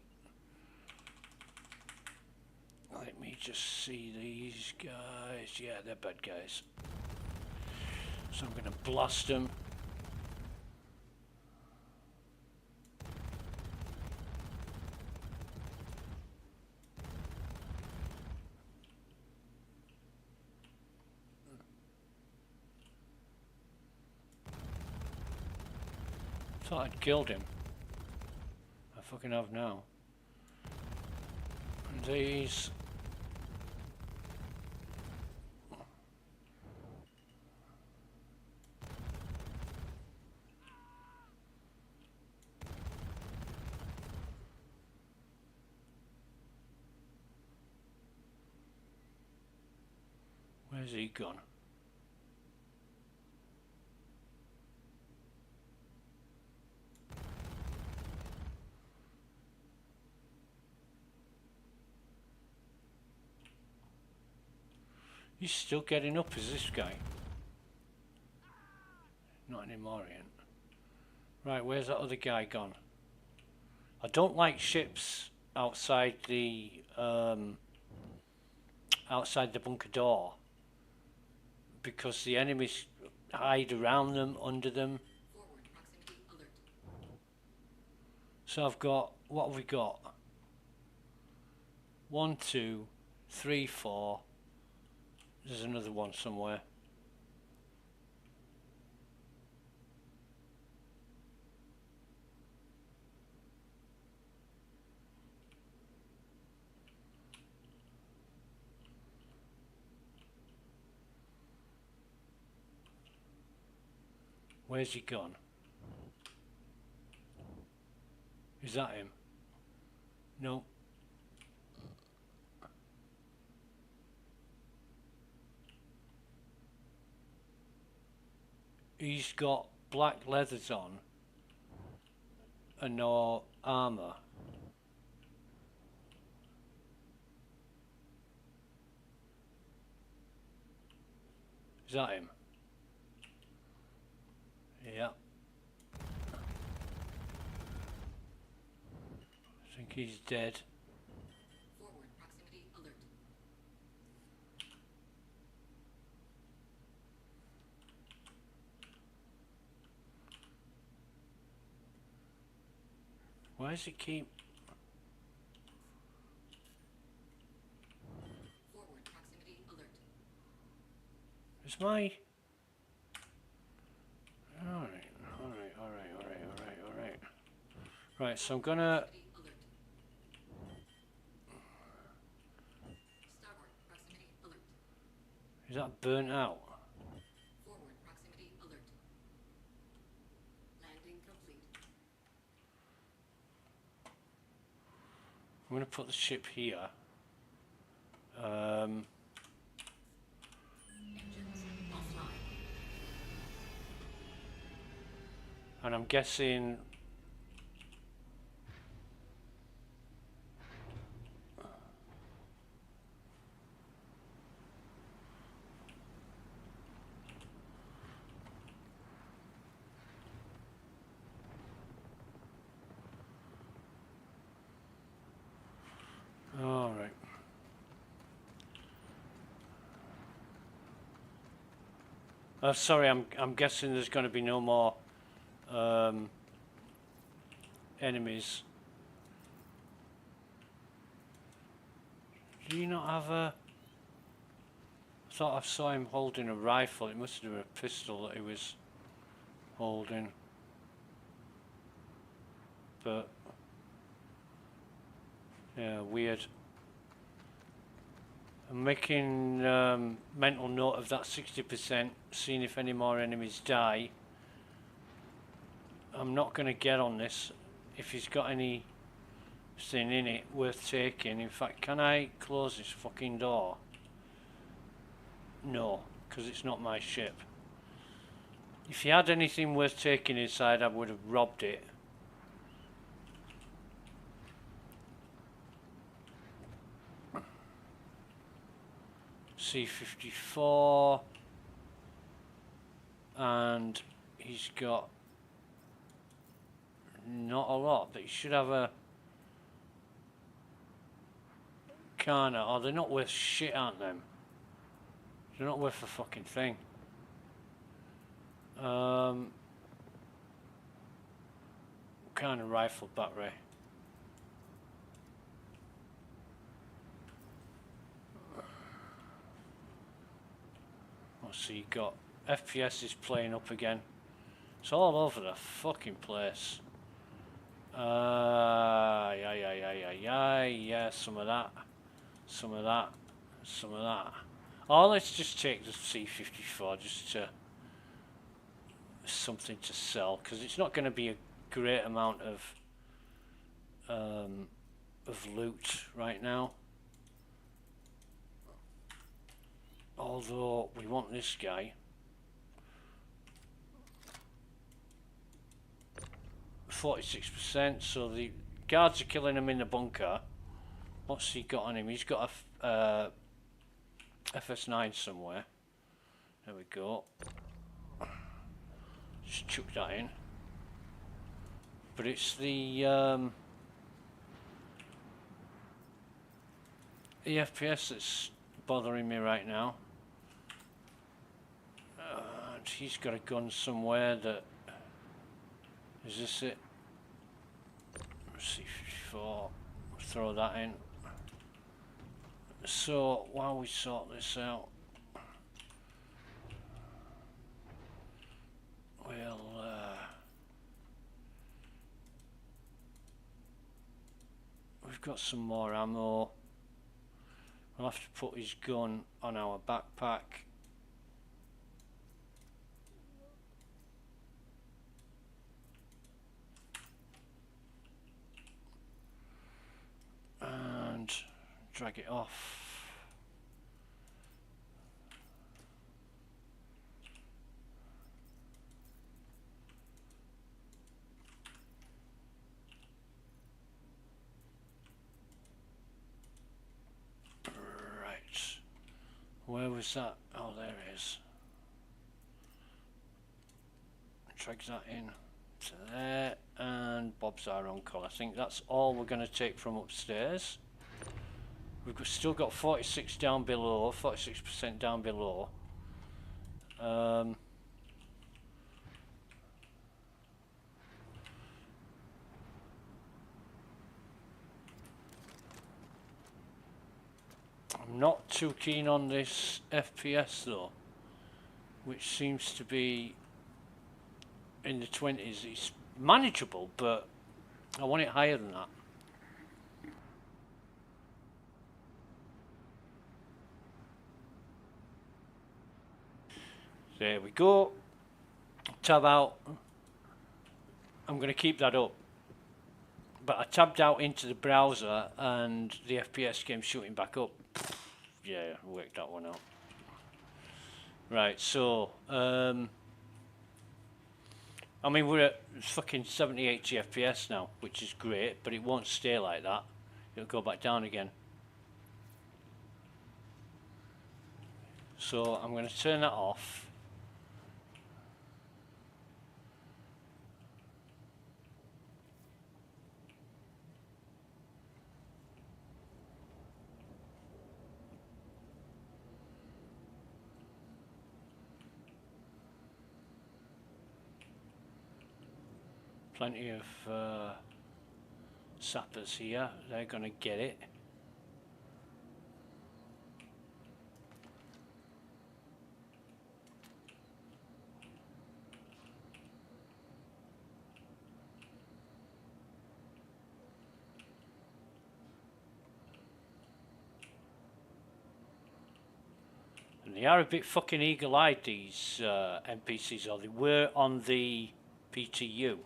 Let me just see these guys. Yeah, they're bad guys. So I'm going to blast them. Thought I'd killed him. I fucking have now. And these... Where's he gone? He's still getting up, is this guy? Not anymore, he ain't. Right, where's that other guy gone? I don't like ships outside the bunker door, because the enemies hide around them, under them. So I've got, what have we got? 1, 2, 3, 4. There's another one somewhere. Where's he gone? Is that him? No. He's got black leathers on and no armour. Is that him? He's dead. Forward proximity alert. Why does it keep... Forward proximity alert. Is my... Alright. Right, so I'm gonna... Proximity alert. Starboard proximity alert. Is that burnt out? Forward proximity alert. Landing complete. I'm gonna put the ship here. Engines offline. And I'm guessing... All right. Sorry, I'm guessing there's going to be no more enemies. Do you not have a... I thought I saw him holding a rifle. It must have been a pistol that he was holding. But... yeah, weird. I'm making mental note of that 60%, seeing if any more enemies die. I'm not going to get on this if he's got anything in it worth taking. In fact, can I close this fucking door? No, because it's not my ship. If he had anything worth taking inside, I would have robbed it. C-54, and he's got not a lot, but he should have a Kana. Oh, they're not worth shit, aren't they? They're not worth a fucking thing. Kind of rifle battery. So you got FPS is playing up again. It's all over the fucking place. Yeah, some of that. Oh, let's just take the C-54 just to something to sell, because it's not going to be a great amount of loot right now. Although we want this guy. 46%, so the guards are killing him in the bunker. What's he got on him? He's got a FS9 somewhere. There we go. Just chuck that in. But it's the FPS that's bothering me right now. And he's got a gun somewhere that... Is this it? C-54. Throw that in. So, while we sort this out, we'll... we've got some more ammo. We'll have to put his gun on our backpack. And drag it off. Where was that? Oh, there it is. Drag that in. there, and Bob's our uncle. I think that's all we're going to take from upstairs. Still got 46 down below, 46% down below. I'm not too keen on this FPS though, which seems to be in the 20s. It's manageable, but I want it higher than that. There we go. Tab out. I'm going to keep that up. But I tabbed out into the browser and the FPS came shooting back up. Yeah, worked that one out. Right, so I mean we're at fucking 70, 80 FPS now, which is great, but it won't stay like that. It'll go back down again. So I'm going to turn that off. Plenty of sappers here, they're going to get it. And they are a bit fucking eagle-eyed, these NPCs, or they were on the PTU.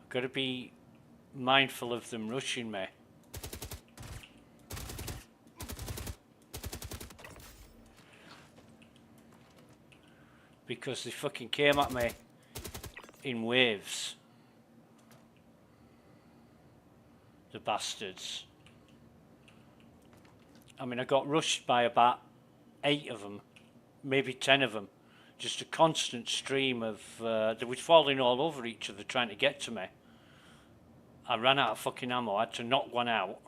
Got to be mindful of them rushing me. Because they fucking came at me in waves. The bastards. I mean, I got rushed by about 8 of them, maybe 10 of them. Just a constant stream of, they were falling all over each other trying to get to me. I ran out of fucking ammo. I had to knock one out.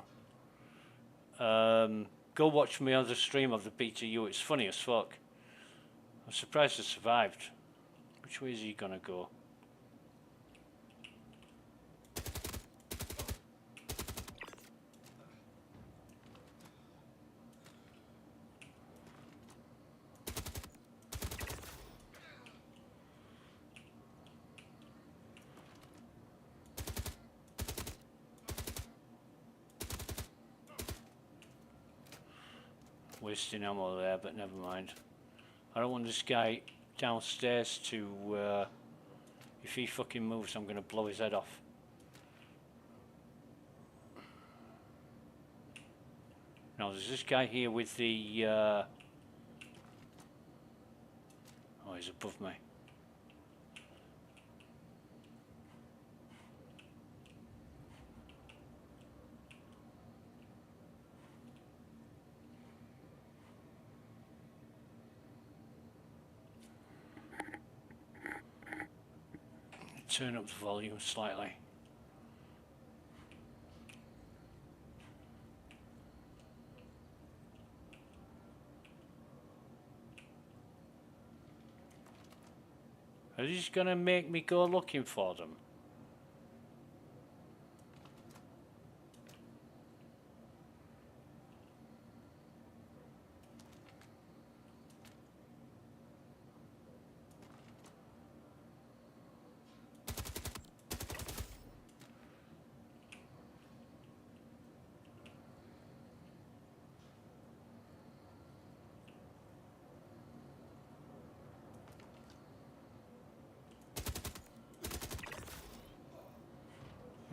Go watch my other stream of the PTU. It's funny as fuck. I'm surprised I survived. Which way is he gonna go? Wasting ammo there, but never mind. I don't want this guy downstairs to, if he fucking moves, I'm going to blow his head off. Now, there's this guy here with the, oh, he's above me. Turn up the volume slightly. Are you just gonna make me go looking for them?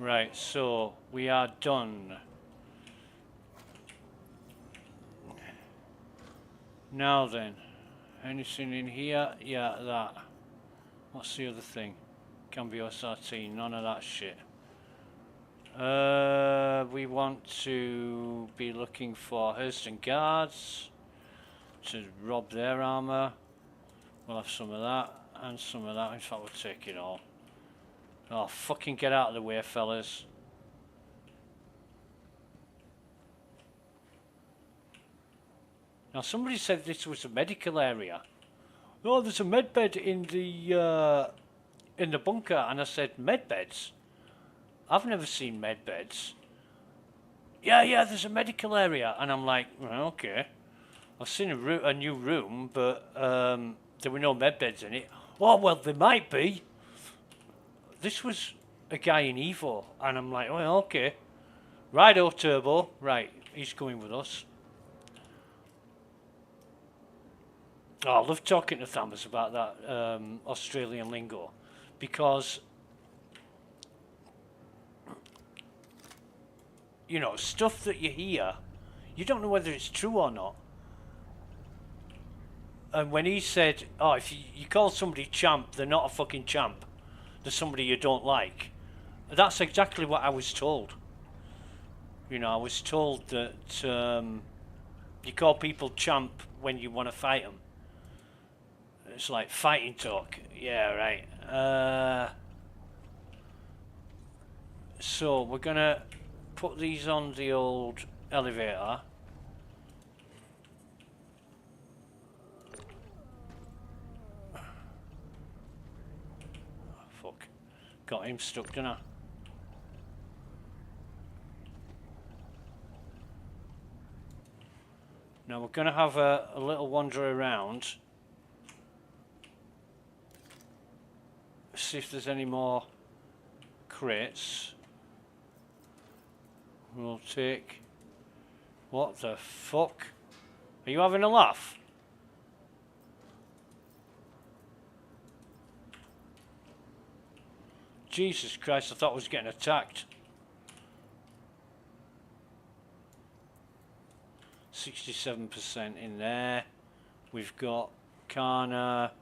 Right, so we are done. Now then, anything in here? Yeah, that. What's the other thing? Cambio SRT, none of that shit. We want to be looking for Hurston guards to rob their armor. We'll have some of that and some of that. In fact, we'll take it all. Oh, fucking get out of the way, fellas. Now, somebody said this was a medical area. Oh, there's a med bed in the bunker, and I said, med beds? I've never seen med beds. Yeah, there's a medical area, and I'm like, well, okay. I've seen a new room, but there were no med beds in it. Oh, well, there might be. This was a guy in Evo, and I'm like, oh, okay. Righto, Turbo. Right, he's going with us. Oh, I love talking to Thammers about that Australian lingo, because, you know, stuff that you hear, you don't know whether it's true or not. And when he said, oh, if you call somebody champ, they're not a fucking champ. They're somebody you don't like. That's exactly what I was told. You know, I was told that you call people champ when you want to fight them. It's like fighting talk. Yeah, right. So we're gonna put these on the old elevator. Oh, fuck. Got him stuck, didn't I? Now we're gonna have a little wander around. See if there's any more crates. We'll take... What the fuck? Are you having a laugh? Jesus Christ, I thought I was getting attacked. 67% in there. We've got Kana.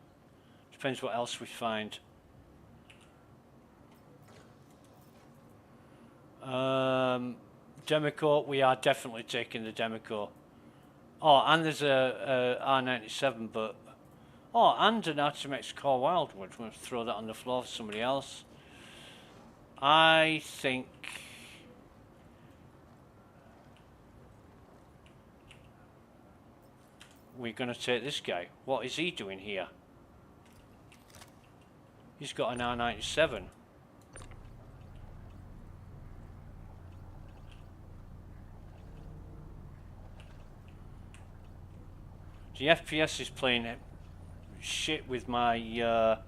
Depends what else we find. Demeco, we are definitely taking the Demeco. Oh, and there's a R97, but... Oh, and an Artemex Core Wildwood. We'll throw that on the floor for somebody else. I think... we're going to take this guy. What is he doing here? He's got an R97. The FPS is playing shit with my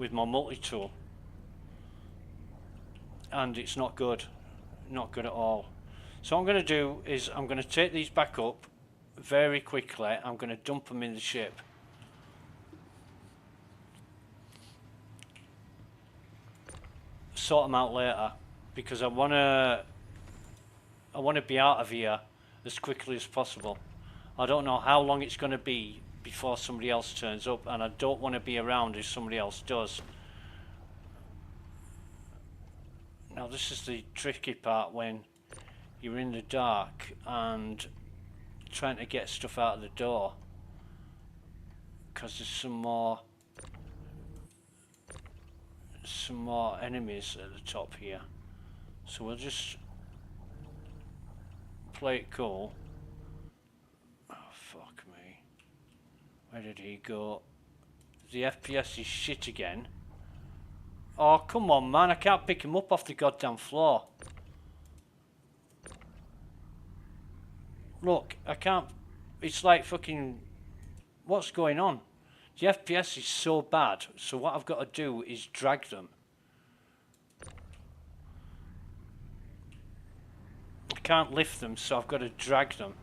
multi-tool, and it's not good, not good at all. So what I'm going to do is I'm going to take these back up very quickly. I'm going to dump them in the ship. Sort them out later, because I want to be out of here as quickly as possible. I don't know how long it's going to be before somebody else turns up, and I don't want to be around if somebody else does. Now this is the tricky part when you're in the dark and trying to get stuff out of the door, because there's some more enemies at the top here. So we'll just play it cool. Where did he go? The FPS is shit again. Oh, come on, man. I can't pick him up off the goddamn floor. Look, I can't... It's like fucking... What's going on? The FPS is so bad, so what I've got to do is drag them. I can't lift them, so I've got to drag them.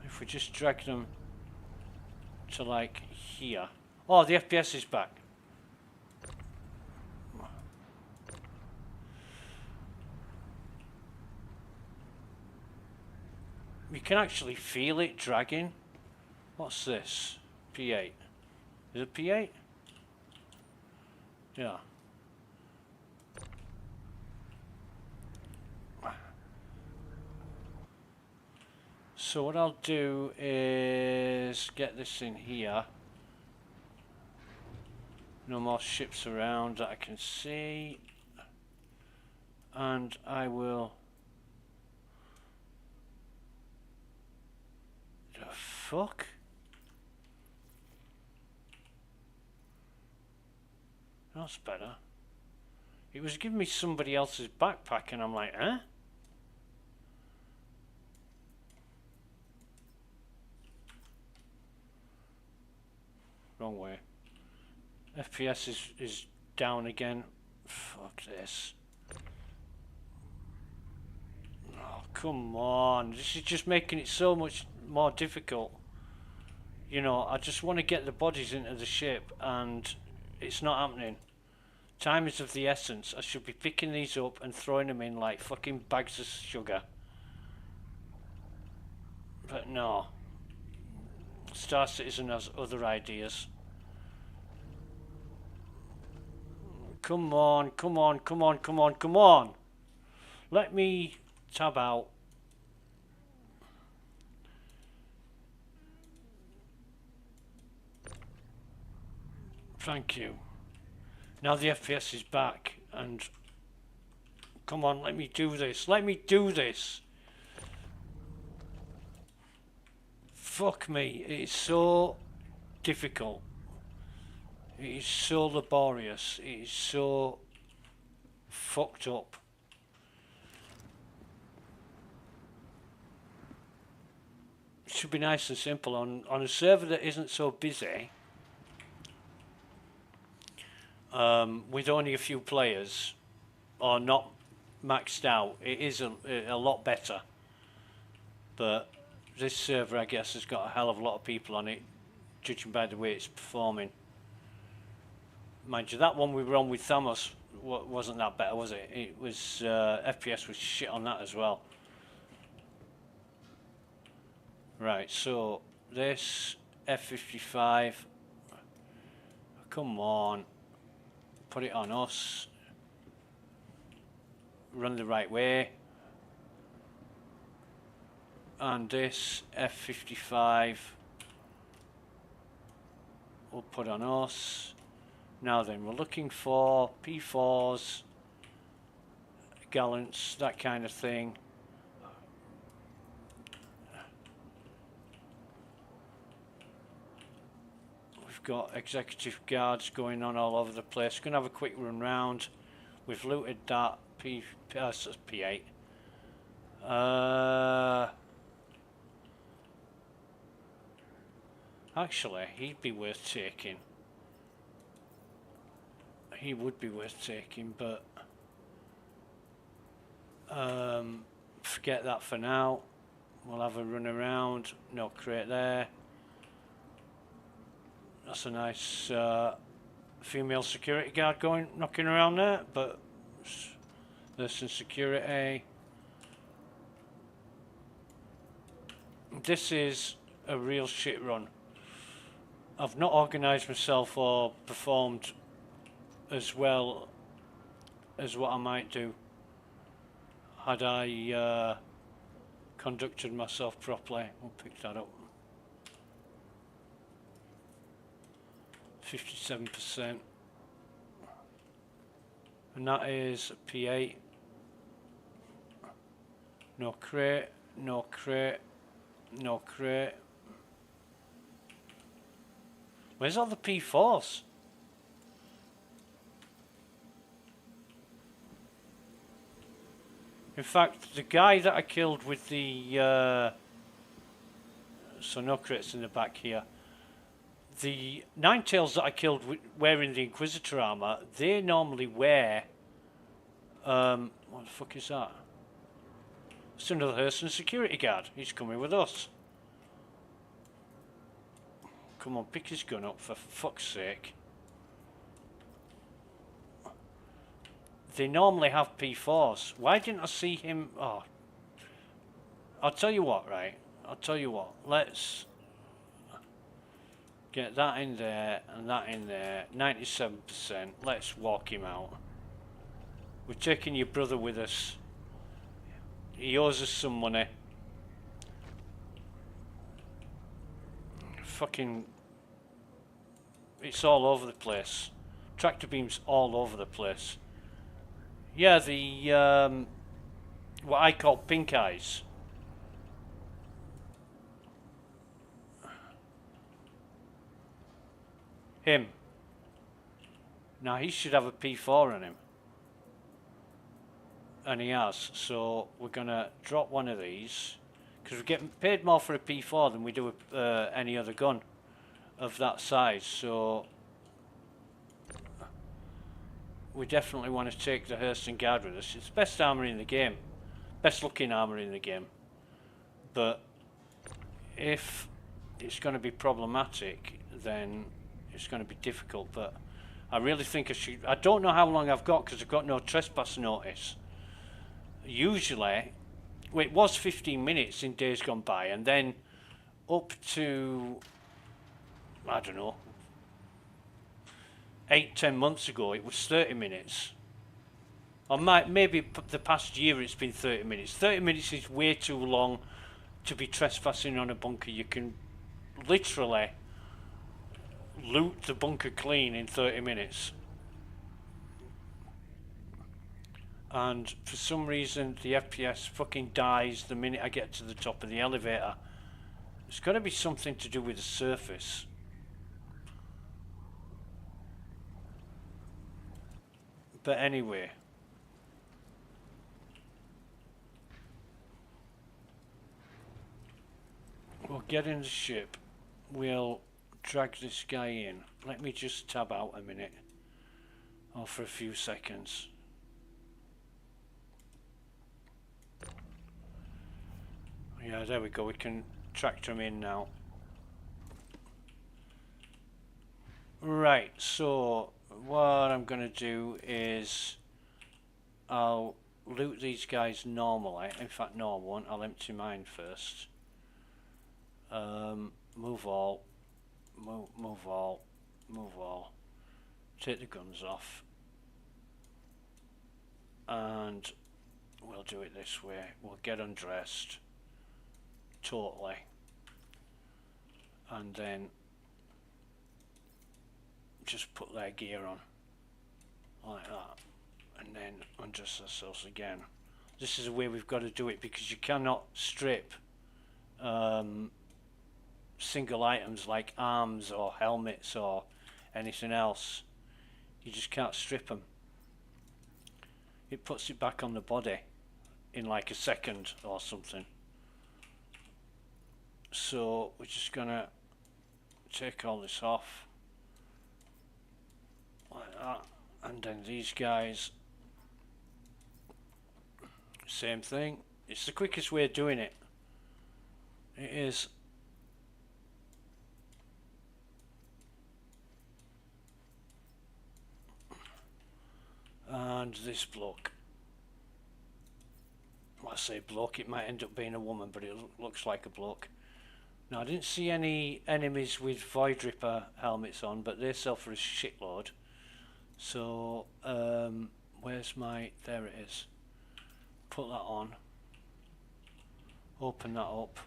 If we just drag them... to like here. Oh, the FPS is back. You can actually feel it dragging. What's this? P8. Is it P8? Yeah. So what I'll do is get this in here. No more ships around that I can see. And I will... The fuck? That's better. It was giving me somebody else's backpack and I'm like, eh? Wrong way. FPS is down again. Fuck this. Oh, come on. This is just making it so much more difficult. You know, I just want to get the bodies into the ship and it's not happening. Time is of the essence. I should be picking these up and throwing them in like fucking bags of sugar. But no. Star Citizen has other ideas. Come on, come on, come on, come on, come on. Let me tab out. Thank you. Now the FPS is back and come on, let me do this. Let me do this. Fuck me, it is so difficult. It is so laborious. It is so fucked up. It should be nice and simple on a server that isn't so busy. With only a few players or not maxed out, it is a lot better. But this server, I guess, has got a hell of a lot of people on it, judging by the way it's performing. Mind you, that one we were on with Thamos wasn't that better, was it? It was FPS was shit on that as well. Right, so this F-55, come on. Put it on us. Run the right way. And this F-55 we'll put on us. Now then, we're looking for P4s, gallants, that kind of thing. We've got executive guards going on all over the place. Gonna have a quick run round. We've looted that P8. Actually, he'd be worth taking. He would be worth taking, but forget that for now. We'll have a run around. No crate there. That's a nice female security guard knocking around there, but there's some security. This is a real shit run. I've not organised myself or performed as well as what I might do had I conducted myself properly. We'll pick that up. 57%. And that is a P8. No crate, no crate, no crate. Where's all the P4s? In fact, the guy that I killed with the so no crates in the back here. The Ninetails that I killed wearing the Inquisitor armor, they normally wear what the fuck is that? It's another Hurston security guard. He's coming with us. Come on, pick his gun up for fuck's sake. They normally have P4s. Why didn't I see him? Oh, I'll tell you what, right? I'll tell you what. Let's Get that in there and that in there. 97%. Let's walk him out. We're taking your brother with us. He owes us some money. Fucking... It's all over the place. Tractor beams all over the place. Yeah, the... what I call pink eyes. Him. Now he should have a P4 on him. And he has. So we're going to drop one of these. Because we're getting paid more for a P4 than we do any other gun of that size. So we definitely want to take the Hurston Guard with us. It's the best armour in the game. Best looking armour in the game. But if it's going to be problematic, then it's going to be difficult. But I really think I should... I don't know how long I've got because I've got no trespass notice. Usually, well, it was 15 minutes in days gone by, and then up to, I don't know, 8-10 months ago it was 30 minutes. Or maybe the past year it's been 30 minutes. 30 minutes is way too long to be trespassing on a bunker. You can literally loot the bunker clean in 30 minutes. And for some reason the FPS fucking dies the minute I get to the top of the elevator. It's got to be something to do with the surface. But anyway, we'll get in the ship. We'll drag this guy in. Let me just tab out a minute, or for a few seconds. Yeah, there we go. We can tractor him in now. Right, so what I'm going to do is I'll loot these guys normally. In fact, no, I won't. I'll empty mine first. Move all. Move all. Move all. Take the guns off. And we'll do it this way. We'll get undressed. Totally. And then just put their gear on. Like that. And then undress ourselves again. This is the way we've got to do it, because you cannot strip single items like arms or helmets or anything else. You just can't strip them. It puts it back on the body in like a second or something. So we're just gonna take all this off like that, and then these guys, same thing. It's the quickest way of doing it. It is. And this bloke, well, I say bloke, it might end up being a woman, but it looks like a bloke. Now, I didn't see any enemies with Void Ripper helmets on, but they sell for a shitload. So, where's my... There it is. Put that on. Open that up.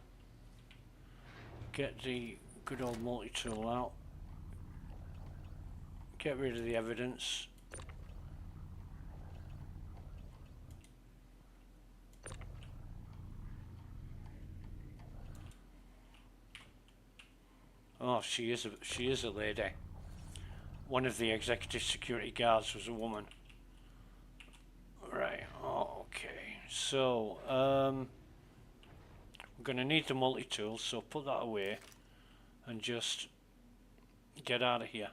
Get the good old multi-tool out. Get rid of the evidence. Oh, she is a lady. One of the executive security guards was a woman. Right. Oh, okay. So, we're going to need the multi-tool, so put that away and just get out of here.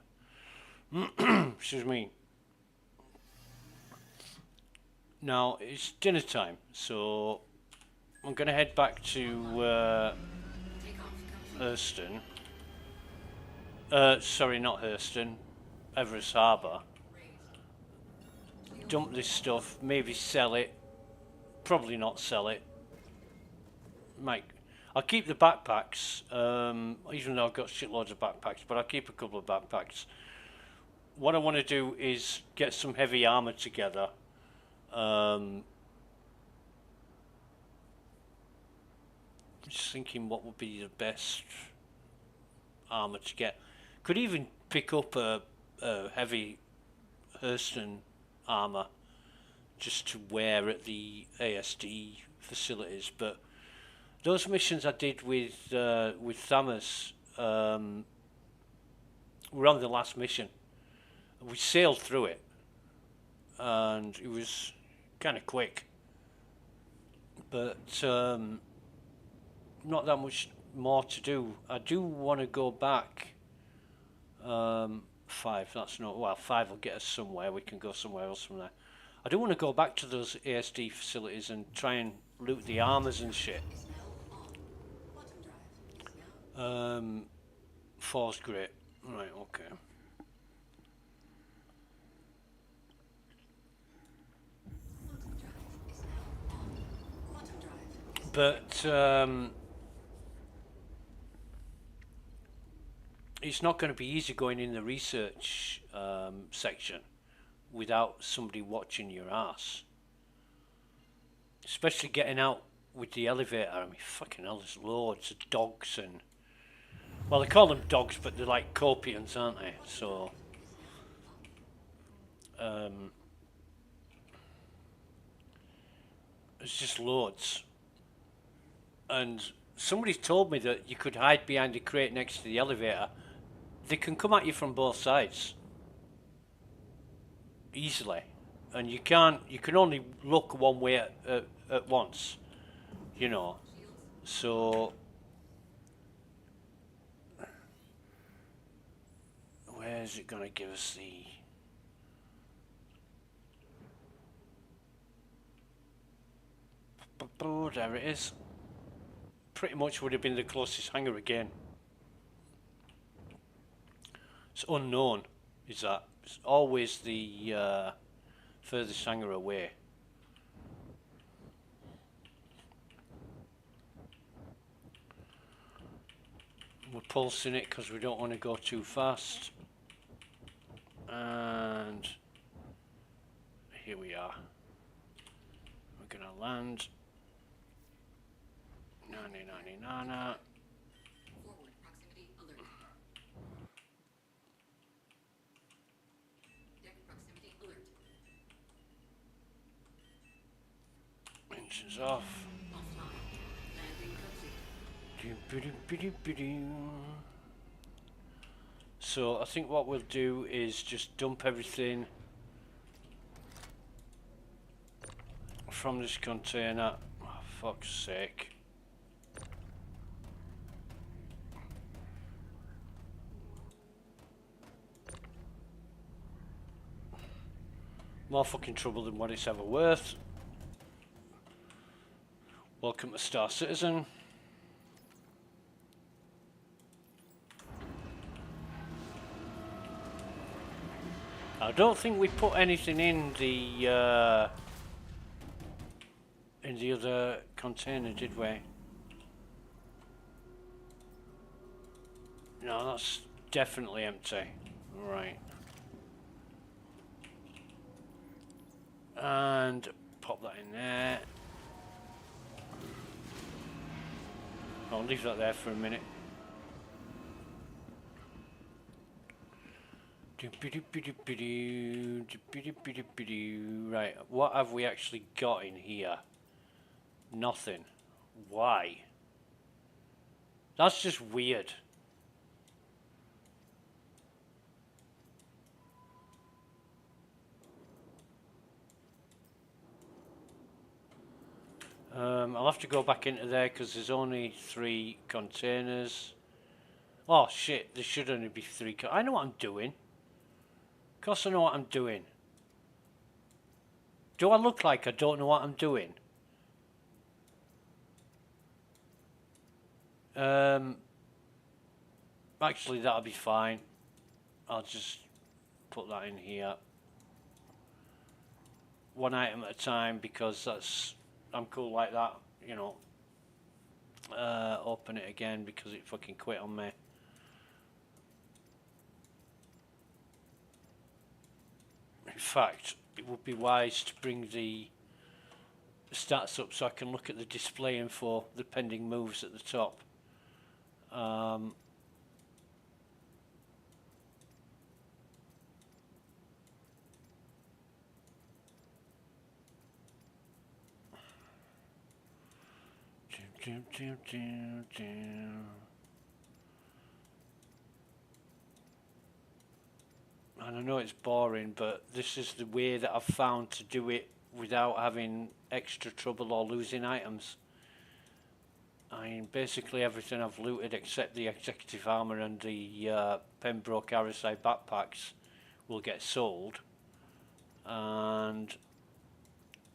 Excuse me. Now, it's dinner time, so I'm going to head back to Hurston. Sorry, not Hurston. Everest Harbour. Dump this stuff, maybe sell it. Probably not sell it. I'll keep the backpacks, even though I've got shitloads of backpacks, but I'll keep a couple of backpacks. What I want to do is get some heavy armor together. Just thinking what would be the best armor to get. Could even pick up a heavy Hurston armor just to wear at the ASD facilities, but those missions I did with Thamas were on the last mission. We sailed through it, and it was kind of quick, but not that much more to do. I do want to go back. 5. That's not well. 5 will get us somewhere. We can go somewhere else from there. I do want to go back to those ASD facilities and try and loot the armors and shit. Is now on. Quantum drive is now. 4's great. Right, okay. Quantum drive is now on. Quantum drive is But it's not going to be easy going in the research section without somebody watching your ass. Especially getting out with the elevator. I mean, fucking hell, there's loads of dogs and... Well, they call them dogs, but they're like Copians, aren't they? So... there's just loads. And somebody told me that you could hide behind a crate next to the elevator. They can come at you from both sides easily, and you can only look one way at once, you know. So where is it going to give us the... There it is. Pretty much would have been the closest hangar again. It's unknown, is that. It's always the furthest hangar away. We're pulsing it because we don't want to go too fast. And here we are. We're going to land. Nana. forward proximity alert. Deck proximity alert. Engines off. Offline. Landing complete. So I think what we'll do is just dump everything from this container. Oh, fuck's sake. More fucking trouble than what it's ever worth. Welcome to Star Citizen. I don't think we put anything in the other container, did we? No, that's definitely empty. Right. And pop that in there. I'll leave that there for a minute. Right, what have we actually got in here? Nothing. Why? That's just weird. I'll have to go back into there because there's only 3 containers. Oh shit, there should only be 3. I know what I'm doing. Of course I know what I'm doing. Do I look like I don't know what I'm doing? Actually, that'll be fine. I'll just put that in here. 1 item at a time because I'm cool like that, you know. Open it again because it fucking quit on me. In fact, it would be wise to bring the stats up so I can look at the display info, the pending moves at the top. And I know it's boring, but this is the way that I've found to do it without having extra trouble or losing items. I mean, basically everything I've looted except the executive armor and the Pembroke RSI backpacks will get sold, and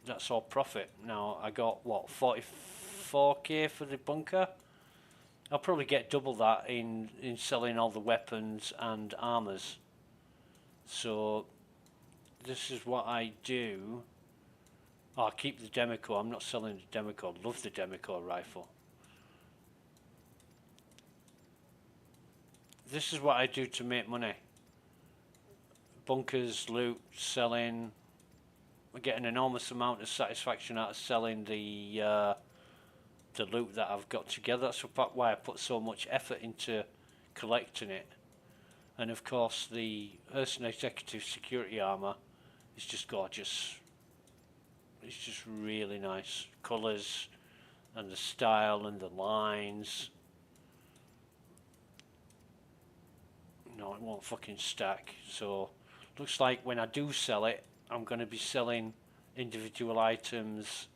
that's all profit. Now I got what, 44k for the bunker. I'll probably get double that in selling all the weapons and armors. So this is what I do. Oh, I keep the Demico. I'm not selling the Demico. Love the Demico rifle. This is what I do to make money. Bunkers, loot, selling. I get an enormous amount of satisfaction out of selling the loot that I've got together. That's why I put so much effort into collecting it. And of course the Urson Executive Security Armour is just gorgeous. It's just really nice. Colours and the style and the lines. No, it won't fucking stack. So looks like when I do sell it, I'm going to be selling individual items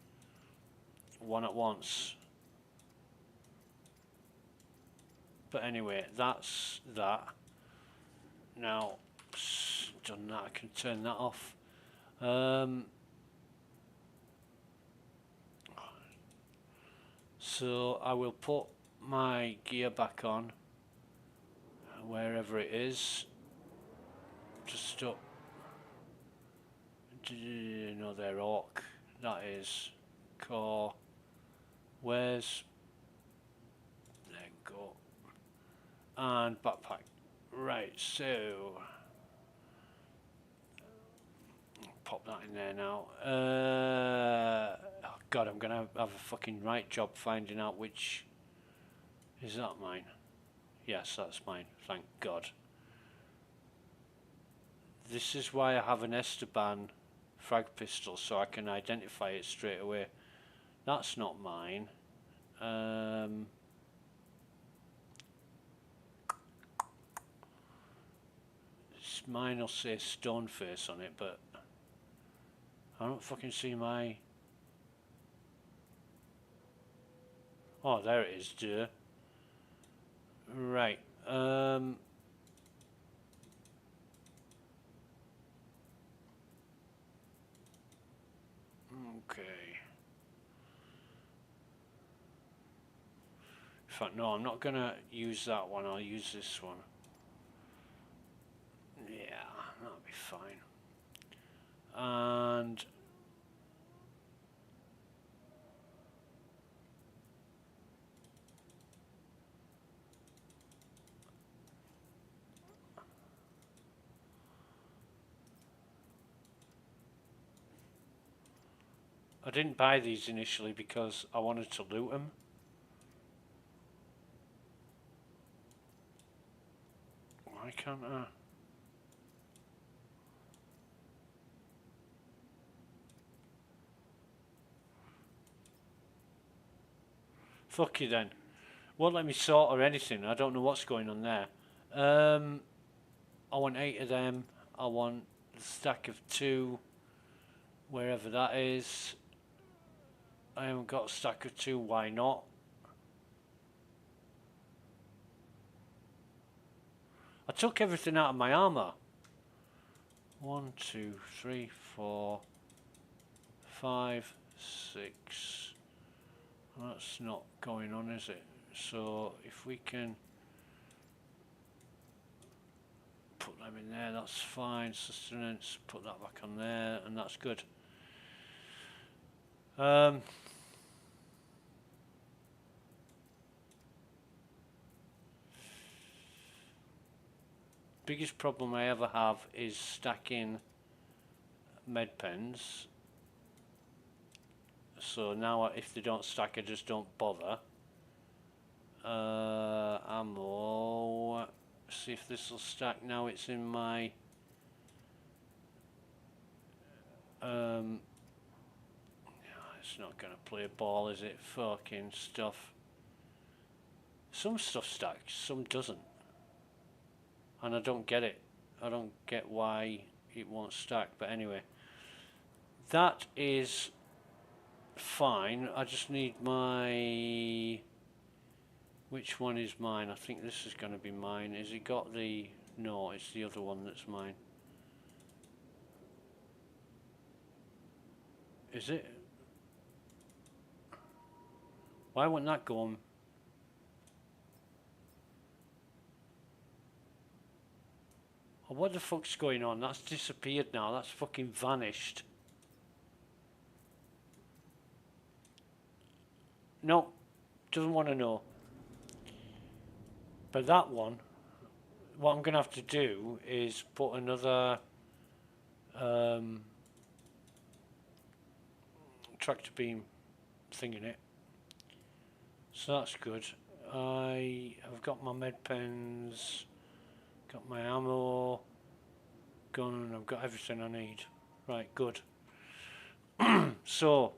one at once. But anyway, that's that. Now, done that, I can turn that off. So I will put my gear back on, wherever it is. Just up. No, they're orc. That is core. Where's? There you go. And backpack. Right, so pop that in there now. Oh God, I'm gonna have a fucking right job finding out which. Is that mine? Yes, that's mine. Thank God. This is why I have an Esteban frag pistol, so I can identify it straight away. That's not mine. Mine will say Stoneface on it, but I don't fucking see my... Oh, there it is, duh. Right, okay. In fact, no, I'm not gonna use that one, I'll use this one. Yeah, that'll be fine. And I didn't buy these initially because I wanted to loot them. Why can't I? Fuck you then. Won't let me sort or anything. I don't know what's going on there. I want 8 of them. I want the stack of 2, wherever that is. I haven't got a stack of 2, why not? I took everything out of my armor. 1, 2, 3, 4, 5, 6. That's not going on, is it? So if we can put them in there, that's fine. Sustenance, put that back on there, and that's good. biggest problem I ever have is stacking med pens. So now if they don't stack, I just don't bother. Ammo. See if this will stack now. It's in my it's not gonna play ball, is it? Fucking stuff. Some stuff stacks, some doesn't. And I don't get it. I don't get why it won't stack, but anyway. That is fine. I just need my... Which one is mine? I think this is going to be mine. Has it got the... No, it's the other one that's mine. Is it? Why wouldn't that go on? Oh, what the fuck's going on? That's disappeared now. That's fucking vanished. No, doesn't want to know. But that one, what I'm going to have to do is put another tractor beam thing in it. So that's good. I've got my med pens, got my ammo, gun, I've got everything I need. Right, good. So,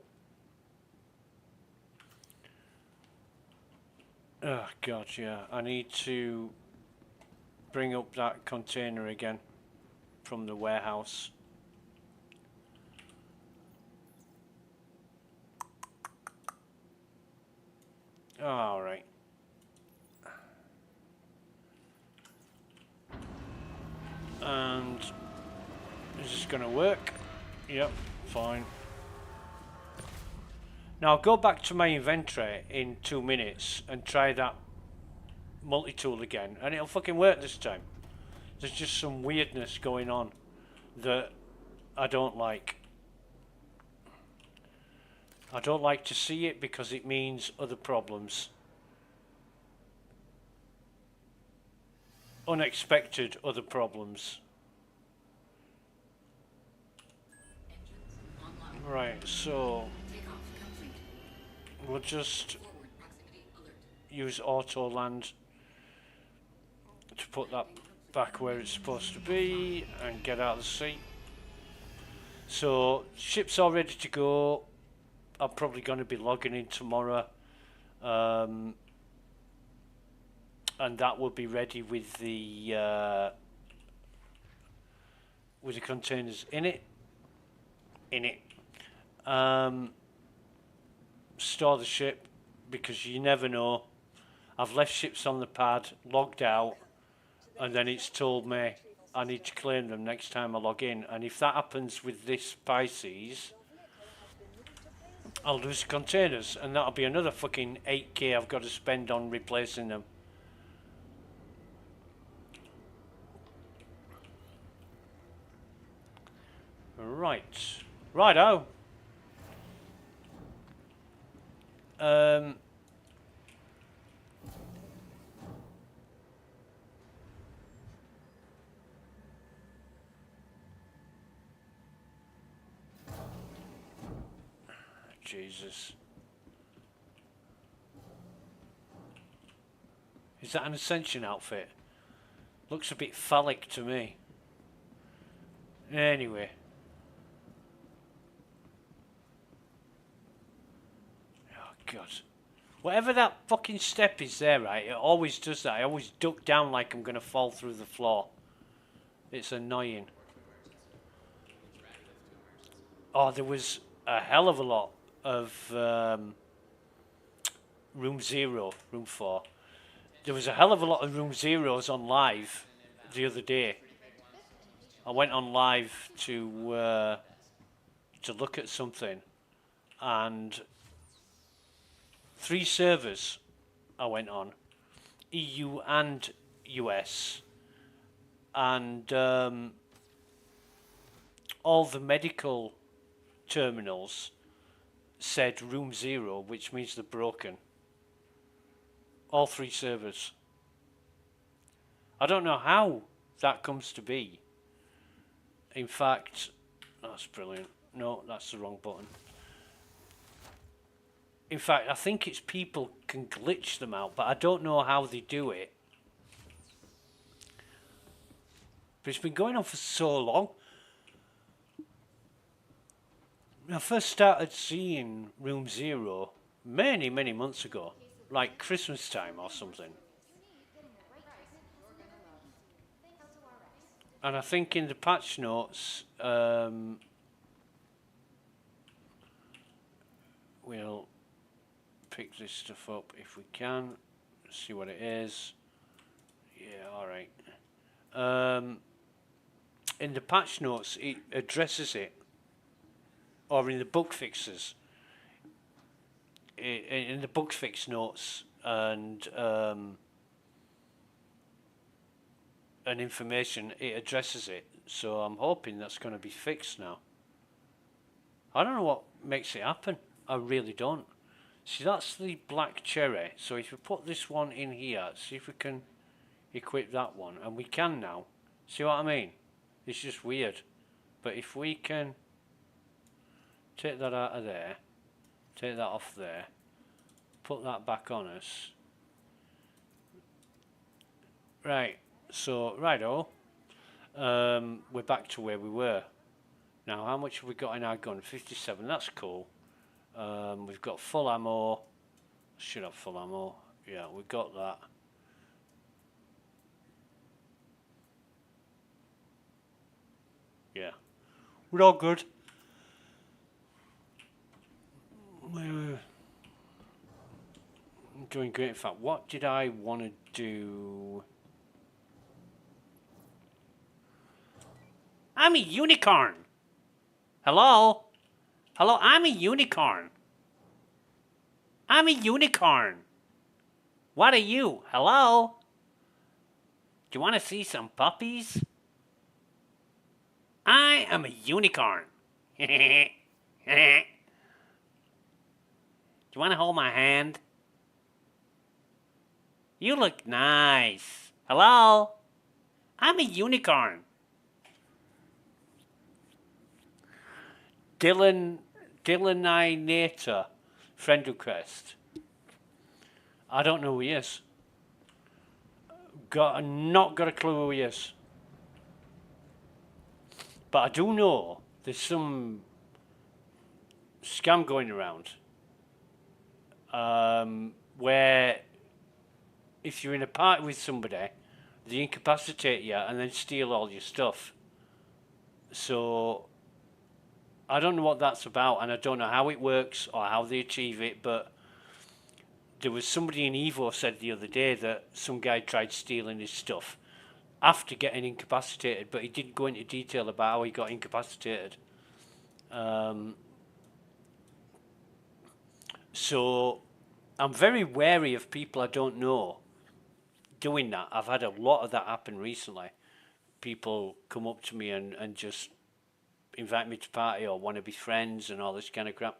oh god, yeah, I need to bring up that container again from the warehouse. All right. And is this going to work? Yep, fine. Now I'll go back to my inventory in 2 minutes and try that multi-tool again, and it'll fucking work this time. There's just some weirdness going on that I don't like. I don't like to see it because it means other problems. Unexpected other problems. Right, so we'll just use auto land to put that back where it's supposed to be and get out of the sea. So ship's all ready to go. I'm probably going to be logging in tomorrow, and that will be ready with the containers in it. Store the ship, because you never know. I've left ships on the pad, logged out, and then it's told me I need to claim them next time I log in. And if that happens with this Pisces, I'll lose the containers, and that'll be another fucking 8k I've got to spend on replacing them. Right. Righto. Jesus. Is that an Ascension outfit? Looks a bit phallic to me. Anyway. Oh, God. Whatever that fucking step is there, right? It always does that. I always duck down like I'm going to fall through the floor. It's annoying. Oh, there was a hell of a lot of room 4. There was a hell of a lot of room 0s on live the other day. I went on live to look at something, and 3 servers I went on, EU and US, and all the medical terminals said room 0, which means they're broken. All 3 servers. I don't know how that comes to be. In fact, that's brilliant. No, that's the wrong button. In fact, I think it's people can glitch them out, but I don't know how they do it. But it's been going on for so long. When I first started seeing Room Zero many, many months ago, like Christmas time or something. And I think in the patch notes, we'll pick this stuff up if we can. See what it is. Yeah, alright. In the patch notes, it addresses it. Or in the bug fixes. In the bug fix notes and information, it addresses it. So I'm hoping that's going to be fixed now. I don't know what makes it happen. I really don't. See, that's the black cherry. So if we put this one in here, see if we can equip that one. And we can now. See what I mean? It's just weird. But if we can take that out of there, take that off there, put that back on us. Right, so, righto. We're back to where we were. Now, how much have we got in our gun? 57, that's cool. We've got full ammo. Should have full ammo. Yeah, we've got that. Yeah. We're all good. We're doing great. In fact, what did I want to do? I'm a unicorn. Hello? Hello, I'm a unicorn. I'm a unicorn. What are you? Hello? Do you want to see some puppies? I am a unicorn. Do you want to hold my hand? You look nice. Hello? I'm a unicorn. Dylaninator, friend request. I don't know who he is. Not got a clue who he is. But I do know there's some scam going around where if you're in a party with somebody, they incapacitate you and then steal all your stuff. So I don't know what that's about, and I don't know how it works or how they achieve it, but there was somebody in Evo said the other day that some guy tried stealing his stuff after getting incapacitated, but he didn't go into detail about how he got incapacitated. So I'm very wary of people I don't know doing that. I've had a lot of that happen recently. People come up to me and just invite me to party or want to be friends and all this kind of crap.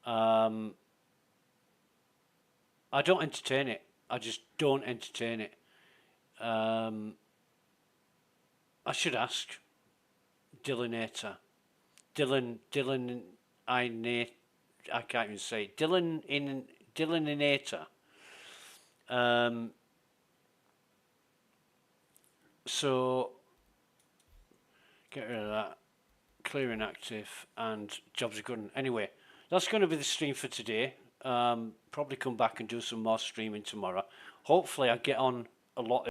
I don't entertain it. I just don't entertain it. I should ask Dylanator. I can't even say it. Dylanator. So get rid of that. Clear inactive and jobs are good. Anyway, that's going to be the stream for today. Probably come back and do some more streaming tomorrow. Hopefully I get on a lot